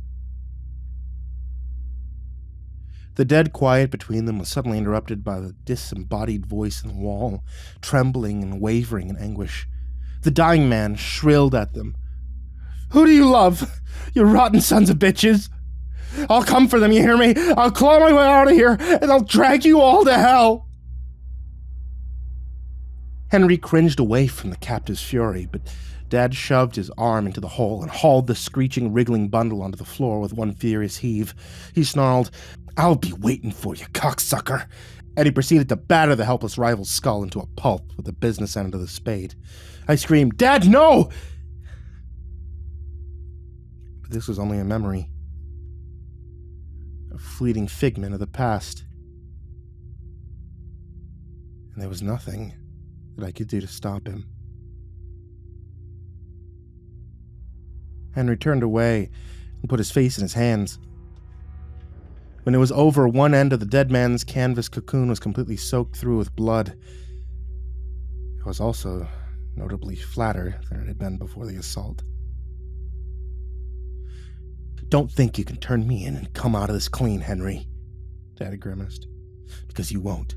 The dead quiet between them was suddenly interrupted by the disembodied voice in the wall, trembling and wavering in anguish. The dying man shrilled at them. "Who do you love, you rotten sons of bitches? I'll come for them, you hear me? I'll claw my way out of here, and I'll drag you all to hell!" Henry cringed away from the captive's fury, but Dad shoved his arm into the hole and hauled the screeching, wriggling bundle onto the floor with one furious heave. He snarled, "I'll be waiting for you, cocksucker!" And he proceeded to batter the helpless rival's skull into a pulp with the business end of the spade. I screamed, "Dad, no!" But this was only a memory. A fleeting figment of the past. And there was nothing that I could do to stop him. Henry turned away and put his face in his hands. When it was over, one end of the dead man's canvas cocoon was completely soaked through with blood. It was also notably flatter than it had been before the assault. "Don't think you can turn me in and come out of this clean, Henry," Daddy grimaced, "because you won't.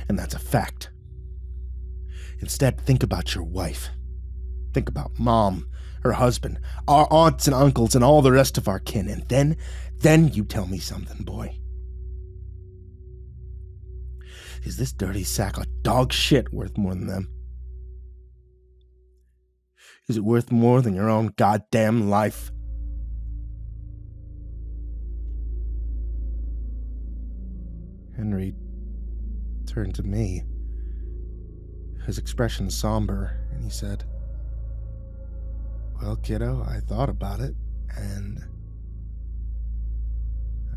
And that's a fact. Instead, think about your wife. Think about Mom, her husband, our aunts and uncles, and all the rest of our kin, and then you tell me something, boy. Is this dirty sack of dog shit worth more than them? Is it worth more than your own goddamn life?" Henry turned to me, his expression somber, and he said, "Well, kiddo, I thought about it, and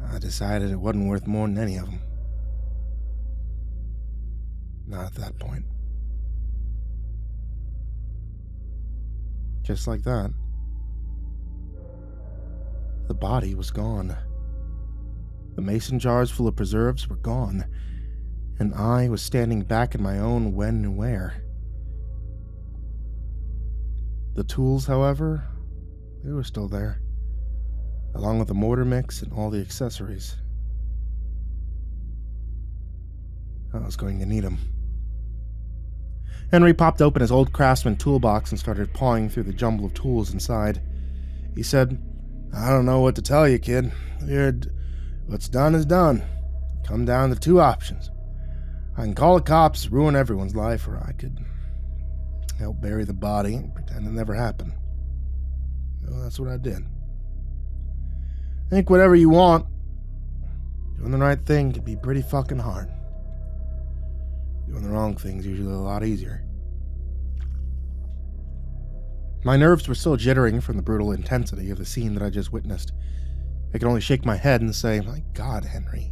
I decided it wasn't worth more than any of them. Not at that point." Just like that, the body was gone. The mason jars full of preserves were gone, and I was standing back in my own when and where. The tools, however, they were still there, along with the mortar mix and all the accessories. I was going to need them. Henry popped open his old craftsman toolbox and started pawing through the jumble of tools inside. He said, "I don't know what to tell you, kid. What's done is done. Come down to two options. I can call the cops, ruin everyone's life, or I could help bury the body and pretend it never happened. Well, that's what I did. Think whatever you want. Doing the right thing can be pretty fucking hard. Doing the wrong thing's usually a lot easier." My nerves were still jittering from the brutal intensity of the scene that I just witnessed. I could only shake my head and say, "My God, Henry.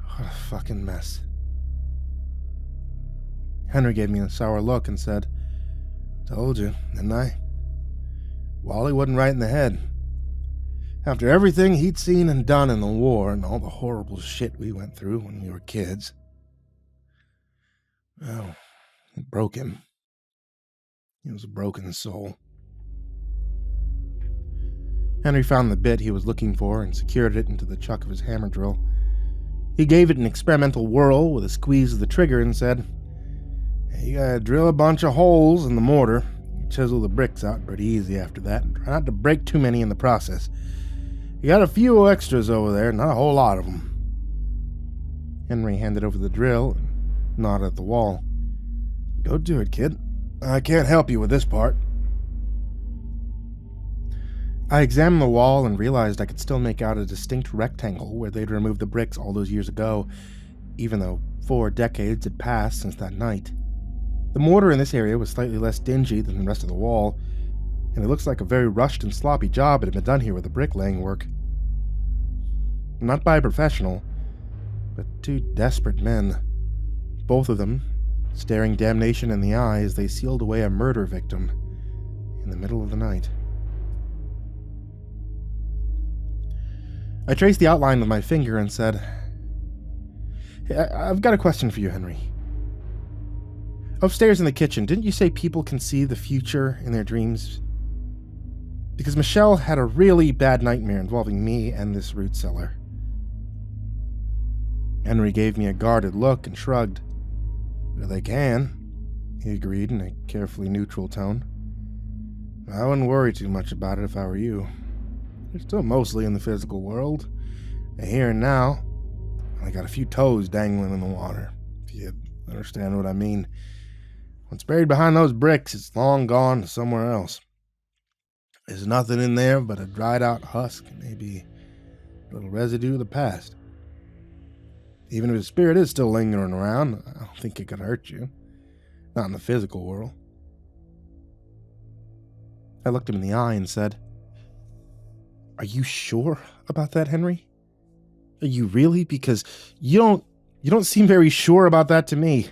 What a fucking mess." Henry gave me a sour look and said, "Told you, didn't I? Wally wasn't right in the head. After everything he'd seen and done in the war and all the horrible shit we went through when we were kids, well, it broke him. He was a broken soul." Henry found the bit he was looking for and secured it into the chuck of his hammer drill. He gave it an experimental whirl with a squeeze of the trigger and said, "Hey, you gotta drill a bunch of holes in the mortar. You chisel the bricks out pretty easy after that, and try not to break too many in the process. You got a few extras over there, not a whole lot of them." Henry handed over the drill and nodded at the wall. "Go do it, kid. I can't help you with this part." I examined the wall and realized I could still make out a distinct rectangle where they'd removed the bricks all those years ago, even though 4 decades had passed since that night. The mortar in this area was slightly less dingy than the rest of the wall, and it looks like a very rushed and sloppy job had been done here with the bricklaying work. Not by a professional, but 2 desperate men, both of them staring damnation in the eye as they sealed away a murder victim in the middle of the night. I traced the outline with my finger and said, "Hey, I've got a question for you, Henry. Upstairs in the kitchen, didn't you say people can see the future in their dreams? Because Michelle had a really bad nightmare involving me and this root cellar." Henry gave me a guarded look and shrugged. "Well, they can," he agreed in a carefully neutral tone. "I wouldn't worry too much about it if I were you. They're still mostly in the physical world. They're here and now. I got a few toes dangling in the water, if you understand what I mean. What's buried behind those bricks is long gone to somewhere else. There's nothing in there but a dried out husk and maybe a little residue of the past. Even if his spirit is still lingering around, I don't think it could hurt you. Not in the physical world." I looked him in the eye and said, "Are you sure about that, Henry? Are you really? Because you don't seem very sure about that to me."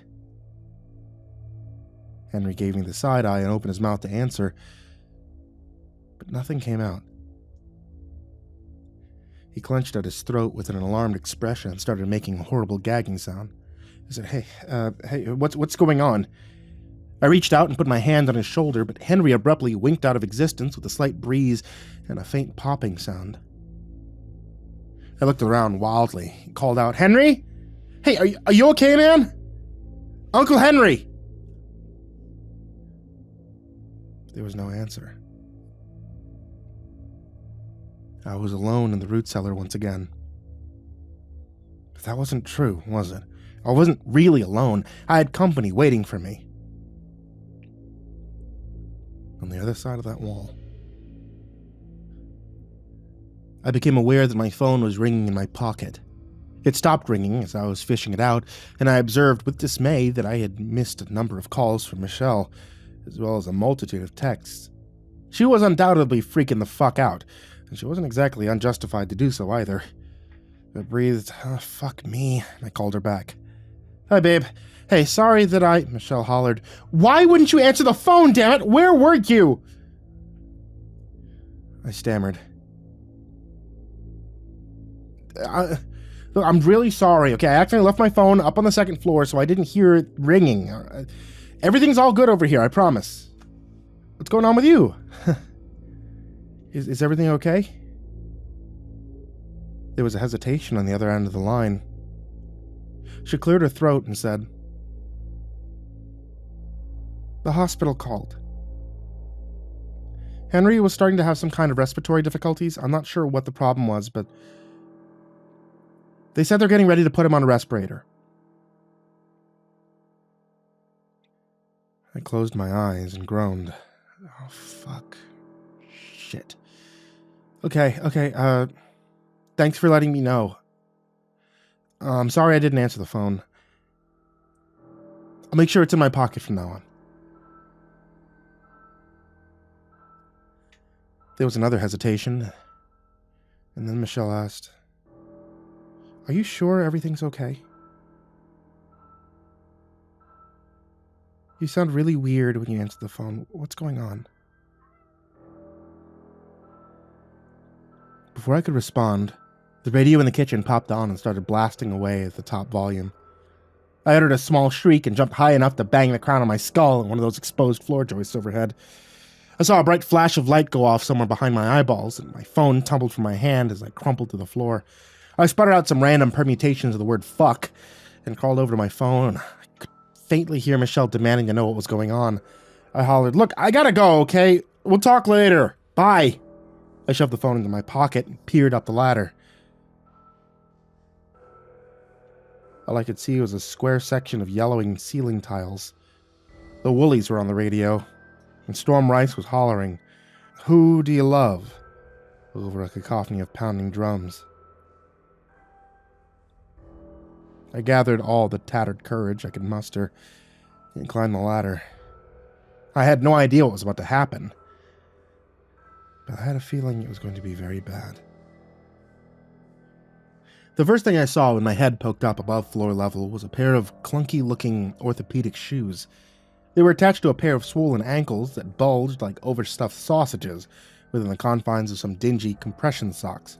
Henry gave me the side eye and opened his mouth to answer, but nothing came out. He clenched at his throat with an alarmed expression and started making a horrible gagging sound. I said, Hey, what's going on?" I reached out and put my hand on his shoulder, but Henry abruptly winked out of existence with a slight breeze and a faint popping sound. I looked around wildly and called out, "Henry? Hey, are you okay, man? Uncle Henry!" There was no answer. I was alone in the root cellar once again. But that wasn't true, was it? I wasn't really alone. I had company waiting for me. On the other side of that wall. I became aware that my phone was ringing in my pocket. It stopped ringing as I was fishing it out, and I observed with dismay that I had missed a number of calls from Michelle, as well as a multitude of texts. She was undoubtedly freaking the fuck out, and she wasn't exactly unjustified to do so either. I breathed, "Fuck me," and I called her back. "Hi, babe. Hey, sorry that I..." Michelle hollered, "Why wouldn't you answer the phone, damn it? Where were you?" I stammered. Look, I'm really sorry, okay? I accidentally left my phone up on the 2nd floor, so I didn't hear it ringing. Everything's all good over here, I promise. What's going on with you? Is everything okay?" There was a hesitation on the other end of the line. She cleared her throat and said, "The hospital called. Henry was starting to have some kind of respiratory difficulties. I'm not sure what the problem was, but they said they're getting ready to put him on a respirator." I closed my eyes and groaned. Oh, fuck. Shit. Okay, thanks for letting me know. I'm sorry I didn't answer the phone. I'll make sure it's in my pocket from now on." There was another hesitation, and then Michelle asked, "Are you sure everything's okay?" You sound really weird when you answer the phone. What's going on? Before I could respond, the radio in the kitchen popped on and started blasting away at the top volume. I uttered a small shriek and jumped high enough to bang the crown of my skull on one of those exposed floor joists overhead. I saw a bright flash of light go off somewhere behind my eyeballs, and my phone tumbled from my hand as I crumpled to the floor. I sputtered out some random permutations of the word fuck and crawled over to my phone. I could faintly hear Michelle demanding to know what was going on. I hollered, "Look, I gotta go, okay? We'll talk later. Bye." I shoved the phone into my pocket and peered up the ladder. All I could see was a square section of yellowing ceiling tiles. The Woolies were on the radio, and Storm Rice was hollering, "Who do you love?" over a cacophony of pounding drums. I gathered all the tattered courage I could muster and climbed the ladder. I had no idea what was about to happen, but I had a feeling it was going to be very bad. The first thing I saw when my head poked up above floor level was a pair of clunky-looking orthopedic shoes. They were attached to a pair of swollen ankles that bulged like overstuffed sausages within the confines of some dingy compression socks.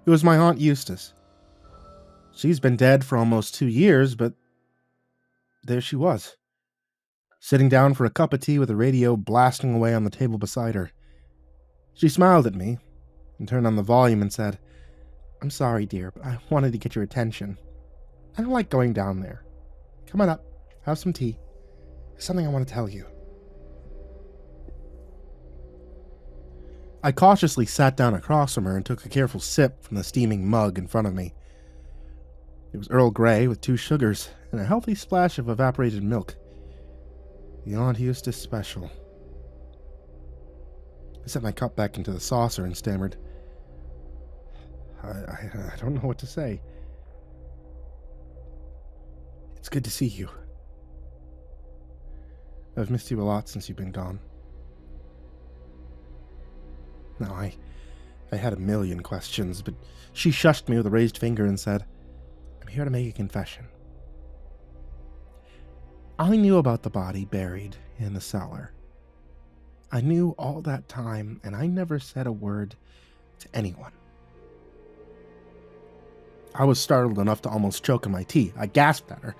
It was my Aunt Eustace. She's been dead for almost 2 years, but there she was, sitting down for a cup of tea with the radio blasting away on the table beside her. She smiled at me and turned on the volume and said, "I'm sorry, dear, but I wanted to get your attention. I don't like going down there. Come on up, have some tea. There's something I want to tell you." I cautiously sat down across from her and took a careful sip from the steaming mug in front of me. It was Earl Grey with 2 sugars and a healthy splash of evaporated milk. The Aunt Eustace special. I set my cup back into the saucer and stammered, I don't know what to say. It's good to see you. I've missed you a lot since you've been gone. Now, I had a million questions, but she shushed me with a raised finger and said, "I'm here to make a confession. I knew about the body buried in the cellar. I knew all that time, and I never said a word to anyone." I was startled enough to almost choke on my tea. I gasped at her.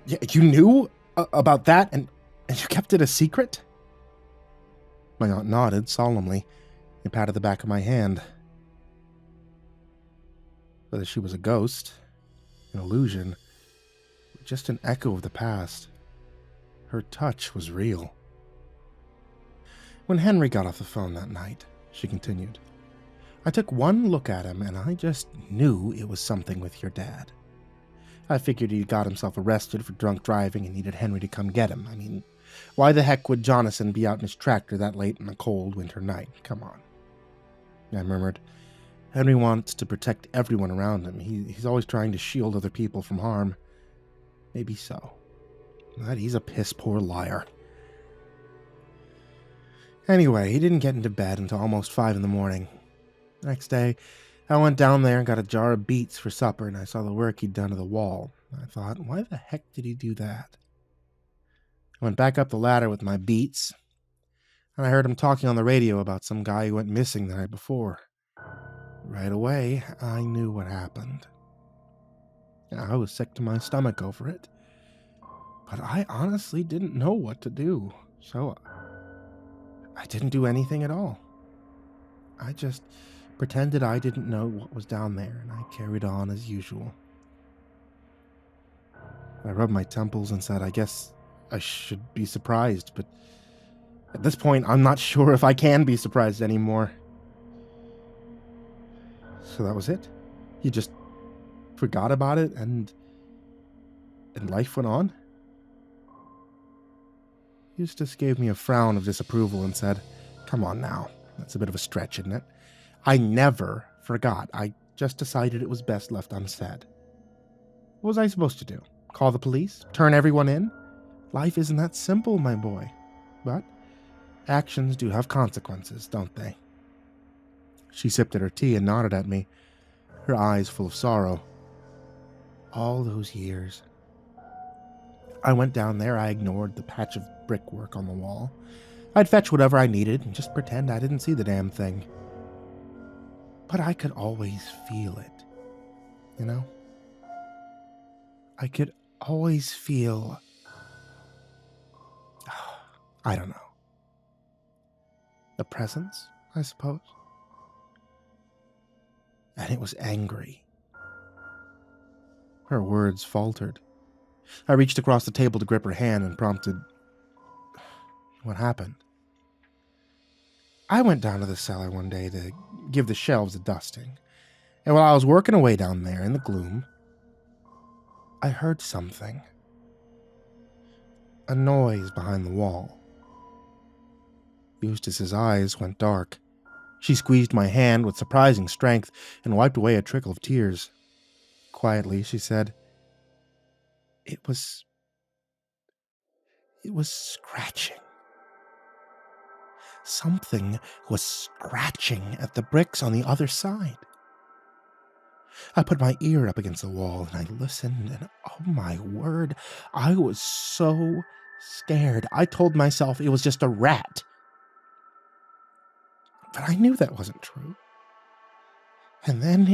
You knew about that, and you kept it a secret?" My aunt nodded solemnly and patted the back of my hand. Whether she was a ghost, an illusion, or just an echo of the past, her touch was real. "When Henry got off the phone that night," she continued, "I took one look at him and I just knew it was something with your dad. I figured he got himself arrested for drunk driving and needed Henry to come get him. I mean, why the heck would Jonathan be out in his tractor that late on a cold winter night? Come on." I murmured, "Henry wants to protect everyone around him. He's always trying to shield other people from harm." "Maybe so. But he's a piss-poor liar." Anyway, he didn't get into bed until almost 5 in the morning. The next day, I went down there and got a jar of beets for supper, and I saw the work he'd done to the wall. I thought, why the heck did he do that? I went back up the ladder with my beets, and I heard him talking on the radio about some guy who went missing the night before. Right away, I knew what happened. I was sick to my stomach over it, but I honestly didn't know what to do, so I didn't do anything at all. I just pretended I didn't know what was down there, and I carried on as usual. I rubbed my temples and said, I guess I should be surprised, but at this point, I'm not sure if I can be surprised anymore. So that was it? You just forgot about it, and life went on? Eustace gave me a frown of disapproval and said, "Come on now, that's a bit of a stretch, isn't it? I never forgot. I just decided it was best left unsaid. What was I supposed to do? Call the police? Turn everyone in? Life isn't that simple, my boy. But actions do have consequences, don't they?" She sipped at her tea and nodded at me, her eyes full of sorrow. All those years. I went down there, I ignored the patch of brickwork on the wall. I'd fetch whatever I needed and just pretend I didn't see the damn thing. But I could always feel it, you know? I could always feel, I don't know, a presence, I suppose. And it was angry. Her words faltered. I reached across the table to grip her hand and prompted, "What happened?" I went down to the cellar one day to give the shelves a dusting, and while I was working away down there in the gloom, I heard something. A noise behind the wall. Eustace's eyes went dark. She squeezed my hand with surprising strength and wiped away a trickle of tears. Quietly, she said, It was scratching. Something was scratching at the bricks on the other side. I put my ear up against the wall and I listened, and oh my word, I was so scared. I told myself it was just a rat. But I knew that wasn't true. And then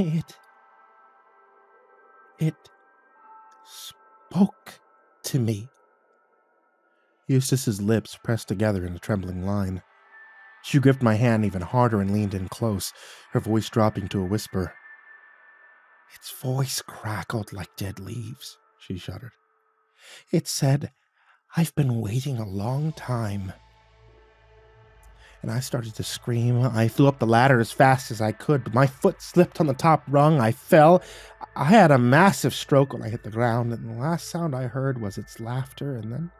it spoke to me. Eustace's lips pressed together in a trembling line. She gripped my hand even harder and leaned in close, her voice dropping to a whisper. Its voice crackled like dead leaves, she shuddered. It said, I've been waiting a long time. And I started to scream. I flew up the ladder as fast as I could, but my foot slipped on the top rung. I fell. I had a massive stroke when I hit the ground, and the last sound I heard was its laughter, and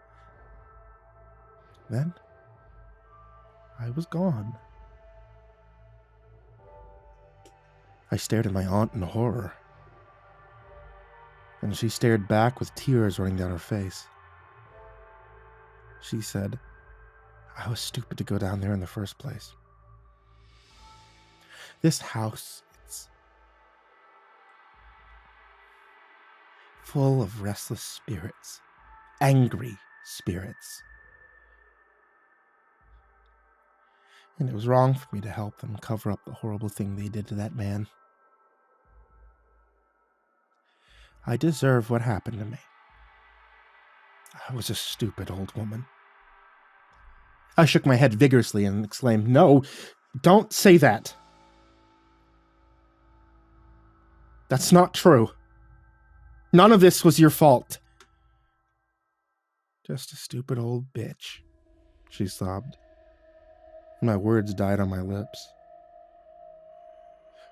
then I was gone. I stared at my aunt in horror, and she stared back with tears running down her face. She said, I was stupid to go down there in the first place. This house, it's full of restless spirits, angry spirits. And it was wrong for me to help them cover up the horrible thing they did to that man. I deserve what happened to me. I was a stupid old woman. I shook my head vigorously and exclaimed, No, don't say that. That's not true. None of this was your fault. Just a stupid old bitch, she sobbed. My words died on my lips.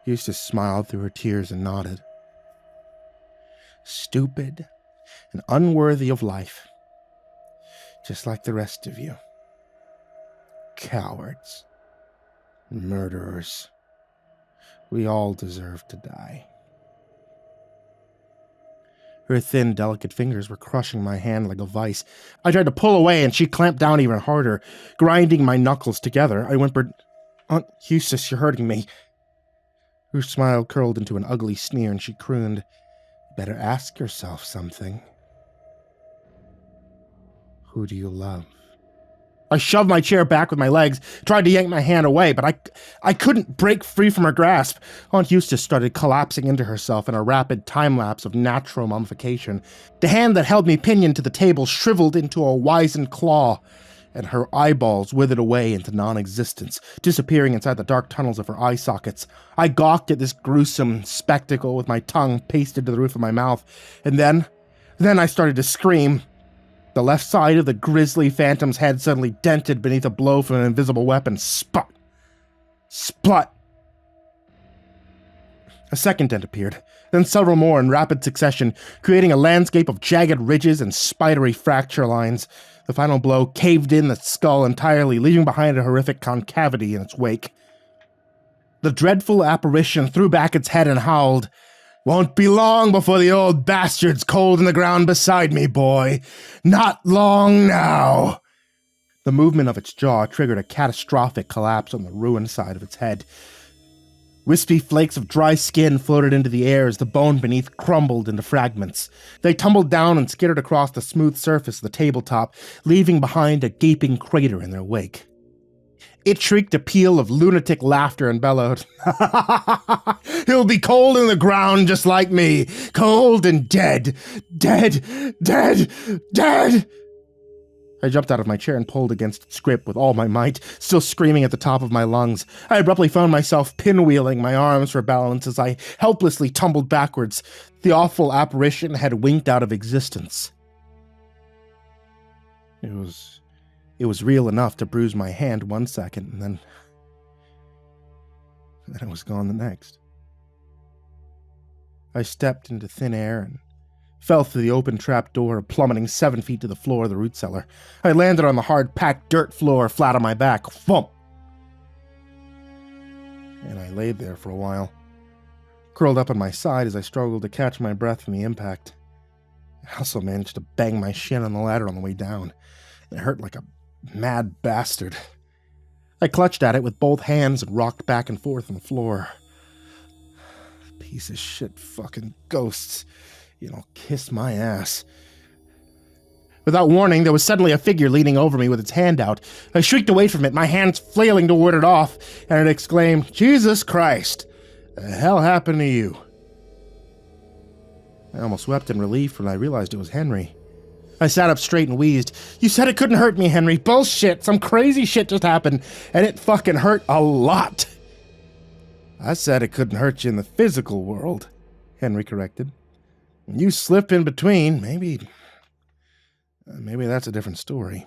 Eustace smiled through her tears and nodded. Stupid and unworthy of life, just like the rest of you. Cowards. Murderers. We all deserve to die. Her thin, delicate fingers were crushing my hand like a vice. I tried to pull away, and she clamped down even harder. Grinding my knuckles together, I whimpered, Aunt Eustace, you're hurting me. Her smile curled into an ugly sneer, and she crooned, Better ask yourself something. Who do you love? I shoved my chair back with my legs, tried to yank my hand away, but I couldn't break free from her grasp. Aunt Eustace started collapsing into herself in a rapid time-lapse of natural mummification. The hand that held me pinioned to the table shriveled into a wizened claw, and her eyeballs withered away into non-existence, disappearing inside the dark tunnels of her eye sockets. I gawked at this gruesome spectacle with my tongue pasted to the roof of my mouth, and then I started to scream. The left side of the grisly phantom's head suddenly dented beneath a blow from an invisible weapon. Spot! Splut! A second dent appeared, then several more in rapid succession, creating a landscape of jagged ridges and spidery fracture lines. The final blow caved in the skull entirely, leaving behind a horrific concavity in its wake. The dreadful apparition threw back its head and howled, Won't be long before the old bastard's cold in the ground beside me, boy. Not long now. The movement of its jaw triggered a catastrophic collapse on the ruined side of its head. Wispy flakes of dry skin floated into the air as the bone beneath crumbled into fragments. They tumbled down and skittered across the smooth surface of the tabletop, leaving behind a gaping crater in their wake. It shrieked a peal of lunatic laughter and bellowed, "He'll be cold in the ground just like me, cold and dead, dead, dead, dead!" I jumped out of my chair and pulled against its grip with all my might, still screaming at the top of my lungs. I abruptly found myself pinwheeling my arms for balance as I helplessly tumbled backwards. The awful apparition had winked out of existence. It was real enough to bruise my hand 1 second, and then it was gone the next. I stepped into thin air and fell through the open trap door, plummeting 7 feet to the floor of the root cellar. I landed on the hard-packed dirt floor, flat on my back. Thump! And I laid there for a while, curled up on my side as I struggled to catch my breath from the impact. I also managed to bang my shin on the ladder on the way down. It hurt like a mad bastard. I clutched at it with both hands and rocked back and forth on the floor. Piece of shit fucking ghosts. Kiss my ass. Without warning, there was suddenly a figure leaning over me with its hand out. I shrieked away from it, my hands flailing to ward it off, and it exclaimed, "Jesus Christ! The hell happened to you?" I almost wept in relief when I realized it was Henry. I sat up straight and wheezed. "You said it couldn't hurt me, Henry. Bullshit. Some crazy shit just happened, and it fucking hurt a lot." "I said it couldn't hurt you in the physical world," Henry corrected. "When you slip in between, maybe that's a different story."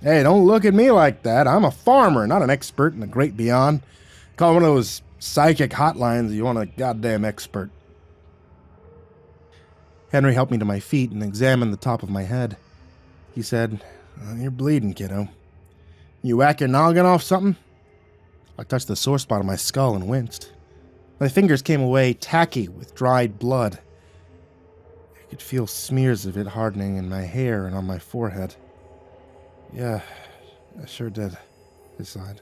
"Hey, don't look at me like that. I'm a farmer, not an expert in the great beyond. Call one of those psychic hotlines if you want a goddamn expert." Henry helped me to my feet and examined the top of my head. He said, "You're bleeding, kiddo. You whack your noggin off something?" I touched the sore spot on my skull and winced. My fingers came away tacky with dried blood. I could feel smears of it hardening in my hair and on my forehead. "Yeah, I sure did," I sighed.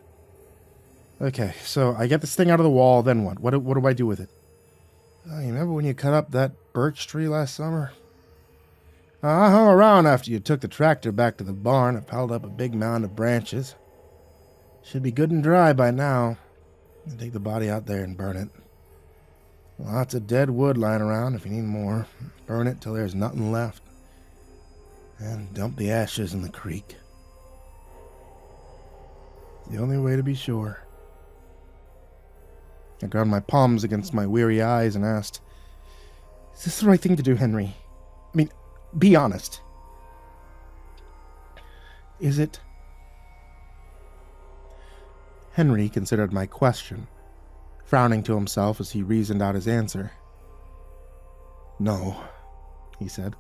"Okay, so I get this thing out of the wall, then what? What do I do with it?" "You remember when you cut up that birch tree last summer?" "I hung around after you took the tractor back to the barn and piled up a big mound of branches. Should be good and dry by now. And take the body out there and burn it. Lots of dead wood lying around if you need more. Burn it till there's nothing left. And dump the ashes in the creek. It's the only way to be sure." I ground my palms against my weary eyes and asked, "Is this the right thing to do, Henry? I mean, be honest. Is it?" Henry considered my question, frowning to himself as he reasoned out his answer. "No," he said.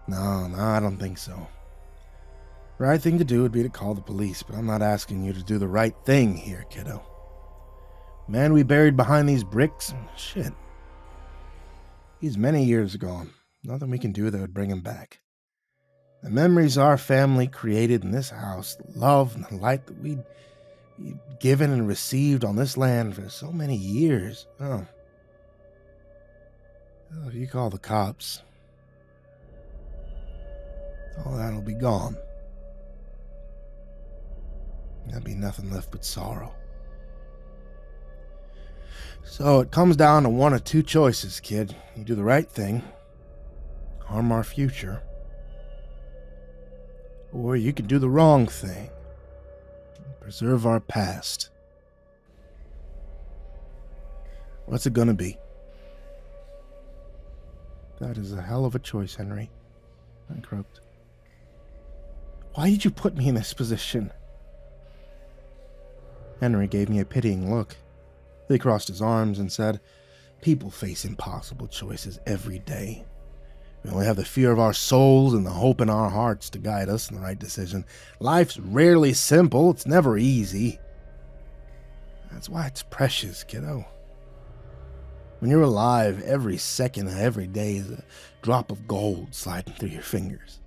No, I don't think so. The right thing to do would be to call the police, but I'm not asking you to do the right thing here, kiddo. Man we buried behind these bricks, shit. He's many years gone. Nothing we can do that would bring him back. The memories our family created in this house, the love and the light that we'd given and received on this land for so many years. Well, if you call the cops, all that'll be gone. There'll be nothing left but sorrow. So it comes down to one of two choices, kid. You do the right thing, harm our future, or you can do the wrong thing, preserve our past. What's it gonna be? That is a hell of a choice, Henry, I croaked. Why did you put me in this position? Henry gave me a pitying look. He crossed his arms and said, People face impossible choices every day. We only have the fear of our souls and the hope in our hearts to guide us in the right decision. Life's rarely simple. It's never easy. That's why it's precious, kiddo. When you're alive, every second of every day is a drop of gold sliding through your fingers.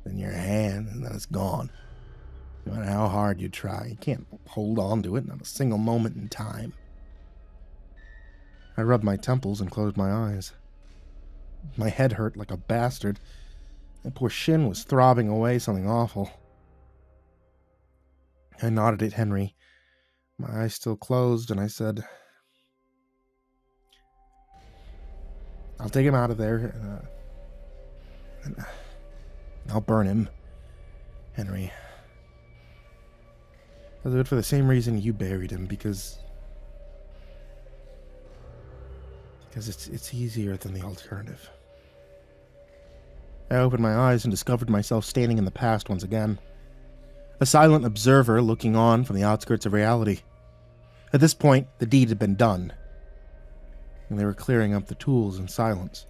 Then your hand, and then it's gone. No matter how hard you try, you can't hold on to it, not a single moment in time. I rubbed my temples and closed my eyes. My head hurt like a bastard. My poor shin was throbbing away something awful. I nodded at Henry, my eyes still closed, and I said, I'll take him out of there, and I'll burn him, Henry. I'll do it for the same reason you buried him, because it's easier than the alternative. I opened my eyes and discovered myself standing in the past once again, a silent observer looking on from the outskirts of reality. At this point, the deed had been done, and they were clearing up the tools in silence.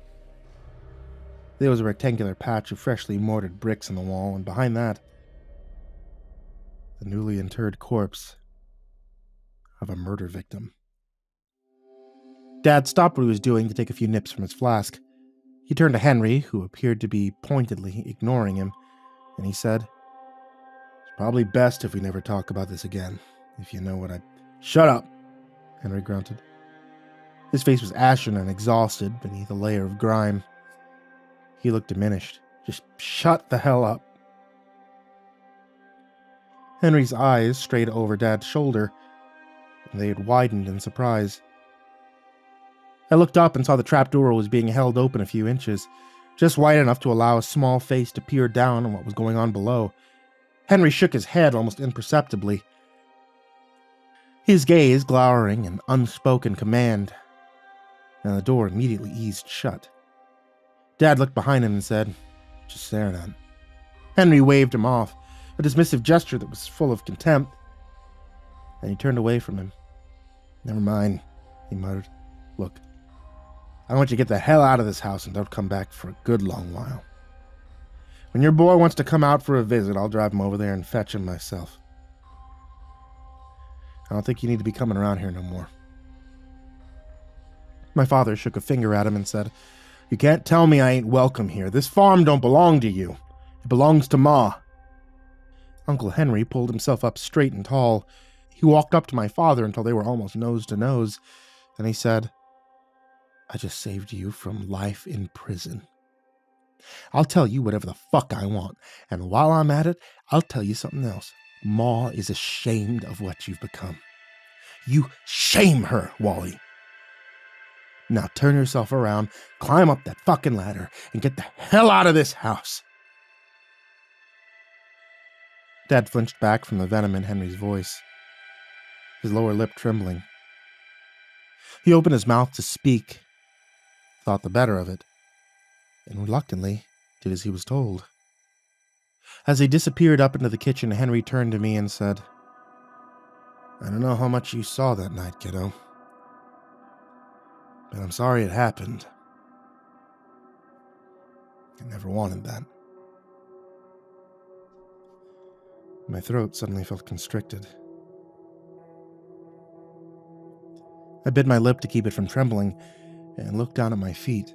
There was a rectangular patch of freshly mortared bricks on the wall, and behind that, the newly interred corpse of a murder victim. Dad stopped what he was doing to take a few nips from his flask. He turned to Henry, who appeared to be pointedly ignoring him, and he said, "It's probably best if we never talk about this again, if you know what I..." "Shut up," Henry grunted. His face was ashen and exhausted beneath a layer of grime. He looked diminished. "Just shut the hell up." Henry's eyes strayed over Dad's shoulder, and they had widened in surprise. I looked up and saw the trapdoor was being held open a few inches, just wide enough to allow a small face to peer down on what was going on below. Henry shook his head almost imperceptibly, his gaze glowering in unspoken command, and the door immediately eased shut. Dad looked behind him and said, "Just stare then." Henry waved him off, a dismissive gesture that was full of contempt, and he turned away from him. "Never mind," he muttered. "Look, I want you to get the hell out of this house and don't come back for a good long while. When your boy wants to come out for a visit, I'll drive him over there and fetch him myself. I don't think you need to be coming around here no more." My father shook a finger at him and said, "You can't tell me I ain't welcome here. This farm don't belong to you. It belongs to Ma." Uncle Henry pulled himself up straight and tall. He walked up to my father until they were almost nose to nose. Then he said, "I just saved you from life in prison. I'll tell you whatever the fuck I want. And while I'm at it, I'll tell you something else. Ma is ashamed of what you've become. You shame her, Wally. Now turn yourself around, climb up that fucking ladder, and get the hell out of this house." Dad flinched back from the venom in Henry's voice, his lower lip trembling. He opened his mouth to speak, thought the better of it, and reluctantly did as he was told. As he disappeared up into the kitchen, Henry turned to me and said, "I don't know how much you saw that night, kiddo, but I'm sorry it happened. I never wanted that." My throat suddenly felt constricted. I bit my lip to keep it from trembling and looked down at my feet.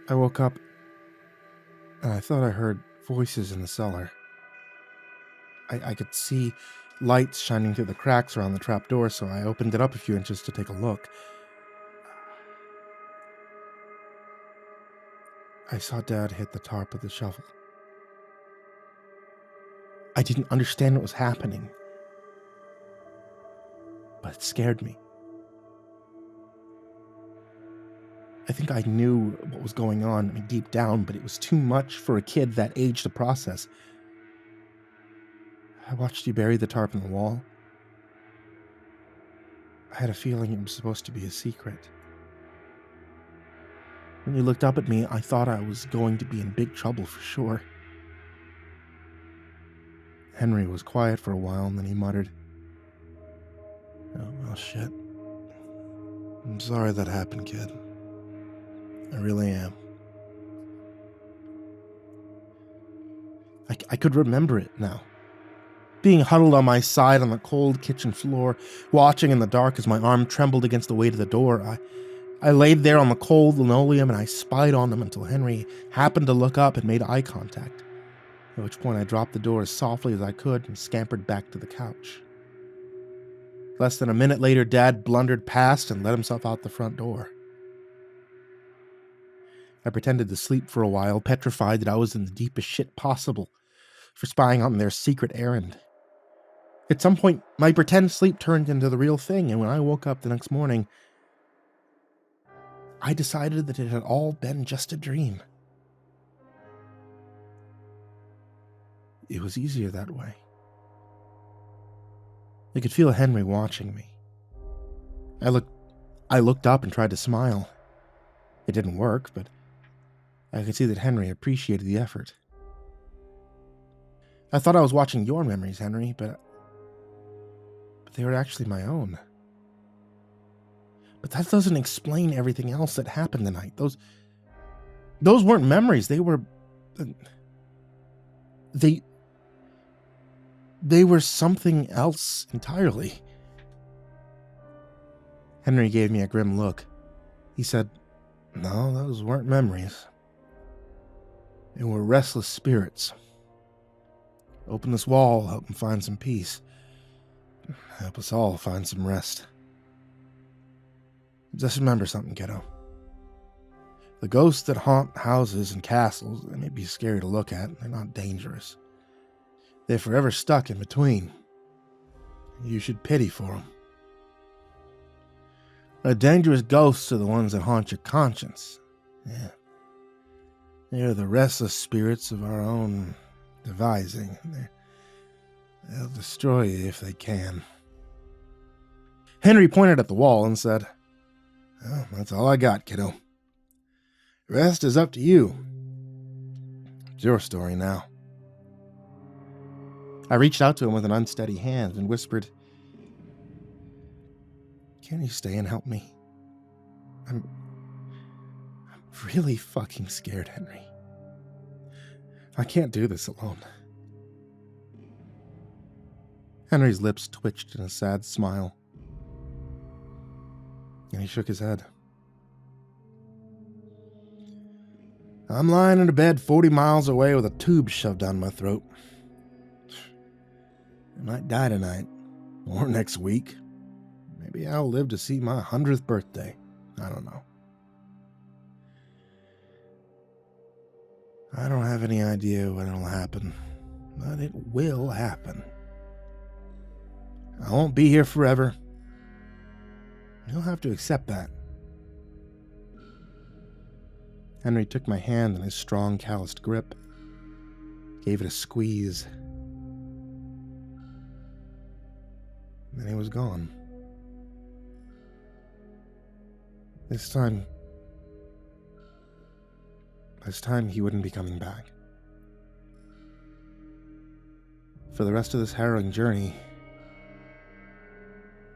I woke up and I thought I heard voices in the cellar. I could see lights shining through the cracks around the trapdoor, so I opened it up a few inches to take a look. I saw Dad hit the tarp with the shovel. I didn't understand what was happening, but it scared me. I think I knew what was going on, deep down, but it was too much for a kid that age to process. I watched you bury the tarp in the wall. I had a feeling it was supposed to be a secret. When you looked up at me, I thought I was going to be in big trouble for sure. Henry was quiet for a while, and then he muttered, "Oh, well, shit. I'm sorry that happened, kid. I really am." I could remember it now. Being huddled on my side on the cold kitchen floor, watching in the dark as my arm trembled against the weight of the door, I laid there on the cold linoleum and I spied on them until Henry happened to look up and made eye contact. at which point I dropped the door as softly as I could and scampered back to the couch. Less than a minute later, Dad blundered past and let himself out the front door. I pretended to sleep for a while, petrified that I was in the deepest shit possible for spying on their secret errand. At some point, my pretend sleep turned into the real thing, and when I woke up the next morning, I decided that it had all been just a dream. It was easier that way. I could feel Henry watching me. I looked up and tried to smile. It didn't work, but I could see that Henry appreciated the effort. I thought I was watching your memories, Henry, but they were actually my own. But that doesn't explain everything else that happened tonight. Those weren't memories. They were something else entirely. Henry gave me a grim look. He said, "No, those weren't memories. They were restless spirits. Open this wall, help them find some peace. Help us all find some rest. Just remember something, kiddo. The ghosts that haunt houses and castles, they may be scary to look at. They're not dangerous. They're forever stuck in between. You should pity for them. The dangerous ghosts are the ones that haunt your conscience. Yeah. They're the restless spirits of our own devising. They'll destroy you if they can." Henry pointed at the wall and said, "Well, that's all I got, kiddo. The rest is up to you. It's your story now." I reached out to him with an unsteady hand and whispered, "Can you stay and help me? I'm really fucking scared, Henry. I can't do this alone." Henry's lips twitched in a sad smile, and he shook his head. "I'm lying in a bed 40 miles away with a tube shoved down my throat. I might die tonight, or next week. Maybe I'll live to see my 100th birthday. I don't know. I don't have any idea when it'll happen, but it will happen. I won't be here forever. You'll have to accept that." Henry took my hand in his strong, calloused grip, gave it a squeeze, and then he was gone. This time he wouldn't be coming back. For the rest of this harrowing journey,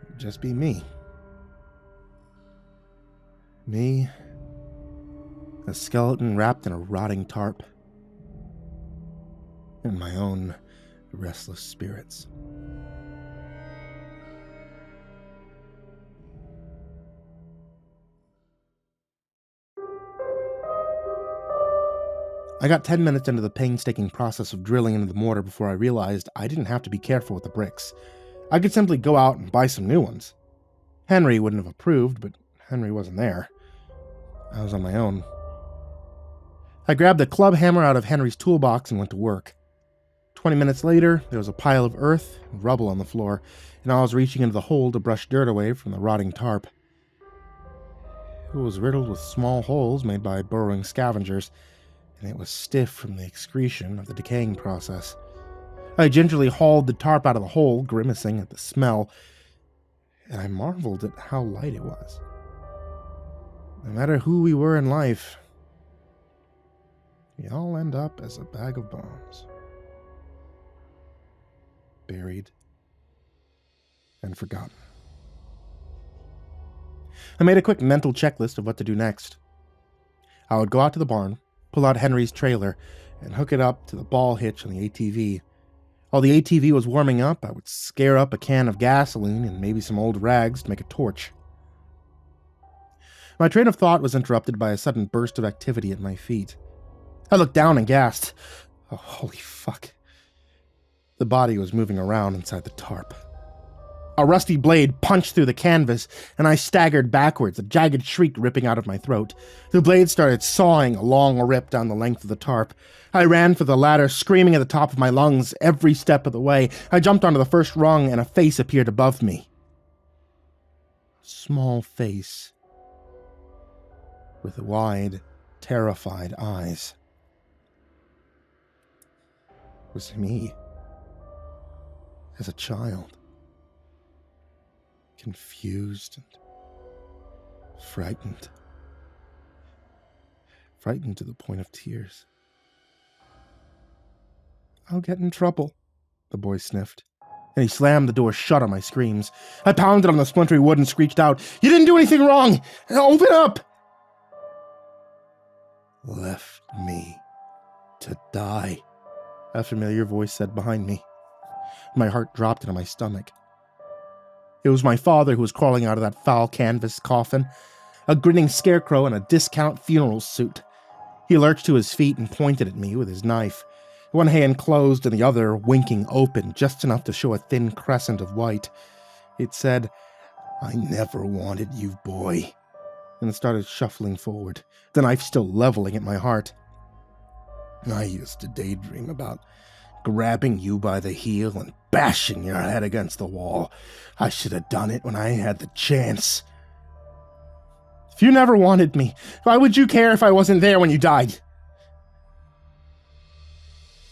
it would just be me. Me, a skeleton wrapped in a rotting tarp, and my own restless spirits. I got 10 minutes into the painstaking process of drilling into the mortar before I realized I didn't have to be careful with the bricks. I could simply go out and buy some new ones. Henry wouldn't have approved, but Henry wasn't there. I was on my own. I grabbed a club hammer out of Henry's toolbox and went to work. 20 minutes later, there was a pile of earth and rubble on the floor, and I was reaching into the hole to brush dirt away from the rotting tarp. It was riddled with small holes made by burrowing scavengers, and it was stiff from the excretion of the decaying process. I gingerly hauled the tarp out of the hole, grimacing at the smell, and I marveled at how light it was. No matter who we were in life, we all end up as a bag of bones. Buried and forgotten. I made a quick mental checklist of what to do next. I would go out to the barn, pull out Henry's trailer, and hook it up to the ball hitch on the ATV. While the ATV was warming up, I would scare up a can of gasoline and maybe some old rags to make a torch. My train of thought was interrupted by a sudden burst of activity at my feet. I looked down and gasped. Oh, holy fuck. The body was moving around inside the tarp. A rusty blade punched through the canvas, and I staggered backwards, a jagged shriek ripping out of my throat. The blade started sawing a long rip down the length of the tarp. I ran for the ladder, screaming at the top of my lungs every step of the way. I jumped onto the first rung, and a face appeared above me. A small face with wide, terrified eyes. It was me. As a child. Confused and frightened. Frightened to the point of tears. "I'll get in trouble," the boy sniffed, and he slammed the door shut on my screams. I pounded on the splintery wood and screeched out, "You didn't do anything wrong! Open up!" "Left me to die," a familiar voice said behind me. My heart dropped into my stomach. It was my father who was crawling out of that foul canvas coffin, a grinning scarecrow in a discount funeral suit. He lurched to his feet and pointed at me with his knife, one hand closed and the other winking open, just enough to show a thin crescent of white. It said, "I never wanted you, boy," and started shuffling forward, the knife still leveling at my heart. "I used to daydream about grabbing you by the heel and bashing your head against the wall. I should have done it when I had the chance." "If you never wanted me, why would you care if I wasn't there when you died?"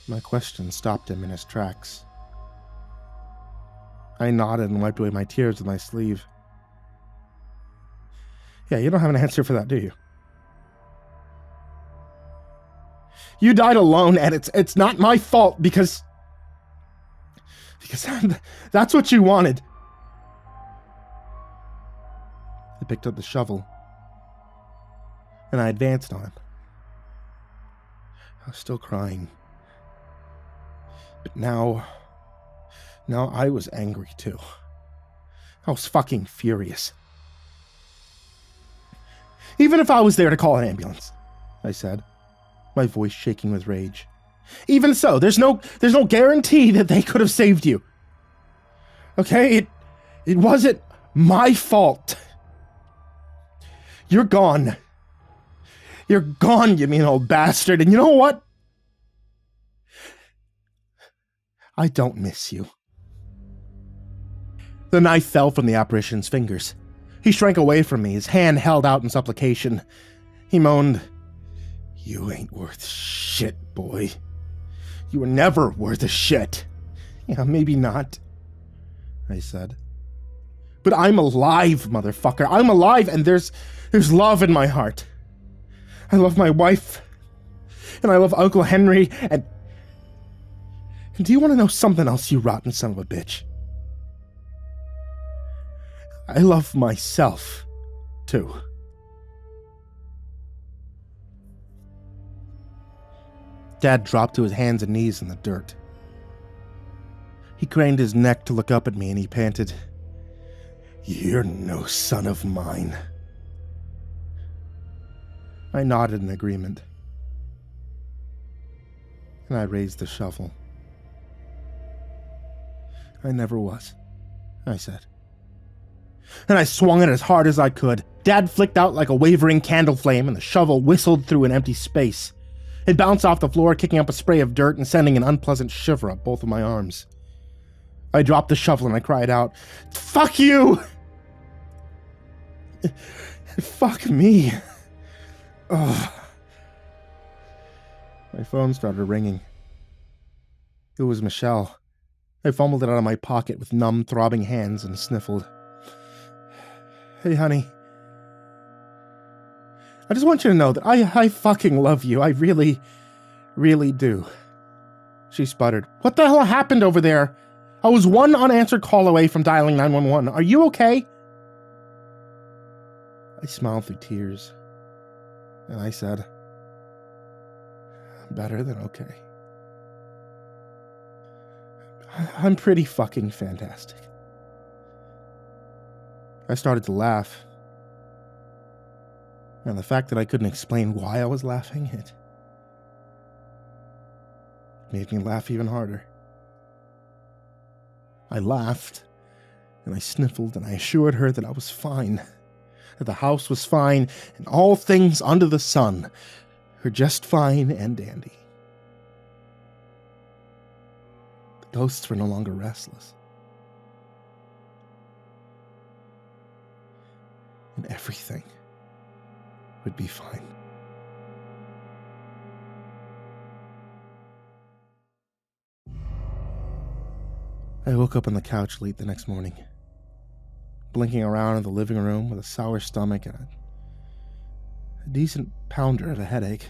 My question stopped him in his tracks. I nodded and wiped away my tears with my sleeve. "Yeah, you don't have an answer for that, do you? You died alone, and it's not my fault because that's what you wanted." I picked up the shovel, and I advanced on him. I was still crying. But now I was angry too. I was fucking furious. "Even if I was there to call an ambulance," I said, my voice shaking with rage. "Even so, there's no guarantee that they could have saved you. Okay? It wasn't my fault. You're gone. You're gone, you mean old bastard, and you know what? I don't miss you." The knife fell from the apparition's fingers. He shrank away from me, his hand held out in supplication. He moaned, "You ain't worth shit, boy. You were never worth a shit." "Yeah, maybe not," I said. "But I'm alive, motherfucker. I'm alive, and there's love in my heart. I love my wife, and I love Uncle Henry, and do you want to know something else, you rotten son of a bitch? I love myself, too." Dad dropped to his hands and knees in the dirt. He craned his neck to look up at me and he panted, "You're no son of mine." I nodded in agreement, and I raised the shovel. "I never was," I said. And I swung it as hard as I could. Dad flicked out like a wavering candle flame, and the shovel whistled through an empty space. It bounced off the floor, kicking up a spray of dirt and sending an unpleasant shiver up both of my arms. I dropped the shovel and I cried out, "Fuck you! Fuck me!" Ugh. My phone started ringing. It was Michelle. I fumbled it out of my pocket with numb, throbbing hands and sniffled. "Hey, honey. I just want you to know that I fucking love you. I really, really do." She sputtered. "What the hell happened over there? I was one unanswered call away from dialing 911. Are you okay?" I smiled through tears, and I said, "Better than okay. I'm pretty fucking fantastic." I started to laugh. And the fact that I couldn't explain why I was laughing, made me laugh even harder. I laughed, and I sniffled, and I assured her that I was fine, that the house was fine, and all things under the sun were just fine and dandy. The ghosts were no longer restless. And everything would be fine. I woke up on the couch late the next morning, blinking around in the living room with a sour stomach and a decent pounder of a headache.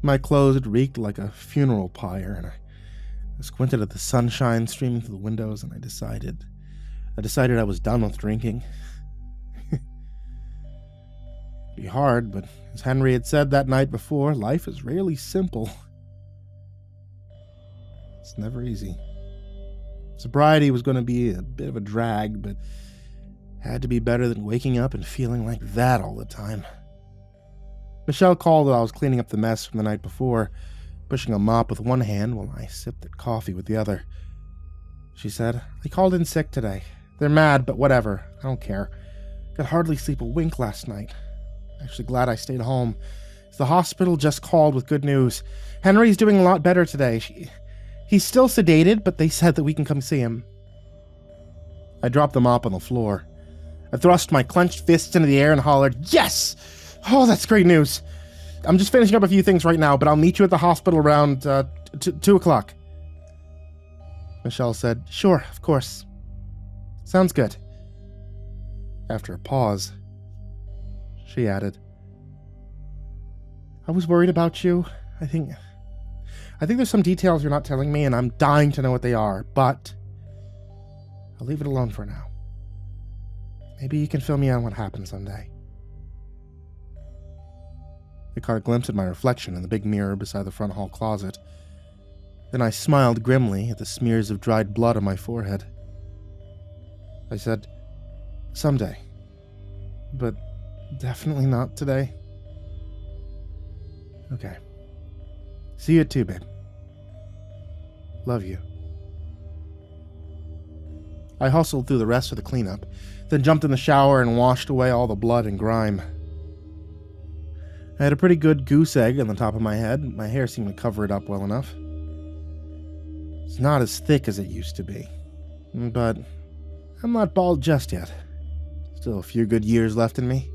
My clothes had reeked like a funeral pyre, and I squinted at the sunshine streaming through the windows, and I decided I was done with drinking. It'd be hard, but as Henry had said that night before, life is rarely simple. It's never easy. Sobriety was going to be a bit of a drag, but had to be better than waking up and feeling like that all the time. Michelle called while I was cleaning up the mess from the night before, pushing a mop with one hand while I sipped at coffee with the other. She said, "I called in sick today. They're mad, but whatever. I don't care. Could hardly sleep a wink last night. Actually glad I stayed home. The hospital just called with good news. Henry's doing a lot better today. He's still sedated, but they said that we can come see him." I dropped the mop on the floor. I thrust my clenched fists into the air and hollered, "Yes! Oh, that's great news. I'm just finishing up a few things right now, but I'll meet you at the hospital around 2 o'clock. Michelle said, "Sure, of course. Sounds good." After a pause, she added, "I was worried about you. I think there's some details you're not telling me, and I'm dying to know what they are, but I'll leave it alone for now. Maybe you can fill me in on what happened someday." I caught a glimpse of my reflection in the big mirror beside the front hall closet. Then I smiled grimly at the smears of dried blood on my forehead. I said, "Someday. But definitely not today." "Okay. See you at 2, babe. Love you." I hustled through the rest of the cleanup, then jumped in the shower and washed away all the blood and grime. I had a pretty good goose egg on the top of my head. My hair seemed to cover it up well enough. It's not as thick as it used to be, but I'm not bald just yet. Still a few good years left in me,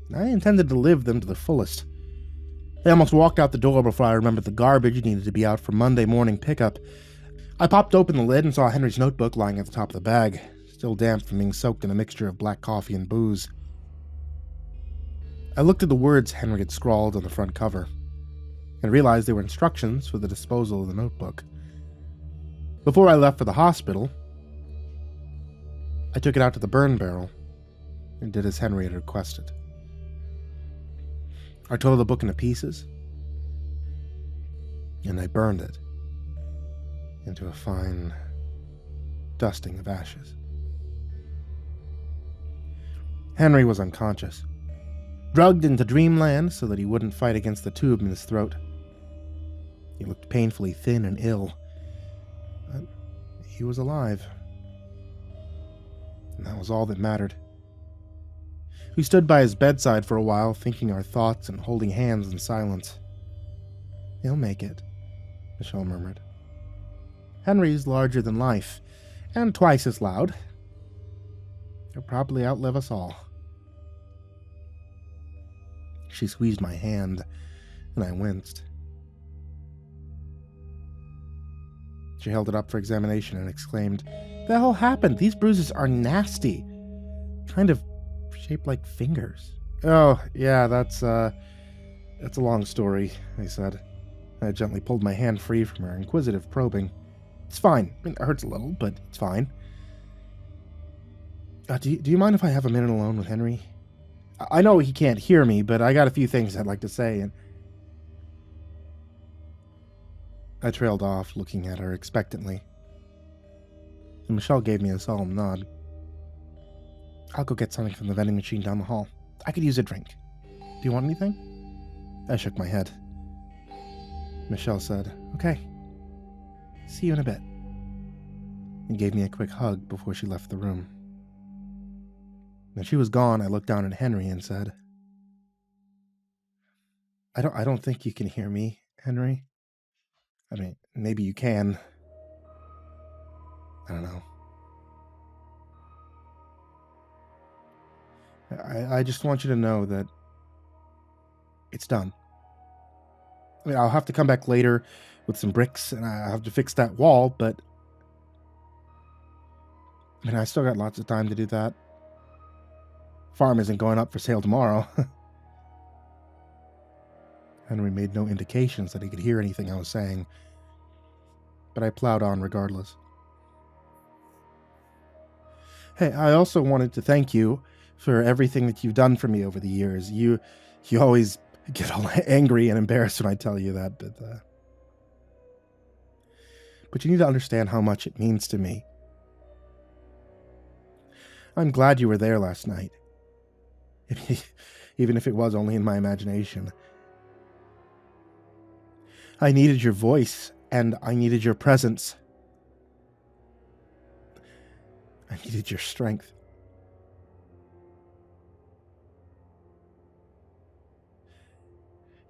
and I intended to live them to the fullest. I almost walked out the door before I remembered the garbage needed to be out for Monday morning pickup. I popped open the lid and saw Henry's notebook lying at the top of the bag, still damp from being soaked in a mixture of black coffee and booze. I looked at the words Henry had scrawled on the front cover, and realized they were instructions for the disposal of the notebook. Before I left for the hospital, I took it out to the burn barrel and did as Henry had requested. I tore the book into pieces, and I burned it into a fine dusting of ashes. Henry was unconscious, drugged into dreamland so that he wouldn't fight against the tube in his throat. He looked painfully thin and ill, but he was alive, and that was all that mattered. We stood by his bedside for a while, thinking our thoughts and holding hands in silence. "He'll make it," Michelle murmured. "Henry's larger than life, and twice as loud. He'll probably outlive us all." She squeezed my hand, and I winced. She held it up for examination and exclaimed, "The hell happened? These bruises are nasty. Kind of shaped like fingers." "Oh, yeah, that's a long story," I said. I gently pulled my hand free from her inquisitive probing. "It's fine. It hurts a little, but it's fine. Do you mind if I have a minute alone with Henry? I know he can't hear me, but I got a few things I'd like to say," and I trailed off, looking at her expectantly. And Michelle gave me a solemn nod. "I'll go get something from the vending machine down the hall. I could use a drink. Do you want anything?" I shook my head. Michelle said, "Okay, see you in a bit," and gave me a quick hug before she left the room. When she was gone, I looked down at Henry and said, I don't think you can hear me, Henry. I mean, maybe you can. I don't know. I just want you to know that it's done. I mean, I'll have to come back later with some bricks, and I have to fix that wall, but I mean, I still got lots of time to do that. Farm isn't going up for sale tomorrow. Henry made no indications that he could hear anything I was saying, but I plowed on regardless. Hey, I also wanted to thank you for everything that you've done for me over the years. You always get all angry and embarrassed when I tell you that, but you need to understand how much it means to me. I'm glad you were there last night, even if it was only in my imagination. I needed your voice, and I needed your presence. I needed your strength.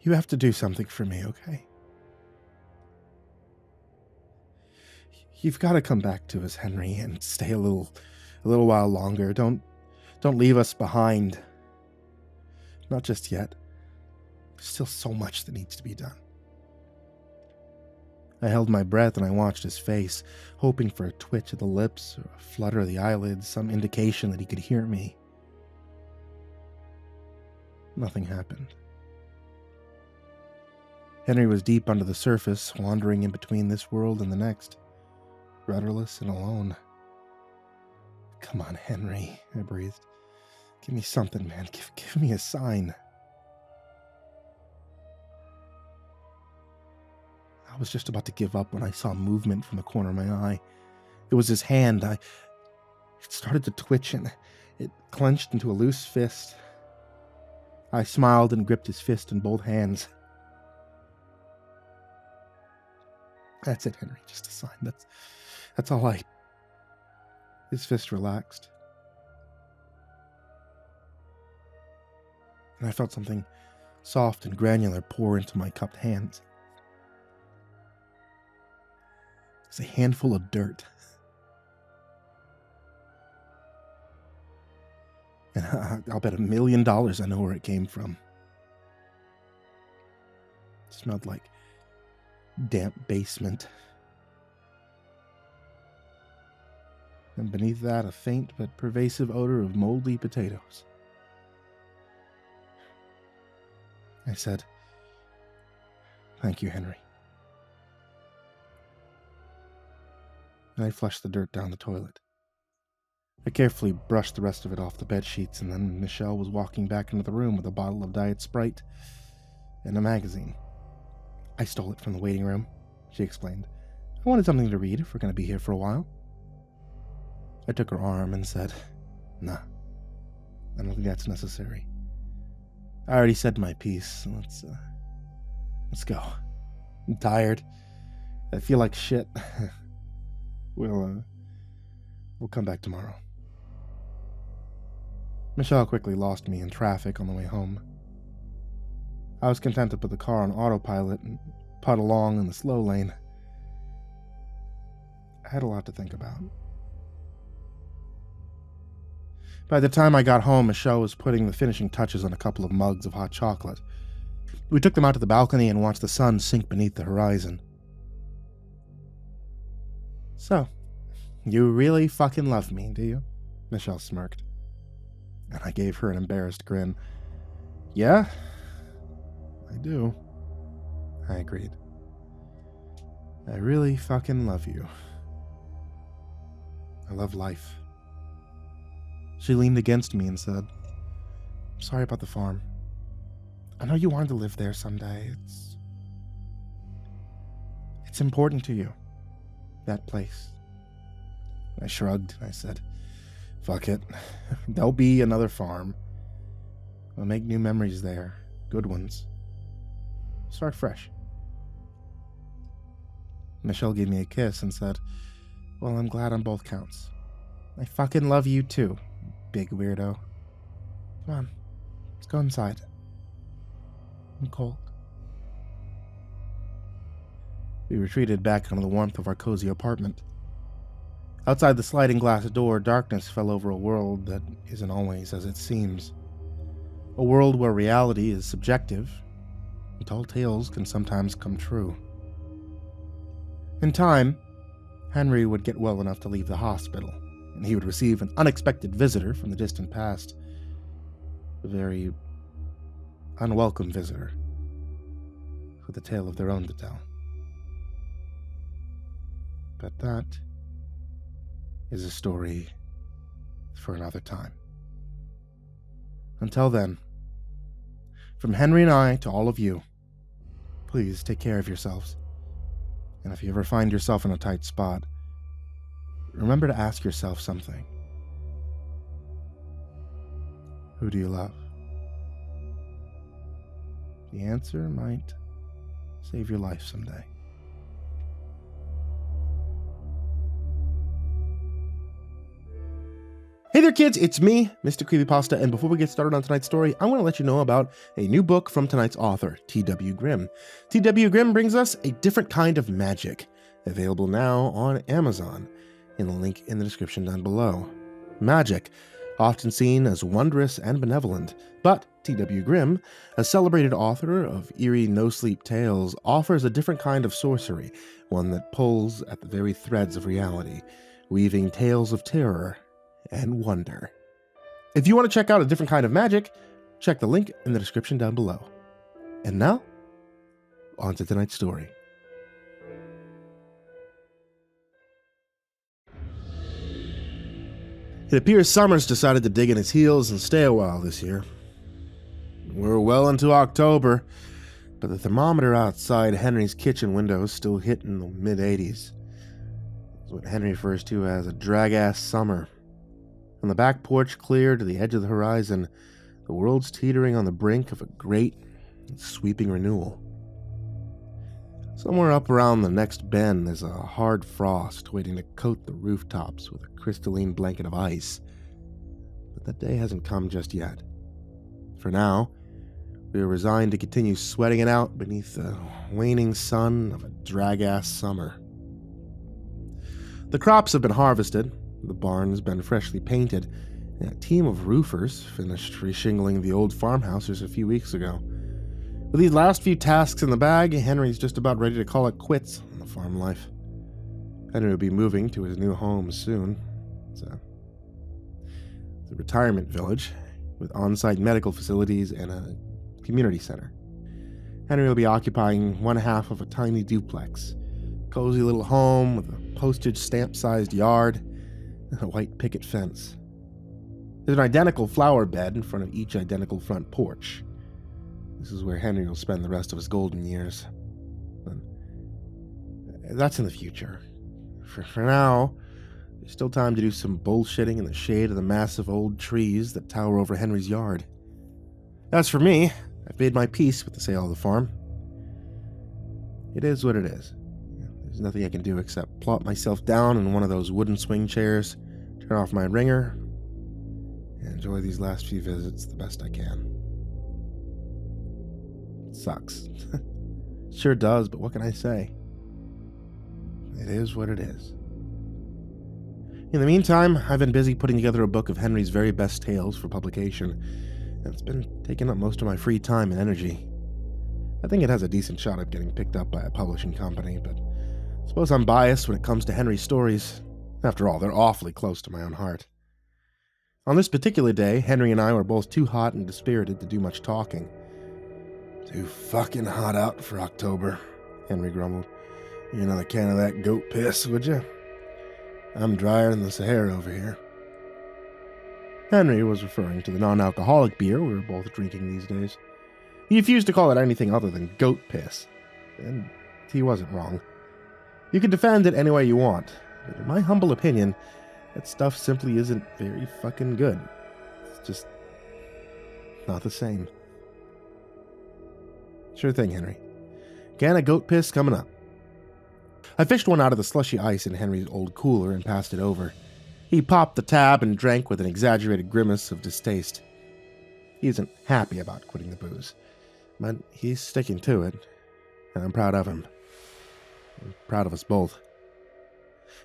You have to do something for me, okay? You've got to come back to us, Henry, and stay a little while longer. Don't leave us behind. Not just yet. There's still so much that needs to be done. I held my breath and I watched his face, hoping for a twitch of the lips or a flutter of the eyelids, some indication that he could hear me. Nothing happened. Henry was deep under the surface, wandering in between this world and the next, rudderless and alone. Come on, Henry, I breathed. Give me something, man. Give me a sign. I was just about to give up when I saw movement from the corner of my eye. It was his hand. It started to twitch and it clenched into a loose fist. I smiled and gripped his fist in both hands. That's it, Henry. Just a sign. That's all I... His fist relaxed. And I felt something soft and granular pour into my cupped hands. It's a handful of dirt. And I'll bet $1 million I know where it came from. It smelled like damp basement. And beneath that, a faint but pervasive odor of moldy potatoes. I said, "Thank you, Henry." And I flushed the dirt down the toilet. I carefully brushed the rest of it off the bed sheets, and then Michelle was walking back into the room with a bottle of Diet Sprite and a magazine. "I stole it from the waiting room," she explained. "I wanted something to read if we're going to be here for a while." I took her arm and said, "Nah, I don't think that's necessary. I already said my piece, so let's go. I'm tired. I feel like shit. We'll come back tomorrow." Michelle quickly lost me in traffic on the way home. I was content to put the car on autopilot and putt along in the slow lane. I had a lot to think about. By the time I got home, Michelle was putting the finishing touches on a couple of mugs of hot chocolate. We took them out to the balcony and watched the sun sink beneath the horizon. "So, you really fucking love me, do you?" Michelle smirked. And I gave her an embarrassed grin. "Yeah, I do," I agreed. "I really fucking love you. I love life." She leaned against me and said, "I'm sorry about the farm. I know you wanted to live there someday. It's important to you, that place." I shrugged and I said, "Fuck it. There'll be another farm. I'll make new memories there. Good ones. Start fresh." Michelle gave me a kiss and said, "Well, I'm glad on both counts. I fucking love you too, big weirdo. Come on, let's go inside. I'm cold." We retreated back into the warmth of our cozy apartment. Outside the sliding glass door, darkness fell over a world that isn't always as it seems. A world where reality is subjective, and tall tales can sometimes come true. In time, Henry would get well enough to leave the hospital, and he would receive an unexpected visitor from the distant past. A very unwelcome visitor, with a tale of their own to tell. But that is a story for another time. Until then, from Henry and I to all of you, please take care of yourselves. And if you ever find yourself in a tight spot, remember to ask yourself something. Who do you love? The answer might save your life someday. Hey there kids, it's me, MrCreepyPasta, and before we get started on tonight's story, I want to let you know about a new book from tonight's author, T.W. Grimm. T.W. Grimm brings us a different kind of magic, available now on Amazon, in the link in the description down below. Magic, often seen as wondrous and benevolent, but T.W. Grimm, a celebrated author of eerie no-sleep tales, offers a different kind of sorcery, one that pulls at the very threads of reality, weaving tales of terror and wonder. If you want to check out a different kind of magic, check the link in the description down below. And now, on to tonight's story. It appears Summers decided to dig in his heels and stay a while this year. We're well into October, but the thermometer outside Henry's kitchen window is still hitting the mid-80s. It's what Henry refers to as a drag-ass summer. From the back porch clear to the edge of the horizon, the world's teetering on the brink of a great and sweeping renewal. Somewhere up around the next bend there's a hard frost waiting to coat the rooftops with a crystalline blanket of ice. But that day hasn't come just yet. For now, we are resigned to continue sweating it out beneath the waning sun of a drag-ass summer. The crops have been harvested, the barn has been freshly painted, and a team of roofers finished reshingling the old farmhouse just a few weeks ago. With these last few tasks in the bag, Henry's just about ready to call it quits on the farm life. Henry will be moving to his new home soon. It's a retirement village with on-site medical facilities and a community center. Henry will be occupying one half of a tiny duplex, cozy little home with a postage stamp-sized yard and a white picket fence. There's an identical flower bed in front of each identical front porch. This is where Henry will spend the rest of his golden years. But that's in the future. For now, there's still time to do some bullshitting in the shade of the massive old trees that tower over Henry's yard. As for me, I've made my peace with the sale of the farm. It is what it is. There's nothing I can do except plop myself down in one of those wooden swing chairs, turn off my ringer, and enjoy these last few visits the best I can. It sucks. Sure does, but what can I say? It is what it is. In the meantime, I've been busy putting together a book of Henry's very best tales for publication, and it's been taking up most of my free time and energy. I think it has a decent shot at getting picked up by a publishing company, but I suppose I'm biased when it comes to Henry's stories. After all, they're awfully close to my own heart. On this particular day, Henry and I were both too hot and dispirited to do much talking. "Too fucking hot out for October," Henry grumbled. "You another can of that goat piss, would you? I'm drier than the Sahara over here." Henry was referring to the non-alcoholic beer we were both drinking these days. He refused to call it anything other than goat piss, and he wasn't wrong. You can defend it any way you want, but in my humble opinion, that stuff simply isn't very fucking good. It's just not the same. "Sure thing, Henry. Can of goat piss coming up." I fished one out of the slushy ice in Henry's old cooler and passed it over. He popped the tab and drank with an exaggerated grimace of distaste. He isn't happy about quitting the booze, but he's sticking to it, and I'm proud of him. I'm proud of us both.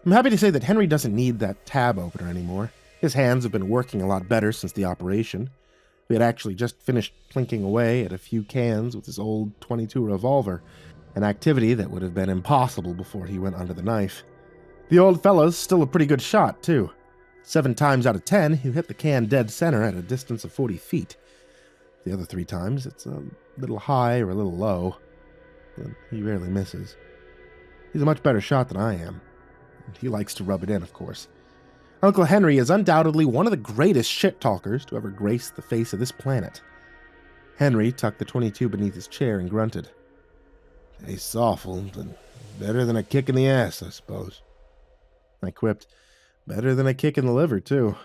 I'm happy to say that Henry doesn't need that tab opener anymore. His hands have been working a lot better since the operation. We had actually just finished plinking away at a few cans with his old .22 revolver, an activity that would have been impossible before he went under the knife. The old fella's still a pretty good shot, too. 7 times out of 10, he hit the can dead center at a distance of 40 feet. The other 3 times, it's a little high or a little low, and he rarely misses. He's a much better shot than I am, and he likes to rub it in, of course. Uncle Henry is undoubtedly one of the greatest shit-talkers to ever grace the face of this planet. Henry tucked the .22 beneath his chair and grunted. Tastes awful, but better than a kick in the ass, I suppose. I quipped, better than a kick in the liver, too,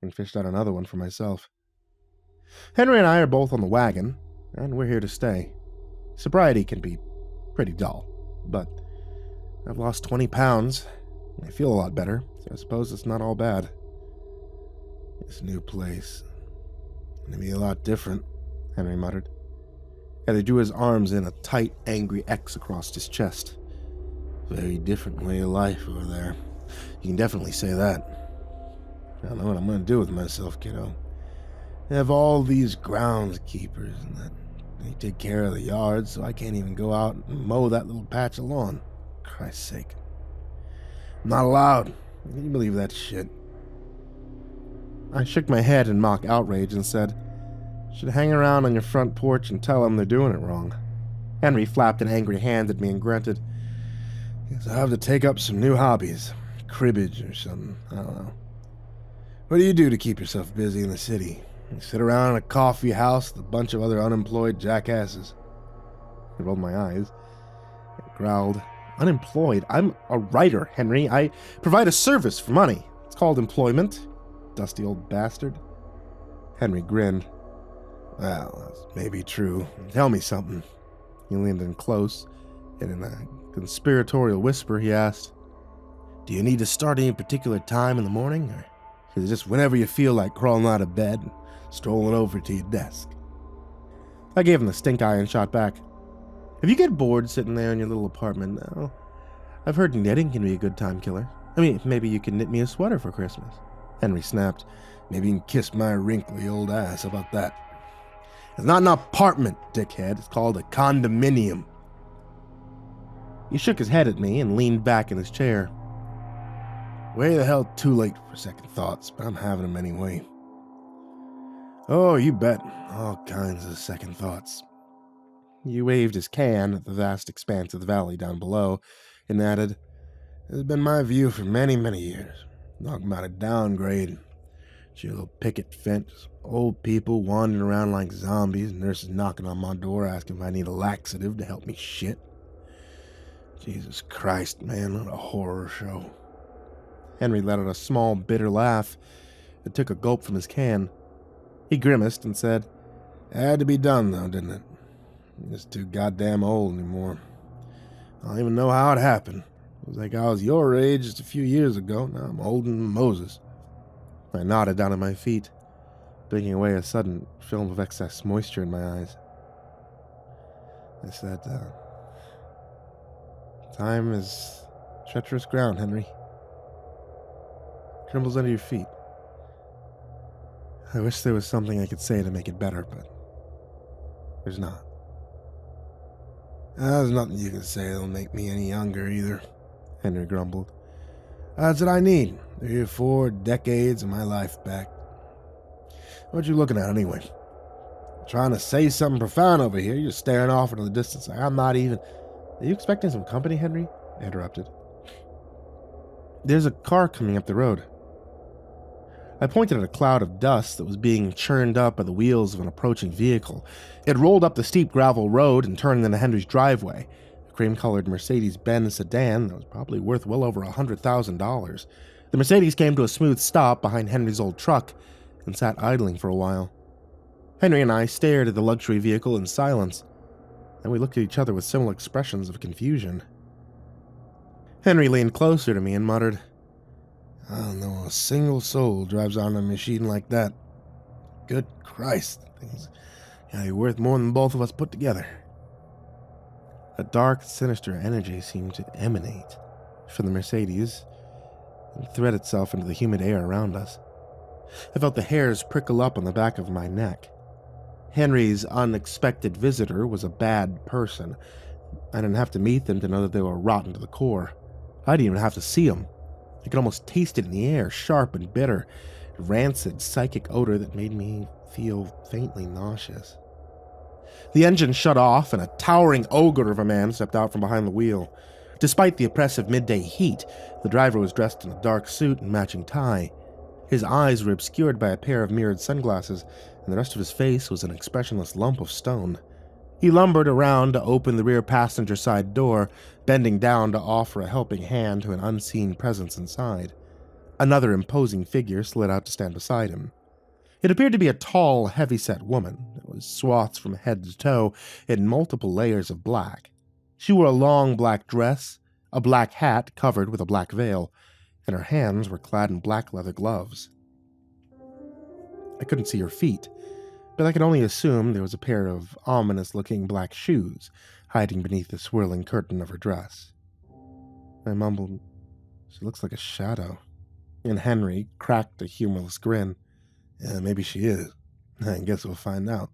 and fished out another one for myself. Henry and I are both on the wagon, and we're here to stay. Sobriety can be pretty dull, but I've lost 20 pounds. I feel a lot better, so I suppose it's not all bad. This new place. Gonna be a lot different, Henry muttered. And he drew his arms in a tight, angry X across his chest. Very different way of life over there. You can definitely say that. I don't know what I'm gonna do with myself, kiddo. I have all these groundskeepers and that they take care of the yard, so I can't even go out and mow that little patch of lawn. For Christ's sake. I'm not allowed. Can you believe that shit? I shook my head in mock outrage and said, should hang around on your front porch and tell them they're doing it wrong. Henry flapped an angry hand at me and grunted. Guess I'll have to take up some new hobbies. Cribbage or something. I don't know. What do you do to keep yourself busy in the city? You sit around in a coffee house with a bunch of other unemployed jackasses. I rolled my eyes and growled. Unemployed? I'm a writer, Henry. I provide a service for money. It's called employment. Dusty old bastard. Henry grinned. Well, that's maybe true. Tell me something. He leaned in close, and in a conspiratorial whisper, he asked, do you need to start any particular time in the morning, or is it just whenever you feel like crawling out of bed and strolling over to your desk? I gave him the stink eye and shot back. If you get bored sitting there in your little apartment now, I've heard knitting can be a good time killer. I mean, maybe you can knit me a sweater for Christmas. Henry snapped. Maybe you can kiss my wrinkly old ass. How about that? It's not an apartment, dickhead. It's called a condominium. He shook his head at me and leaned back in his chair. Way the hell too late for second thoughts, but I'm having them anyway. Oh, you bet. All kinds of second thoughts. He waved his can at the vast expanse of the valley down below and added, it's been my view for many, many years. Talking about a downgrade. Your little picket fence, old people wandering around like zombies, nurses knocking on my door asking if I need a laxative to help me shit. Jesus Christ, man, what a horror show. Henry let out a small, bitter laugh and took a gulp from his can. He grimaced and said, it had to be done, though, didn't it? I'm just too goddamn old anymore. I don't even know how it happened. It was like I was your age just a few years ago. Now I'm old as Moses. I nodded down at my feet, blinking away a sudden film of excess moisture in my eyes. I said, time is treacherous ground, Henry. Trembles under your feet. I wish there was something I could say to make it better, but there's not. There's nothing you can say that'll make me any younger either, Henry grumbled. That's what I need. 3 or 4 decades of my life back. What you looking at anyway? Trying to say something profound over here. You're staring off into the distance like I'm not even... Are you expecting some company, Henry? I interrupted. There's a car coming up the road. I pointed at a cloud of dust that was being churned up by the wheels of an approaching vehicle. It rolled up the steep gravel road and turned into Henry's driveway. A cream-colored Mercedes-Benz sedan that was probably worth well over $100,000. The Mercedes came to a smooth stop behind Henry's old truck and sat idling for a while. Henry and I stared at the luxury vehicle in silence, and we looked at each other with similar expressions of confusion. Henry leaned closer to me and muttered, "I don't know a single soul drives on a machine like that. Good Christ, things gotta be worth more than both of us put together." A dark, sinister energy seemed to emanate from the Mercedes and thread itself into the humid air around us. I felt the hairs prickle up on the back of my neck. Henry's unexpected visitor was a bad person. I didn't have to meet them to know that they were rotten to the core. I didn't even have to see them. I could almost taste it in the air, sharp and bitter, rancid, psychic odor that made me feel faintly nauseous. The engine shut off, and a towering ogre of a man stepped out from behind the wheel. Despite the oppressive midday heat, the driver was dressed in a dark suit and matching tie. His eyes were obscured by a pair of mirrored sunglasses, and the rest of his face was an expressionless lump of stone. He lumbered around to open the rear passenger side door, bending down to offer a helping hand to an unseen presence inside. Another imposing figure slid out to stand beside him. It appeared to be a tall, heavy-set woman that was swathed from head to toe in multiple layers of black. She wore a long black dress, a black hat covered with a black veil, and her hands were clad in black leather gloves. I couldn't see her feet, but I could only assume there was a pair of ominous-looking black shoes hiding beneath the swirling curtain of her dress. I mumbled, "She looks like a shadow," and Henry cracked a humorless grin. "Yeah, maybe she is. I guess we'll find out."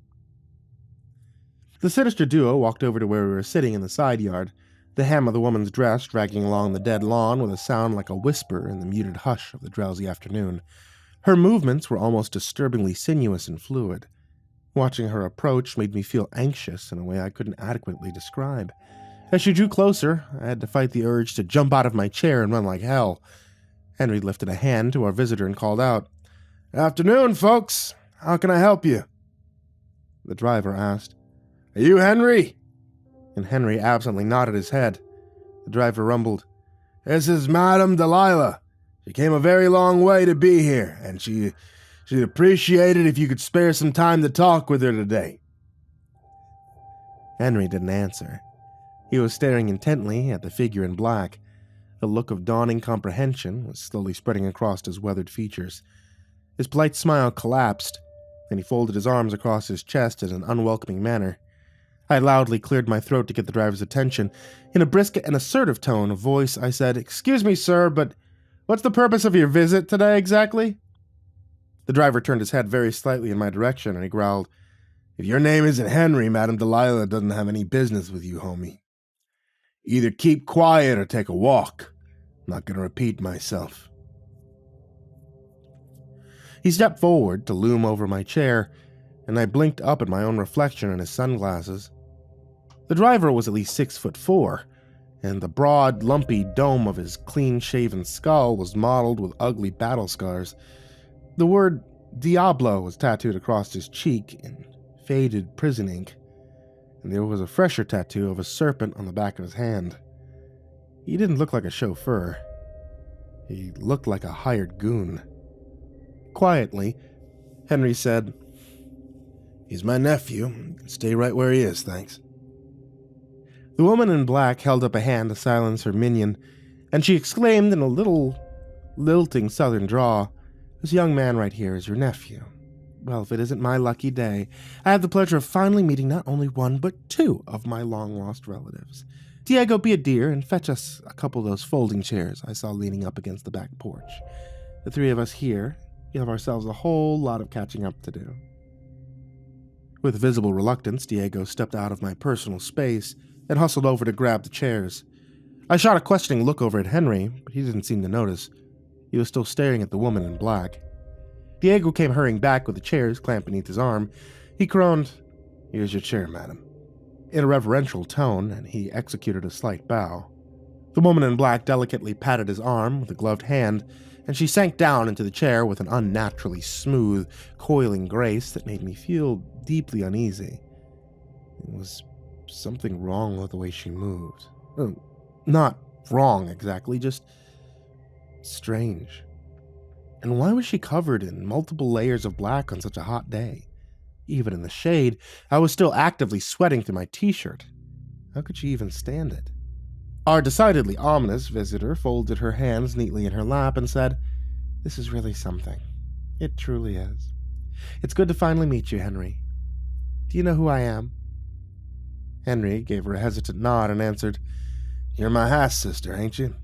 The sinister duo walked over to where we were sitting in the side yard, the hem of the woman's dress dragging along the dead lawn with a sound like a whisper in the muted hush of the drowsy afternoon. Her movements were almost disturbingly sinuous and fluid. Watching her approach made me feel anxious in a way I couldn't adequately describe. As she drew closer, I had to fight the urge to jump out of my chair and run like hell. Henry lifted a hand to our visitor and called out, "Afternoon, folks. How can I help you?" The driver asked, "Are you Henry?" And Henry absently nodded his head. The driver rumbled, "This is Madame Delilah. She came a very long way to be here, and she'd appreciate it if you could spare some time to talk with her today." Henry didn't answer. He was staring intently at the figure in black. A look of dawning comprehension was slowly spreading across his weathered features. His polite smile collapsed, and he folded his arms across his chest in an unwelcoming manner. I loudly cleared my throat to get the driver's attention. In a brisk and assertive tone of voice, I said, "Excuse me, sir, but what's the purpose of your visit today exactly?" The driver turned his head very slightly in my direction, and he growled, "If your name isn't Henry, Madame Delilah doesn't have any business with you, homie. Either keep quiet or take a walk. I'm not going to repeat myself." He stepped forward to loom over my chair, and I blinked up at my own reflection in his sunglasses. The driver was at least 6'4", and the broad, lumpy dome of his clean-shaven skull was mottled with ugly battle scars. The word Diablo was tattooed across his cheek in faded prison ink, and there was a fresher tattoo of a serpent on the back of his hand. He didn't look like a chauffeur. He looked like a hired goon. Quietly, Henry said, "He's my nephew. He can stay right where he is, thanks." The woman in black held up a hand to silence her minion, and she exclaimed in a little, lilting southern drawl, "This young man right here is your nephew. Well, if it isn't my lucky day, I have the pleasure of finally meeting not only one, but two of my long-lost relatives. Diego, be a dear and fetch us a couple of those folding chairs I saw leaning up against the back porch. The three of us here, we have ourselves a whole lot of catching up to do." With visible reluctance, Diego stepped out of my personal space and hustled over to grab the chairs. I shot a questioning look over at Henry, but he didn't seem to notice. He was still staring at the woman in black. Diego came hurrying back with the chairs clamped beneath his arm. He groaned, "Here's your chair, madam," in a reverential tone, and he executed a slight bow. The woman in black delicately patted his arm with a gloved hand, and she sank down into the chair with an unnaturally smooth, coiling grace that made me feel deeply uneasy. There was something wrong with the way she moved. Not wrong exactly, just strange. And why was she covered in multiple layers of black on such a hot day? Even in the shade, I was still actively sweating through my t-shirt. How could she even stand it? Our decidedly ominous visitor folded her hands neatly in her lap and said, "This is really something. It truly is. It's good to finally meet you, Henry. Do you know who I am?" Henry gave her a hesitant nod and answered, "You're my half-sister, ain't you?"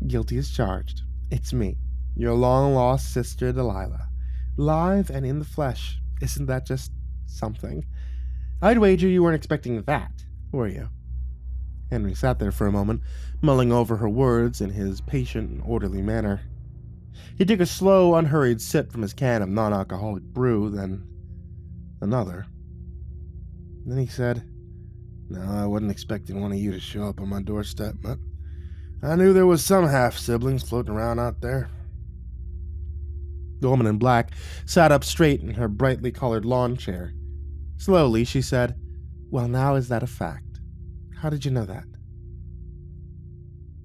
"Guilty as charged. It's me, your long-lost sister Delilah. Live and in the flesh. Isn't that just something? I'd wager you weren't expecting that, were you?" Henry sat there for a moment, mulling over her words in his patient and orderly manner. He took a slow, unhurried sip from his can of non-alcoholic brew, then another. Then he said, "No, I wasn't expecting one of you to show up on my doorstep, but I knew there was some half-siblings floating around out there." The woman in black sat up straight in her brightly colored lawn chair. Slowly, she said, "Well, now is that a fact? How did you know that?"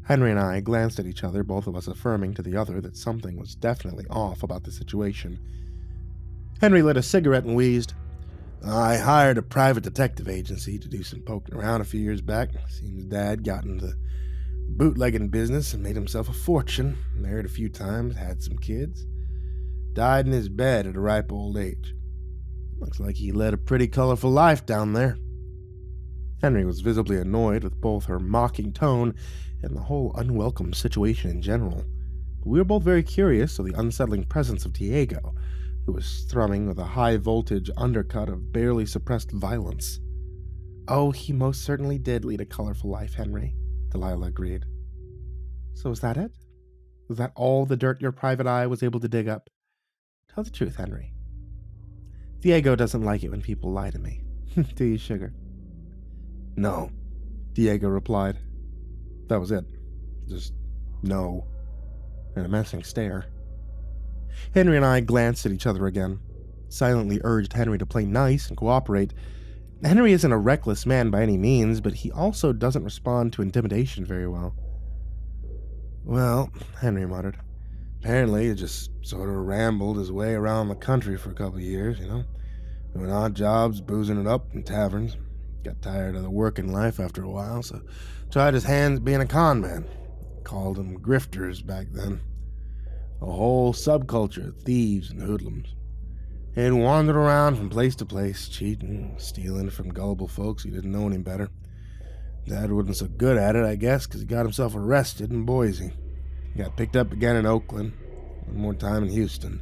Henry and I glanced at each other, both of us affirming to the other that something was definitely off about the situation. Henry lit a cigarette and wheezed. "I hired a private detective agency to do some poking around a few years back. Seems Dad got into the bootlegging business and made himself a fortune. Married a few times, had some kids. Died in his bed at a ripe old age. Looks like he led a pretty colorful life down there." Henry was visibly annoyed with both her mocking tone and the whole unwelcome situation in general. But we were both very curious of the unsettling presence of Diego, who was thrumming with a high-voltage undercut of barely suppressed violence. "Oh, he most certainly did lead a colorful life, Henry," Delilah agreed. "So is that it? Was that all the dirt your private eye was able to dig up? Tell the truth, Henry. Diego doesn't like it when people lie to me. Do you, sugar?" "No," Diego replied. That was it. Just no. And a menacing stare. Henry and I glanced at each other again, silently urged Henry to play nice and cooperate. Henry isn't a reckless man by any means, but he also doesn't respond to intimidation very well. "Well," Henry muttered, "apparently he just sort of rambled his way around the country for a couple of years, doing odd jobs, boozing it up in taverns. Got tired of the working life after a while, so tried his hands being a con man. Called them grifters back then. A whole subculture of thieves and hoodlums. He'd wandered around from place to place, cheating, stealing from gullible folks who didn't know any better. Dad wasn't so good at it, I guess, because he got himself arrested in Boise. Got picked up again in Oakland, one more time in Houston.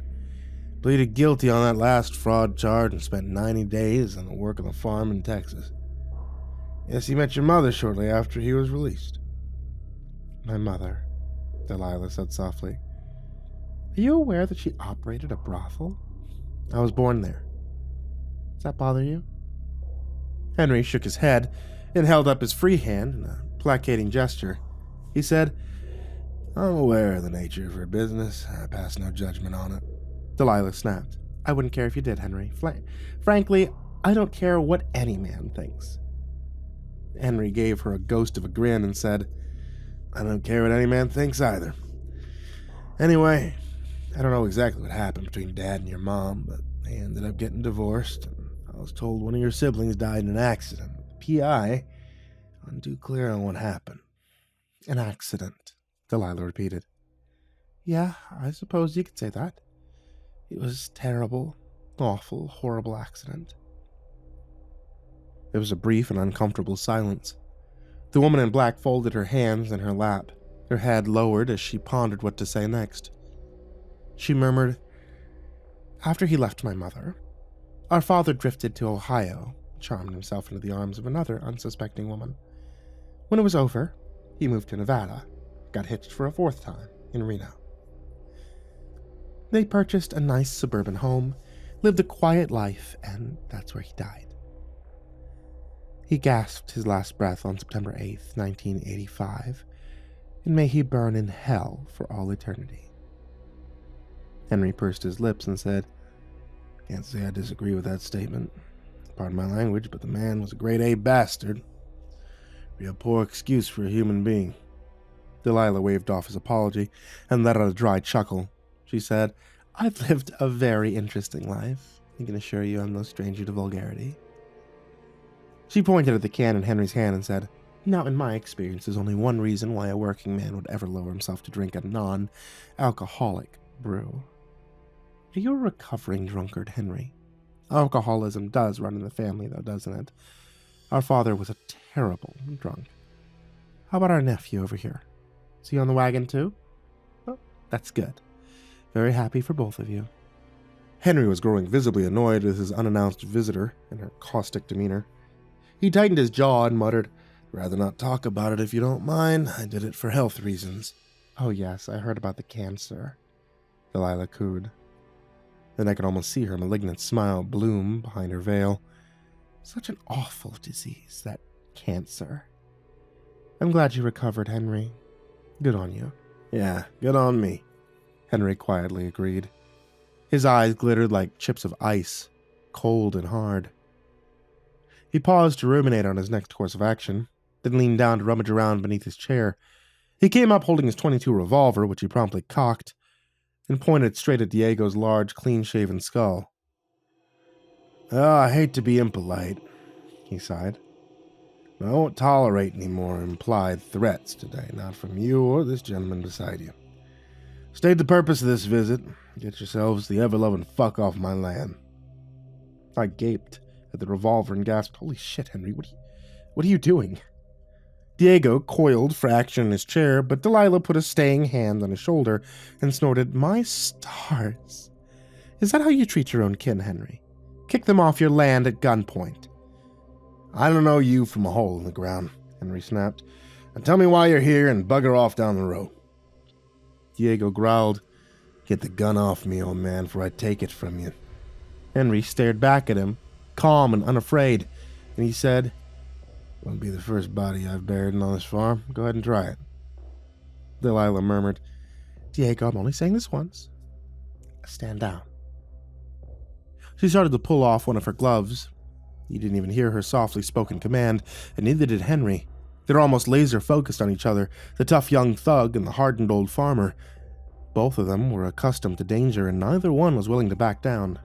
Pleaded guilty on that last fraud charge and spent 90 days on the work on a farm in Texas. Yes, he met your mother shortly after he was released." "My mother," Delilah said softly. "Are you aware that she operated a brothel? I was born there. Does that bother you?" Henry shook his head and held up his free hand in a placating gesture. He said, "I'm aware of the nature of her business. I pass no judgment on it." Delilah snapped. "I wouldn't care if you did, Henry. Frankly, I don't care what any man thinks." Henry gave her a ghost of a grin and said, "I don't care what any man thinks either. Anyway, I don't know exactly what happened between Dad and your mom, but they ended up getting divorced, and I was told one of your siblings died in an accident. The PI wasn't too clear on what happened." "An accident," Delilah repeated. "Yeah, I suppose you could say that. It was terrible, awful, horrible accident." There was a brief and uncomfortable silence. The woman in black folded her hands in her lap, her head lowered as she pondered what to say next. She murmured, "After he left my mother, our father drifted to Ohio, charmed himself into the arms of another unsuspecting woman. When it was over, he moved to Nevada, got hitched for a fourth time in Reno. They purchased a nice suburban home, lived a quiet life, and that's where he died. He gasped his last breath on September 8th, 1985, and may he burn in hell for all eternity." Henry pursed his lips and said, "Can't say I disagree with that statement. Pardon my language, but the man was a grade A bastard. Real poor excuse for a human being." Delilah waved off his apology and let out a dry chuckle. She said, "I've lived a very interesting life. I can assure you I'm no stranger to vulgarity." She pointed at the can in Henry's hand and said, Now, in my experience, there's only one reason why a working man would ever lower himself to drink a non-alcoholic brew. Are you a recovering drunkard, Henry? Alcoholism does run in the family, though, doesn't it? Our father was a terrible drunk. How about our nephew over here? Is he on the wagon, too? Oh, that's good. Very happy for both of you. Henry was growing visibly annoyed with his unannounced visitor and her caustic demeanor. He tightened his jaw and muttered, "Rather not talk about it if you don't mind. I did it for health reasons." "Oh yes, I heard about the cancer," Delilah cooed. Then I could almost see her malignant smile bloom behind her veil. Such an awful disease, that cancer. I'm glad you recovered, Henry. Good on you. Yeah, good on me, Henry quietly agreed. His eyes glittered like chips of ice, cold and hard. He paused to ruminate on his next course of action, then leaned down to rummage around beneath his chair. He came up holding his .22 revolver, which he promptly cocked, and pointed straight at Diego's large, clean-shaven skull. "Oh, I hate to be impolite," he sighed. "But I won't tolerate any more implied threats today, not from you or this gentleman beside you. State the purpose of this visit. Get yourselves the ever-loving fuck off my land." I gaped at the revolver and gasped, "Holy shit, Henry, what are you doing?" Diego coiled for action in his chair, but Delilah put a staying hand on his shoulder and snorted, "My stars! Is that how you treat your own kin, Henry? Kick them off your land at gunpoint?" "I don't know you from a hole in the ground," Henry snapped. "Now tell me why you're here and bugger off down the road." Diego growled, "Get the gun off me, old man, for I take it from you." Henry stared back at him, calm and unafraid, and he said, "Won't be the first body I've buried on this farm. Go ahead and try it." Delilah murmured, "Diego, I'm only saying this once. Stand down." She started to pull off one of her gloves. He didn't even hear her softly spoken command, and neither did Henry. They were almost laser-focused on each other, the tough young thug and the hardened old farmer. Both of them were accustomed to danger, and neither one was willing to back down.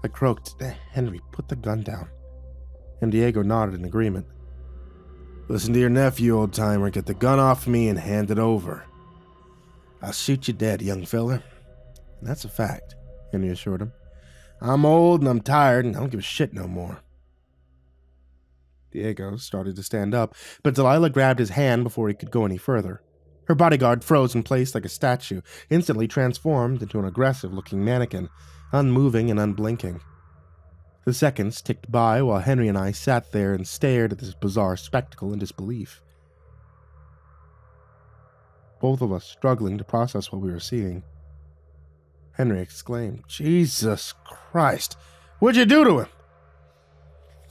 I croaked, "Henry, put the gun down." And Diego nodded in agreement. "Listen to your nephew, old-timer. Get the gun off me and hand it over." "I'll shoot you dead, young feller." "That's a fact," Henry assured him. "I'm old and I'm tired and I don't give a shit no more." Diego started to stand up, but Delilah grabbed his hand before he could go any further. Her bodyguard froze in place like a statue, instantly transformed into an aggressive-looking mannequin, unmoving and unblinking. The seconds ticked by while Henry and I sat there and stared at this bizarre spectacle in disbelief. Both of us struggling to process what we were seeing. Henry exclaimed, "Jesus Christ! What'd you do to him?"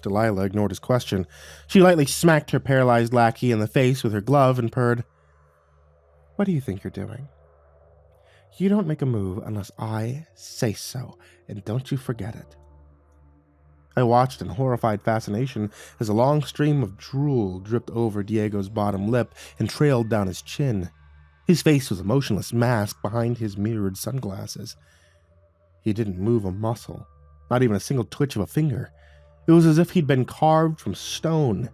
Delilah ignored his question. She lightly smacked her paralyzed lackey in the face with her glove and purred, "What do you think you're doing? You don't make a move unless I say so, and don't you forget it." I watched in horrified fascination as a long stream of drool dripped over Diego's bottom lip and trailed down his chin. His face was a motionless mask behind his mirrored sunglasses. He didn't move a muscle, not even a single twitch of a finger. It was as if he'd been carved from stone,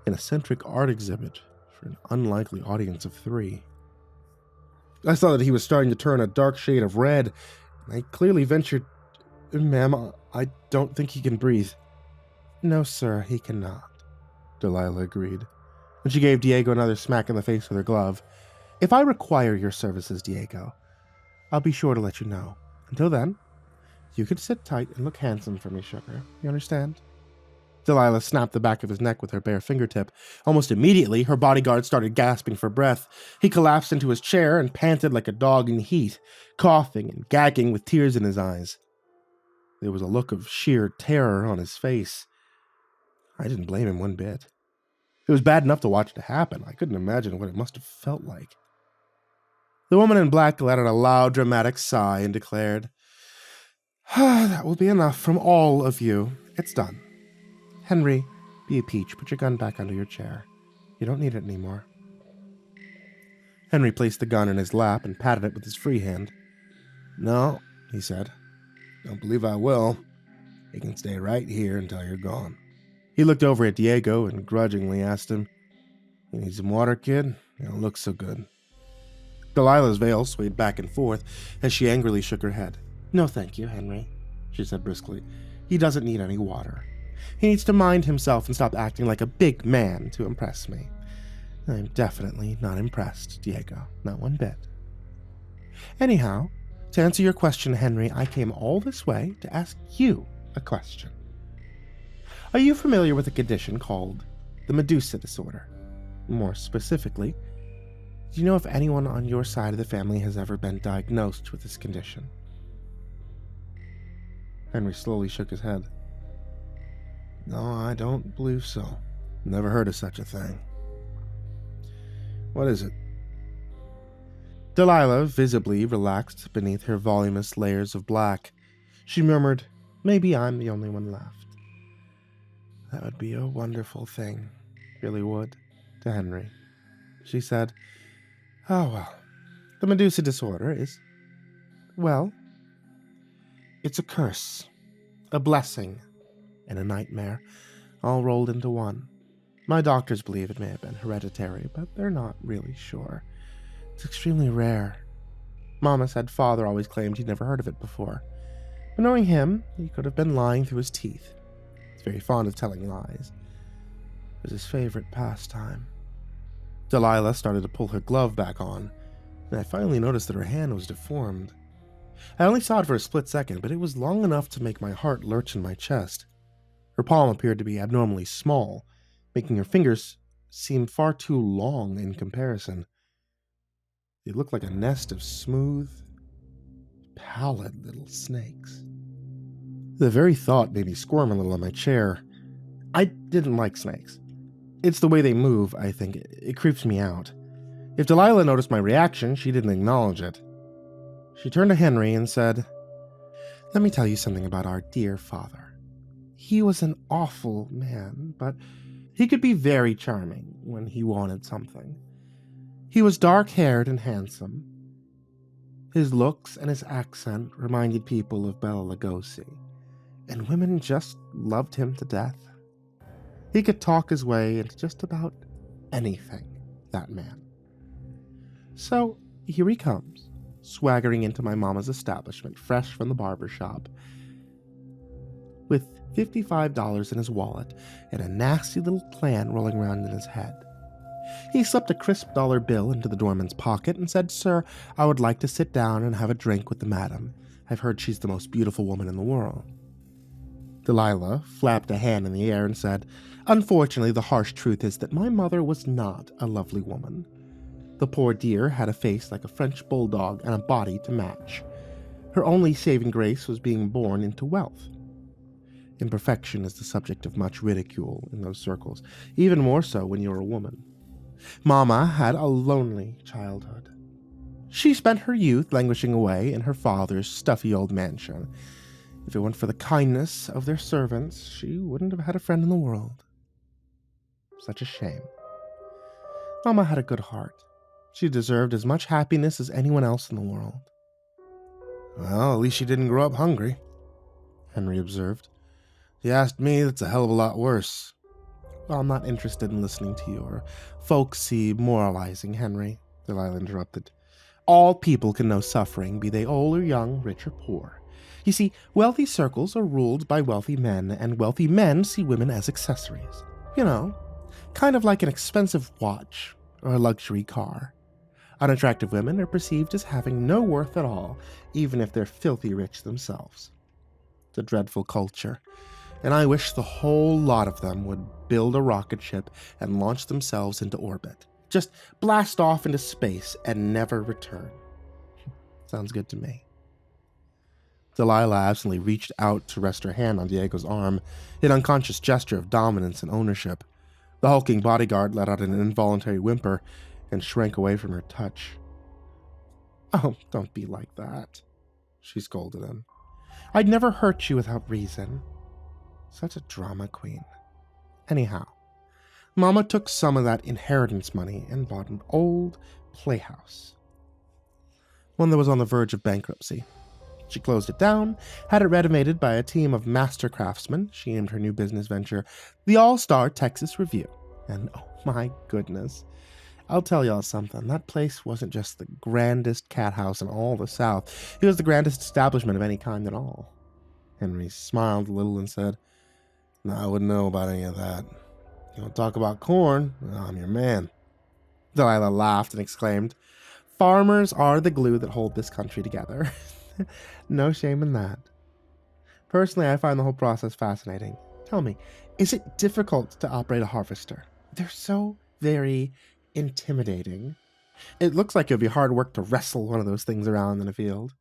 an eccentric art exhibit for an unlikely audience of 3. I saw that he was starting to turn a dark shade of red, and I clearly ventured, "Ma'am, I don't think he can breathe." "No, sir, he cannot," Delilah agreed, and she gave Diego another smack in the face with her glove. "If I require your services, Diego, I'll be sure to let you know. Until then, you can sit tight and look handsome for me, sugar. You understand?" Delilah snapped the back of his neck with her bare fingertip. Almost immediately, her bodyguard started gasping for breath. He collapsed into his chair and panted like a dog in heat, coughing and gagging with tears in his eyes. There was a look of sheer terror on his face. I didn't blame him one bit. It was bad enough to watch it happen. I couldn't imagine what it must have felt like. The woman in black let out a loud, dramatic sigh and declared, "That will be enough from all of you. It's done. Henry, be a peach. Put your gun back under your chair. You don't need it anymore." Henry placed the gun in his lap and patted it with his free hand. "No," he said. "Don't believe I will. It can stay right here until you're gone." He looked over at Diego and grudgingly asked him, "You need some water, kid? You don't look so good." Delilah's veil swayed back and forth as she angrily shook her head. "No thank you, Henry," she said briskly. "He doesn't need any water. He needs to mind himself and stop acting like a big man to impress me. I'm definitely not impressed, Diego. Not one bit. Anyhow, to answer your question, Henry, I came all this way to ask you a question. Are you familiar with a condition called the Medusa disorder? More specifically, do you know if anyone on your side of the family has ever been diagnosed with this condition?" Henry slowly shook his head. "No, I don't believe so. Never heard of such a thing. What is it?" Delilah visibly relaxed beneath her voluminous layers of black. She murmured, "Maybe I'm the only one left." "That would be a wonderful thing, really would," to Henry. She said, "Oh well, the Medusa disorder is, well, it's a curse, a blessing, and a nightmare, all rolled into one. My doctors believe it may have been hereditary, but they're not really sure. It's extremely rare. Mama said Father always claimed he'd never heard of it before. But knowing him, he could have been lying through his teeth. He's very fond of telling lies. It was his favorite pastime." Delilah started to pull her glove back on, and I finally noticed that her hand was deformed. I only saw it for a split second, but it was long enough to make my heart lurch in my chest. Her palm appeared to be abnormally small, making her fingers seem far too long in comparison. They looked like a nest of smooth, pallid little snakes. The very thought made me squirm a little in my chair. I didn't like snakes. It's the way they move, I think. It creeps me out. If Delilah noticed my reaction, she didn't acknowledge it. She turned to Henry and said, "Let me tell you something about our dear father. He was an awful man, but he could be very charming when he wanted something. He was dark-haired and handsome. His looks and his accent reminded people of Bela Lugosi, and women just loved him to death. He could talk his way into just about anything, that man. So here he comes, swaggering into my mama's establishment, fresh from the barber shop, with $55 in his wallet and a nasty little plan rolling around in his head. He slipped a crisp dollar bill into the doorman's pocket and said, 'Sir, I would like to sit down and have a drink with the madam. I've heard she's the most beautiful woman in the world.' Delilah flapped a hand in the air and said, 'Unfortunately, the harsh truth is that my mother was not a lovely woman. The poor dear had a face like a French bulldog and a body to match. Her only saving grace was being born into wealth. Imperfection is the subject of much ridicule in those circles, even more so when you're a woman. Mama had a lonely childhood. She spent her youth languishing away in her father's stuffy old mansion. If it weren't for the kindness of their servants, she wouldn't have had a friend in the world. Such a shame. Mama had a good heart. She deserved as much happiness as anyone else in the world.' 'Well, at least she didn't grow up hungry,' Henry observed. 'If you asked me, that's a hell of a lot worse.' 'Well, I'm not interested in listening to your folksy moralizing, Henry,' Delilah interrupted. 'All people can know suffering, be they old or young, rich or poor. You see, wealthy circles are ruled by wealthy men, and wealthy men see women as accessories. You know, kind of like an expensive watch or a luxury car. Unattractive women are perceived as having no worth at all, even if they're filthy rich themselves. It's a dreadful culture, and I wish the whole lot of them would build a rocket ship and launch themselves into orbit. Just blast off into space and never return. Sounds good to me.' Delilah absently reached out to rest her hand on Diego's arm, an unconscious gesture of dominance and ownership. The hulking bodyguard let out an involuntary whimper and shrank away from her touch. 'Oh, don't be like that,' she scolded him. 'I'd never hurt you without reason. Such a drama queen. Anyhow, Mama took some of that inheritance money and bought an old playhouse, one that was on the verge of bankruptcy. She closed it down, had it renovated by a team of master craftsmen. She named her new business venture the All-Star Texas Review. And oh my goodness, I'll tell y'all something. That place wasn't just the grandest cat house in all the South. It was the grandest establishment of any kind at all. Henry smiled a little and said, "No, I wouldn't know about any of that. You want to talk about corn? Well, I'm your man." Delilah laughed and exclaimed, "Farmers are the glue that hold this country together." No shame in that. Personally, I find the whole process fascinating. Tell me, is it difficult to operate a harvester? They're so very intimidating. It looks like it would be hard work to wrestle one of those things around in a field.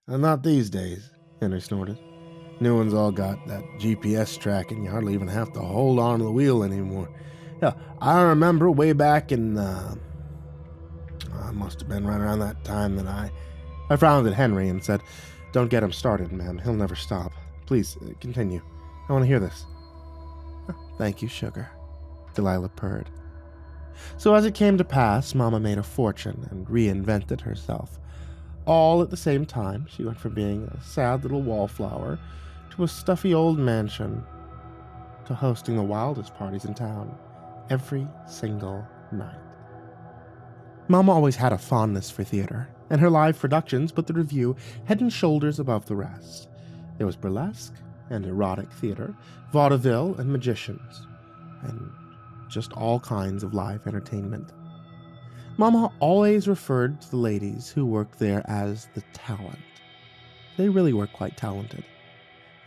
Not these days, Henry snorted. New ones all got that GPS tracking. You hardly even have to hold on to the wheel anymore. Yeah, I remember way back in, I must have been right around that time that I frowned at Henry and said, "Don't get him started, ma'am. He'll never stop. Please, continue. I want to hear this." "Thank you, sugar," Delilah purred. So as it came to pass, Mama made a fortune and reinvented herself. All at the same time, she went from being a sad little wallflower to a stuffy old mansion to hosting the wildest parties in town every single night. Mama always had a fondness for theater, and her live productions put the Review head and shoulders above the rest. There was burlesque and erotic theater, vaudeville and magicians, and just all kinds of live entertainment. Mama always referred to the ladies who worked there as the talent. They really were quite talented.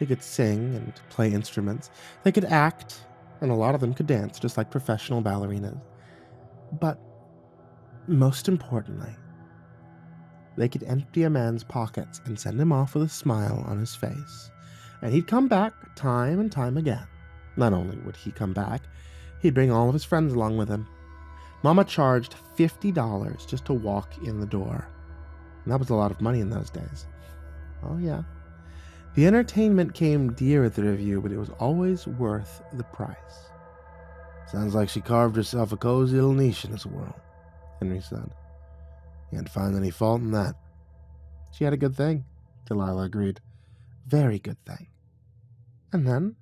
They could sing and play instruments, they could act, and a lot of them could dance just like professional ballerinas. But most importantly, they could empty a man's pockets and send him off with a smile on his face. And he'd come back time and time again. Not only would he come back, he'd bring all of his friends along with him. Mama charged $50 just to walk in the door. And that was a lot of money in those days. Oh yeah. The entertainment came dear at the Review, but it was always worth the price. "Sounds like she carved herself a cozy little niche in this world," Henry said. "Can't find any fault in that." "She had a good thing," Delilah agreed. "Very good thing." And then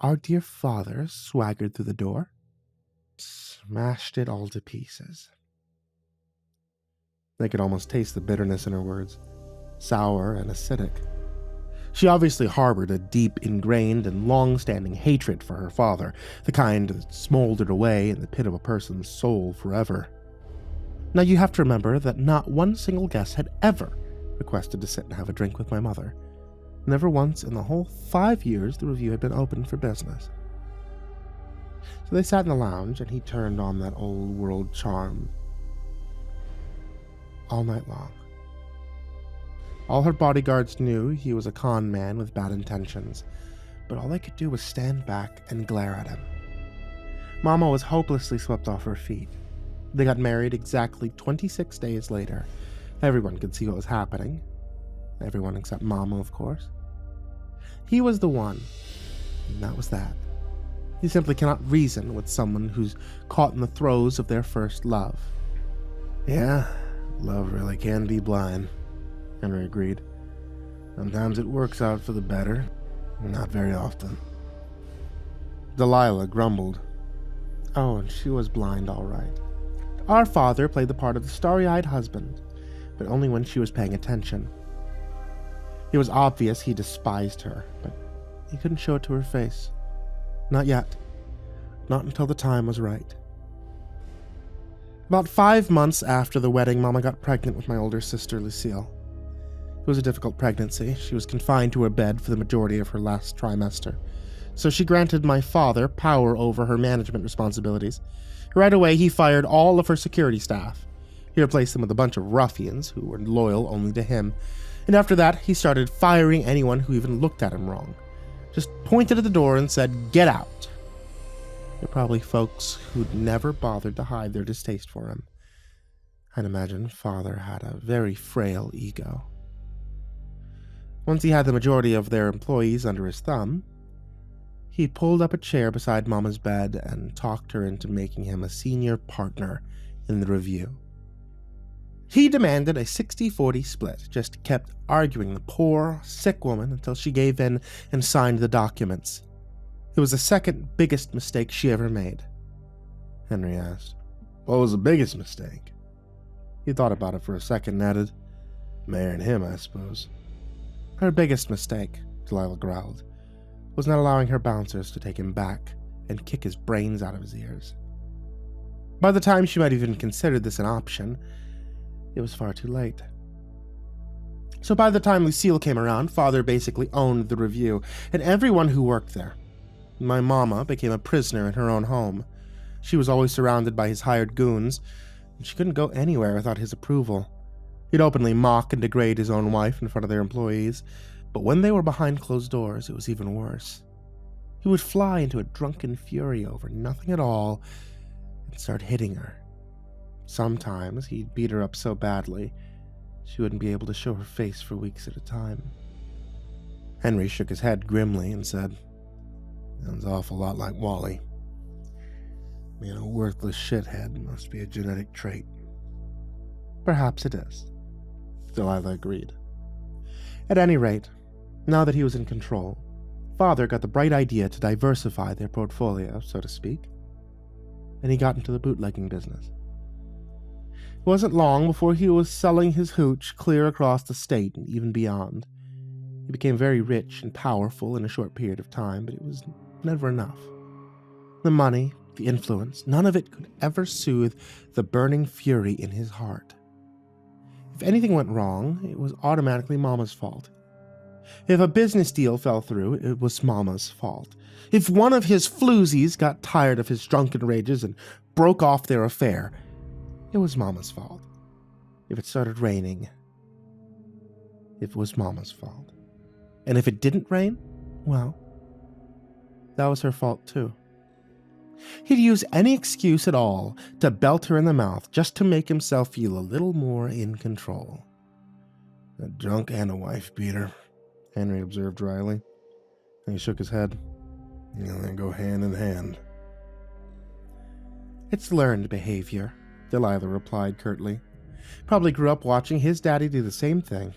our dear father swaggered through the door, smashed it all to pieces. They could almost taste the bitterness in her words, sour and acidic. She obviously harbored a deep, ingrained, and long-standing hatred for her father, the kind that smoldered away in the pit of a person's soul forever. Now you have to remember that not one single guest had ever requested to sit and have a drink with my mother. Never once in the whole 5 years the Review had been open for business. So they sat in the lounge, and he turned on that old-world charm all night long. All her bodyguards knew he was a con man with bad intentions, but all they could do was stand back and glare at him. Mama was hopelessly swept off her feet. They got married exactly 26 days later. Everyone could see what was happening. Everyone except Mama, of course. He was the one, and that was that. You simply cannot reason with someone who's caught in the throes of their first love. "Yeah, love really can be blind," Henry agreed. "Sometimes it works out for the better, not very often." Delilah grumbled. Oh, and she was blind, all right. Our father played the part of the starry-eyed husband, but only when she was paying attention. It was obvious he despised her, but he couldn't show it to her face. Not yet. Not until the time was right. About 5 months after the wedding, Mama got pregnant with my older sister, Lucille. It was a difficult pregnancy. She was confined to her bed for the majority of her last trimester, so she granted my father power over her management responsibilities. Right away, he fired all of her security staff. He replaced them with a bunch of ruffians who were loyal only to him, and after that, he started firing anyone who even looked at him wrong. Just pointed at the door and said, "Get out." They're probably folks who'd never bothered to hide their distaste for him. I'd imagine father had a very frail ego. Once he had the majority of their employees under his thumb, he pulled up a chair beside Mama's bed and talked her into making him a senior partner in the Review. He demanded a 60-40 split, just kept arguing the poor, sick woman until she gave in and signed the documents. It was the second biggest mistake she ever made. Henry asked, "What was the biggest mistake?" He thought about it for a second and added, "Marrying him, I suppose." Her biggest mistake, Delilah growled, was not allowing her bouncers to take him back and kick his brains out of his ears. By the time she might even considered this an option, it was far too late. So by the time Lucille came around, Father basically owned the review and everyone who worked there. My mama became a prisoner in her own home. She was always surrounded by his hired goons, and she couldn't go anywhere without his approval. He'd openly mock and degrade his own wife in front of their employees, but when they were behind closed doors, it was even worse. He would fly into a drunken fury over nothing at all and start hitting her. Sometimes he'd beat her up so badly, she wouldn't be able to show her face for weeks at a time. Henry shook his head grimly and said, "Sounds an awful lot like Wally. Being a worthless shithead must be a genetic trait." "Perhaps it is," Delilah agreed. At any rate, now that he was in control, Father got the bright idea to diversify their portfolio, so to speak, and he got into the bootlegging business. It wasn't long before he was selling his hooch clear across the state and even beyond. He became very rich and powerful in a short period of time, but it was never enough. The money, the influence, none of it could ever soothe the burning fury in his heart. If anything went wrong, it was automatically Mama's fault. If a business deal fell through, it was Mama's fault. If one of his floozies got tired of his drunken rages and broke off their affair, it was Mama's fault. If it started raining, it was Mama's fault. And if it didn't rain, well, that was her fault too. He'd use any excuse at all to belt her in the mouth just to make himself feel a little more in control. "A drunk and a wife beater," Henry observed dryly. And he shook his head. "They go hand in hand." "It's learned behavior," Delilah replied curtly. "Probably grew up watching his daddy do the same thing."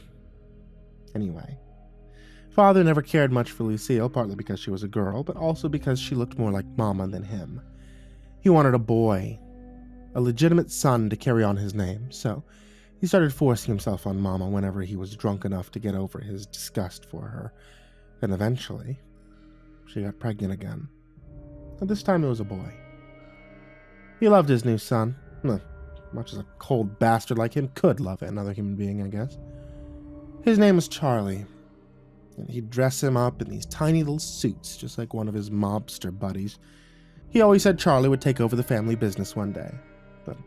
Anyway, Father never cared much for Lucille, partly because she was a girl, but also because she looked more like Mama than him. He wanted a boy, a legitimate son to carry on his name, so he started forcing himself on Mama whenever he was drunk enough to get over his disgust for her, and eventually, she got pregnant again. And this time it was a boy. He loved his new son, much as a cold bastard like him could love another human being, I guess. His name was Charlie, and he'd dress him up in these tiny little suits, just like one of his mobster buddies. He always said Charlie would take over the family business one day, but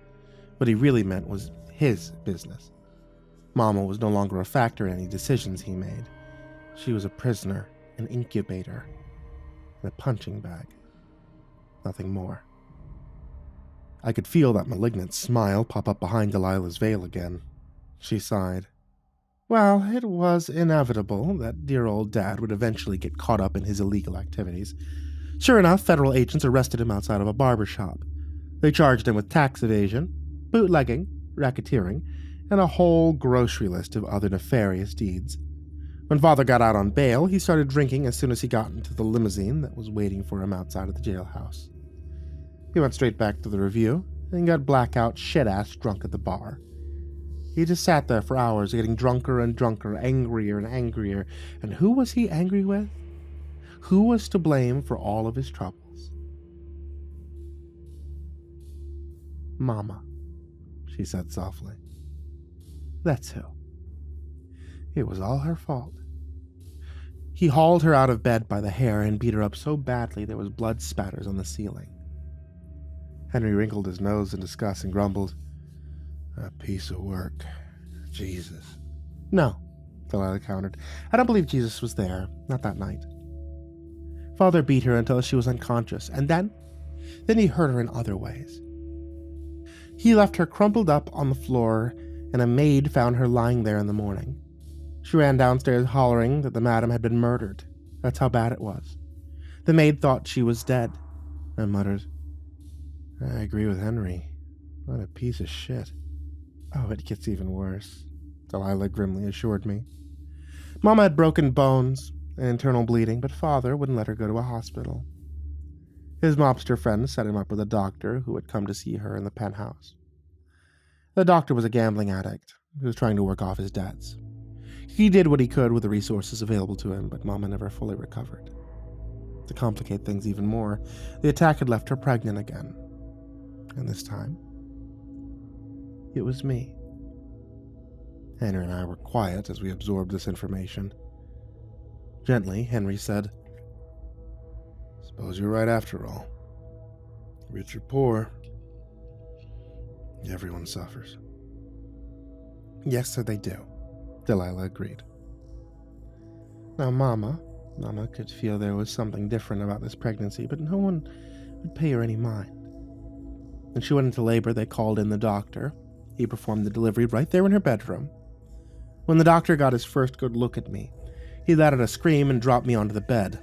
what he really meant was his business. Mama was no longer a factor in any decisions he made. She was a prisoner, an incubator, and a punching bag. Nothing more. I could feel that malignant smile pop up behind Delilah's veil again. She sighed. Well, it was inevitable that dear old Dad would eventually get caught up in his illegal activities. Sure enough, federal agents arrested him outside of a barber shop. They charged him with tax evasion, bootlegging, racketeering, and a whole grocery list of other nefarious deeds. When Father got out on bail, he started drinking as soon as he got into the limousine that was waiting for him outside of the jailhouse. He went straight back to the review and got blackout shit-ass drunk at the bar. He just sat there for hours, getting drunker and drunker, angrier and angrier. And who was he angry with? Who was to blame for all of his troubles? Mama, she said softly. That's who. It was all her fault. He hauled her out of bed by the hair and beat her up so badly there was blood spatters on the ceiling. Henry wrinkled his nose in disgust and grumbled, "A piece of work. Jesus." "No," Delilah countered. "I don't believe Jesus was there. Not that night." Father beat her until she was unconscious, and then he hurt her in other ways. He left her crumpled up on the floor, and a maid found her lying there in the morning. She ran downstairs hollering that the madam had been murdered. That's how bad it was. The maid thought she was dead, and muttered, "I agree with Henry. What a piece of shit." Oh, it gets even worse, Delilah grimly assured me. Mama had broken bones and internal bleeding, but Father wouldn't let her go to a hospital. His mobster friend set him up with a doctor who had come to see her in the penthouse. The doctor was a gambling addict who was trying to work off his debts. He did what he could with the resources available to him, but Mama never fully recovered. To complicate things even more, the attack had left her pregnant again. And this time, it was me. Henry and I were quiet as we absorbed this information. Gently, Henry said, "Suppose you're right after all. Rich or poor, everyone suffers." "Yes, sir, they do," Delilah agreed. Now, Mama could feel there was something different about this pregnancy, but no one would pay her any mind. When she went into labor, they called in the doctor. He performed the delivery right there in her bedroom. When the doctor got his first good look at me, he let out a scream and dropped me onto the bed.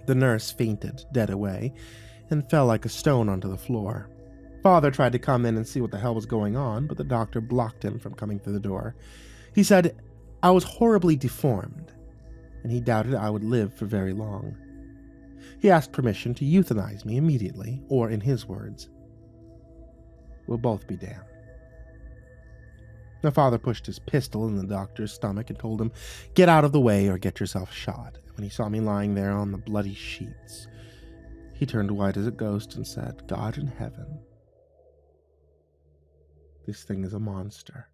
The nurse fainted, dead away, and fell like a stone onto the floor. Father tried to come in and see what the hell was going on, but the doctor blocked him from coming through the door. He said I was horribly deformed, and he doubted I would live for very long. He asked permission to euthanize me immediately, or in his words, "We'll both be damned." My father pushed his pistol in the doctor's stomach and told him, "Get out of the way or get yourself shot." When he saw me lying there on the bloody sheets, he turned white as a ghost and said, "God in heaven, this thing is a monster.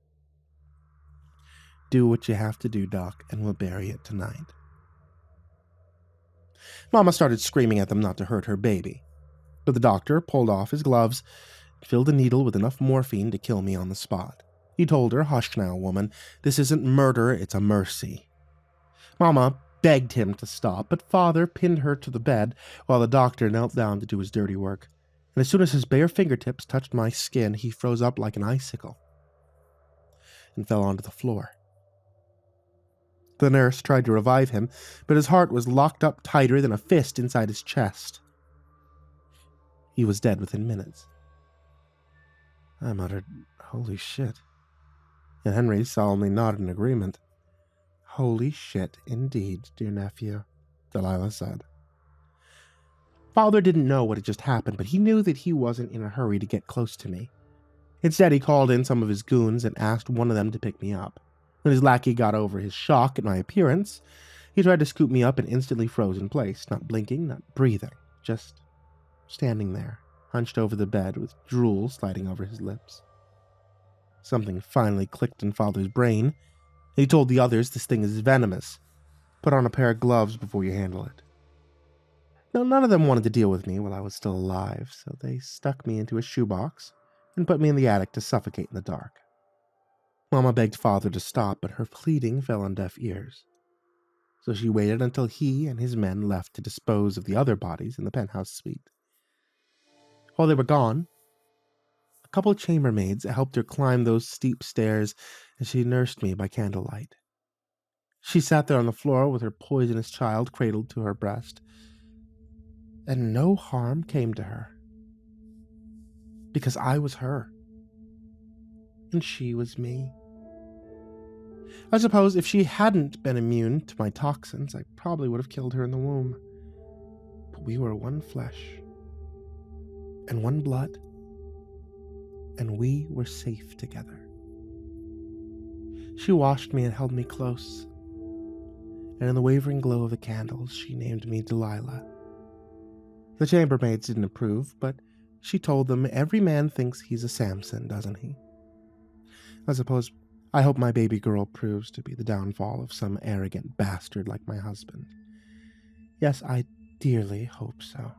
Do what you have to do, Doc, and we'll bury it tonight." Mama started screaming at them not to hurt her baby, but the doctor pulled off his gloves and filled a needle with enough morphine to kill me on the spot. He told her, "Hush now, woman. This isn't murder, it's a mercy." Mama begged him to stop, but Father pinned her to the bed while the doctor knelt down to do his dirty work. And as soon as his bare fingertips touched my skin, he froze up like an icicle and fell onto the floor. The nurse tried to revive him, but his heart was locked up tighter than a fist inside his chest. He was dead within minutes. I muttered, "Holy shit," and Henry solemnly nodded in agreement. "Holy shit indeed, dear nephew," Delilah said. Father didn't know what had just happened, but he knew that he wasn't in a hurry to get close to me. Instead, he called in some of his goons and asked one of them to pick me up. When his lackey got over his shock at my appearance, he tried to scoop me up and instantly froze in place, not blinking, not breathing, just standing there, hunched over the bed with drool sliding over his lips. Something finally clicked in Father's brain. He told the others, "This thing is venomous. Put on a pair of gloves before you handle it." Now, none of them wanted to deal with me while I was still alive, so they stuck me into a shoebox and put me in the attic to suffocate in the dark. Mama begged Father to stop, but her pleading fell on deaf ears. So she waited until he and his men left to dispose of the other bodies in the penthouse suite. While they were gone, a couple of chambermaids helped her climb those steep stairs, and she nursed me by candlelight. She sat there on the floor with her poisonous child cradled to her breast, and no harm came to her. Because I was her, and she was me. I suppose if she hadn't been immune to my toxins, I probably would have killed her in the womb. But we were one flesh, and one blood, and we were safe together. She washed me and held me close, and in the wavering glow of the candles, she named me Delilah. The chambermaids didn't approve, but she told them every man thinks he's a Samson, doesn't he? I hope my baby girl proves to be the downfall of some arrogant bastard like my husband. Yes, I dearly hope so.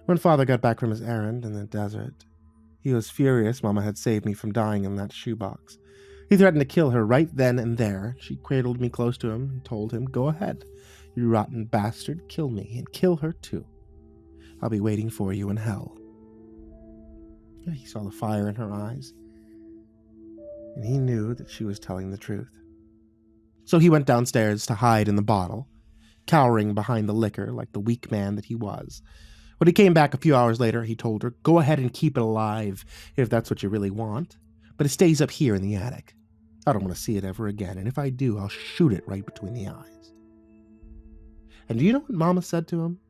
When Father got back from his errand in the desert, he was furious Mama had saved me from dying in that shoebox. He threatened to kill her right then and there. She cradled me close to him and told him, "Go ahead, you rotten bastard, kill me, and kill her too. I'll be waiting for you in hell." He saw the fire in her eyes, and he knew that she was telling the truth. So he went downstairs to hide in the bottle, cowering behind the liquor like the weak man that he was, When he came back a few hours later, he told her, "Go ahead and keep it alive, if that's what you really want. But it stays up here in the attic. I don't want to see it ever again, and if I do, I'll shoot it right between the eyes." And do you know what Mama said to him?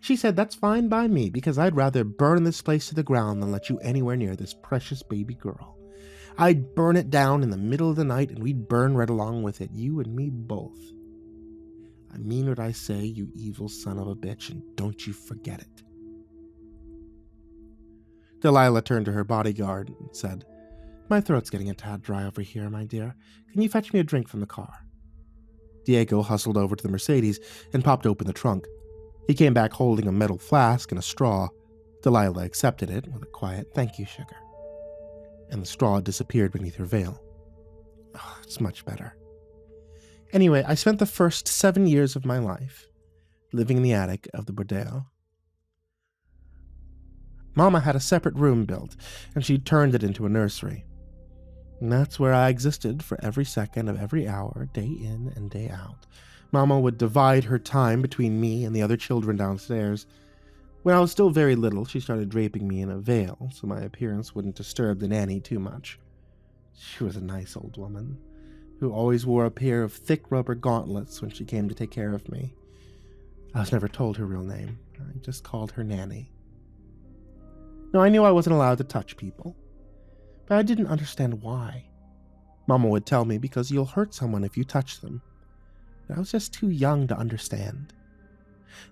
She said, "That's fine by me, because I'd rather burn this place to the ground than let you anywhere near this precious baby girl. I'd burn it down in the middle of the night, and we'd burn right along with it, you and me both. I mean what I say, you evil son of a bitch, and don't you forget it." Delilah turned to her bodyguard and said, "My throat's getting a tad dry over here, my dear. Can you fetch me a drink from the car?" Diego hustled over to the Mercedes and popped open the trunk. He came back holding a metal flask and a straw. Delilah accepted it with a quiet "Thank you, sugar." And the straw disappeared beneath her veil. Oh, it's much better. Anyway, I spent the first 7 years of my life living in the attic of the Bordello. Mama had a separate room built, and she turned it into a nursery. And that's where I existed for every second of every hour, day in and day out. Mama would divide her time between me and the other children downstairs. When I was still very little, she started draping me in a veil so my appearance wouldn't disturb the nanny too much. She was a nice old woman who always wore a pair of thick rubber gauntlets when she came to take care of me. I was never told her real name. I just called her Nanny. Now, I knew I wasn't allowed to touch people, but I didn't understand why. Mama would tell me, because you'll hurt someone if you touch them. But I was just too young to understand.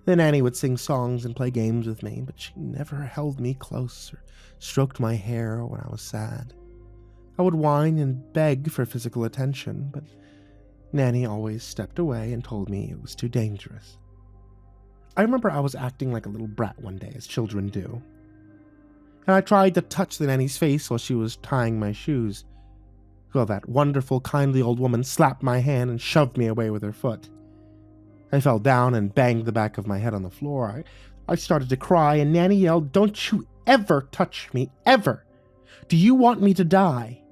The nanny would sing songs and play games with me, but she never held me close or stroked my hair when I was sad. I would whine and beg for physical attention, but Nanny always stepped away and told me it was too dangerous. I remember I was acting like a little brat one day, as children do. And I tried to touch the nanny's face while she was tying my shoes. Well, that wonderful, kindly old woman slapped my hand and shoved me away with her foot. I fell down and banged the back of my head on the floor. I started to cry, and Nanny yelled, "Don't you ever touch me, ever! Do you want me to die?"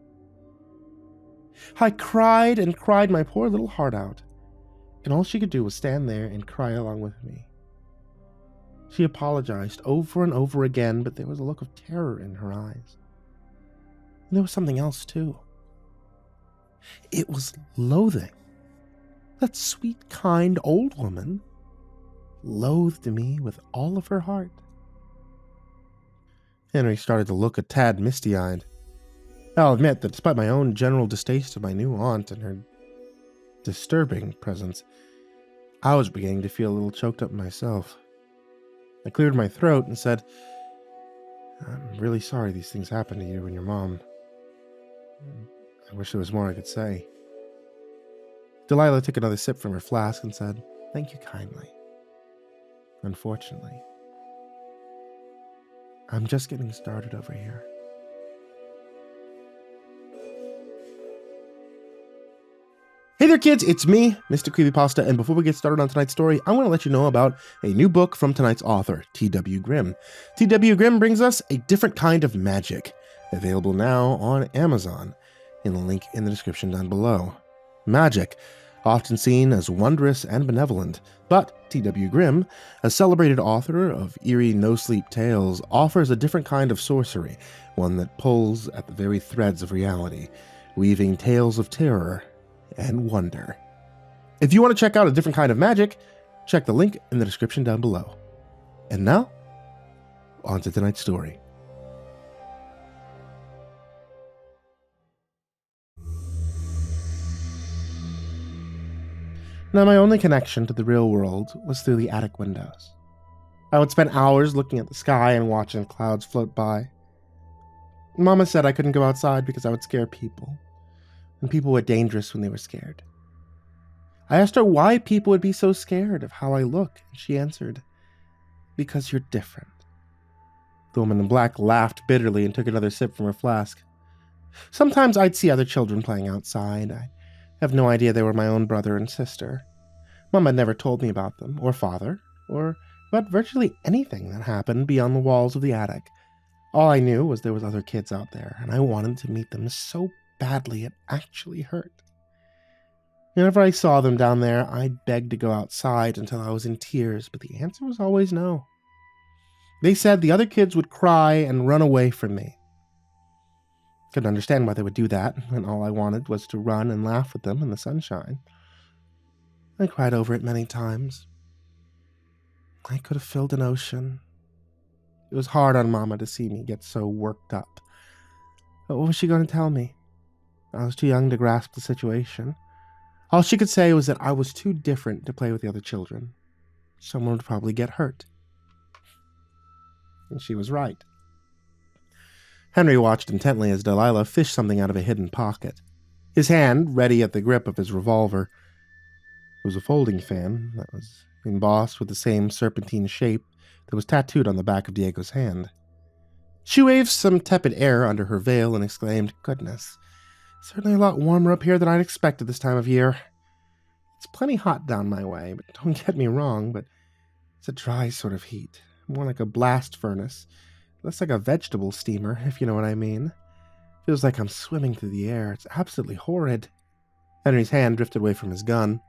I cried and cried my poor little heart out, and all she could do was stand there and cry along with me. She apologized over and over again, but there was a look of terror in her eyes. And there was something else, too. It was loathing. That sweet, kind old woman loathed me with all of her heart. Henry started to look a tad misty-eyed. I'll admit that despite my own general distaste of my new aunt and her disturbing presence, I was beginning to feel a little choked up myself. I cleared my throat and said, "I'm really sorry these things happened to you and your mom. I wish there was more I could say." Delilah took another sip from her flask and said, "Thank you kindly. Unfortunately, I'm just getting started over here." Hey there, kids, it's me, MrCreepyPasta, and before we get started on tonight's story, I want to let you know about a new book from tonight's author, T.W. Grimm. T.W. Grimm brings us A Different Kind of Magic, available now on Amazon, in the link in the description down below. Magic, often seen as wondrous and benevolent, but T.W. Grimm, a celebrated author of eerie no-sleep tales, offers a different kind of sorcery, one that pulls at the very threads of reality, weaving tales of terror and wonder. If you want to check out A Different Kind of Magic, check the link in the description down below. And now, on to tonight's story. Now, my only connection to the real world was through the attic windows. I would spend hours looking at the sky and watching clouds float by. Mama said I couldn't go outside because I would scare people, and people were dangerous when they were scared. I asked her why people would be so scared of how I look, and she answered, "Because you're different." The woman in black laughed bitterly and took another sip from her flask. Sometimes I'd see other children playing outside. I have no idea they were my own brother and sister. Mom had never told me about them, or father, or about virtually anything that happened beyond the walls of the attic. All I knew was there was other kids out there, and I wanted to meet them so badly it actually hurt. Whenever I saw them down there, I'd beg to go outside until I was in tears, but the answer was always no. They said the other kids would cry and run away from me. Couldn't understand why they would do that, when all I wanted was to run and laugh with them in the sunshine. I cried over it many times. I could have filled an ocean. It was hard on Mama to see me get so worked up. But what was she going to tell me? I was too young to grasp the situation. All she could say was that I was too different to play with the other children. Someone would probably get hurt. And she was right. Henry watched intently as Delilah fished something out of a hidden pocket, his hand ready at the grip of his revolver. It was a folding fan that was embossed with the same serpentine shape that was tattooed on the back of Diego's hand. She waved some tepid air under her veil and exclaimed, "Goodness, certainly a lot warmer up here than I'd expected this time of year. It's plenty hot down my way, but don't get me wrong, but it's a dry sort of heat, more like a blast furnace. Less like a vegetable steamer, if you know what I mean. Feels like I'm swimming through the air. It's absolutely horrid." Henry's hand drifted away from his gun.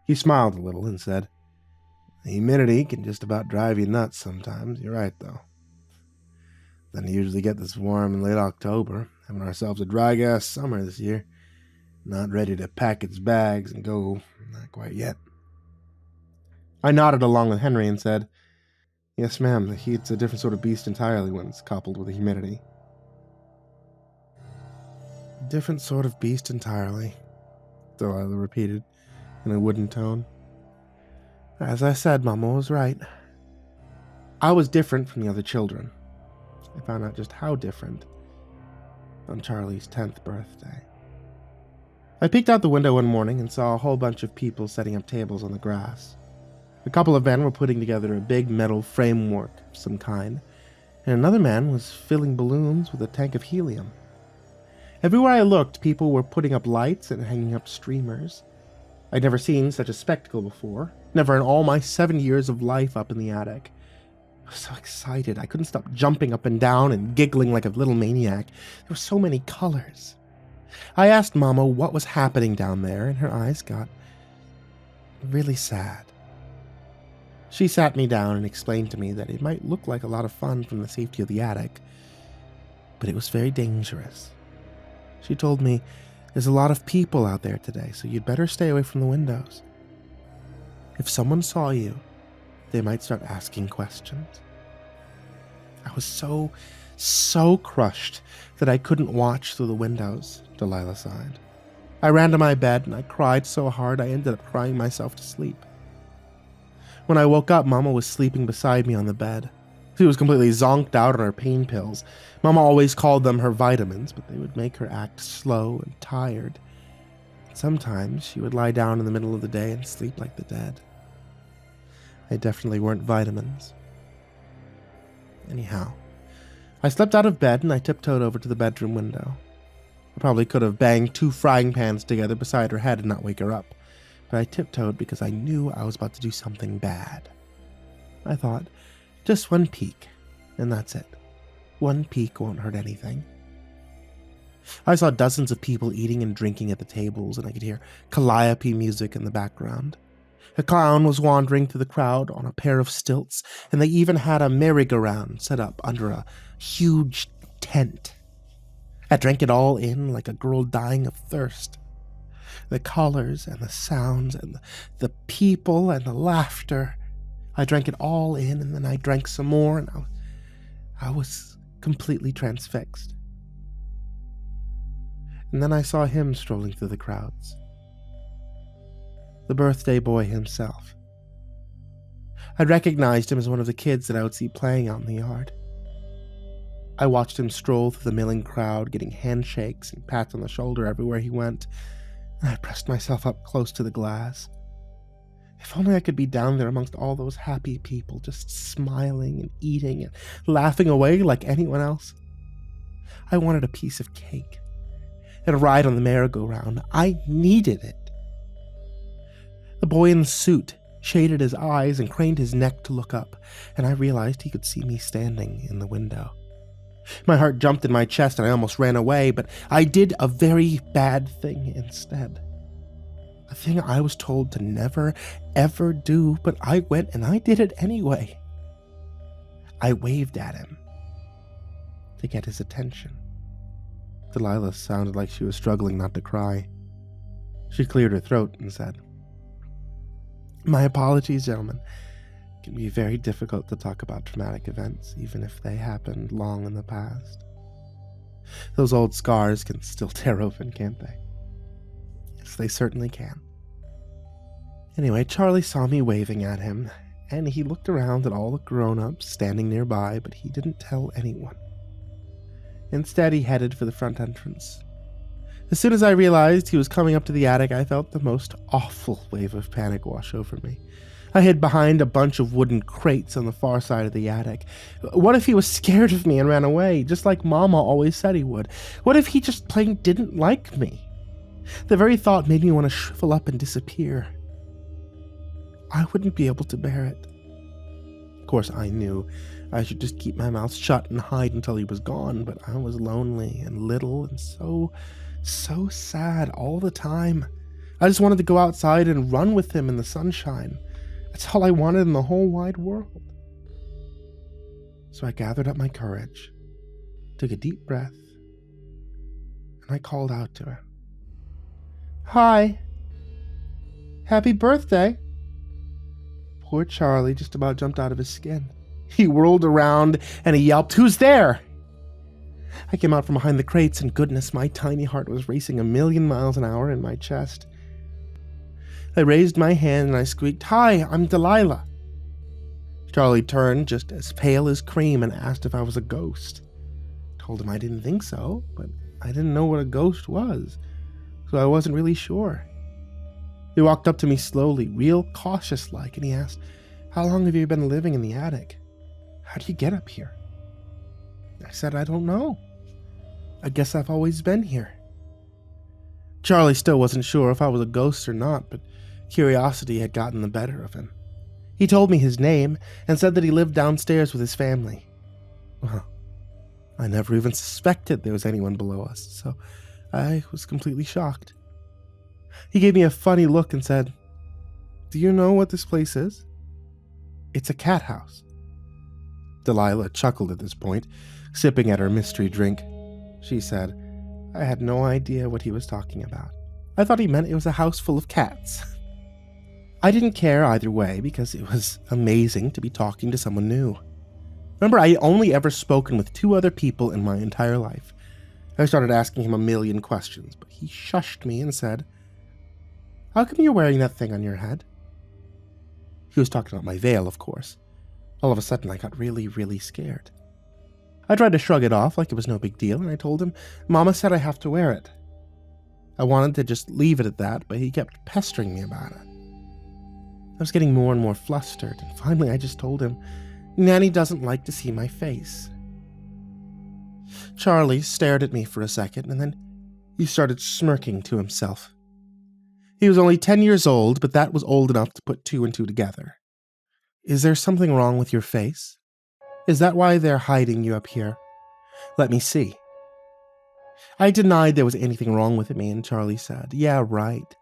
He smiled a little and said, "The humidity can just about drive you nuts sometimes. You're right, though. Then you usually get this warm in late October, having ourselves a dry-gas summer this year. Not ready to pack its bags and go. Not quite yet." I nodded along with Henry and said, "Yes, ma'am, the heat's a different sort of beast entirely when it's coupled with the humidity." "Different sort of beast entirely," Delilah repeated in a wooden tone. "As I said, Mama was right. I was different from the other children. I found out just how different on Charlie's 10th birthday. I peeked out the window one morning and saw a whole bunch of people setting up tables on the grass. A couple of men were putting together a big metal framework of some kind, and another man was filling balloons with a tank of helium. Everywhere I looked, people were putting up lights and hanging up streamers. I'd never seen such a spectacle before, never in all my 7 years of life up in the attic. I was so excited, I couldn't stop jumping up and down and giggling like a little maniac. There were so many colors. I asked Mama what was happening down there, and her eyes got really sad. She sat me down and explained to me that it might look like a lot of fun from the safety of the attic, but it was very dangerous. She told me, "There's a lot of people out there today, so you'd better stay away from the windows. If someone saw you, they might start asking questions." I was so crushed that I couldn't watch through the windows, Delilah sighed. I ran to my bed and I cried so hard I ended up crying myself to sleep. When I woke up, Mama was sleeping beside me on the bed. She was completely zonked out on her pain pills. Mama always called them her vitamins, but they would make her act slow and tired. Sometimes she would lie down in the middle of the day and sleep like the dead. They definitely weren't vitamins. Anyhow, I slept out of bed and I tiptoed over to the bedroom window. I probably could have banged 2 frying pans together beside her head and not wake her up, but I tiptoed because I knew I was about to do something bad. I thought, just one peek, and that's it. One peek won't hurt anything. I saw dozens of people eating and drinking at the tables, and I could hear calliope music in the background. A clown was wandering through the crowd on a pair of stilts, and they even had a merry-go-round set up under a huge tent. I drank it all in like a girl dying of thirst. The colors and the sounds and the people and the laughter. I drank it all in, and then I drank some more, and I was completely transfixed. And then I saw him strolling through the crowds. The birthday boy himself. I recognized him as one of the kids that I would see playing out in the yard. I watched him stroll through the milling crowd, getting handshakes and pats on the shoulder everywhere he went, and I pressed myself up close to the glass. If only I could be down there amongst all those happy people, just smiling and eating and laughing away like anyone else. I wanted a piece of cake and a ride on the merry-go-round. I needed it. The boy in the suit shaded his eyes and craned his neck to look up, and I realized he could see me standing in the window. My heart jumped in my chest and I almost ran away, but I did a very bad thing instead. A thing I was told to never, ever do, but I went and I did it anyway. I waved at him to get his attention. Delilah sounded like she was struggling not to cry. She cleared her throat and said, "My apologies, gentlemen. It can be very difficult to talk about traumatic events, even if they happened long in the past. Those old scars can still tear open, can't they?" Yes, they certainly can. Anyway, Charlie saw me waving at him, and he looked around at all the grown-ups standing nearby, but he didn't tell anyone. Instead, he headed for the front entrance. As soon as I realized he was coming up to the attic, I felt the most awful wave of panic wash over me. I hid behind a bunch of wooden crates on the far side of the attic. What if he was scared of me and ran away, just like Mama always said he would? What if he just plain didn't like me? The very thought made me want to shrivel up and disappear. I wouldn't be able to bear it. Of course, I knew I should just keep my mouth shut and hide until he was gone, but I was lonely and little and so sad all the time. I just wanted to go outside and run with him in the sunshine. That's all I wanted in the whole wide world. So I gathered up my courage, took a deep breath, and I called out to him. "Hi. Happy birthday." Poor Charlie just about jumped out of his skin. He whirled around and he yelped, "Who's there?" I came out from behind the crates, and goodness, my tiny heart was racing 1,000,000 miles an hour in my chest. I raised my hand and I squeaked, "Hi, I'm Delilah." Charlie turned just as pale as cream and asked if I was a ghost. I told him I didn't think so, but I didn't know what a ghost was, so I wasn't really sure. He walked up to me slowly, real cautious-like, and he asked, "How long have you been living in the attic? How do you get up here?" I said, "I don't know. I guess I've always been here." Charlie still wasn't sure if I was a ghost or not, but curiosity had gotten the better of him. He told me his name and said that he lived downstairs with his family. Well, I never even suspected there was anyone below us, so I was completely shocked. He gave me a funny look and said, "Do you know what this place is?" "It's a cat house." Delilah chuckled at this point, sipping at her mystery drink. She said, "I had no idea what he was talking about. I thought he meant it was a house full of cats." I didn't care either way because it was amazing to be talking to someone new. Remember, I had only ever spoken with 2 other people in my entire life. I started asking him 1,000,000 questions, but he shushed me and said, "How come you're wearing that thing on your head?" He was talking about my veil, of course. All of a sudden, I got really, really scared. I tried to shrug it off like it was no big deal, and I told him, "Mama said I have to wear it." I wanted to just leave it at that, but he kept pestering me about it. I was getting more and more flustered, and finally I just told him, "Nanny doesn't like to see my face." Charlie stared at me for a second, and then he started smirking to himself. He was only 10 years old, but that was old enough to put 2 and 2 together. "Is there something wrong with your face? Is that why they're hiding you up here? Let me see." I denied there was anything wrong with me, and Charlie said, "Yeah, right.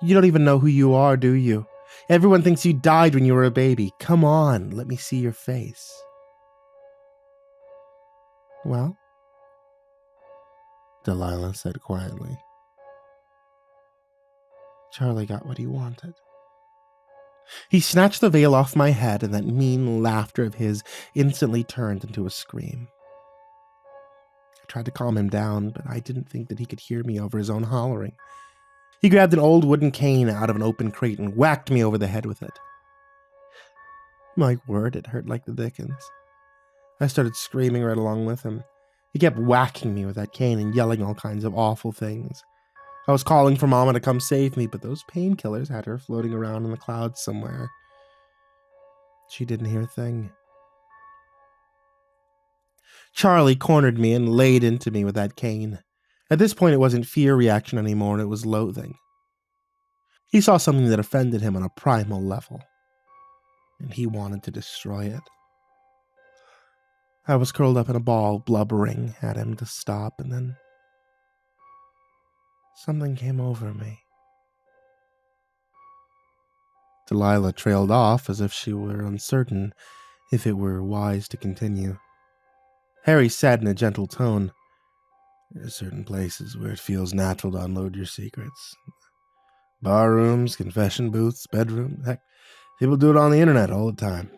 You don't even know who you are, do you? Everyone thinks you died when you were a baby. Come on, let me see your face." "Well," Delilah said quietly, "Charlie got what he wanted." He snatched the veil off my head, and that mean laughter of his instantly turned into a scream. I tried to calm him down, but I didn't think that he could hear me over his own hollering. He grabbed an old wooden cane out of an open crate and whacked me over the head with it. My word, it hurt like the dickens. I started screaming right along with him. He kept whacking me with that cane and yelling all kinds of awful things. I was calling for Mama to come save me, but those painkillers had her floating around in the clouds somewhere. She didn't hear a thing. Charlie cornered me and laid into me with that cane. At this point, it wasn't fear reaction anymore, it was loathing. He saw something that offended him on a primal level, and he wanted to destroy it. I was curled up in a ball, blubbering at him to stop, and then something came over me. Delilah trailed off as if she were uncertain if it were wise to continue. Harry said in a gentle tone, "There are certain places where it feels natural to unload your secrets. Bar rooms, confession booths, bedrooms. Heck, people do it on the internet all the time.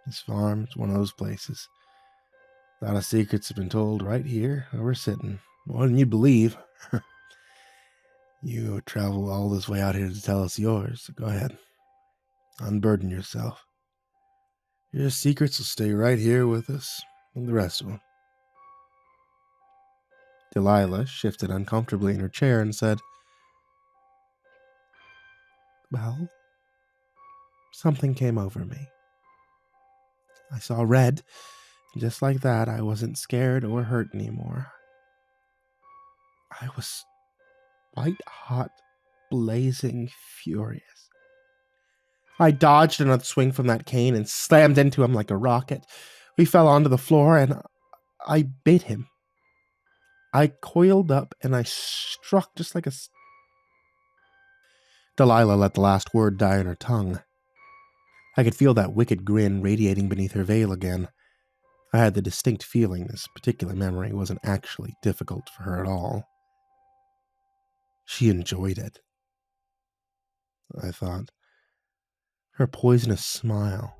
This farm is one of those places. A lot of secrets have been told right here where we're sitting. More than you'd believe. You travel all this way out here to tell us yours, so go ahead. Unburden yourself. Your secrets will stay right here with us and the rest of them." Delilah shifted uncomfortably in her chair and said, "Well, something came over me. I saw red, and just like that, I wasn't scared or hurt anymore. I was white-hot, blazing furious. I dodged another swing from that cane and slammed into him like a rocket. We fell onto the floor, and I bit him. I coiled up, and I struck just like a..." Delilah let the last word die on her tongue. I could feel that wicked grin radiating beneath her veil again. I had the distinct feeling this particular memory wasn't actually difficult for her at all. She enjoyed it, I thought. Her poisonous smile,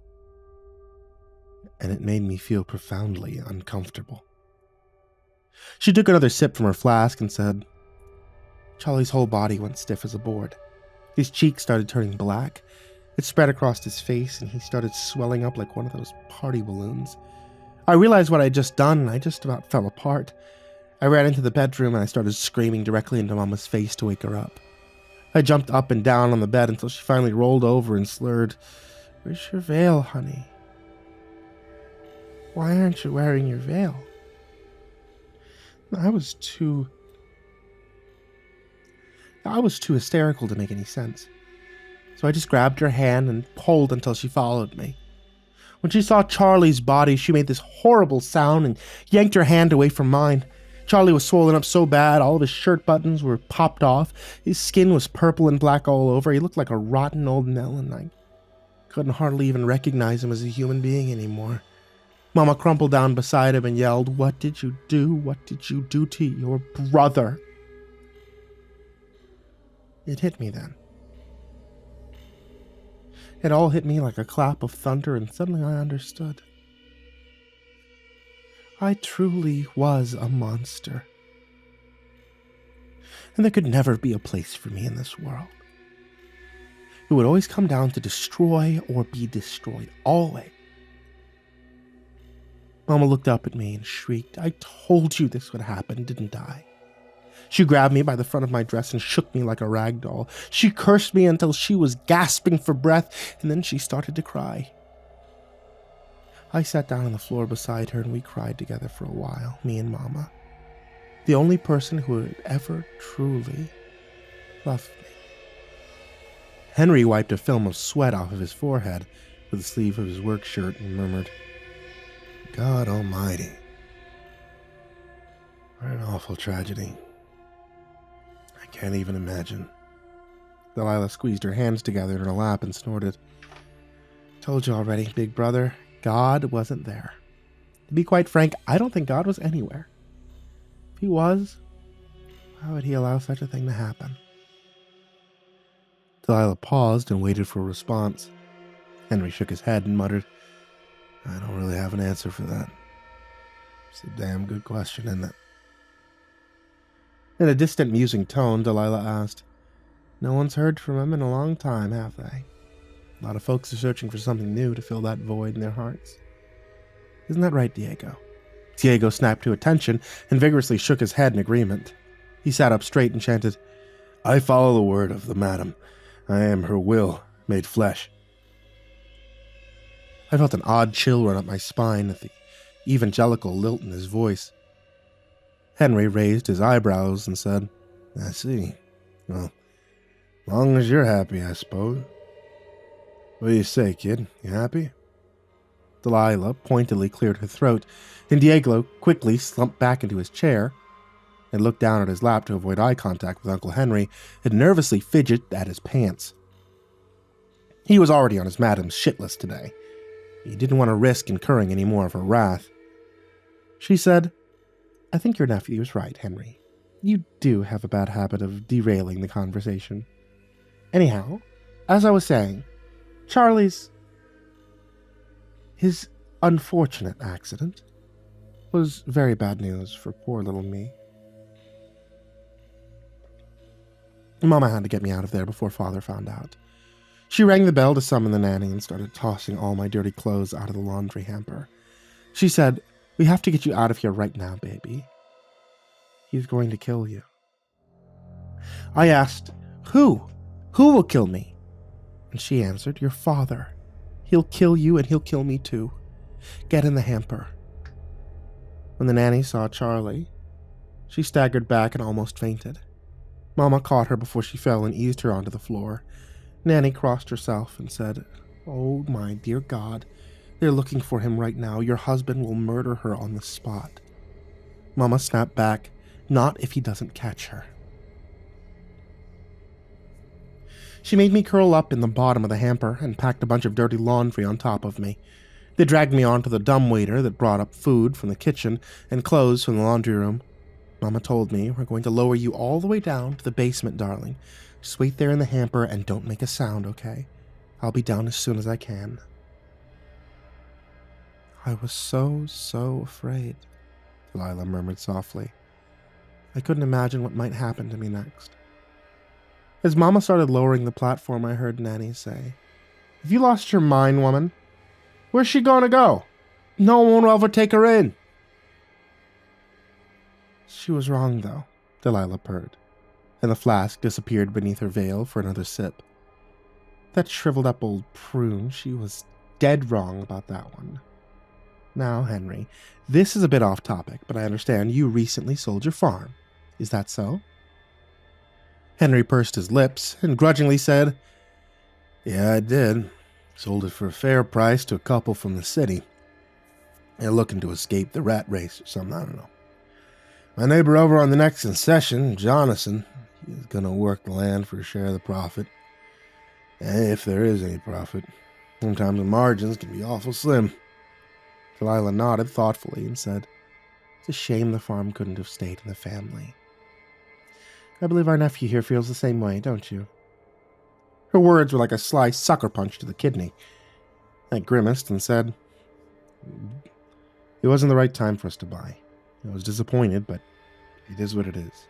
and it made me feel profoundly uncomfortable. She took another sip from her flask and said, Charlie's whole body went stiff as a board. His cheeks started turning black. It spread across his face, and he started swelling up like one of those party balloons. I realized what I had just done, and I just about fell apart. I ran into the bedroom, and I started screaming directly into Mama's face to wake her up. I jumped up and down on the bed until she finally rolled over and slurred, "Where's your veil, honey? Why aren't you wearing your veil?" I was too hysterical to make any sense. So I just grabbed her hand and pulled until she followed me. When she saw Charlie's body, she made this horrible sound and yanked her hand away from mine. Charlie was swollen up so bad, all of his shirt buttons were popped off. His skin was purple and black all over. He looked like a rotten old melon. I couldn't hardly even recognize him as a human being anymore. Mama crumpled down beside him and yelled, "What did you do? What did you do to your brother?" It hit me then. It all hit me like a clap of thunder, and suddenly I understood. I truly was a monster. And there could never be a place for me in this world. It would always come down to destroy or be destroyed. Always. Mama looked up at me and shrieked, "I told you this would happen, didn't I?" She grabbed me by the front of my dress and shook me like a rag doll. She cursed me until she was gasping for breath, and then she started to cry. I sat down on the floor beside her and we cried together for a while, me and Mama. The only person who had ever truly loved me. Henry wiped a film of sweat off of his forehead with the sleeve of his work shirt and murmured, "God Almighty. What an awful tragedy. I can't even imagine." Delilah squeezed her hands together in her lap and snorted. "Told you already, big brother. God wasn't there. To be quite frank, I don't think God was anywhere. If he was, why would he allow such a thing to happen?" Delilah paused and waited for a response. Henry shook his head and muttered, "I don't really have an answer for that. It's a damn good question, isn't it?" In a distant, musing tone, Delilah asked, "No one's heard from him in a long time, have they? A lot of folks are searching for something new to fill that void in their hearts. Isn't that right, Diego?" Diego snapped to attention and vigorously shook his head in agreement. He sat up straight and chanted, "I follow the word of the madam. I am her will made flesh." I felt an odd chill run up my spine at the evangelical lilt in his voice. Henry raised his eyebrows and said, "I see. Well, long as you're happy, I suppose. What do you say, kid? You happy?" Delilah pointedly cleared her throat, and Diego quickly slumped back into his chair and looked down at his lap to avoid eye contact with Uncle Henry and nervously fidgeted at his pants. He was already on his madam's shit list today. He didn't want to risk incurring any more of her wrath. She said, "I think your nephew is right, Henry. You do have a bad habit of derailing the conversation. Anyhow, as I was saying, his unfortunate accident was very bad news for poor little me. Mama had to get me out of there before Father found out. She rang the bell to summon the nanny and started tossing all my dirty clothes out of the laundry hamper. She said, 'We have to get you out of here right now, baby. He's going to kill you.' I asked, 'Who? Who will kill me?' And she answered, 'Your father. He'll kill you and he'll kill me too. Get in the hamper.' When the nanny saw Charlie, she staggered back and almost fainted. Mama caught her before she fell and eased her onto the floor. Nanny crossed herself and said, 'Oh my dear God, they're looking for him right now. Your husband will murder her on the spot.' Mama snapped back, 'Not if he doesn't catch her.' She made me curl up in the bottom of the hamper and packed a bunch of dirty laundry on top of me. They dragged me onto the dumbwaiter that brought up food from the kitchen and clothes from the laundry room. Mama told me, 'We're going to lower you all the way down to the basement, darling. Just wait there in the hamper and don't make a sound, okay? I'll be down as soon as I can.' I was so afraid," Delilah murmured softly. "I couldn't imagine what might happen to me next." As Mama started lowering the platform, I heard Nanny say, "Have you lost your mind, woman? Where's she gonna go? No one will ever take her in." "She was wrong, though," Delilah purred, and the flask disappeared beneath her veil for another sip. "That shriveled-up old prune, she was dead wrong about that one. Now, Henry, this is a bit off topic, but I understand you recently sold your farm. Is that so?" Henry pursed his lips and grudgingly said, "Yeah, I did. Sold it for a fair price to a couple from the city. They're looking to escape the rat race or something, I don't know. My neighbor over on the next concession, Jonathan, is going to work the land for a share of the profit. If there is any profit. Sometimes the margins can be awful slim." Delilah nodded thoughtfully and said, "It's a shame the farm couldn't have stayed in the family. I believe our nephew here feels the same way, don't you?" Her words were like a sly sucker punch to the kidney. I grimaced and said, "It wasn't the right time for us to buy. I was disappointed, but it is what it is."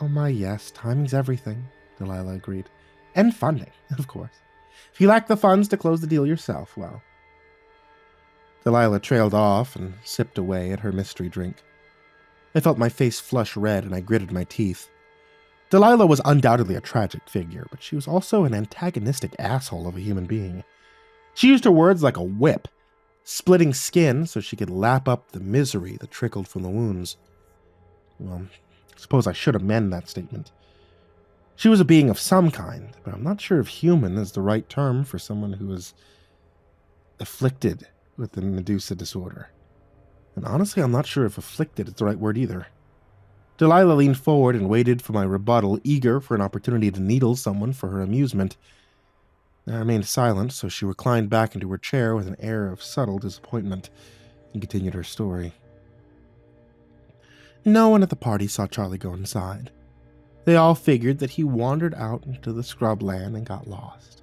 "Oh my, yes, timing's everything," Delilah agreed. "And funding, of course. If you lack the funds to close the deal yourself, well." Delilah trailed off and sipped away at her mystery drink. I felt my face flush red and I gritted my teeth. Delilah was undoubtedly a tragic figure, but she was also an antagonistic asshole of a human being. She used her words like a whip, splitting skin so she could lap up the misery that trickled from the wounds. Well, I suppose I should amend that statement. She was a being of some kind, but I'm not sure if human is the right term for someone who is afflicted with the Medusa disorder. And honestly, I'm not sure if afflicted is the right word either. Delilah leaned forward and waited for my rebuttal, eager for an opportunity to needle someone for her amusement. I remained silent, so she reclined back into her chair with an air of subtle disappointment and continued her story. No one at the party saw Charlie go inside. They all figured that he wandered out into the scrubland and got lost.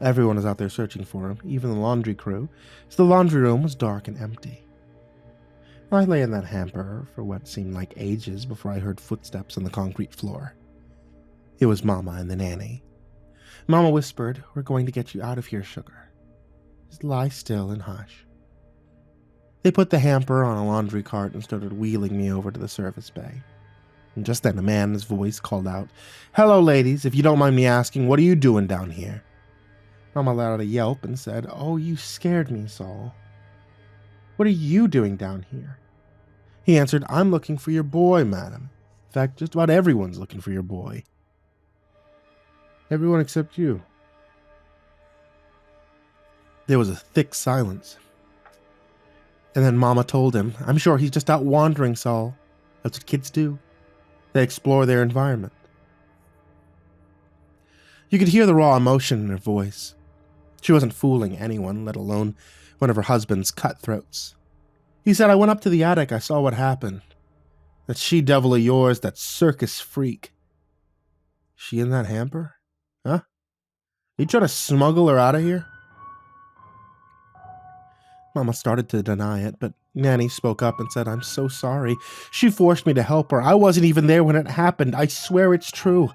Everyone was out there searching for him, even the laundry crew, so the laundry room was dark and empty. I lay in that hamper for what seemed like ages before I heard footsteps on the concrete floor. It was Mama and the nanny. Mama whispered, "We're going to get you out of here, sugar. Just lie still and hush." They put the hamper on a laundry cart and started wheeling me over to the service bay. And just then a man's voice called out, "Hello, ladies, if you don't mind me asking, what are you doing down here?" Mama let out a yelp and said, "Oh, you scared me, Saul. What are you doing down here?" He answered, "I'm looking for your boy, madam. In fact, just about everyone's looking for your boy." "Everyone except you." There was a thick silence. And then Mama told him, "I'm sure he's just out wandering, Saul. That's what kids do. They explore their environment." You could hear the raw emotion in her voice. She wasn't fooling anyone, let alone one of her husband's cutthroats. He said, I went up to the attic, I saw what happened. That she-devil of yours, that circus freak. She in that hamper? Huh? You trying to smuggle her out of here? Mama started to deny it, but Nanny spoke up and said, I'm so sorry. She forced me to help her. I wasn't even there when it happened. I swear it's true.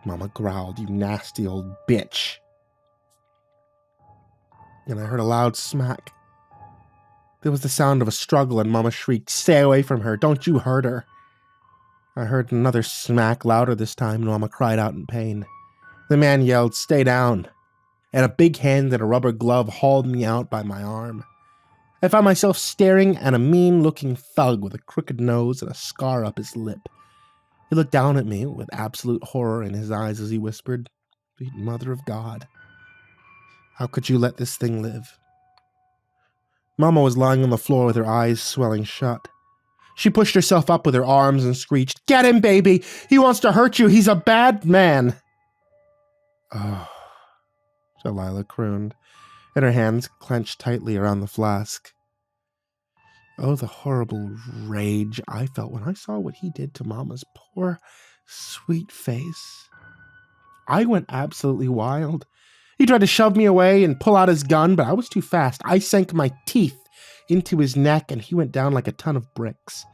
Mama growled, you nasty old bitch. And I heard a loud smack. There was the sound of a struggle, and Mama shrieked, stay away from her. Don't you hurt her. I heard another smack, louder this time, and Mama cried out in pain. The man yelled, stay down. And a big hand and a rubber glove hauled me out by my arm. I found myself staring at a mean-looking thug with a crooked nose and a scar up his lip. He looked down at me with absolute horror in his eyes as he whispered, sweet mother of God, how could you let this thing live? Mama was lying on the floor with her eyes swelling shut. She pushed herself up with her arms and screeched, get him, baby! He wants to hurt you! He's a bad man! Oh, Delilah crooned, and her hands clenched tightly around the flask. Oh, the horrible rage I felt when I saw what he did to Mama's poor, sweet face. I went absolutely wild. He tried to shove me away and pull out his gun, but I was too fast. I sank my teeth into his neck, and he went down like a ton of bricks.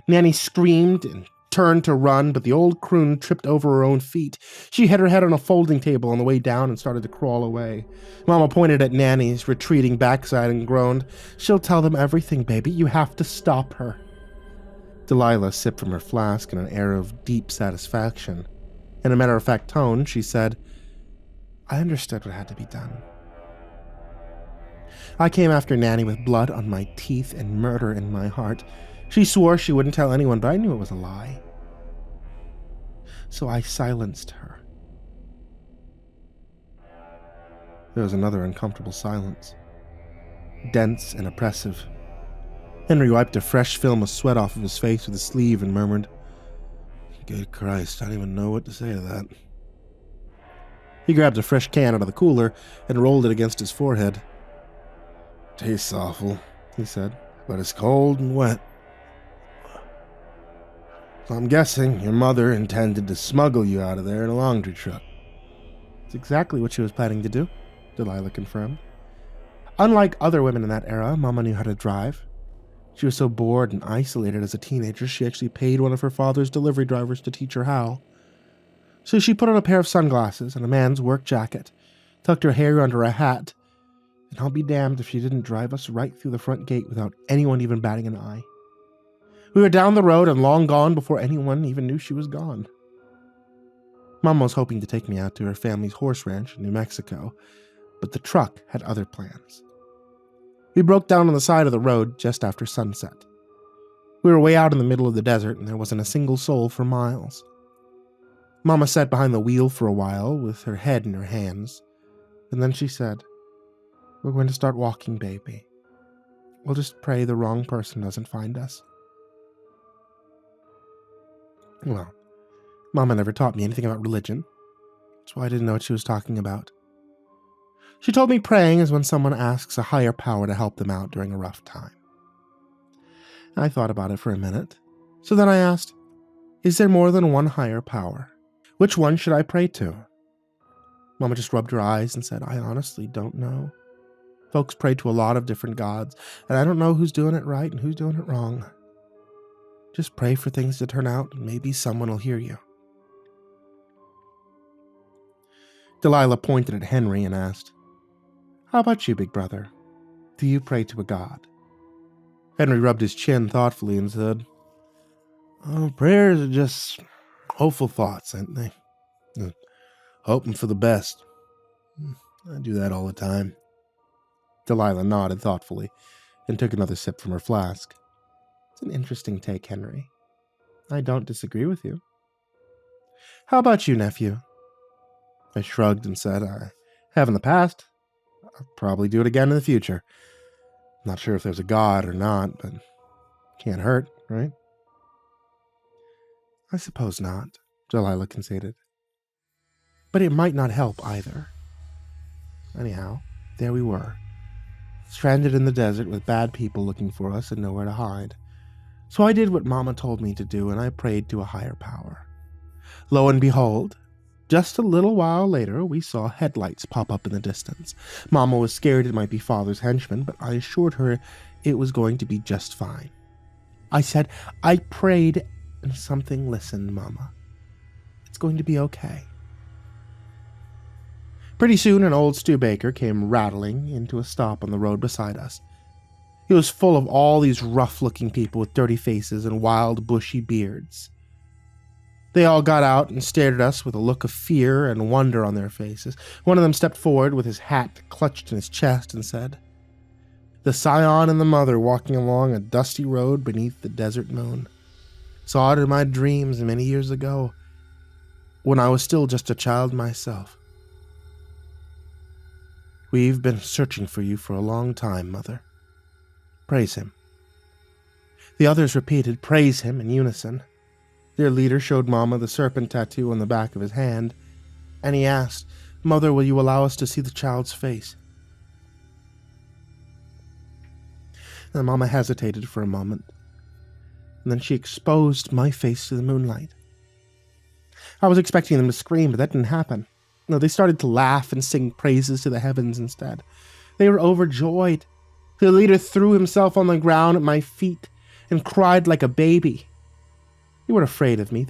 Nanny screamed and turned to run, but the old croon tripped over her own feet. She hit her head on a folding table on the way down and started to crawl away. Mama pointed at Nanny's retreating backside and groaned, she'll tell them everything, baby. You have to stop her. Delilah sipped from her flask in an air of deep satisfaction. In a matter-of-fact tone, she said, I understood what had to be done. I came after Nanny with blood on my teeth and murder in my heart. She swore she wouldn't tell anyone, but I knew it was a lie. So I silenced her. There was another uncomfortable silence, dense and oppressive. Henry wiped a fresh film of sweat off of his face with his sleeve and murmured, good Christ, I don't even know what to say to that. He grabbed a fresh can out of the cooler and rolled it against his forehead. Tastes awful, he said, but it's cold and wet. So I'm guessing your mother intended to smuggle you out of there in a laundry truck. It's exactly what she was planning to do, Delilah confirmed. Unlike other women in that era, Mama knew how to drive. She was so bored and isolated as a teenager, she actually paid one of her father's delivery drivers to teach her how. So she put on a pair of sunglasses and a man's work jacket, tucked her hair under a hat, and I'll be damned if she didn't drive us right through the front gate without anyone even batting an eye. We were down the road and long gone before anyone even knew she was gone. Mama was hoping to take me out to her family's horse ranch in New Mexico, but the truck had other plans. We broke down on the side of the road just after sunset. We were way out in the middle of the desert, and there wasn't a single soul for miles. Mama sat behind the wheel for a while with her head in her hands, and then she said, we're going to start walking, baby. We'll just pray the wrong person doesn't find us. Well, Mama never taught me anything about religion, so I didn't know what she was talking about. She told me praying is when someone asks a higher power to help them out during a rough time. I thought about it for a minute, so then I asked, is there more than one higher power? Which one should I pray to? Mama just rubbed her eyes and said, I honestly don't know. Folks pray to a lot of different gods, and I don't know who's doing it right and who's doing it wrong. Just pray for things to turn out, and maybe someone will hear you. Delilah pointed at Henry and asked, how about you, big brother? Do you pray to a god? Henry rubbed his chin thoughtfully and said, oh, prayers are just hopeful thoughts, aren't they? Hoping for the best. I do that all the time. Delilah nodded thoughtfully and took another sip from her flask. It's an interesting take, Henry. I don't disagree with you. How about you, nephew? I shrugged and said, I have in the past. I'll probably do it again in the future. Not sure if there's a god or not, but can't hurt, right? I suppose not, Delilah conceded. But it might not help either. Anyhow, there we were, stranded in the desert with bad people looking for us and nowhere to hide. So I did what Mama told me to do, and I prayed to a higher power. Lo and behold, just a little while later, we saw headlights pop up in the distance. Mama was scared it might be Father's henchmen, but I assured her it was going to be just fine. I said, I prayed, and something listened, Mama. It's going to be okay. Pretty soon, an old stew baker came rattling into a stop on the road beside us. He was full of all these rough-looking people with dirty faces and wild, bushy beards. They all got out and stared at us with a look of fear and wonder on their faces. One of them stepped forward with his hat clutched in his chest and said, "The scion and the mother walking along a dusty road beneath the desert moon. Saw it in my dreams many years ago, when I was still just a child myself. We've been searching for you for a long time, Mother. Praise him." The others repeated, "Praise him," in unison. Their leader showed Mama the serpent tattoo on the back of his hand, and he asked, "Mother, will you allow us to see the child's face?" And Mama hesitated for a moment, and then she exposed my face to the moonlight. I was expecting them to scream, but that didn't happen. No, they started to laugh and sing praises to the heavens instead. They were overjoyed. The leader threw himself on the ground at my feet and cried like a baby. They weren't afraid of me.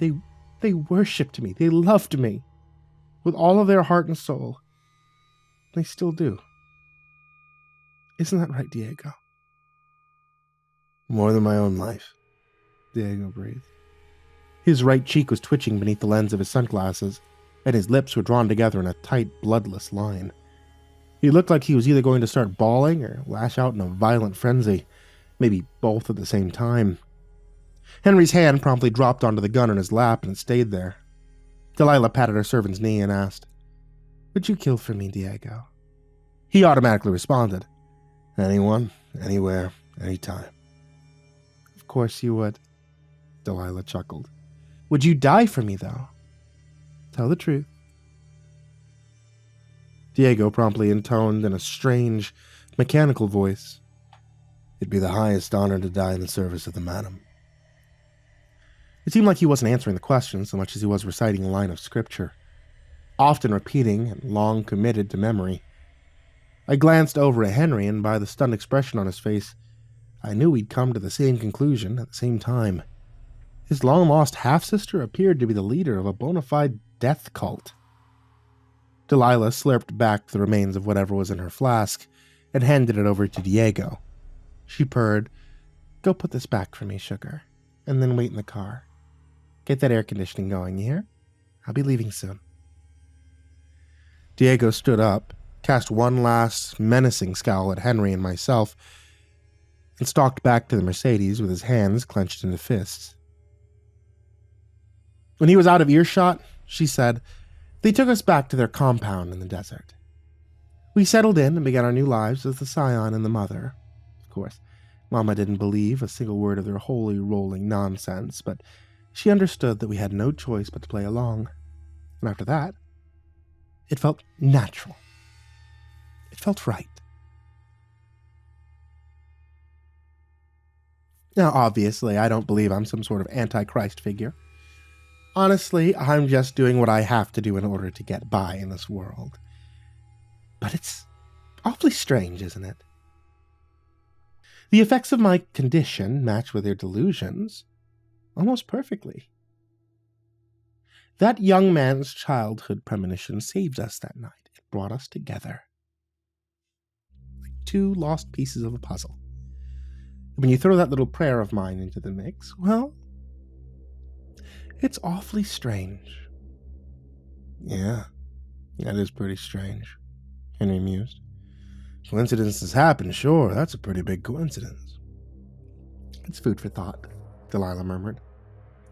They worshipped me. They loved me with all of their heart and soul. They still do. Isn't that right, Diego? More than my own life, Diego breathed. His right cheek was twitching beneath the lens of his sunglasses, and his lips were drawn together in a tight, bloodless line. He looked like he was either going to start bawling or lash out in a violent frenzy, maybe both at the same time. Henry's hand promptly dropped onto the gun in his lap and stayed there. Delilah patted her servant's knee and asked, "Would you kill for me, Diego?" He automatically responded, "Anyone, anywhere, anytime." "Of course you would," Delilah chuckled. "Would you die for me, though? Tell the truth." Diego promptly intoned in a strange, mechanical voice, "It'd be the highest honor to die in the service of the madam." It seemed like he wasn't answering the question so much as he was reciting a line of scripture, often repeating and long committed to memory. I glanced over at Henry, and by the stunned expression on his face, I knew we'd come to the same conclusion at the same time. His long-lost half-sister appeared to be the leader of a bona fide death cult. Delilah slurped back the remains of whatever was in her flask and handed it over to Diego. She purred, "Go put this back for me, sugar, and then wait in the car. Get that air conditioning going, you hear? I'll be leaving soon." Diego stood up, cast one last menacing scowl at Henry and myself, and stalked back to the Mercedes with his hands clenched into fists. When he was out of earshot, she said, "They took us back to their compound in the desert. We settled in and began our new lives as the scion and the mother. Of course, Mama didn't believe a single word of their holy rolling nonsense, but she understood that we had no choice but to play along. And after that, it felt natural. It felt right." Now, obviously, I don't believe I'm some sort of antichrist figure. Honestly, I'm just doing what I have to do in order to get by in this world. But it's awfully strange, isn't it? The effects of my condition match with their delusions almost perfectly. That young man's childhood premonition saved us that night. It brought us together. Like two lost pieces of a puzzle. When you throw that little prayer of mine into the mix, well, it's awfully strange. Yeah, that is pretty strange, Henry mused. Coincidences happen, sure, that's a pretty big coincidence. It's food for thought, Delilah murmured.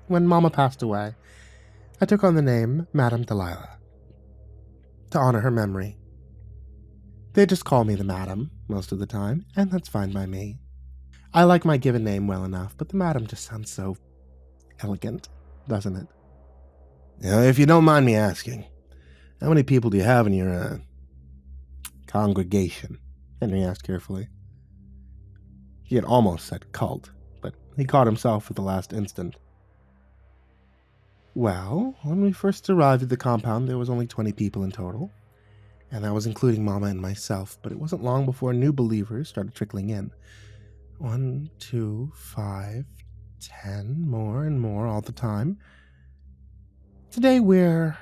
When Mama passed away, I took on the name Madame Delilah, to honor her memory. They just call me the Madam most of the time, and that's fine by me. I like my given name well enough, but the Madam just sounds so elegant, doesn't it? If you don't mind me asking, how many people do you have in your Congregation, Henry asked carefully. He had almost said cult, but he caught himself at the last instant. Well, when we first arrived at the compound, there was only 20 people in total, and that was including Mama and myself, but it wasn't long before new believers started trickling in. 1, 2, 5, 10, more and more all the time. Today we're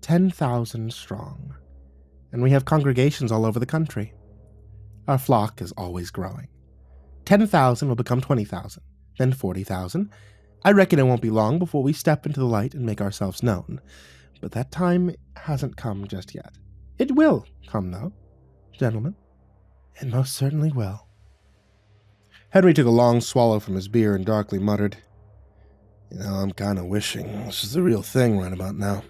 10,000 strong, and we have congregations all over the country. Our flock is always growing. 10,000 will become 20,000, then 40,000. I reckon it won't be long before we step into the light and make ourselves known, but that time hasn't come just yet. It will come, though, gentlemen. It most certainly will. Henry took a long swallow from his beer and darkly muttered, I'm kind of wishing this is the real thing right about now.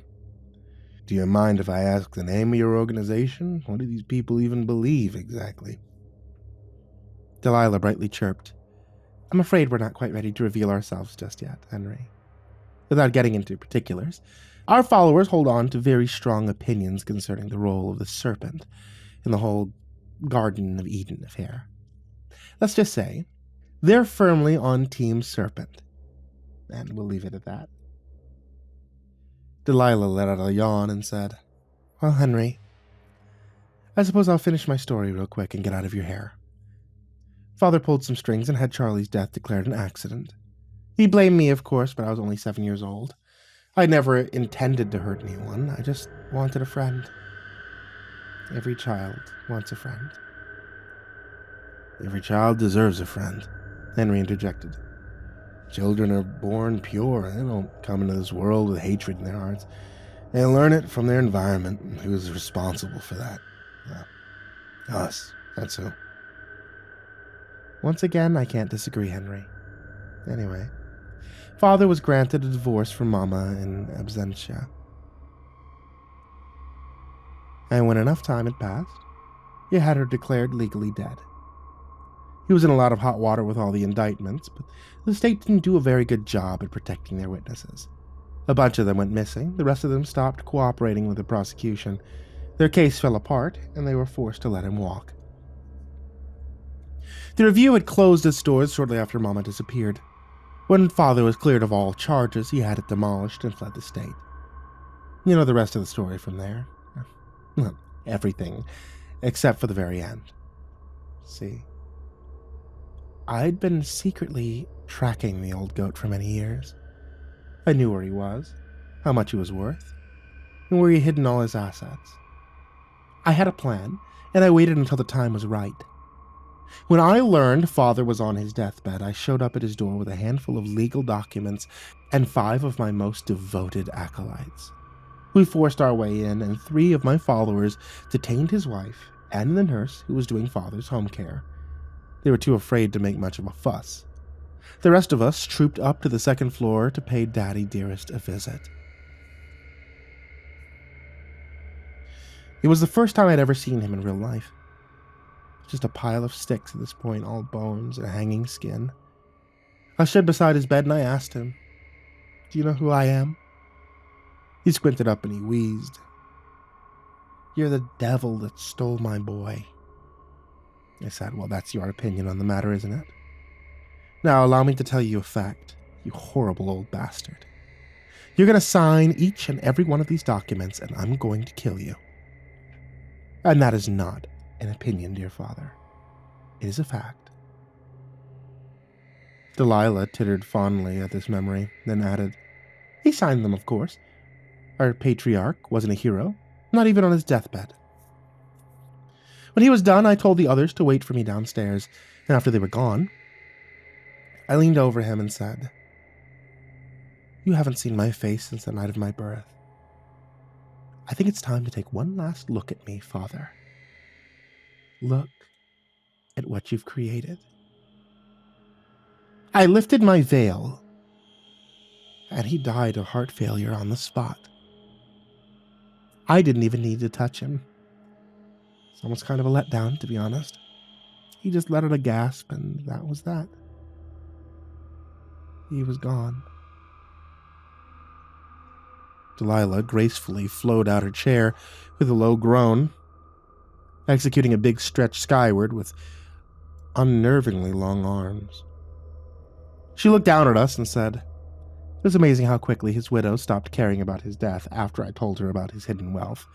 Do you mind if I ask the name of your organization? What do these people even believe exactly? Delilah brightly chirped. I'm afraid we're not quite ready to reveal ourselves just yet, Henry. Without getting into particulars, our followers hold on to very strong opinions concerning the role of the serpent in the whole Garden of Eden affair. Let's just say they're firmly on Team Serpent, and we'll leave it at that. Delilah let out a yawn and said, Well, Henry, I suppose I'll finish my story real quick and get out of your hair. Father pulled some strings and had Charlie's death declared an accident. He blamed me, of course, but I was only 7 years old. I never intended to hurt anyone. I just wanted a friend. Every child wants a friend. Every child deserves a friend, Henry interjected. Children are born pure. They don't come into this world with hatred in their hearts. They learn it from their environment, and who is responsible for that? Us, that's who. Once again, I can't disagree, Henry. Anyway, Father was granted a divorce from Mama in absentia. And when enough time had passed, he had her declared legally dead. He was in a lot of hot water with all the indictments, but the state didn't do a very good job at protecting their witnesses. A bunch of them went missing, the rest of them stopped cooperating with the prosecution. Their case fell apart, and they were forced to let him walk. The Review had closed its doors shortly after Mama disappeared. When Father was cleared of all charges, he had it demolished and fled the state. You know the rest of the story from there. Well, everything, except for the very end. See, I'd been secretly tracking the old goat for many years. I knew where he was, how much he was worth, and where he had hidden all his assets. I had a plan, and I waited until the time was right. When I learned Father was on his deathbed, I showed up at his door with a handful of legal documents and 5 of my most devoted acolytes. We forced our way in, and 3 of my followers detained his wife and the nurse who was doing Father's home care. They were too afraid to make much of a fuss. The rest of us trooped up to the 2nd floor to pay Daddy Dearest a visit. It was the first time I'd ever seen him in real life. Just a pile of sticks at this point, all bones and a hanging skin. I stood beside his bed and I asked him, Do you know who I am? He squinted up and he wheezed. You're the devil that stole my boy. I said, Well, that's your opinion on the matter, isn't it? Now allow me to tell you a fact, you horrible old bastard. You're going to sign each and every one of these documents and I'm going to kill you. And that is not an opinion, dear Father. It is a fact. Delilah tittered fondly at this memory, then added, He signed them, of course. Our patriarch wasn't a hero, not even on his deathbed. When he was done, I told the others to wait for me downstairs, and after they were gone, I leaned over him and said, You haven't seen my face since the night of my birth. I think it's time to take one last look at me, Father. Look at what you've created. I lifted my veil, and he died of heart failure on the spot. I didn't even need to touch him. It's almost kind of a letdown, to be honest. He just let out a gasp, and that was that. He was gone. Delilah gracefully flowed out her chair with a low groan. executing a big stretch skyward with unnervingly long arms. She looked down at us and said, "It was amazing how quickly his widow stopped caring about his death after I told her about his hidden wealth.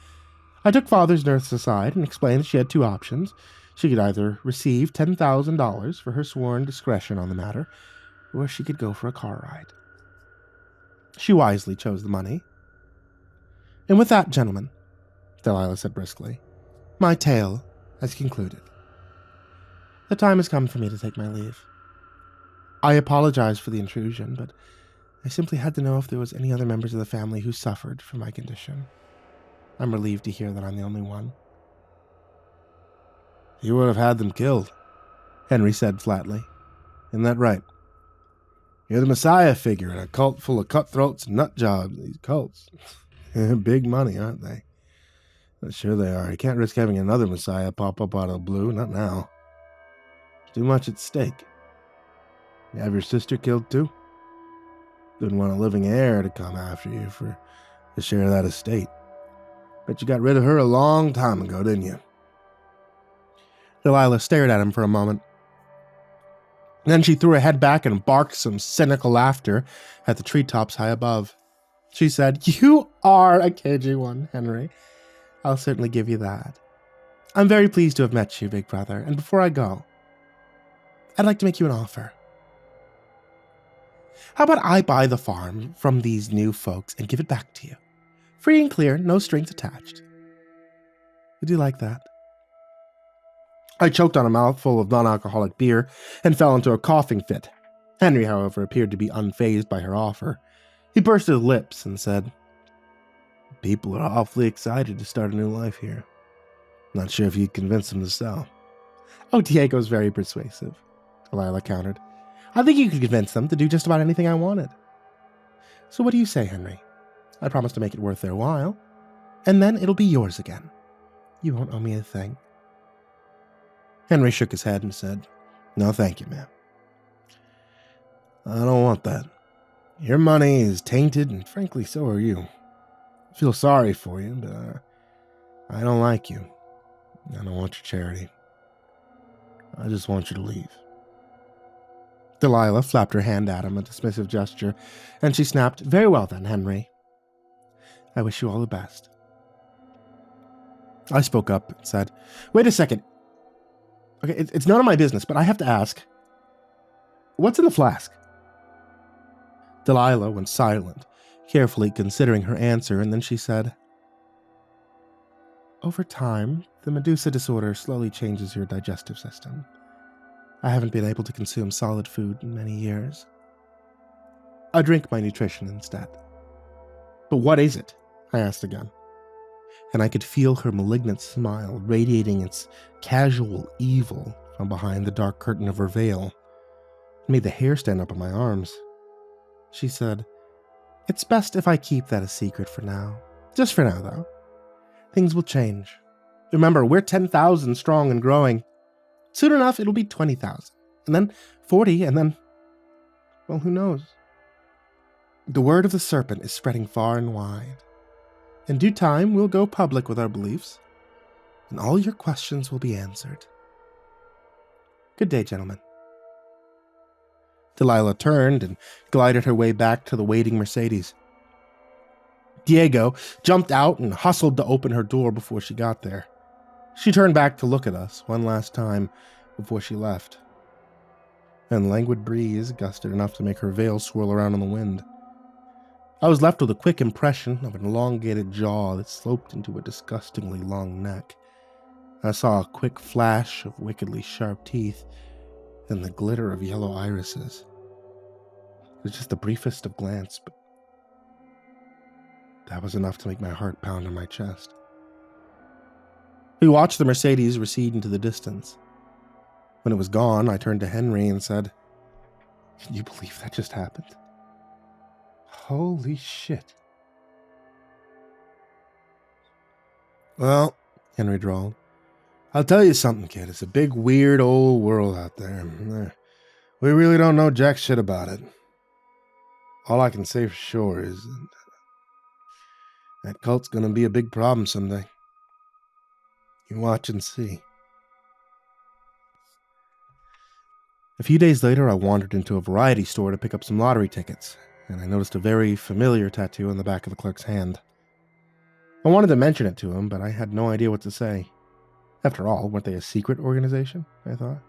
I took Father's nurse aside and explained that she had two options. She could either receive $10,000 for her sworn discretion on the matter, or she could go for a car ride. She wisely chose the money. And with that, gentlemen," Delilah said briskly, "my tale has concluded. The time has come for me to take my leave. I apologize for the intrusion, but I simply had to know if there was any other members of the family who suffered from my condition. I'm relieved to hear that I'm the only one." "You would have had them killed," Henry said flatly. "Isn't that right? You're the messiah figure in a cult full of cutthroats and nut jobs. These cults. Big money, aren't they?" "Sure they are. You can't risk having another messiah pop up out of the blue. Not now. Too much at stake. You have your sister killed too? Didn't want a living heir to come after you for a share of that estate. Bet you got rid of her a long time ago, didn't you?" Delilah stared at him for a moment. Then she threw her head back and barked some cynical laughter at the treetops high above. She said, "You are a cagey one, Henry. I'll certainly give you that. I'm very pleased to have met you, big brother, and before I go, I'd like to make you an offer. How about I buy the farm from these new folks and give it back to you? Free and clear, no strings attached. Would you like that?" I choked on a mouthful of non-alcoholic beer and fell into a coughing fit. Henry, however, appeared to be unfazed by her offer. He pursed his lips and said, "People are awfully excited to start a new life here. Not sure if you'd convince them to sell." "Oh, Diego's very persuasive," Delilah countered. "I think you could convince them to do just about anything I wanted. So what do you say, Henry? I promise to make it worth their while, and then it'll be yours again. You won't owe me a thing." Henry shook his head and said, "No, thank you, ma'am. I don't want that. Your money is tainted, and frankly, so are you. I feel sorry for you, but I don't like you. I don't want your charity. I just want you to leave." Delilah flapped her hand at him, a dismissive gesture, and she snapped, "Very well then, Henry. I wish you all the best." I spoke up and said, "Wait a second. Okay, it's none of my business, but I have to ask. What's in the flask?" Delilah went silent, carefully considering her answer, and then she said, "Over time, the Medusa disorder slowly changes your digestive system. I haven't been able to consume solid food in many years. I drink my nutrition instead." "But what is it?" I asked again. And I could feel her malignant smile radiating its casual evil from behind the dark curtain of her veil. It made the hair stand up on my arms. She said, "It's best if I keep that a secret for now. Just for now, though. Things will change. Remember, we're 10,000 strong and growing. Soon enough, it'll be 20,000, and then 40, and then, well, who knows? The word of the serpent is spreading far and wide. In due time, we'll go public with our beliefs, and all your questions will be answered. Good day, gentlemen." Delilah turned and glided her way back to the waiting Mercedes. Diego jumped out and hustled to open her door before she got there. She turned back to look at us one last time before she left. And languid breeze gusted enough to make her veil swirl around in the wind. I was left with a quick impression of an elongated jaw that sloped into a disgustingly long neck. I saw a quick flash of wickedly sharp teeth and the glitter of yellow irises. It was just the briefest of glance, but that was enough to make my heart pound in my chest. We watched the Mercedes recede into the distance. When it was gone, I turned to Henry and said, "Can you believe that just happened? Holy shit." "Well," Henry drawled, "I'll tell you something, kid. It's a big, weird old world out there. We really don't know jack shit about it. All I can say for sure is that cult's gonna be a big problem someday. You watch and see. A few days later, I wandered into a variety store to pick up some lottery tickets, and I noticed a very familiar tattoo on the back of the clerk's hand. I wanted to mention it to him, but I had no idea what to say. After all, weren't they a secret organization? I thought.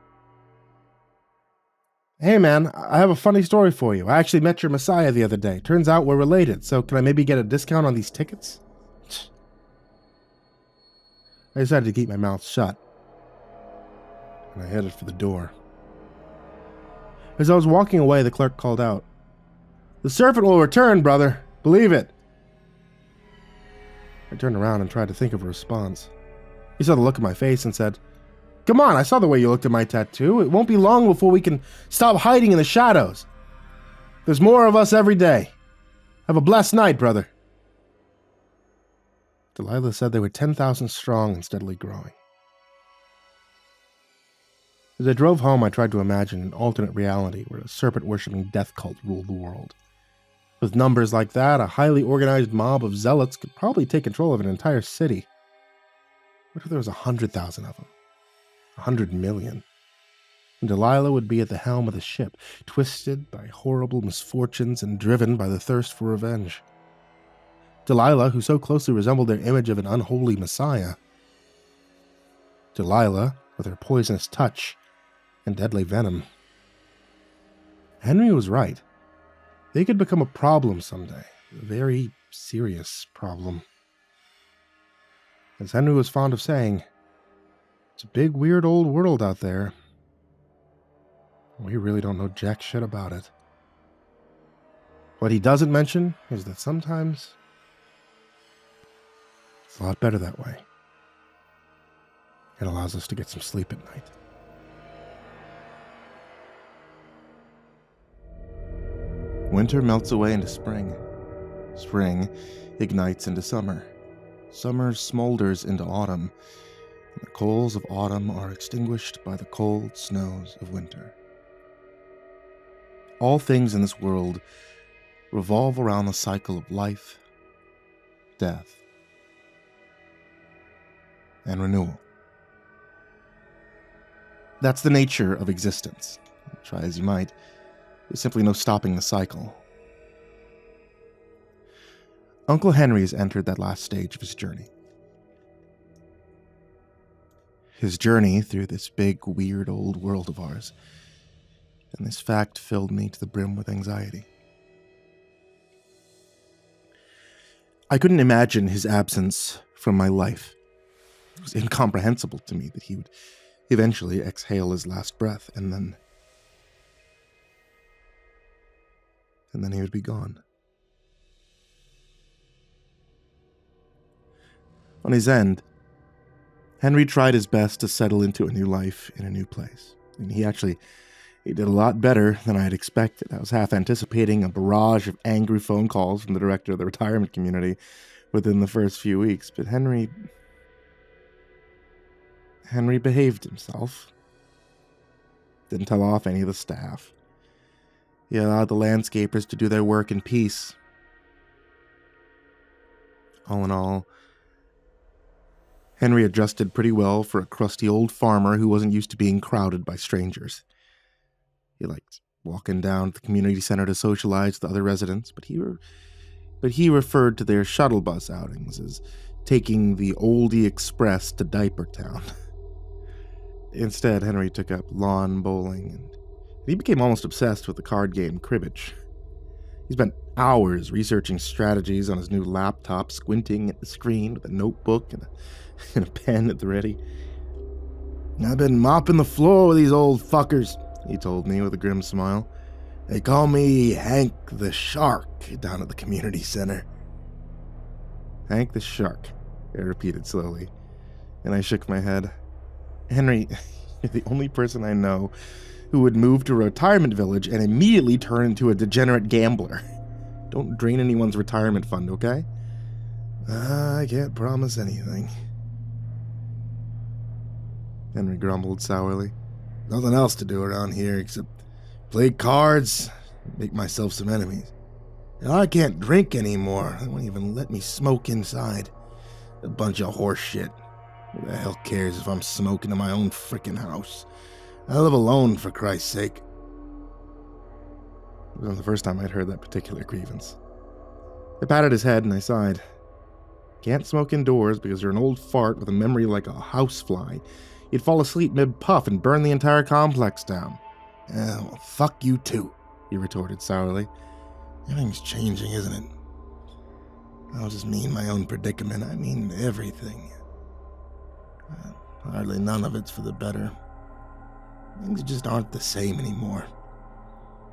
Hey man, I have a funny story for you. I actually met your messiah the other day. Turns out we're related, so can I maybe get a discount on these tickets? I decided to keep my mouth shut, and I headed for the door. As I was walking away, the clerk called out, "The servant will return, brother. Believe it." I turned around and tried to think of a response. He saw the look on my face and said, "Come on, I saw the way you looked at my tattoo. It won't be long before we can stop hiding in the shadows. There's more of us every day. Have a blessed night, brother." Delilah said they were 10,000 strong and steadily growing. As I drove home, I tried to imagine an alternate reality where a serpent-worshipping death cult ruled the world. With numbers like that, a highly organized mob of zealots could probably take control of an entire city. What if there was 100,000 of them? 100 million? And Delilah would be at the helm of the ship, twisted by horrible misfortunes and driven by the thirst for revenge. Delilah, who so closely resembled their image of an unholy messiah. Delilah, with her poisonous touch and deadly venom. Henry was right. They could become a problem someday. A very serious problem. As Henry was fond of saying, it's a big, weird old world out there. We really don't know jack shit about it. What he doesn't mention is that sometimes it's a lot better that way. It allows us to get some sleep at night. Winter melts away into spring. Spring ignites into summer. Summer smolders into autumn. And the coals of autumn are extinguished by the cold snows of winter. All things in this world revolve around the cycle of life, death, and renewal. That's the nature of existence. Try as you might, there's simply no stopping the cycle. Uncle Henry has entered that last stage of his journey. His journey through this big, weird old world of ours. And this fact filled me to the brim with anxiety. I couldn't imagine his absence from my life. It was incomprehensible to me that he would eventually exhale his last breath, and then he would be gone. On his end, Henry tried his best to settle into a new life in a new place. And he did a lot better than I had expected. I was half anticipating a barrage of angry phone calls from the director of the retirement community within the first few weeks, but Henry behaved himself. Didn't tell off any of the staff. He allowed the landscapers to do their work in peace. All in all, Henry adjusted pretty well for a crusty old farmer who wasn't used to being crowded by strangers. He liked walking down to the community center to socialize with the other residents, but he referred to their shuttle bus outings as taking the Oldie Express to Diaper Town. Instead, Henry took up lawn bowling, and he became almost obsessed with the card game cribbage. He spent hours researching strategies on his new laptop, squinting at the screen with a notebook and a pen at the ready. "I've been mopping the floor with these old fuckers," he told me with a grim smile. "They call me Hank the Shark down at the community center." "Hank the Shark," I repeated slowly, and I shook my head. "Henry, you're the only person I know who would move to a retirement village and immediately turn into a degenerate gambler. Don't drain anyone's retirement fund, okay?" "I can't promise anything," Henry grumbled sourly. "Nothing else to do around here except play cards and make myself some enemies. And I can't drink anymore. They won't even let me smoke inside. A bunch of horse shit." Who the hell cares if I'm smoking in my own frickin' house? I live alone, for Christ's sake. It wasn't the first time I'd heard that particular grievance. I patted his head and I sighed. Can't smoke indoors because you're an old fart with a memory like a housefly. You'd fall asleep mid-puff and burn the entire complex down. Well, fuck you too, he retorted sourly. Everything's changing, isn't it? I don't just mean my own predicament, I mean everything. Hardly none of it's for the better. Things just aren't the same anymore.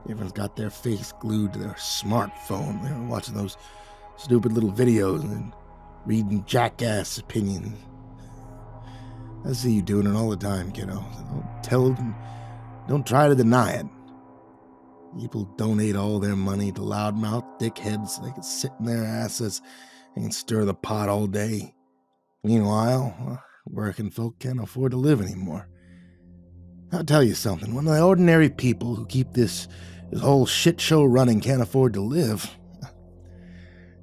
Everyone's got their face glued to their smartphone. They're watching those stupid little videos and reading jackass opinions. I see you doing it all the time, kiddo. So don't try to deny it. People donate all their money to loudmouth dickheads so they can sit in their asses and stir the pot all day. Meanwhile, working folk can't afford to live anymore. I'll tell you something, when the ordinary people who keep this whole shit show running can't afford to live,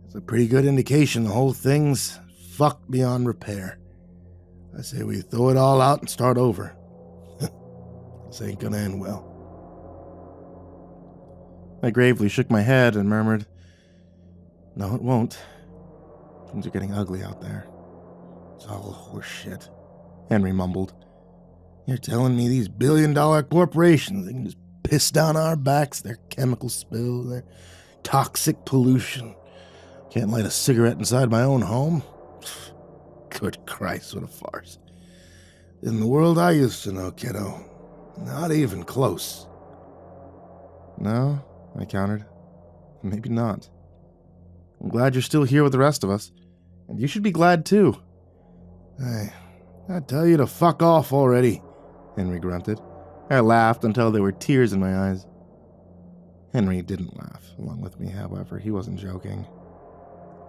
it's a pretty good indication the whole thing's fucked beyond repair. I say we throw it all out and start over. This ain't gonna end well. I gravely shook my head and murmured, "No, it won't. Things are getting ugly out there. It's all horse shit," Henry mumbled. "You're telling me these billion-dollar corporations, they can just piss down our backs, their chemical spill, their toxic pollution. Can't light a cigarette inside my own home? Good Christ, what a farce. In the world I used to know, kiddo, not even close." "No," I countered. "Maybe not. I'm glad you're still here with the rest of us, and you should be glad too." I tell you to fuck off already," Henry grunted. I laughed until there were tears in my eyes. Henry didn't laugh along with me, however. He wasn't joking.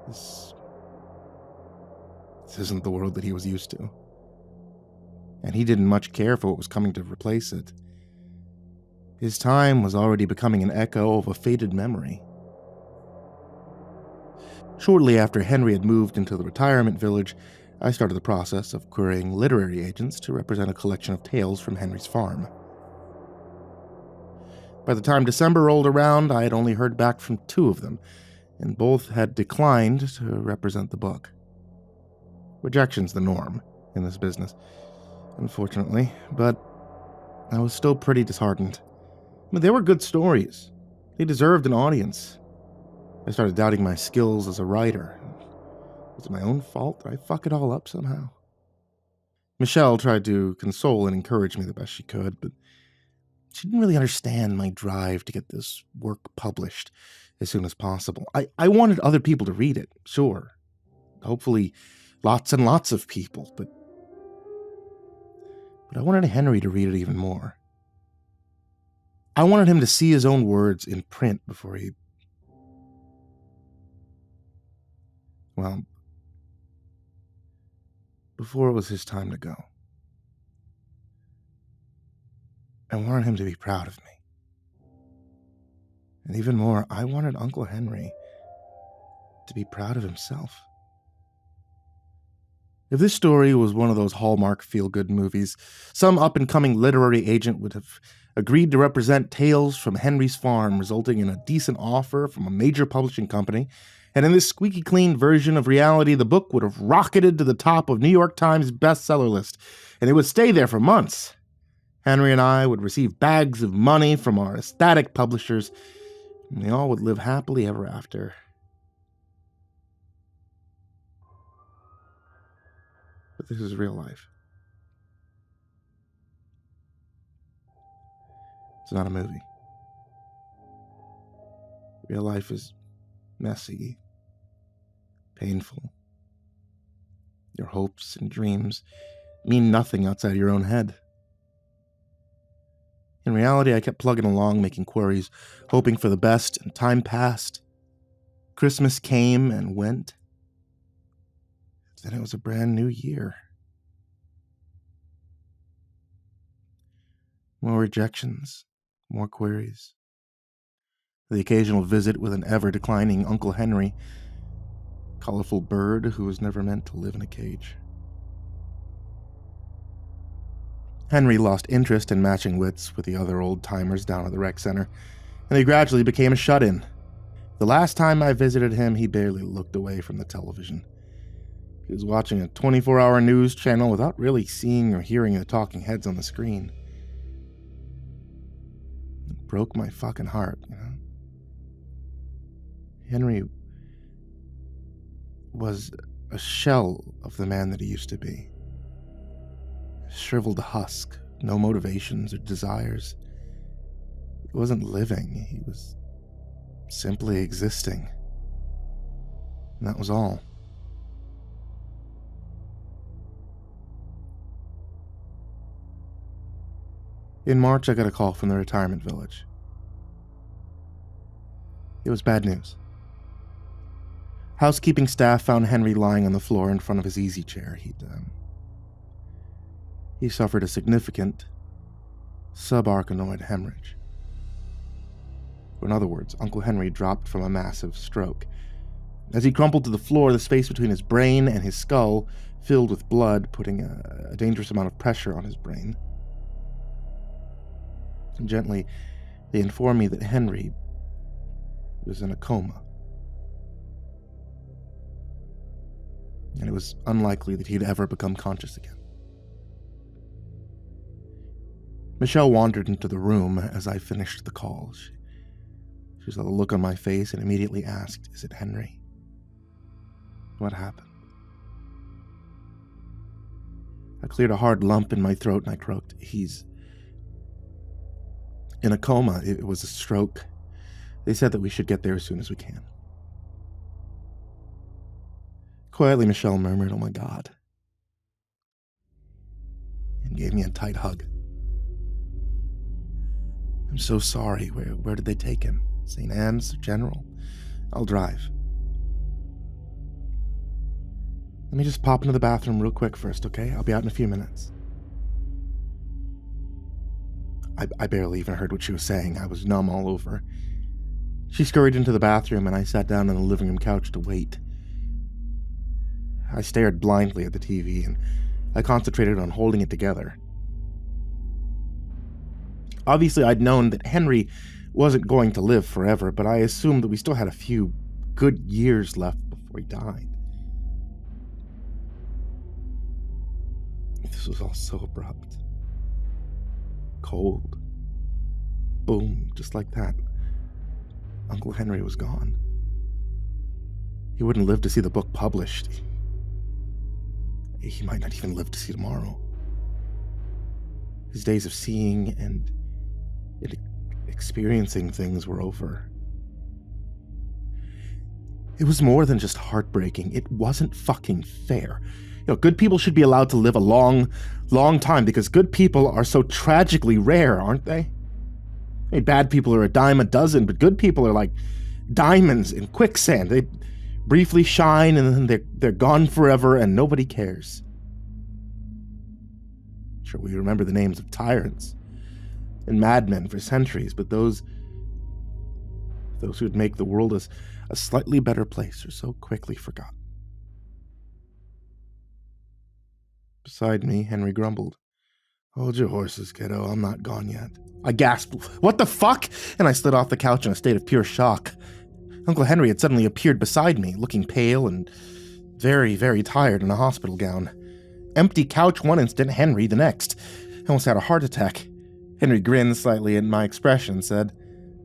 This isn't the world that he was used to. And he didn't much care for what was coming to replace it. His time was already becoming an echo of a faded memory. Shortly after Henry had moved into the retirement village, I started the process of querying literary agents to represent a collection of tales from Henry's farm. By the time December rolled around, I had only heard back from 2 of them, and both had declined to represent the book. Rejection's the norm in this business, unfortunately, but I was still pretty disheartened. They were good stories. They deserved an audience. I started doubting my skills as a writer. Was it my own fault? Did I fuck it all up somehow? Michelle tried to console and encourage me the best she could, but she didn't really understand my drive to get this work published as soon as possible. I wanted other people to read it, sure. Hopefully lots and lots of people, but I wanted Henry to read it even more. I wanted him to see his own words in print before it was his time to go. I wanted him to be proud of me. And even more, I wanted Uncle Henry to be proud of himself. If this story was one of those Hallmark feel-good movies, some up-and-coming literary agent would have agreed to represent tales from Henry's farm, resulting in a decent offer from a major publishing company, and in this squeaky-clean version of reality, the book would have rocketed to the top of New York Times bestseller list, and it would stay there for months. Henry and I would receive bags of money from our ecstatic publishers, and they all would live happily ever after. But this is real life. It's not a movie. Real life is messy, painful. Your hopes and dreams mean nothing outside your own head. In reality, I kept plugging along, making queries, hoping for the best, and time passed. Christmas came and went. Then it was a brand new year. More rejections, more queries. The occasional visit with an ever-declining Uncle Henry, colorful bird who was never meant to live in a cage. Henry lost interest in matching wits with the other old-timers down at the rec center, and he gradually became a shut-in. The last time I visited him, he barely looked away from the television. He was watching a 24-hour news channel without really seeing or hearing the talking heads on the screen. It broke my fucking heart, you know? Henry was a shell of the man that he used to be. A shriveled husk, no motivations or desires. He wasn't living, he was simply existing. And that was all. In March, I got a call from the retirement village. It was bad news. Housekeeping staff found Henry lying on the floor in front of his easy chair. He suffered a significant subarachnoid hemorrhage. In other words, Uncle Henry dropped from a massive stroke. As he crumpled to the floor, the space between his brain and his skull filled with blood, putting a dangerous amount of pressure on his brain. And gently, they informed me that Henry was in a coma. And it was unlikely that he'd ever become conscious again. Michelle wandered into the room as I finished the call. She saw the look on my face and immediately asked, "Is it Henry? What happened?" I cleared a hard lump in my throat and I croaked, "He's in a coma. It was a stroke. They said that we should get there as soon as we can." Quietly, Michelle murmured, "Oh my God," and gave me a tight hug. "I'm so sorry. Where did they take him? St. Anne's? General? I'll drive." "Let me just pop into the bathroom real quick first, okay? I'll be out in a few minutes." I barely even heard what she was saying. I was numb all over. She scurried into the bathroom and I sat down on the living room couch to wait. I stared blindly at the TV and I concentrated on holding it together. Obviously, I'd known that Henry wasn't going to live forever, but I assumed that we still had a few good years left before he died. This was all so abrupt. Cold. Boom, just like that. Uncle Henry was gone. He wouldn't live to see the book published. He might not even live to see tomorrow. His days of seeing and experiencing things were over. It was more than just heartbreaking. It wasn't fucking fair. You know, good people should be allowed to live a long, long time because good people are so tragically rare, aren't they? I mean, bad people are a dime a dozen, but good people are like diamonds in quicksand. They briefly shine and then they're gone forever and nobody cares. Sure, we remember the names of tyrants and madmen for centuries, but those who'd make the world a slightly better place are so quickly forgotten. Beside me, Henry grumbled. "Hold your horses, kiddo. I'm not gone yet." I gasped, "What the fuck?" And I slid off the couch in a state of pure shock. Uncle Henry had suddenly appeared beside me, looking pale and very, very tired in a hospital gown. Empty couch one instant, Henry the next. I almost had a heart attack. Henry grinned slightly at my expression and said,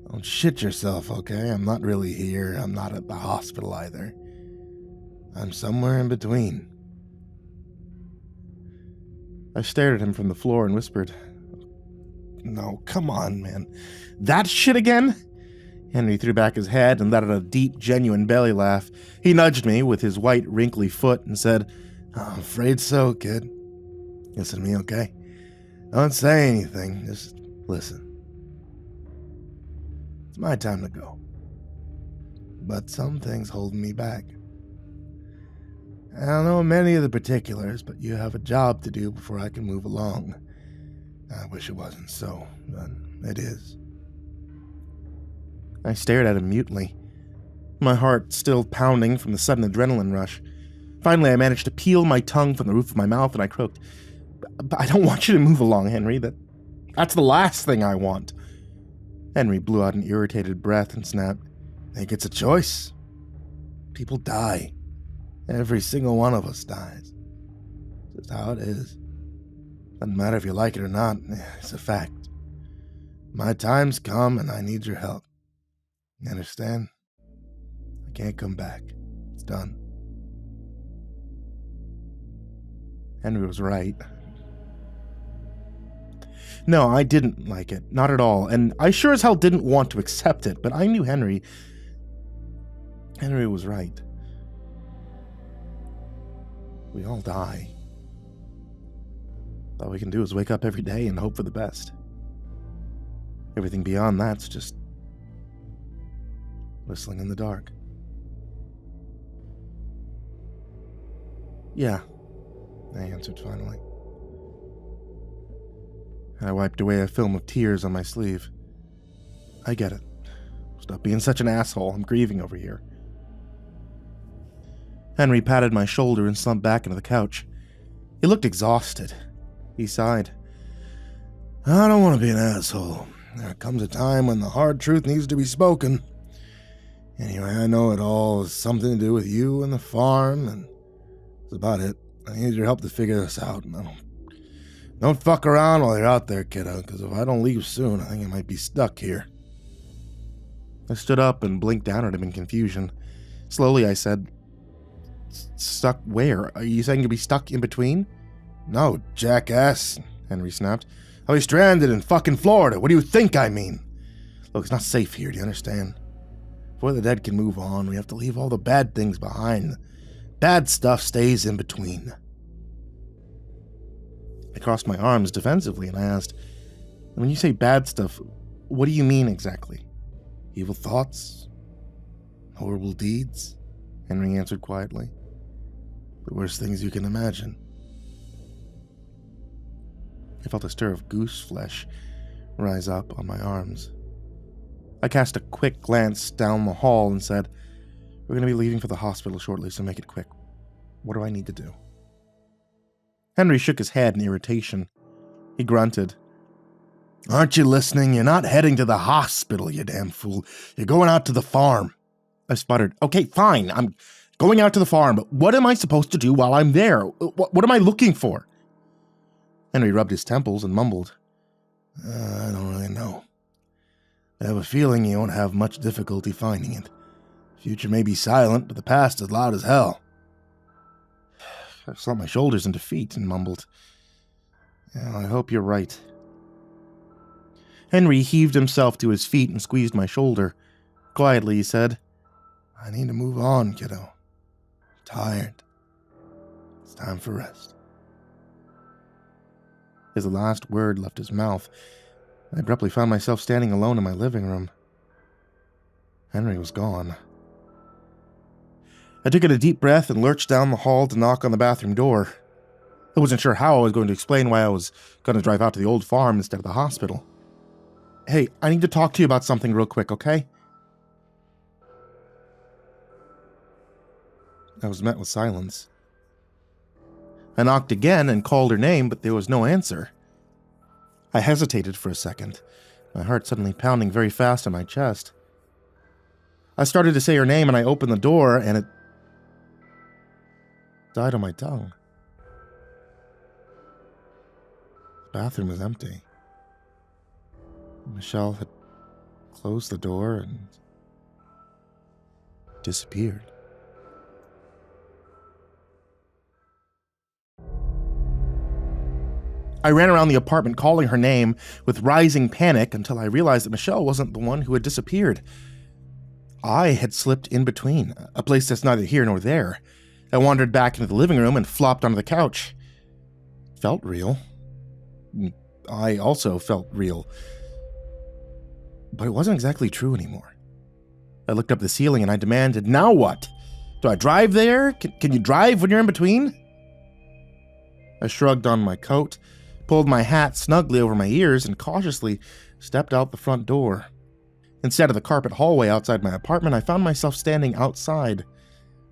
"Don't shit yourself, okay? I'm not really here. I'm not at the hospital either. I'm somewhere in between." I stared at him from the floor and whispered, "No, come on, man. That shit again?" Henry threw back his head and let out a deep, genuine belly laugh. He nudged me with his white, wrinkly foot and said, "I'm afraid so, kid. Listen to me, okay? Don't say anything. Just listen. It's my time to go. But some things hold me back. I don't know many of the particulars, but you have a job to do before I can move along. I wish it wasn't so, but it is." I stared at him mutely, my heart still pounding from the sudden adrenaline rush. Finally, I managed to peel my tongue from the roof of my mouth and I croaked, I don't want you to move along, Henry. That's the last thing I want. Henry blew out an irritated breath and snapped, I think it's a choice. People die. Every single one of us dies. It's just how it is. Doesn't matter if you like it or not, it's a fact. My time's come and I need your help. You understand? I can't come back. It's done. Henry was right. No, I didn't like it. Not at all. And I sure as hell didn't want to accept it, but I knew Henry was right. We all die. All we can do is wake up every day and hope for the best. Everything beyond that's just whistling in the dark. Yeah, I answered finally. I wiped away a film of tears on my sleeve. I get it. Stop being such an asshole. I'm grieving over here. Henry patted my shoulder and slumped back into the couch. He looked exhausted. He sighed. I don't want to be an asshole. There comes a time when the hard truth needs to be spoken. Anyway, I know it all has something to do with you and the farm, and that's about it. I need your help to figure this out. Don't fuck around while you're out there, kiddo, because if I don't leave soon, I think I might be stuck here. I stood up and blinked down at him in confusion. Slowly, I said, Stuck where? Are you saying you'll be stuck in between? No, jackass, Henry snapped. I'll be stranded in fucking Florida. What do you think I mean? Look, it's not safe here, do you understand? Before the dead can move on, we have to leave all the bad things behind. Bad stuff stays in between. I crossed my arms defensively and I asked, when you say bad stuff, what do you mean exactly? Evil thoughts? Horrible deeds? Henry answered quietly. The worst things you can imagine. I felt a stir of goose flesh rise up on my arms. I cast a quick glance down the hall and said, We're going to be leaving for the hospital shortly, so make it quick. What do I need to do? Henry shook his head in irritation. He grunted. Aren't you listening? You're not heading to the hospital, you damn fool. You're going out to the farm. I sputtered. Okay, fine. I'm going out to the farm, but what am I supposed to do while I'm there? What am I looking for? Henry rubbed his temples and mumbled. I don't really know. I have a feeling you won't have much difficulty finding it. The future may be silent, but the past is loud as hell. I slumped my shoulders into feet and mumbled. Yeah, I hope you're right. Henry heaved himself to his feet and squeezed my shoulder. Quietly, he said, I need to move on, kiddo. I'm tired. It's time for rest. As the last word left his mouth, I abruptly found myself standing alone in my living room. Henry was gone. I took in a deep breath and lurched down the hall to knock on the bathroom door. I wasn't sure how I was going to explain why I was going to drive out to the old farm instead of the hospital. Hey, I need to talk to you about something real quick, okay? I was met with silence. I knocked again and called her name, but there was no answer. I hesitated for a second, my heart suddenly pounding very fast in my chest. I started to say her name and I opened the door and it died on my tongue. The bathroom was empty. Michelle had closed the door and disappeared. I ran around the apartment calling her name with rising panic until I realized that Michelle wasn't the one who had disappeared. I had slipped in between, a place that's neither here nor there. I wandered back into the living room and flopped onto the couch. It felt real. I also felt real. But it wasn't exactly true anymore. I looked up at the ceiling and I demanded, now what? Do I drive there? Can you drive when you're in between? I shrugged on my coat, pulled my hat snugly over my ears, and cautiously stepped out the front door. Instead of the carpet hallway outside my apartment, I found myself standing outside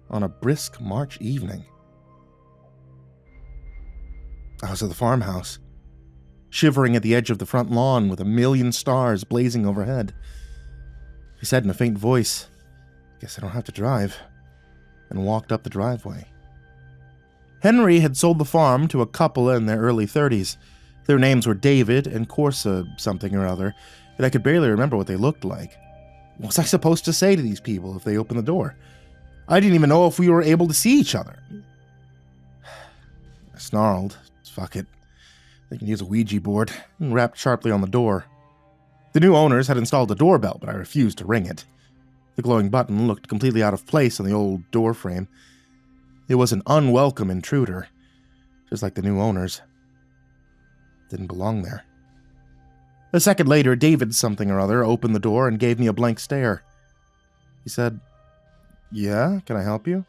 on a brisk March evening. I was at the farmhouse, shivering at the edge of the front lawn with a million stars blazing overhead. He said in a faint voice, "Guess I don't have to drive," and walked up the driveway. Henry had sold the farm to a couple in their early 30s. Their names were David and Corsa something or other, and I could barely remember what they looked like. What was I supposed to say to these people if they opened the door? I didn't even know if we were able to see each other. I snarled, "Fuck it. They can use a Ouija board," and rapped sharply on the door. The new owners had installed a doorbell, but I refused to ring it. The glowing button looked completely out of place on the old door frame. It was an unwelcome intruder, just like the new owners. Didn't belong there. A second later, David something or other opened the door and gave me a blank stare. He said, "Yeah, can I help you?"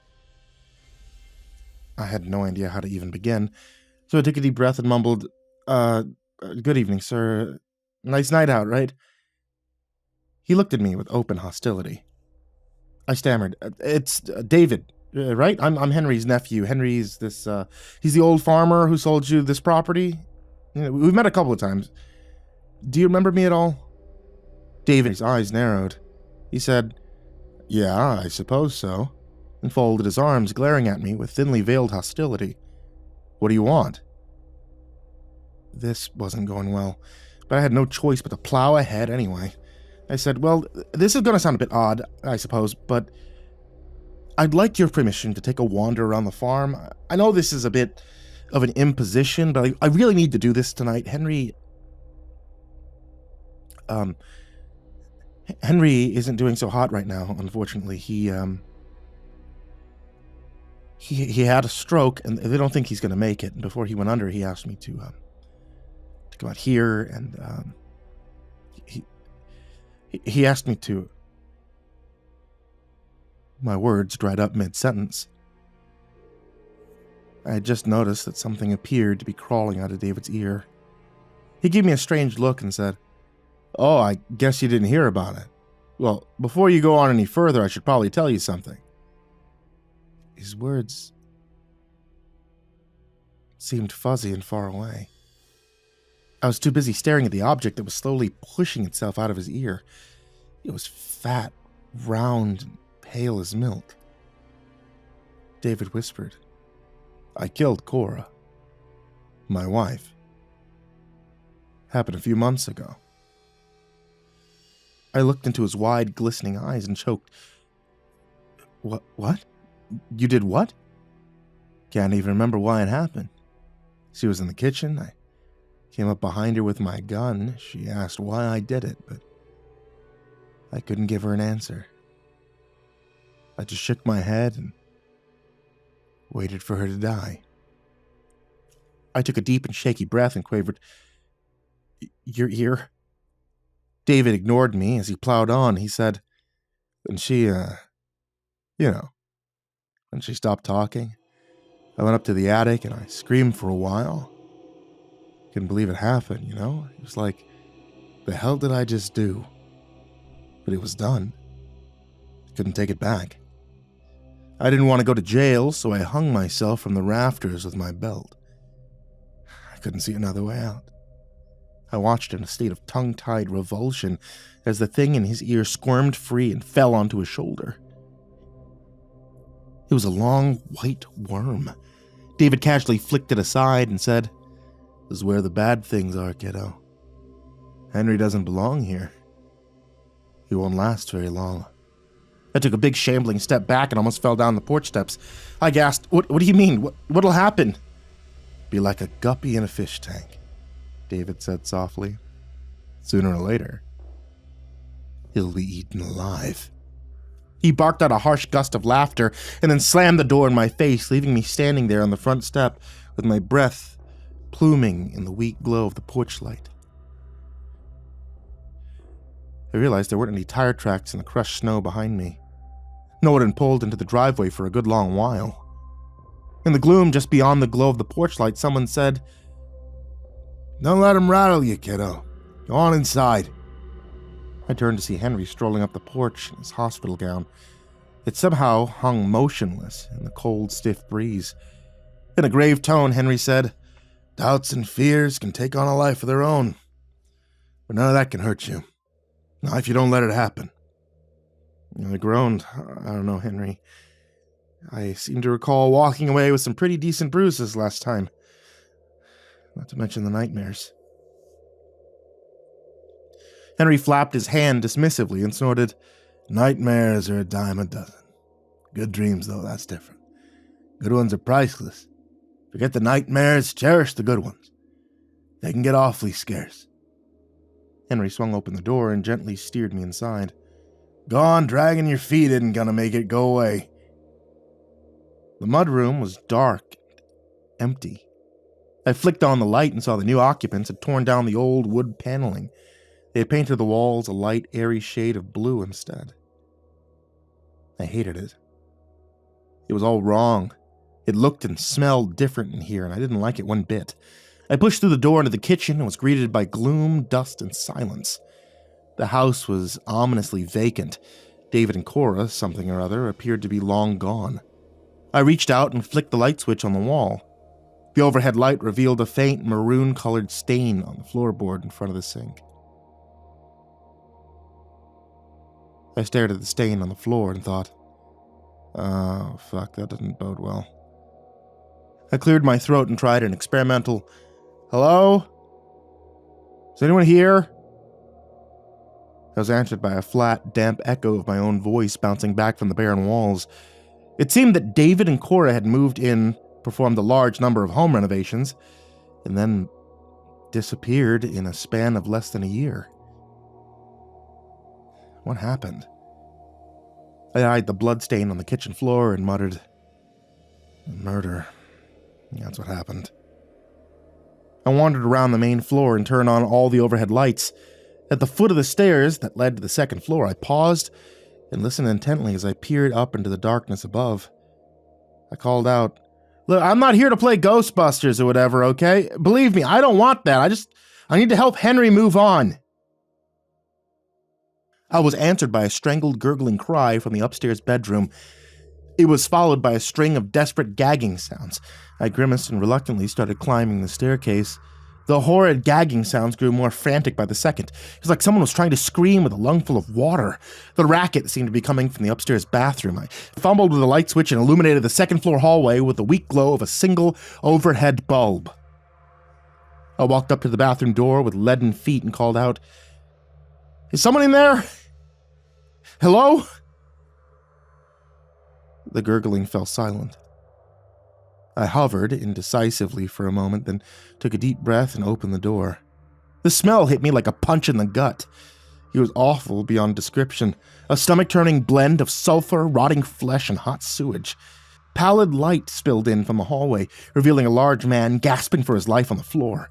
I had no idea how to even begin, so I took a deep breath and mumbled, "Good evening, sir. Nice night out, right?" He looked at me with open hostility. I stammered, "It's David, right? I'm Henry's nephew. Henry's this, he's the old farmer who sold you this property. You know, we've met a couple of times. Do you remember me at all?" David's eyes narrowed. He said, "Yeah, I suppose so," and folded his arms, glaring at me with thinly veiled hostility. "What do you want?" This wasn't going well, but I had no choice but to plow ahead anyway. I said, "Well, this is going to sound a bit odd, I suppose, but I'd like your permission to take a wander around the farm. I know this is a bit of an imposition, but I really need to do this tonight. Henry isn't doing so hot right now, unfortunately. He had a stroke, and they don't think he's going to make it. And before he went under, he asked me to go out here, and he asked me to..." My words dried up mid-sentence. I had just noticed that something appeared to be crawling out of David's ear. He gave me a strange look and said, "Oh, I guess you didn't hear about it. Well, before you go on any further, I should probably tell you something." His words seemed fuzzy and far away. I was too busy staring at the object that was slowly pushing itself out of his ear. It was fat, round, and pale as milk. David whispered, "I killed Cora, my wife. Happened a few months ago." I looked into his wide, glistening eyes and choked. What? You did what?" Can't even remember why it happened. She was in the kitchen. I came up behind her with my gun. She asked why I did it, but I couldn't give her an answer. I just shook my head and waited for her to die. I took a deep and shaky breath and quavered, "You're here?" David ignored me as he plowed on. He said, "And she, when she stopped talking, I went up to the attic and I screamed for a while. Couldn't believe it happened, you know? It was like, the hell did I just do? But it was done. Couldn't take it back. I didn't want to go to jail, so I hung myself from the rafters with my belt. I couldn't see another way out. I watched in a state of tongue-tied revulsion as the thing in his ear squirmed free and fell onto his shoulder. It was a long, white worm. David casually flicked it aside and said, "This is where the bad things are, kiddo. Henry doesn't belong here. He won't last very long." I took a big shambling step back and almost fell down the porch steps. I gasped, What do you mean? What'll happen?" "Be like a guppy in a fish tank," David said softly. "Sooner or later, he'll be eaten alive." He barked out a harsh gust of laughter and then slammed the door in my face, leaving me standing there on the front step with my breath pluming in the weak glow of the porch light. I realized there weren't any tire tracks in the crushed snow behind me. No one had pulled into the driveway for a good long while. In the gloom just beyond the glow of the porch light, someone said, "Don't let him rattle you, kiddo. Go on inside." I turned to see Henry strolling up the porch in his hospital gown. It somehow hung motionless in the cold, stiff breeze. In a grave tone, Henry said, Doubts and fears can take on a life of their own, but none of that can hurt you. Not if you don't let it happen. I groaned. I don't know, Henry. I seem to recall walking away with some pretty decent bruises last time. Not to mention the nightmares. Henry flapped his hand dismissively and snorted, "Nightmares are a dime a dozen. Good dreams, though, that's different. Good ones are priceless. Forget the nightmares, cherish the good ones. They can get awfully scarce." Henry swung open the door and gently steered me inside. "Go on, dragging your feet isn't gonna make it go away." The mudroom was dark and empty. I flicked on the light and saw the new occupants had torn down the old wood paneling. They had painted the walls a light, airy shade of blue instead. I hated it. It was all wrong. It looked and smelled different in here, and I didn't like it one bit. I pushed through the door into the kitchen and was greeted by gloom, dust, and silence. The house was ominously vacant. David and Cora, something or other, appeared to be long gone. I reached out and flicked the light switch on the wall. The overhead light revealed a faint maroon-colored stain on the floorboard in front of the sink. I stared at the stain on the floor and thought, "Oh, fuck, that doesn't bode well." I cleared my throat and tried an experimental, "Hello? Is anyone here?" I was answered by a flat, damp echo of my own voice bouncing back from the barren walls. It seemed that David and Cora had moved in, performed a large number of home renovations, and then disappeared in a span of less than a year. What happened? I eyed the bloodstain on the kitchen floor and muttered, "Murder. That's what happened." I wandered around the main floor and turned on all the overhead lights. At the foot of the stairs that led to the second floor, I paused and listened intently as I peered up into the darkness above. I called out, "Look, I'm not here to play Ghostbusters or whatever, okay? Believe me, I don't want that. I need to help Henry move on." I was answered by a strangled, gurgling cry from the upstairs bedroom. It was followed by a string of desperate gagging sounds. I grimaced and reluctantly started climbing the staircase. The horrid gagging sounds grew more frantic by the second. It was like someone was trying to scream with a lungful of water. The racket seemed to be coming from the upstairs bathroom. I fumbled with the light switch and illuminated the second-floor hallway with the weak glow of a single overhead bulb. I walked up to the bathroom door with leaden feet and called out, "Is someone in there? Hello?" The gurgling fell silent. I hovered indecisively for a moment, then took a deep breath and opened the door. The smell hit me like a punch in the gut. It was awful beyond description, a stomach-turning blend of sulfur, rotting flesh, and hot sewage. Pallid light spilled in from the hallway, revealing a large man gasping for his life on the floor.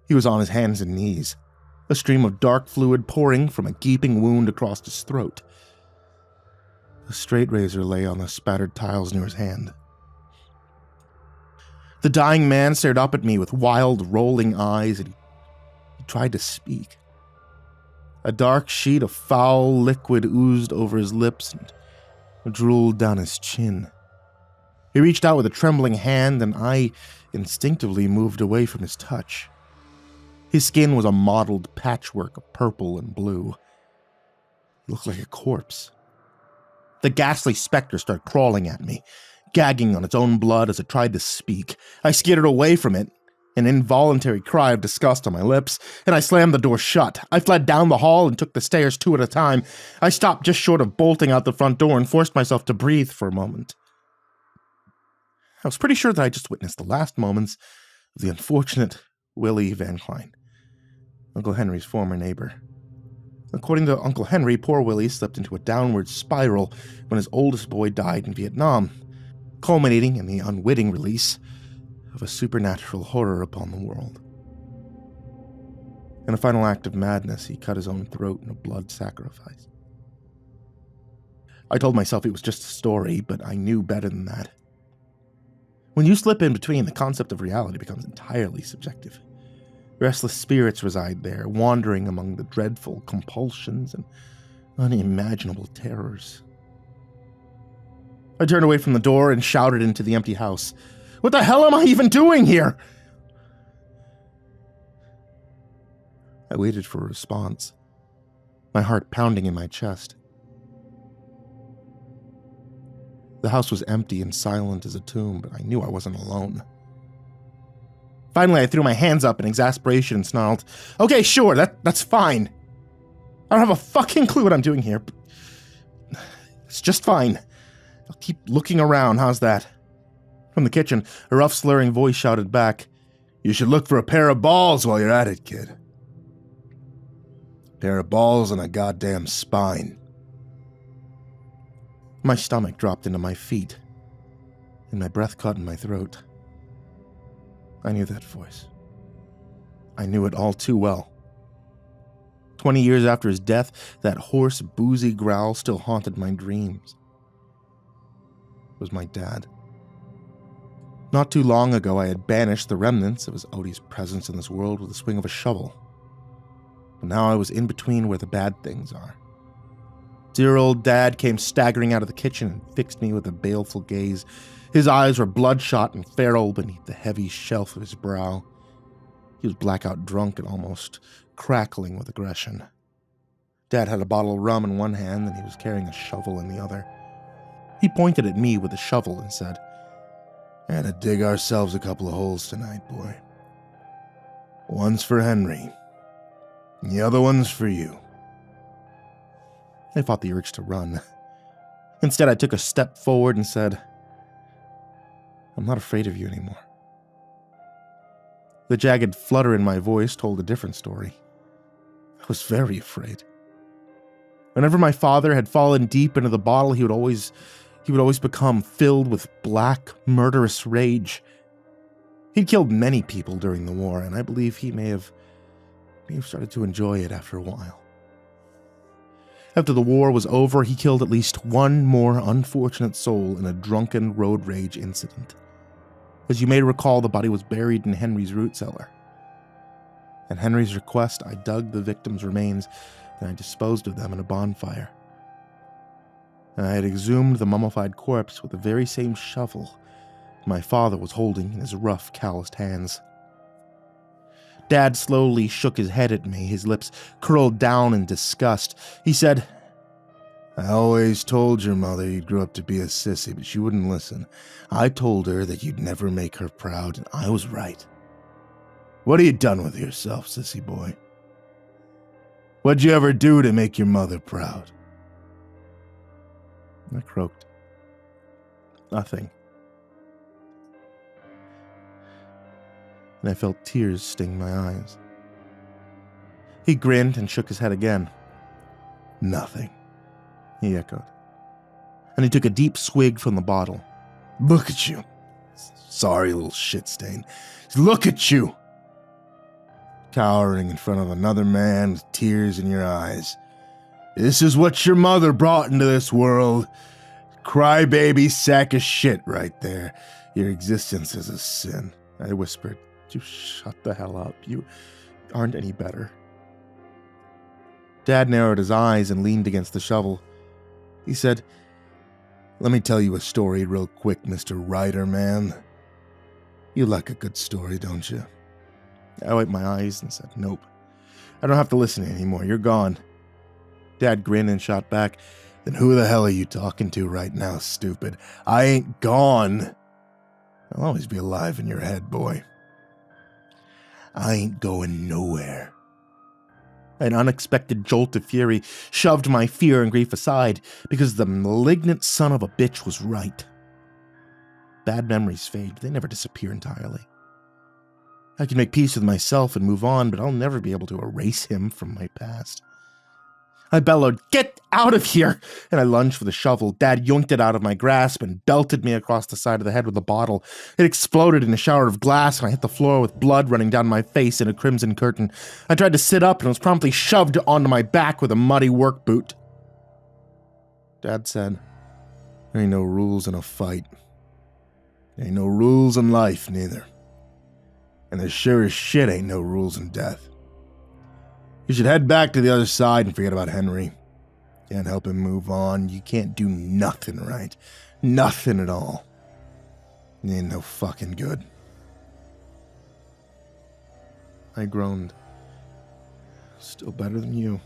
He was on his hands and knees, a stream of dark fluid pouring from a gaping wound across his throat. A straight razor lay on the spattered tiles near his hand. The dying man stared up at me with wild, rolling eyes, and he tried to speak. A dark sheet of foul liquid oozed over his lips and drooled down his chin. He reached out with a trembling hand, and I instinctively moved away from his touch. His skin was a mottled patchwork of purple and blue. He looked like a corpse. The ghastly specter started crawling at me, gagging on its own blood as it tried to speak. I skittered away from it, an involuntary cry of disgust on my lips, and I slammed the door shut. I fled down the hall and took the stairs 2 at a time. I stopped just short of bolting out the front door and forced myself to breathe for a moment. I was pretty sure that I just witnessed the last moments of the unfortunate Willie Van Klein, Uncle Henry's former neighbor. According to Uncle Henry, poor Willie slipped into a downward spiral when his oldest boy died in Vietnam, culminating in the unwitting release of a supernatural horror upon the world. In a final act of madness, he cut his own throat in a blood sacrifice. I told myself it was just a story, but I knew better than that. When you slip in between, the concept of reality becomes entirely subjective. Restless spirits reside there, wandering among the dreadful compulsions and unimaginable terrors. I turned away from the door and shouted into the empty house, "What the hell am I even doing here?" I waited for a response, my heart pounding in my chest. The house was empty and silent as a tomb, but I knew I wasn't alone. Finally, I threw my hands up in exasperation and snarled, "Okay, sure, that's fine. I don't have a fucking clue what I'm doing here, but it's just fine. I'll keep looking around, how's that?" From the kitchen, a rough, slurring voice shouted back, "You should look for a pair of balls while you're at it, kid. A pair of balls and a goddamn spine." My stomach dropped into my feet, and my breath caught in my throat. I knew that voice. I knew it all too well. 20 years after his death, that hoarse, boozy growl still haunted my dreams. It was my dad. Not too long ago, I had banished the remnants of his Odie's presence in this world with a swing of a shovel. But now I was in between where the bad things are. Dear-old Dad came staggering out of the kitchen and fixed me with a baleful gaze. His eyes were bloodshot and feral beneath the heavy shelf of his brow. He was blackout drunk and almost crackling with aggression. Dad had a bottle of rum in one hand and he was carrying a shovel in the other. He pointed at me with the shovel and said, "Had to dig ourselves a couple of holes tonight, boy. One's for Henry, and the other one's for you." I fought the urge to run. Instead, I took a step forward and said, "I'm not afraid of you anymore." The jagged flutter in my voice told a different story. I was very afraid. Whenever my father had fallen deep into the bottle, he would always become filled with black, murderous rage. He'd killed many people during the war, and I believe he may have started to enjoy it after a while. After the war was over, he killed at least one more unfortunate soul in a drunken road rage incident. As you may recall, the body was buried in Henry's root cellar. At Henry's request, I dug the victim's remains and I disposed of them in a bonfire. And I had exhumed the mummified corpse with the very same shovel my father was holding in his rough, calloused hands. Dad slowly shook his head at me, his lips curled down in disgust. He said, "I always told your mother you'd grow up to be a sissy, but she wouldn't listen. I told her that you'd never make her proud, and I was right. What have you done with yourself, sissy boy? What'd you ever do to make your mother proud?" I croaked. "Nothing." And I felt tears sting my eyes. He grinned and shook his head again. "Nothing," he echoed. And he took a deep swig from the bottle. "Look at you. Sorry little shit stain. Look at you. Cowering in front of another man with tears in your eyes. This is what your mother brought into this world. Crybaby sack of shit right there. Your existence is a sin." I whispered. "You shut the hell up. You aren't any better." Dad narrowed his eyes and leaned against the shovel. He said, "Let me tell you a story real quick, Mr. Writer Man. You like a good story, don't you?" I wiped my eyes and said, "Nope. I don't have to listen anymore. You're gone." Dad grinned and shot back, "Then who the hell are you talking to right now, stupid? I ain't gone. I'll always be alive in your head, boy. I ain't going nowhere." An unexpected jolt of fury shoved my fear and grief aside because the malignant son of a bitch was right. Bad memories fade, but they never disappear entirely. I can make peace with myself and move on, but I'll never be able to erase him from my past. I bellowed, "Get out of here!" and I lunged for the shovel. Dad yoinked it out of my grasp and belted me across the side of the head with the bottle. It exploded in a shower of glass, and I hit the floor with blood running down my face in a crimson curtain. I tried to sit up and was promptly shoved onto my back with a muddy work boot. Dad said, "There ain't no rules in a fight. There ain't no rules in life, neither. And there sure as shit ain't no rules in death. You should head back to the other side and forget about Henry. Can't help him move on. You can't do nothing right. Nothing at all. You ain't no fucking good." I groaned. Still better than you.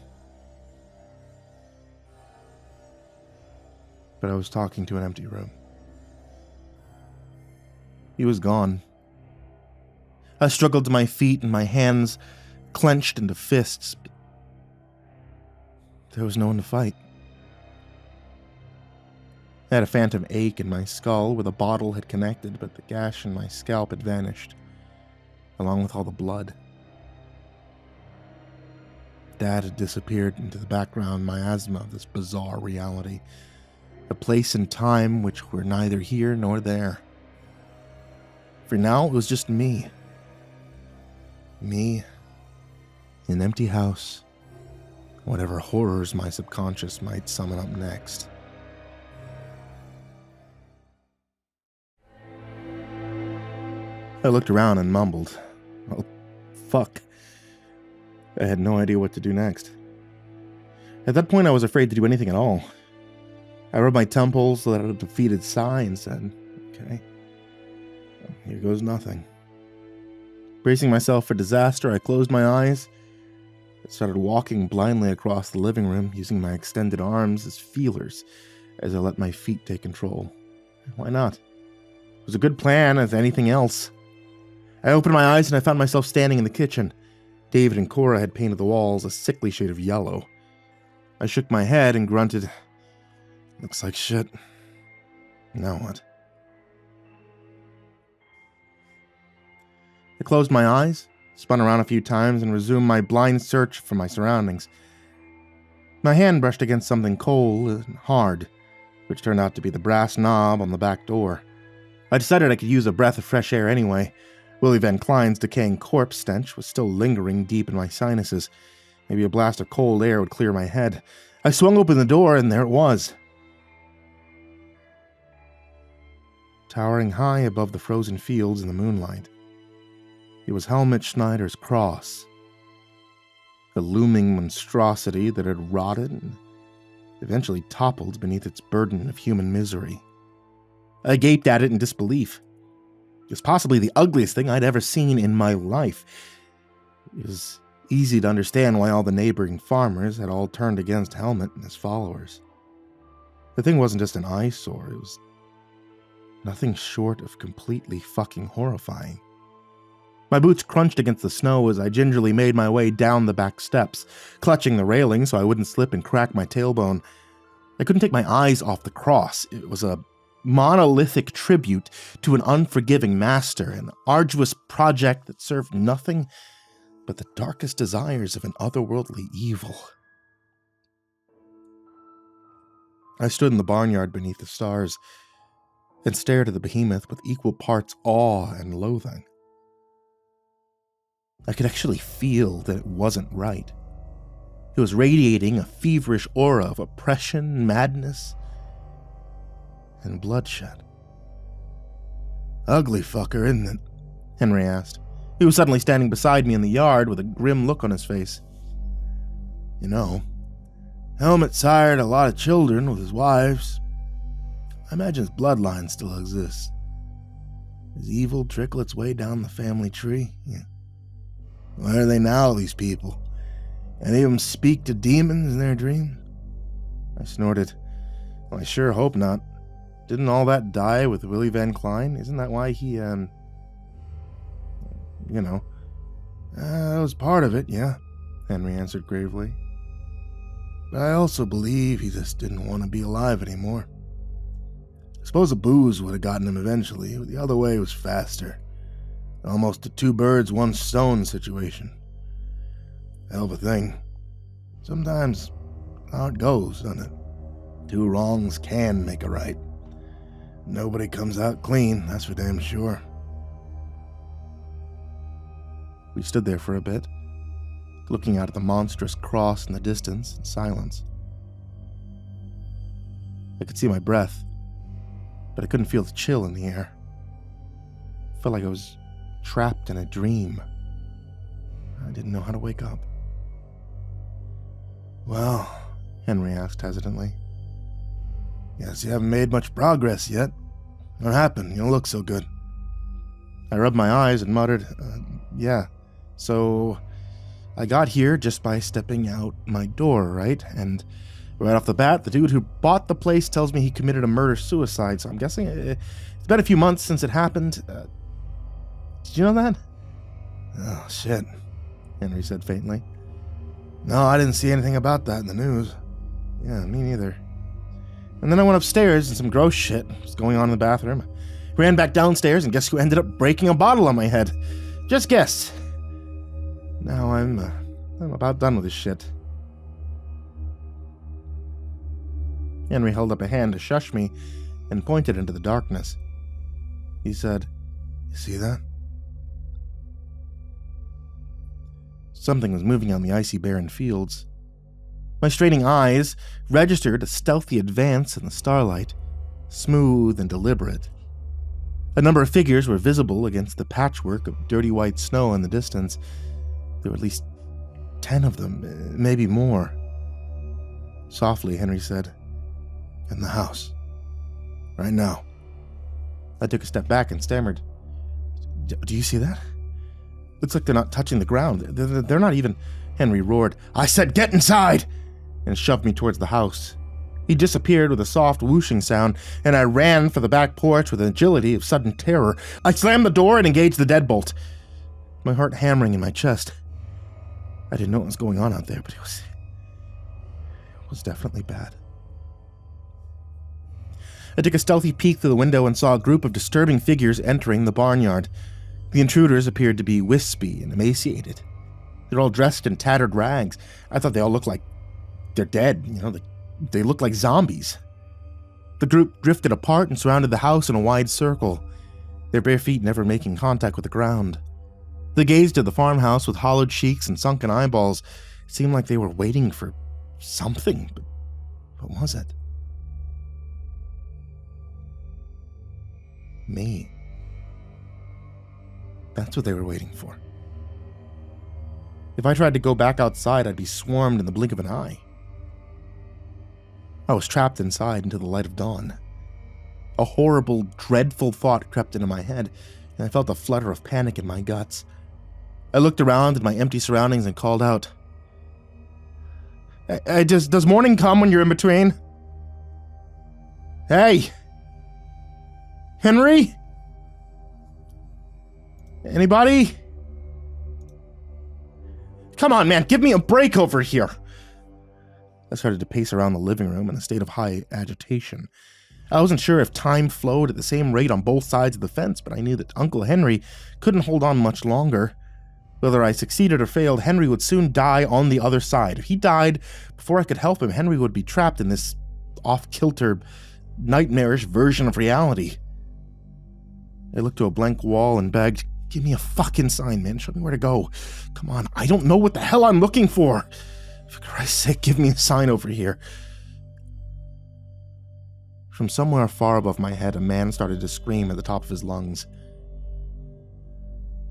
But I was talking to an empty room. He was gone. I struggled to my feet and my hands clenched into fists, but there was no one to fight. I had a phantom ache in my skull where the bottle had connected, but the gash in my scalp had vanished, along with all the blood. Dad had disappeared into the background miasma of this bizarre reality, a place and time which were neither here nor there. For now, it was just me. Me, in an empty house, whatever horrors my subconscious might summon up next. I looked around and mumbled, "Oh, fuck." I had no idea what to do next. At that point, I was afraid to do anything at all. I rubbed my temples, let out a defeated sigh, and said, "Okay, here goes nothing." Bracing myself for disaster, I closed my eyes and started walking blindly across the living room, using my extended arms as feelers as I let my feet take control. Why not? It was a good plan as anything else. I opened my eyes and I found myself standing in the kitchen. David and Cora had painted the walls a sickly shade of yellow. I shook my head and grunted, "Looks like shit. Now what?" I closed my eyes, spun around a few times, and resumed my blind search for my surroundings. My hand brushed against something cold and hard, which turned out to be the brass knob on the back door. I decided I could use a breath of fresh air anyway. Willie Van Klein's decaying corpse stench was still lingering deep in my sinuses. Maybe a blast of cold air would clear my head. I swung open the door, and there it was. Towering high above the frozen fields in the moonlight, it was Helmut Schneider's cross, a looming monstrosity that had rotted and eventually toppled beneath its burden of human misery. I gaped at it in disbelief. It was possibly the ugliest thing I'd ever seen in my life. It was easy to understand why all the neighboring farmers had all turned against Helmut and his followers. The thing wasn't just an eyesore, it was nothing short of completely fucking horrifying. My boots crunched against the snow as I gingerly made my way down the back steps, clutching the railing so I wouldn't slip and crack my tailbone. I couldn't take my eyes off the cross. It was a monolithic tribute to an unforgiving master, an arduous project that served nothing but the darkest desires of an otherworldly evil. I stood in the barnyard beneath the stars and stared at the behemoth with equal parts awe and loathing. I could actually feel that it wasn't right. It was radiating a feverish aura of oppression, madness, and bloodshed. "Ugly fucker, isn't it?" Henry asked. He was suddenly standing beside me in the yard with a grim look on his face. "You know, Helmut sired a lot of children with his wives. I imagine his bloodline still exists. His evil tricklets way down the family tree. Yeah. Where are they now, these people? Any of them speak to demons in their dreams?" I snorted. "Well, I sure hope not. Didn't all that die with Willie Van Klein? Isn't that why he, That was part of it, yeah," Henry answered gravely. "But I also believe he just didn't want to be alive anymore. I suppose the booze would have gotten him eventually, but the other way was faster. Almost a two birds, one stone situation. Hell of a thing. Sometimes how it goes, doesn't it? Two wrongs can make a right. Nobody comes out clean, that's for damn sure." We stood there for a bit, looking out at the monstrous cross in the distance in silence. I could see my breath, but I couldn't feel the chill in the air. I felt like I was trapped in a dream. I didn't know how to wake up. "Well," Henry asked hesitantly, "guess you haven't made much progress yet. What happened? You don't look so good." I rubbed my eyes and muttered, "Yeah, so I got here just by stepping out my door, right? And right off the bat, the dude who bought the place tells me he committed a murder-suicide, so I'm guessing it's been a few months since it happened. Did you know that? Oh, shit, Henry said faintly. No, I didn't see anything about that in the news. Yeah, me neither. And then I went upstairs and some gross shit was going on in the bathroom. Ran back downstairs and guess who ended up breaking a bottle on my head? Just guess. Now I'm about done with this shit. Henry held up a hand to shush me and pointed into the darkness. He said, "You see that?" Something was moving on the icy barren fields. My straining eyes registered a stealthy advance in the starlight, smooth and deliberate. A number of figures were visible against the patchwork of dirty white snow in the distance. There were at least 10 of them, maybe more. Softly, Henry said, "In the house. Right now." I took a step back and stammered. Do you see that? Looks like they're not touching the ground. They're not even..." Henry roared, "I said get inside!" and shoved me towards the house. He disappeared with a soft whooshing sound, and I ran for the back porch with an agility of sudden terror. I slammed the door and engaged the deadbolt, my heart hammering in my chest. I didn't know what was going on out there, but it was definitely bad. I took a stealthy peek through the window and saw a group of disturbing figures entering the barnyard. The intruders appeared to be wispy and emaciated. They're all dressed in tattered rags. I thought they all looked like they're dead, they looked like zombies. The group drifted apart and surrounded the house in a wide circle, their bare feet never making contact with the ground. They gazed at the farmhouse with hollowed cheeks and sunken eyeballs. It seemed like they were waiting for something, but what was it? Me. That's what they were waiting for. If I tried to go back outside, I'd be swarmed in the blink of an eye. I was trapped inside into the light of dawn. A horrible, dreadful thought crept into my head, and I felt a flutter of panic in my guts. I looked around at my empty surroundings and called out, Does morning come when you're in between? Hey! Henry? Anybody? Come on, man, give me a break over here. I started to pace around the living room in a state of high agitation. I wasn't sure if time flowed at the same rate on both sides of the fence, but I knew that Uncle Henry couldn't hold on much longer. Whether I succeeded or failed, Henry would soon die on the other side. If he died before I could help him, Henry would be trapped in this off-kilter, nightmarish version of reality. I looked to a blank wall and begged, "Give me a fucking sign, man. Show me where to go. Come on, I don't know what the hell I'm looking for. For Christ's sake, give me a sign over here." From somewhere far above my head, a man started to scream at the top of his lungs.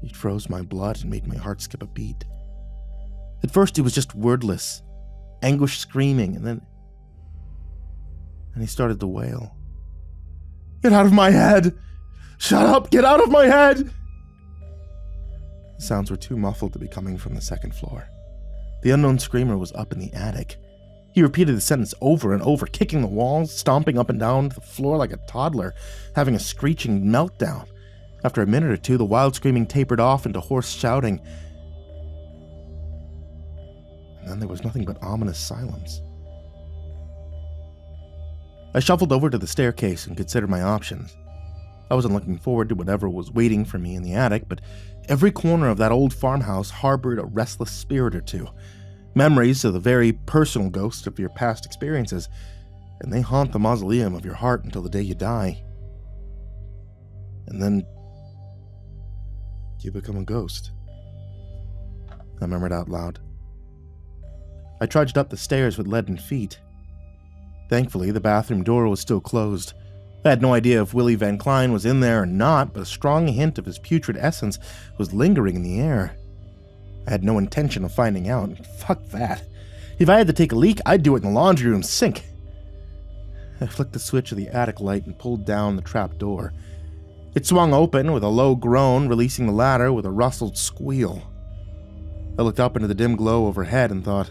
It froze my blood and made my heart skip a beat. At first, he was just wordless, anguished screaming, and then he started to wail. "Get out of my head! Shut up! Get out of my head!" The sounds were too muffled to be coming from the second floor. The unknown screamer was up in the attic. He repeated the sentence over and over, kicking the walls, stomping up and down the floor like a toddler, having a screeching meltdown. After a minute or two, the wild screaming tapered off into hoarse shouting. And then there was nothing but ominous silence. I shuffled over to the staircase and considered my options. I wasn't looking forward to whatever was waiting for me in the attic, but every corner of that old farmhouse harbored a restless spirit or two, memories of the very personal ghosts of your past experiences, and they haunt the mausoleum of your heart until the day you die. And then you become a ghost, I murmured out loud. I trudged up the stairs with leaden feet. Thankfully, the bathroom door was still closed. I had no idea if Willie Van Klein was in there or not, but a strong hint of his putrid essence was lingering in the air. I had no intention of finding out. Fuck that. If I had to take a leak, I'd do it in the laundry room sink. I flicked the switch of the attic light and pulled down the trap door. It swung open with a low groan, releasing the ladder with a rustled squeal. I looked up into the dim glow overhead and thought,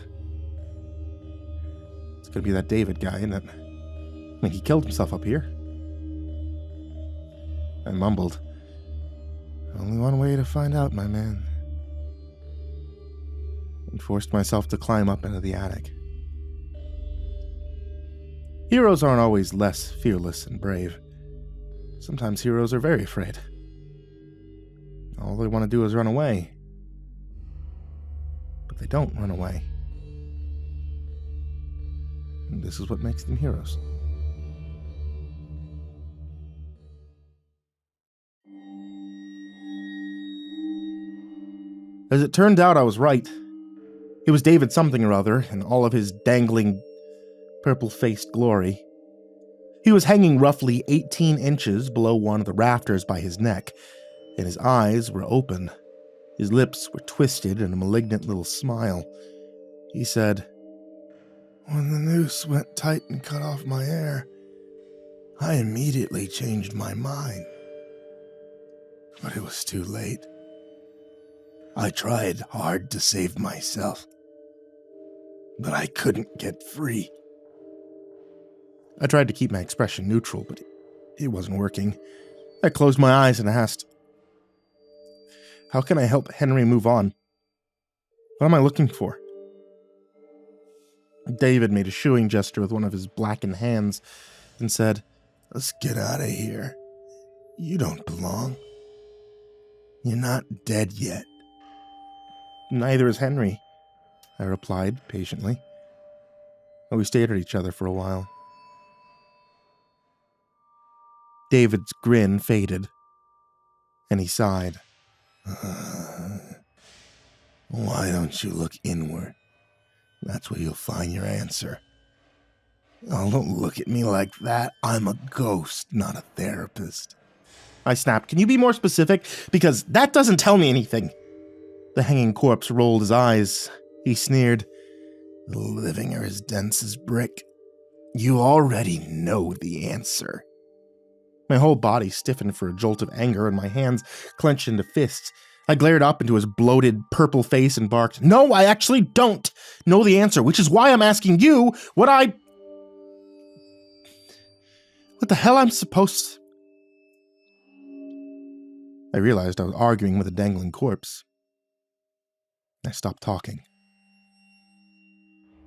it's gonna be that David guy, isn't it? I mean, he killed himself up here. I mumbled, only one way to find out, my man. And forced myself to climb up into the attic. Heroes aren't always less fearless and brave. Sometimes heroes are very afraid. All they want to do is run away. But they don't run away. And this is what makes them heroes. As it turned out, I was right. It was David something or other, in all of his dangling, purple-faced glory. He was hanging roughly 18 inches below one of the rafters by his neck, and his eyes were open. His lips were twisted in a malignant little smile. He said, "When the noose went tight and cut off my hair, I immediately changed my mind. But it was too late. I tried hard to save myself, but I couldn't get free." I tried to keep my expression neutral, but it wasn't working. I closed my eyes and asked, "How can I help Henry move on? What am I looking for?" David made a shooing gesture with one of his blackened hands and said, "Let's get out of here. You don't belong. You're not dead yet." "Neither is Henry," I replied patiently. We stared at each other for a while. David's grin faded, and he sighed. Why don't you look inward? That's where you'll find your answer. Oh, don't look at me like that. I'm a ghost, not a therapist. I snapped. "Can you be more specific? Because that doesn't tell me anything." The hanging corpse rolled his eyes. He sneered. "The living are as dense as brick. You already know the answer." My whole body stiffened for a jolt of anger, and my hands clenched into fists. I glared up into his bloated, purple face and barked, "No, I actually don't know the answer, which is why I'm asking you what the hell I'm supposed to..." I realized I was arguing with a dangling corpse. I stopped talking.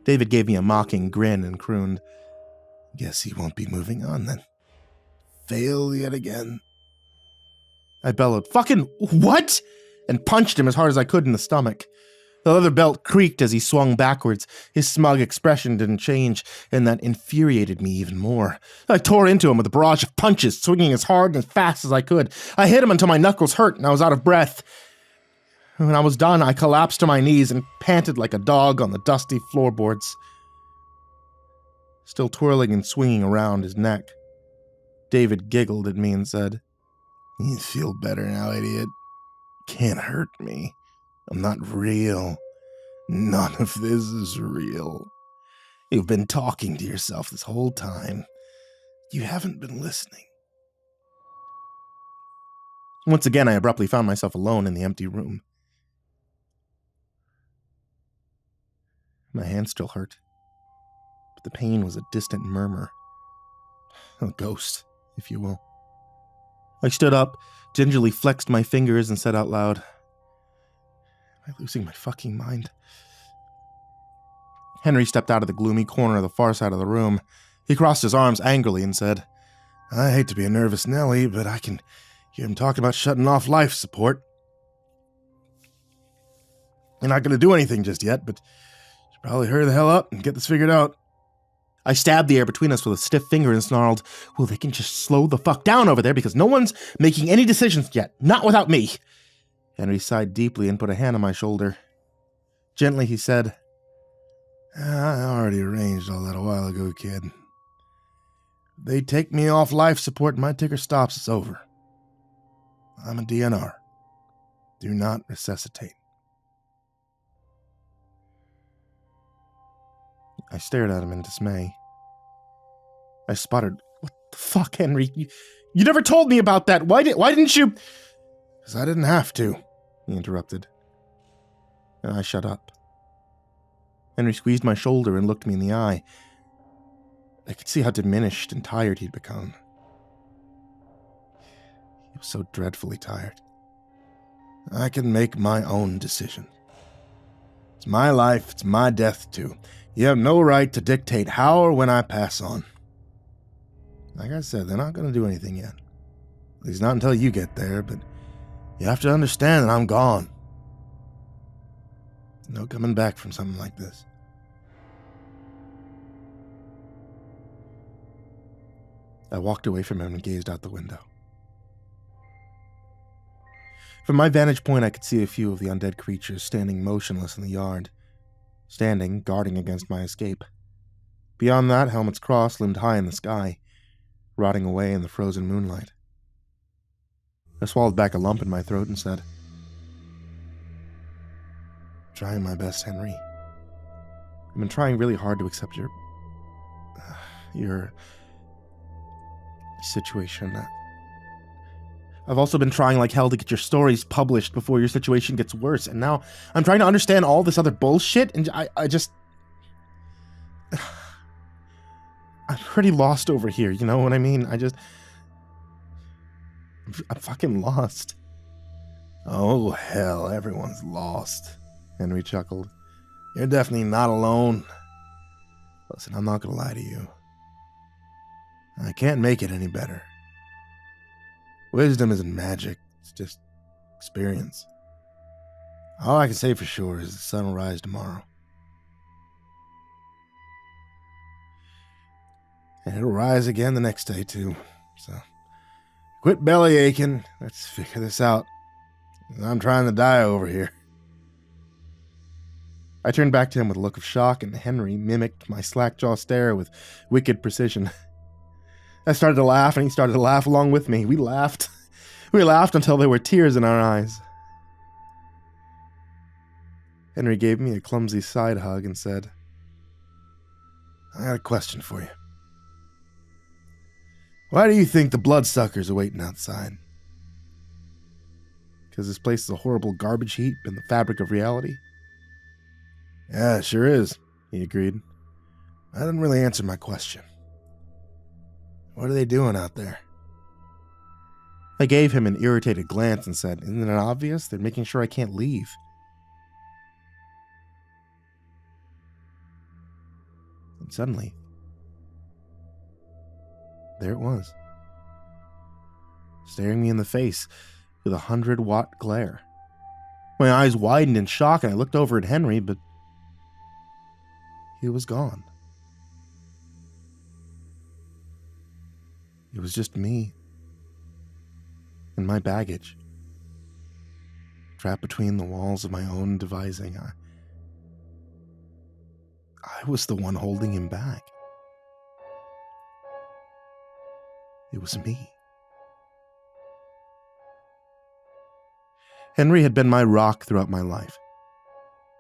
David gave me a mocking grin and crooned, "Guess he won't be moving on then. Fail yet again." I bellowed, "Fucking what?" and punched him as hard as I could in the stomach. The leather belt creaked as he swung backwards. His smug expression didn't change, and that infuriated me even more. I tore into him with a barrage of punches, swinging as hard and as fast as I could. I hit him until my knuckles hurt and I was out of breath. When I was done, I collapsed to my knees and panted like a dog on the dusty floorboards. Still twirling and swinging around his neck, David giggled at me and said, "You feel better now, idiot. Can't hurt me. I'm not real. None of this is real. You've been talking to yourself this whole time. You haven't been listening." Once again, I abruptly found myself alone in the empty room. My hand still hurt, but the pain was a distant murmur. A ghost, if you will. I stood up, gingerly flexed my fingers, and said out loud, "Am I losing my fucking mind?" Henry stepped out of the gloomy corner of the far side of the room. He crossed his arms angrily and said, "I hate to be a nervous Nelly, but I can hear him talking about shutting off life support. You're not going to do anything just yet, but you should probably hurry the hell up and get this figured out." I stabbed the air between us with a stiff finger and snarled, "Well, they can just slow the fuck down over there because no one's making any decisions yet. Not without me." Henry sighed deeply and put a hand on my shoulder. Gently, he said, "I already arranged all that a while ago, kid. If they take me off life support and my ticker stops, it's over. I'm a DNR. Do not resuscitate." I stared at him in dismay. I sputtered, "What the fuck, Henry? You never told me about that. Why didn't you..." "Because I didn't have to," he interrupted. and I shut up. Henry squeezed my shoulder and looked me in the eye. I could see how diminished and tired he'd become. He was so dreadfully tired. I can make my own decision. It's my life, it's my death too. You have no right to dictate how or when I pass on. Like I said, they're not going to do anything yet. At least not until you get there, but you have to understand that I'm gone. No coming back from something like this. I walked away from him and gazed out the window. From my vantage point, I could see a few of the undead creatures standing motionless in the yard, standing, guarding against my escape. Beyond that, Helmet's Cross loomed high in the sky, rotting away in the frozen moonlight. I swallowed back a lump in my throat and said, "Trying my best, Henry. I've been trying really hard to accept your situation. I've also been trying like hell to get your stories published before your situation gets worse, and now I'm trying to understand all this other bullshit, and I just... I'm pretty lost over here, you know what I mean? I'm fucking lost." "Oh, hell, everyone's lost," Henry chuckled. "You're definitely not alone. Listen, I'm not gonna lie to you. I can't make it any better. Wisdom isn't magic, it's just experience. All I can say for sure is the sun will rise tomorrow. And it'll rise again the next day, too. So, quit belly aching. Let's figure this out. I'm trying to die over here." I turned back to him with a look of shock, and Henry mimicked my slack-jaw stare with wicked precision. I started to laugh, and he started to laugh along with me. We laughed. We laughed until there were tears in our eyes. Henry gave me a clumsy side hug and said, "I got a question for you. Why do you think the bloodsuckers are waiting outside? Because this place is a horrible garbage heap in the fabric of reality?" "Yeah, it sure is," he agreed. "That didn't really answer my question. What are they doing out there?" I gave him an irritated glance and said, "Isn't it obvious? They're making sure I can't leave." And suddenly, there it was, staring me in the face with a 100-watt glare. My eyes widened in shock, and I looked over at Henry, but he was gone. It was just me and my baggage, trapped between the walls of my own devising. I was the one holding him back. It was me. Henry had been my rock throughout my life,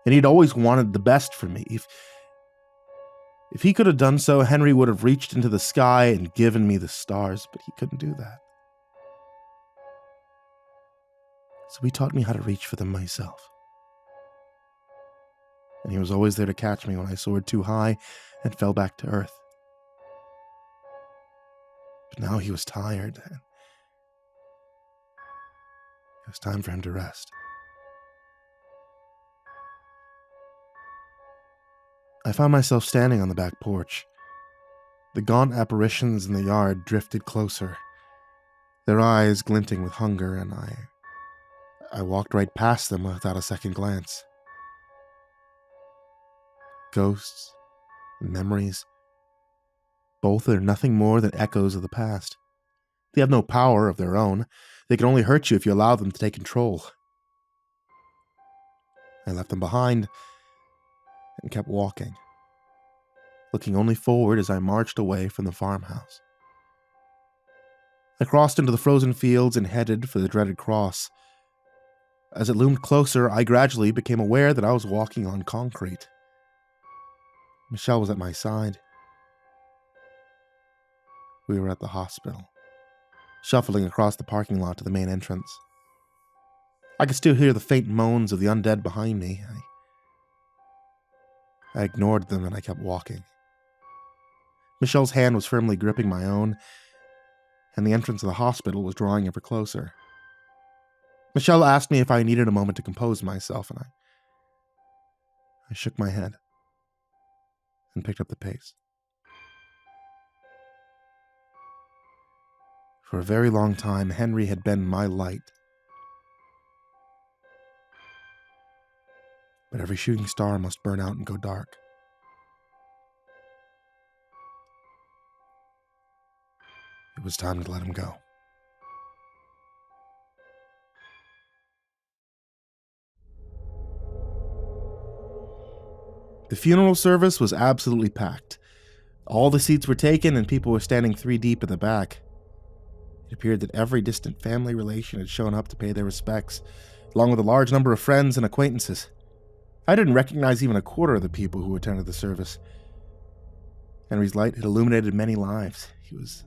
and he'd always wanted the best for me. If he could have done so, Henry would have reached into the sky and given me the stars, but he couldn't do that. So he taught me how to reach for them myself. And he was always there to catch me when I soared too high and fell back to earth. But now he was tired, and it was time for him to rest. I found myself standing on the back porch. The gaunt apparitions in the yard drifted closer, their eyes glinting with hunger, and I walked right past them without a second glance. Ghosts and memories, both are nothing more than echoes of the past. They have no power of their own. They can only hurt you if you allow them to take control. I left them behind and kept walking, looking only forward as I marched away from the farmhouse. I crossed into the frozen fields and headed for the dreaded cross. As it loomed closer, I gradually became aware that I was walking on concrete. Michelle was at my side. We were at the hospital, shuffling across the parking lot to the main entrance. I could still hear the faint moans of the undead behind me. I I ignored them and I kept walking. Michelle's hand was firmly gripping my own, and the entrance of the hospital was drawing ever closer. Michelle asked me if I needed a moment to compose myself, and I shook my head and picked up the pace. For a very long time, Henry had been my light. But every shooting star must burn out and go dark. It was time to let him go. The funeral service was absolutely packed. All the seats were taken and people were standing 3 deep in the back. It appeared that every distant family relation had shown up to pay their respects, along with a large number of friends and acquaintances. I didn't recognize even a quarter of the people who attended the service. Henry's light had illuminated many lives. He was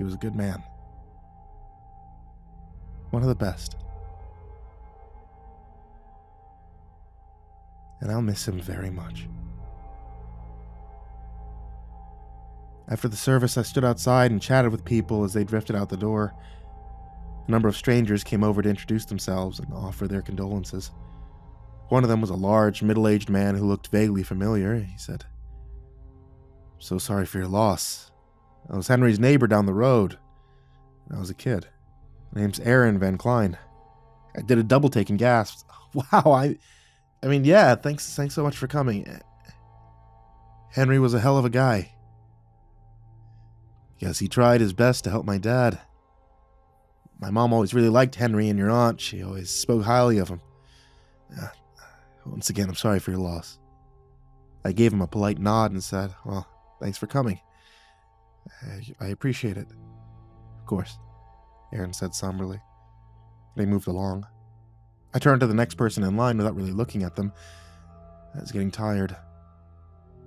a good man. One of the best. And I'll miss him very much. After the service, I stood outside and chatted with people as they drifted out the door. A number of strangers came over to introduce themselves and offer their condolences. One of them was a large, middle-aged man who looked vaguely familiar. He said, "So sorry for your loss. I was Henry's neighbor down the road when I was a kid. My name's Aaron Van Klein." I did a double take and gasped. Wow, I mean, yeah, thanks so much for coming. Henry was a hell of a guy. Yes, he tried his best to help my dad. My mom always really liked Henry, and your aunt, she always spoke highly of him. Once again, I'm sorry for your loss. I gave him a polite nod and said, "Well, thanks for coming. I appreciate it." "Of course," Aaron said somberly. They moved along. I turned to the next person in line without really looking at them. I was getting tired.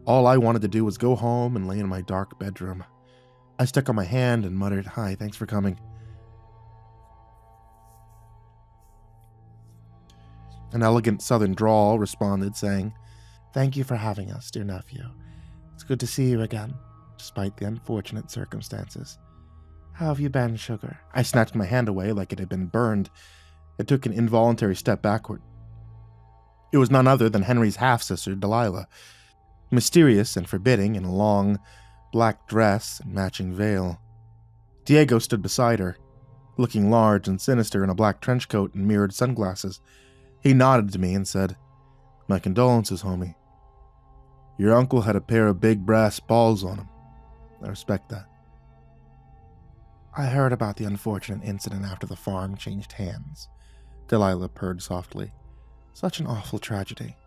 All I wanted to do was go home and lay in my dark bedroom. I stuck on my hand and muttered, "Hi, thanks for coming." An elegant southern drawl responded, saying, "Thank you for having us, dear nephew. It's good to see you again, despite the unfortunate circumstances. How have you been, sugar?" I snatched my hand away like it had been burned. It took an involuntary step backward. It was none other than Henry's half-sister, Delilah, mysterious and forbidding in a long, black dress and matching veil. Diego stood beside her, looking large and sinister in a black trench coat and mirrored sunglasses. He nodded to me and said, "My condolences, homie. Your uncle had a pair of big brass balls on him. I respect that." "I heard about the unfortunate incident after the farm changed hands," Delilah purred softly. "Such an awful tragedy.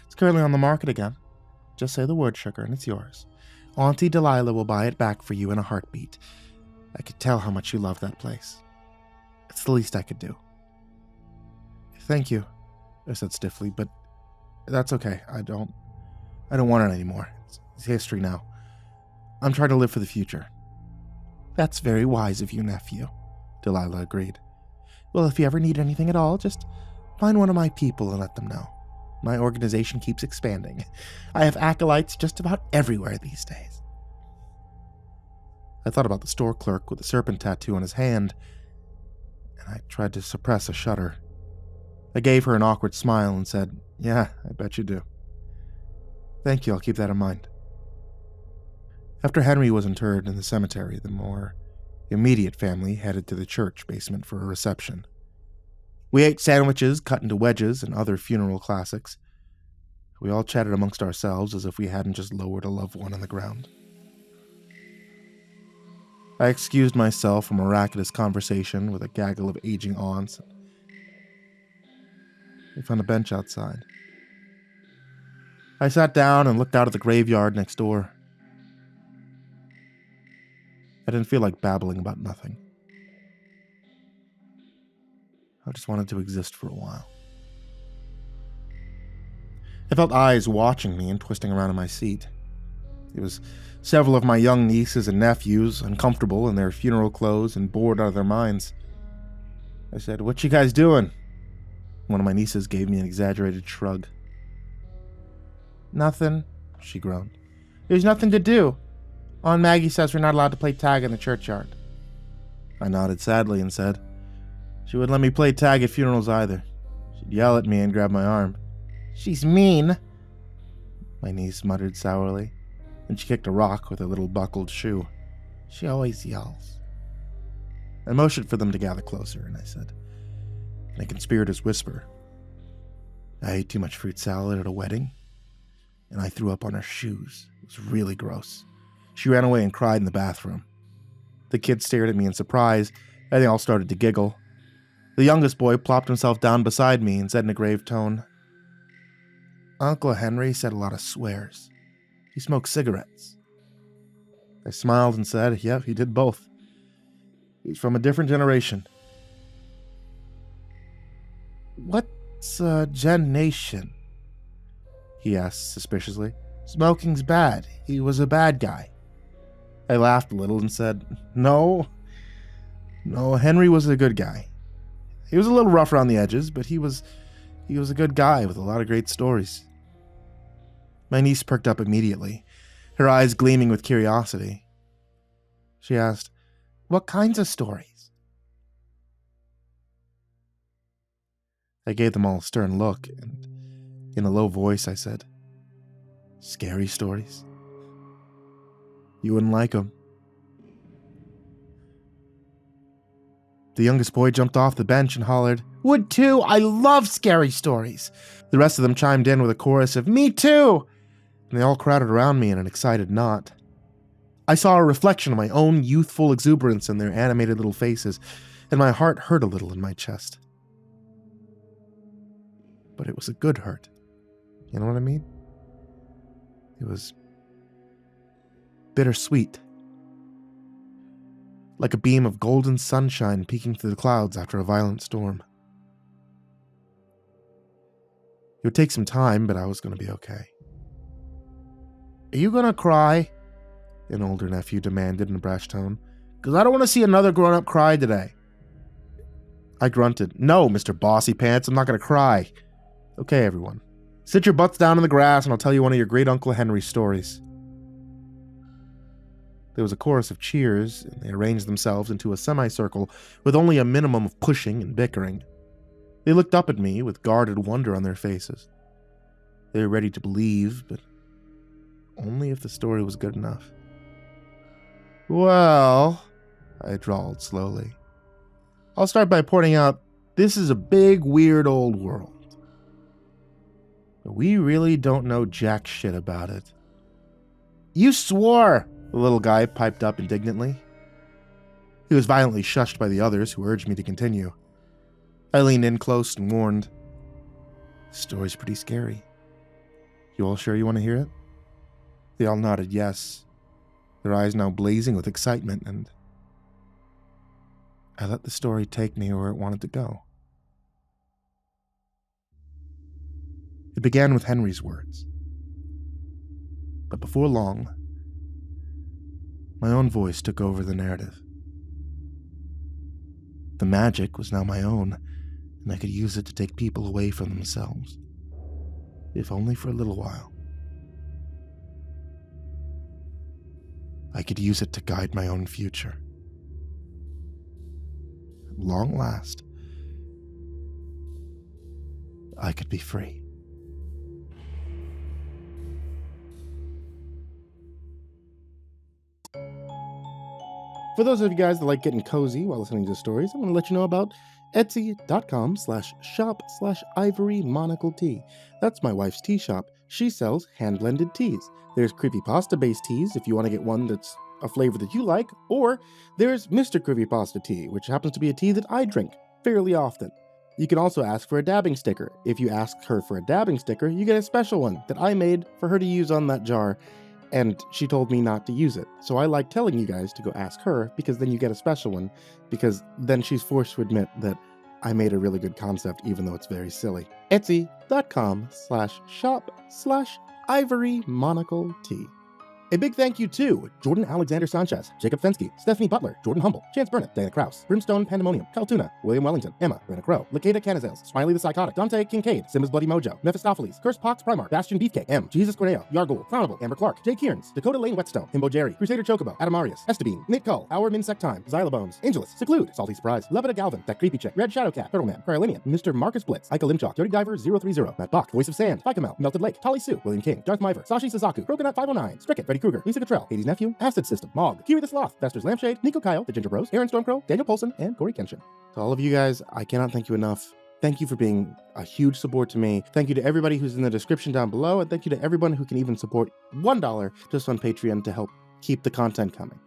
It's currently on the market again. Just say the word, sugar, and it's yours. Auntie Delilah will buy it back for you in a heartbeat. I could tell how much you love that place. It's the least I could do." "Thank you," I said stiffly, "but that's okay. I don't want it anymore. It's history now. I'm trying to live for the future." "That's very wise of you, nephew," Delilah agreed. "Well, if you ever need anything at all, just find one of my people and let them know. My organization keeps expanding. I have acolytes just about everywhere these days." I thought about the store clerk with the serpent tattoo on his hand, and I tried to suppress a shudder. I gave her an awkward smile and said, "Yeah, I bet you do." "Thank you, I'll keep that in mind." After Henry was interred in the cemetery, the more immediate family headed to the church basement for a reception. We ate sandwiches cut into wedges and other funeral classics. We all chatted amongst ourselves as if we hadn't just lowered a loved one on the ground. I excused myself from a miraculous conversation with a gaggle of aging aunts. We found a bench outside. I sat down and looked out at the graveyard next door. I didn't feel like babbling about nothing. I just wanted to exist for a while. I felt eyes watching me and twisting around in my seat. It was several of my young nieces and nephews, uncomfortable in their funeral clothes and bored out of their minds. I said, "What you guys doing?" One of my nieces gave me an exaggerated shrug. "Nothing," she groaned. "There's nothing to do. Aunt Maggie says we're not allowed to play tag in the churchyard." I nodded sadly and said, "She wouldn't let me play tag at funerals either. She'd yell at me and grab my arm." "She's mean," my niece muttered sourly, and she kicked a rock with her little buckled shoe. "She always yells." I motioned for them to gather closer, and I said, in a conspirator's whisper, "I ate too much fruit salad at a wedding, and I threw up on her shoes. It was really gross. She ran away and cried in the bathroom." The kids stared at me in surprise, and they all started to giggle. The youngest boy plopped himself down beside me and said in a grave tone, "Uncle Henry said a lot of swears. He smoked cigarettes." I smiled and said, "Yep, he did both. He's from a different generation." "What's a gen-nation?" he asked suspiciously. "Smoking's bad. He was a bad guy." I laughed a little and said, No, Henry was a good guy. He was a little rough around the edges, but he was a good guy with a lot of great stories." My niece perked up immediately, her eyes gleaming with curiosity. She asked, "What kinds of stories?" I gave them all a stern look, and in a low voice I said, "Scary stories. You wouldn't like them." The youngest boy jumped off the bench and hollered, "Would too! I love scary stories!" The rest of them chimed in with a chorus of, "Me too!" And they all crowded around me in an excited knot. I saw a reflection of my own youthful exuberance in their animated little faces, and my heart hurt a little in my chest. But it was a good hurt. You know what I mean? It was bittersweet. Like a beam of golden sunshine peeking through the clouds after a violent storm. It would take some time, but I was going to be okay. "Are you going to cry?" an older nephew demanded in a brash tone. "Because I don't want to see another grown-up cry today." I grunted, "No, Mr. Bossy Pants, I'm not going to cry." "Okay, everyone. Sit your butts down in the grass and I'll tell you one of your great Uncle Henry stories." There was a chorus of cheers, and they arranged themselves into a semicircle with only a minimum of pushing and bickering. They looked up at me with guarded wonder on their faces. They were ready to believe, but only if the story was good enough. "Well," I drawled slowly, "I'll start by pointing out this is a big, weird old world. But we really don't know jack shit about it." "You swore!" the little guy piped up indignantly. He was violently shushed by the others, who urged me to continue. I leaned in close and warned, "This story's pretty scary. You all sure you want to hear it?" They all nodded yes, their eyes now blazing with excitement, and I let the story take me where it wanted to go. It began with Henry's words. But before long, my own voice took over the narrative. The magic was now my own, and I could use it to take people away from themselves, if only for a little while. I could use it to guide my own future. At long last, I could be free. For those of you guys that like getting cozy while listening to stories, I want to let you know about Etsy.com/shop/ivorymonocletea. That's my wife's tea shop. She sells hand-blended teas. There's Creepypasta-based teas if you want to get one that's a flavor that you like, or there's MrCreepyPasta tea, which happens to be a tea that I drink fairly often. You can also ask for a dabbing sticker. If you ask her for a dabbing sticker, you get a special one that I made for her to use on that jar, and she told me not to use it. So I like telling you guys to go ask her, because then you get a special one, because then she's forced to admit that I made a really good concept, even though it's very silly. Etsy.com/shop/ivorymonocletea. A big thank you to Jordan Alexander Sanchez, Jakob Fenske, Stephanie Butler, Jordan Humble, Chance Burnett, Diana Kraus, BrimstonePandemonium, Caltuna, William Wellington, Emma, Brenna Crow, LaQueda Canizales, Smiley the Psychotic, Dante, Kinkade, SimbasBloodyMojo, Mephistopheles, CursepoxPrimarch, Bastion Beefcake, M, Jesus Cornejo, Yarghoul, Clownible, Amber Clark, Jay Kierns, Dakota Lane Whetstone, Himbo Jerry, Crusader Chocobo, Adamarius, Estebean, Nate Cull, Our Minsect Time, Xylobones, Angelus, Seclude, Salty Surprise, Levita Galvin, That Creepy Chick, Red Shadow Cat, Turtleman, Cryolinian, Mr. Marcus Blitz, Ika Limchalk, Dirty Diver 030, Matt Bach, Voice of Sand, Spike Melted Lake, Tolly Sue, William King, Darth Miver, Sashi Suzaku, Coconut 509, Stricket, Freddy Krueger, Lisa Cottrell, Hades Nephew, Acid System, Mog, Kiwi the Sloth, Fester's Lampshade, Nico Kyle, The Ginger Bros, Aaron Stormcrow, Daniel Polson, and Corey Kenshin. To all of you guys, I cannot thank you enough. Thank you for being a huge support to me. Thank you to everybody who's in the description down below, and thank you to everyone who can even support $1 just on Patreon to help keep the content coming.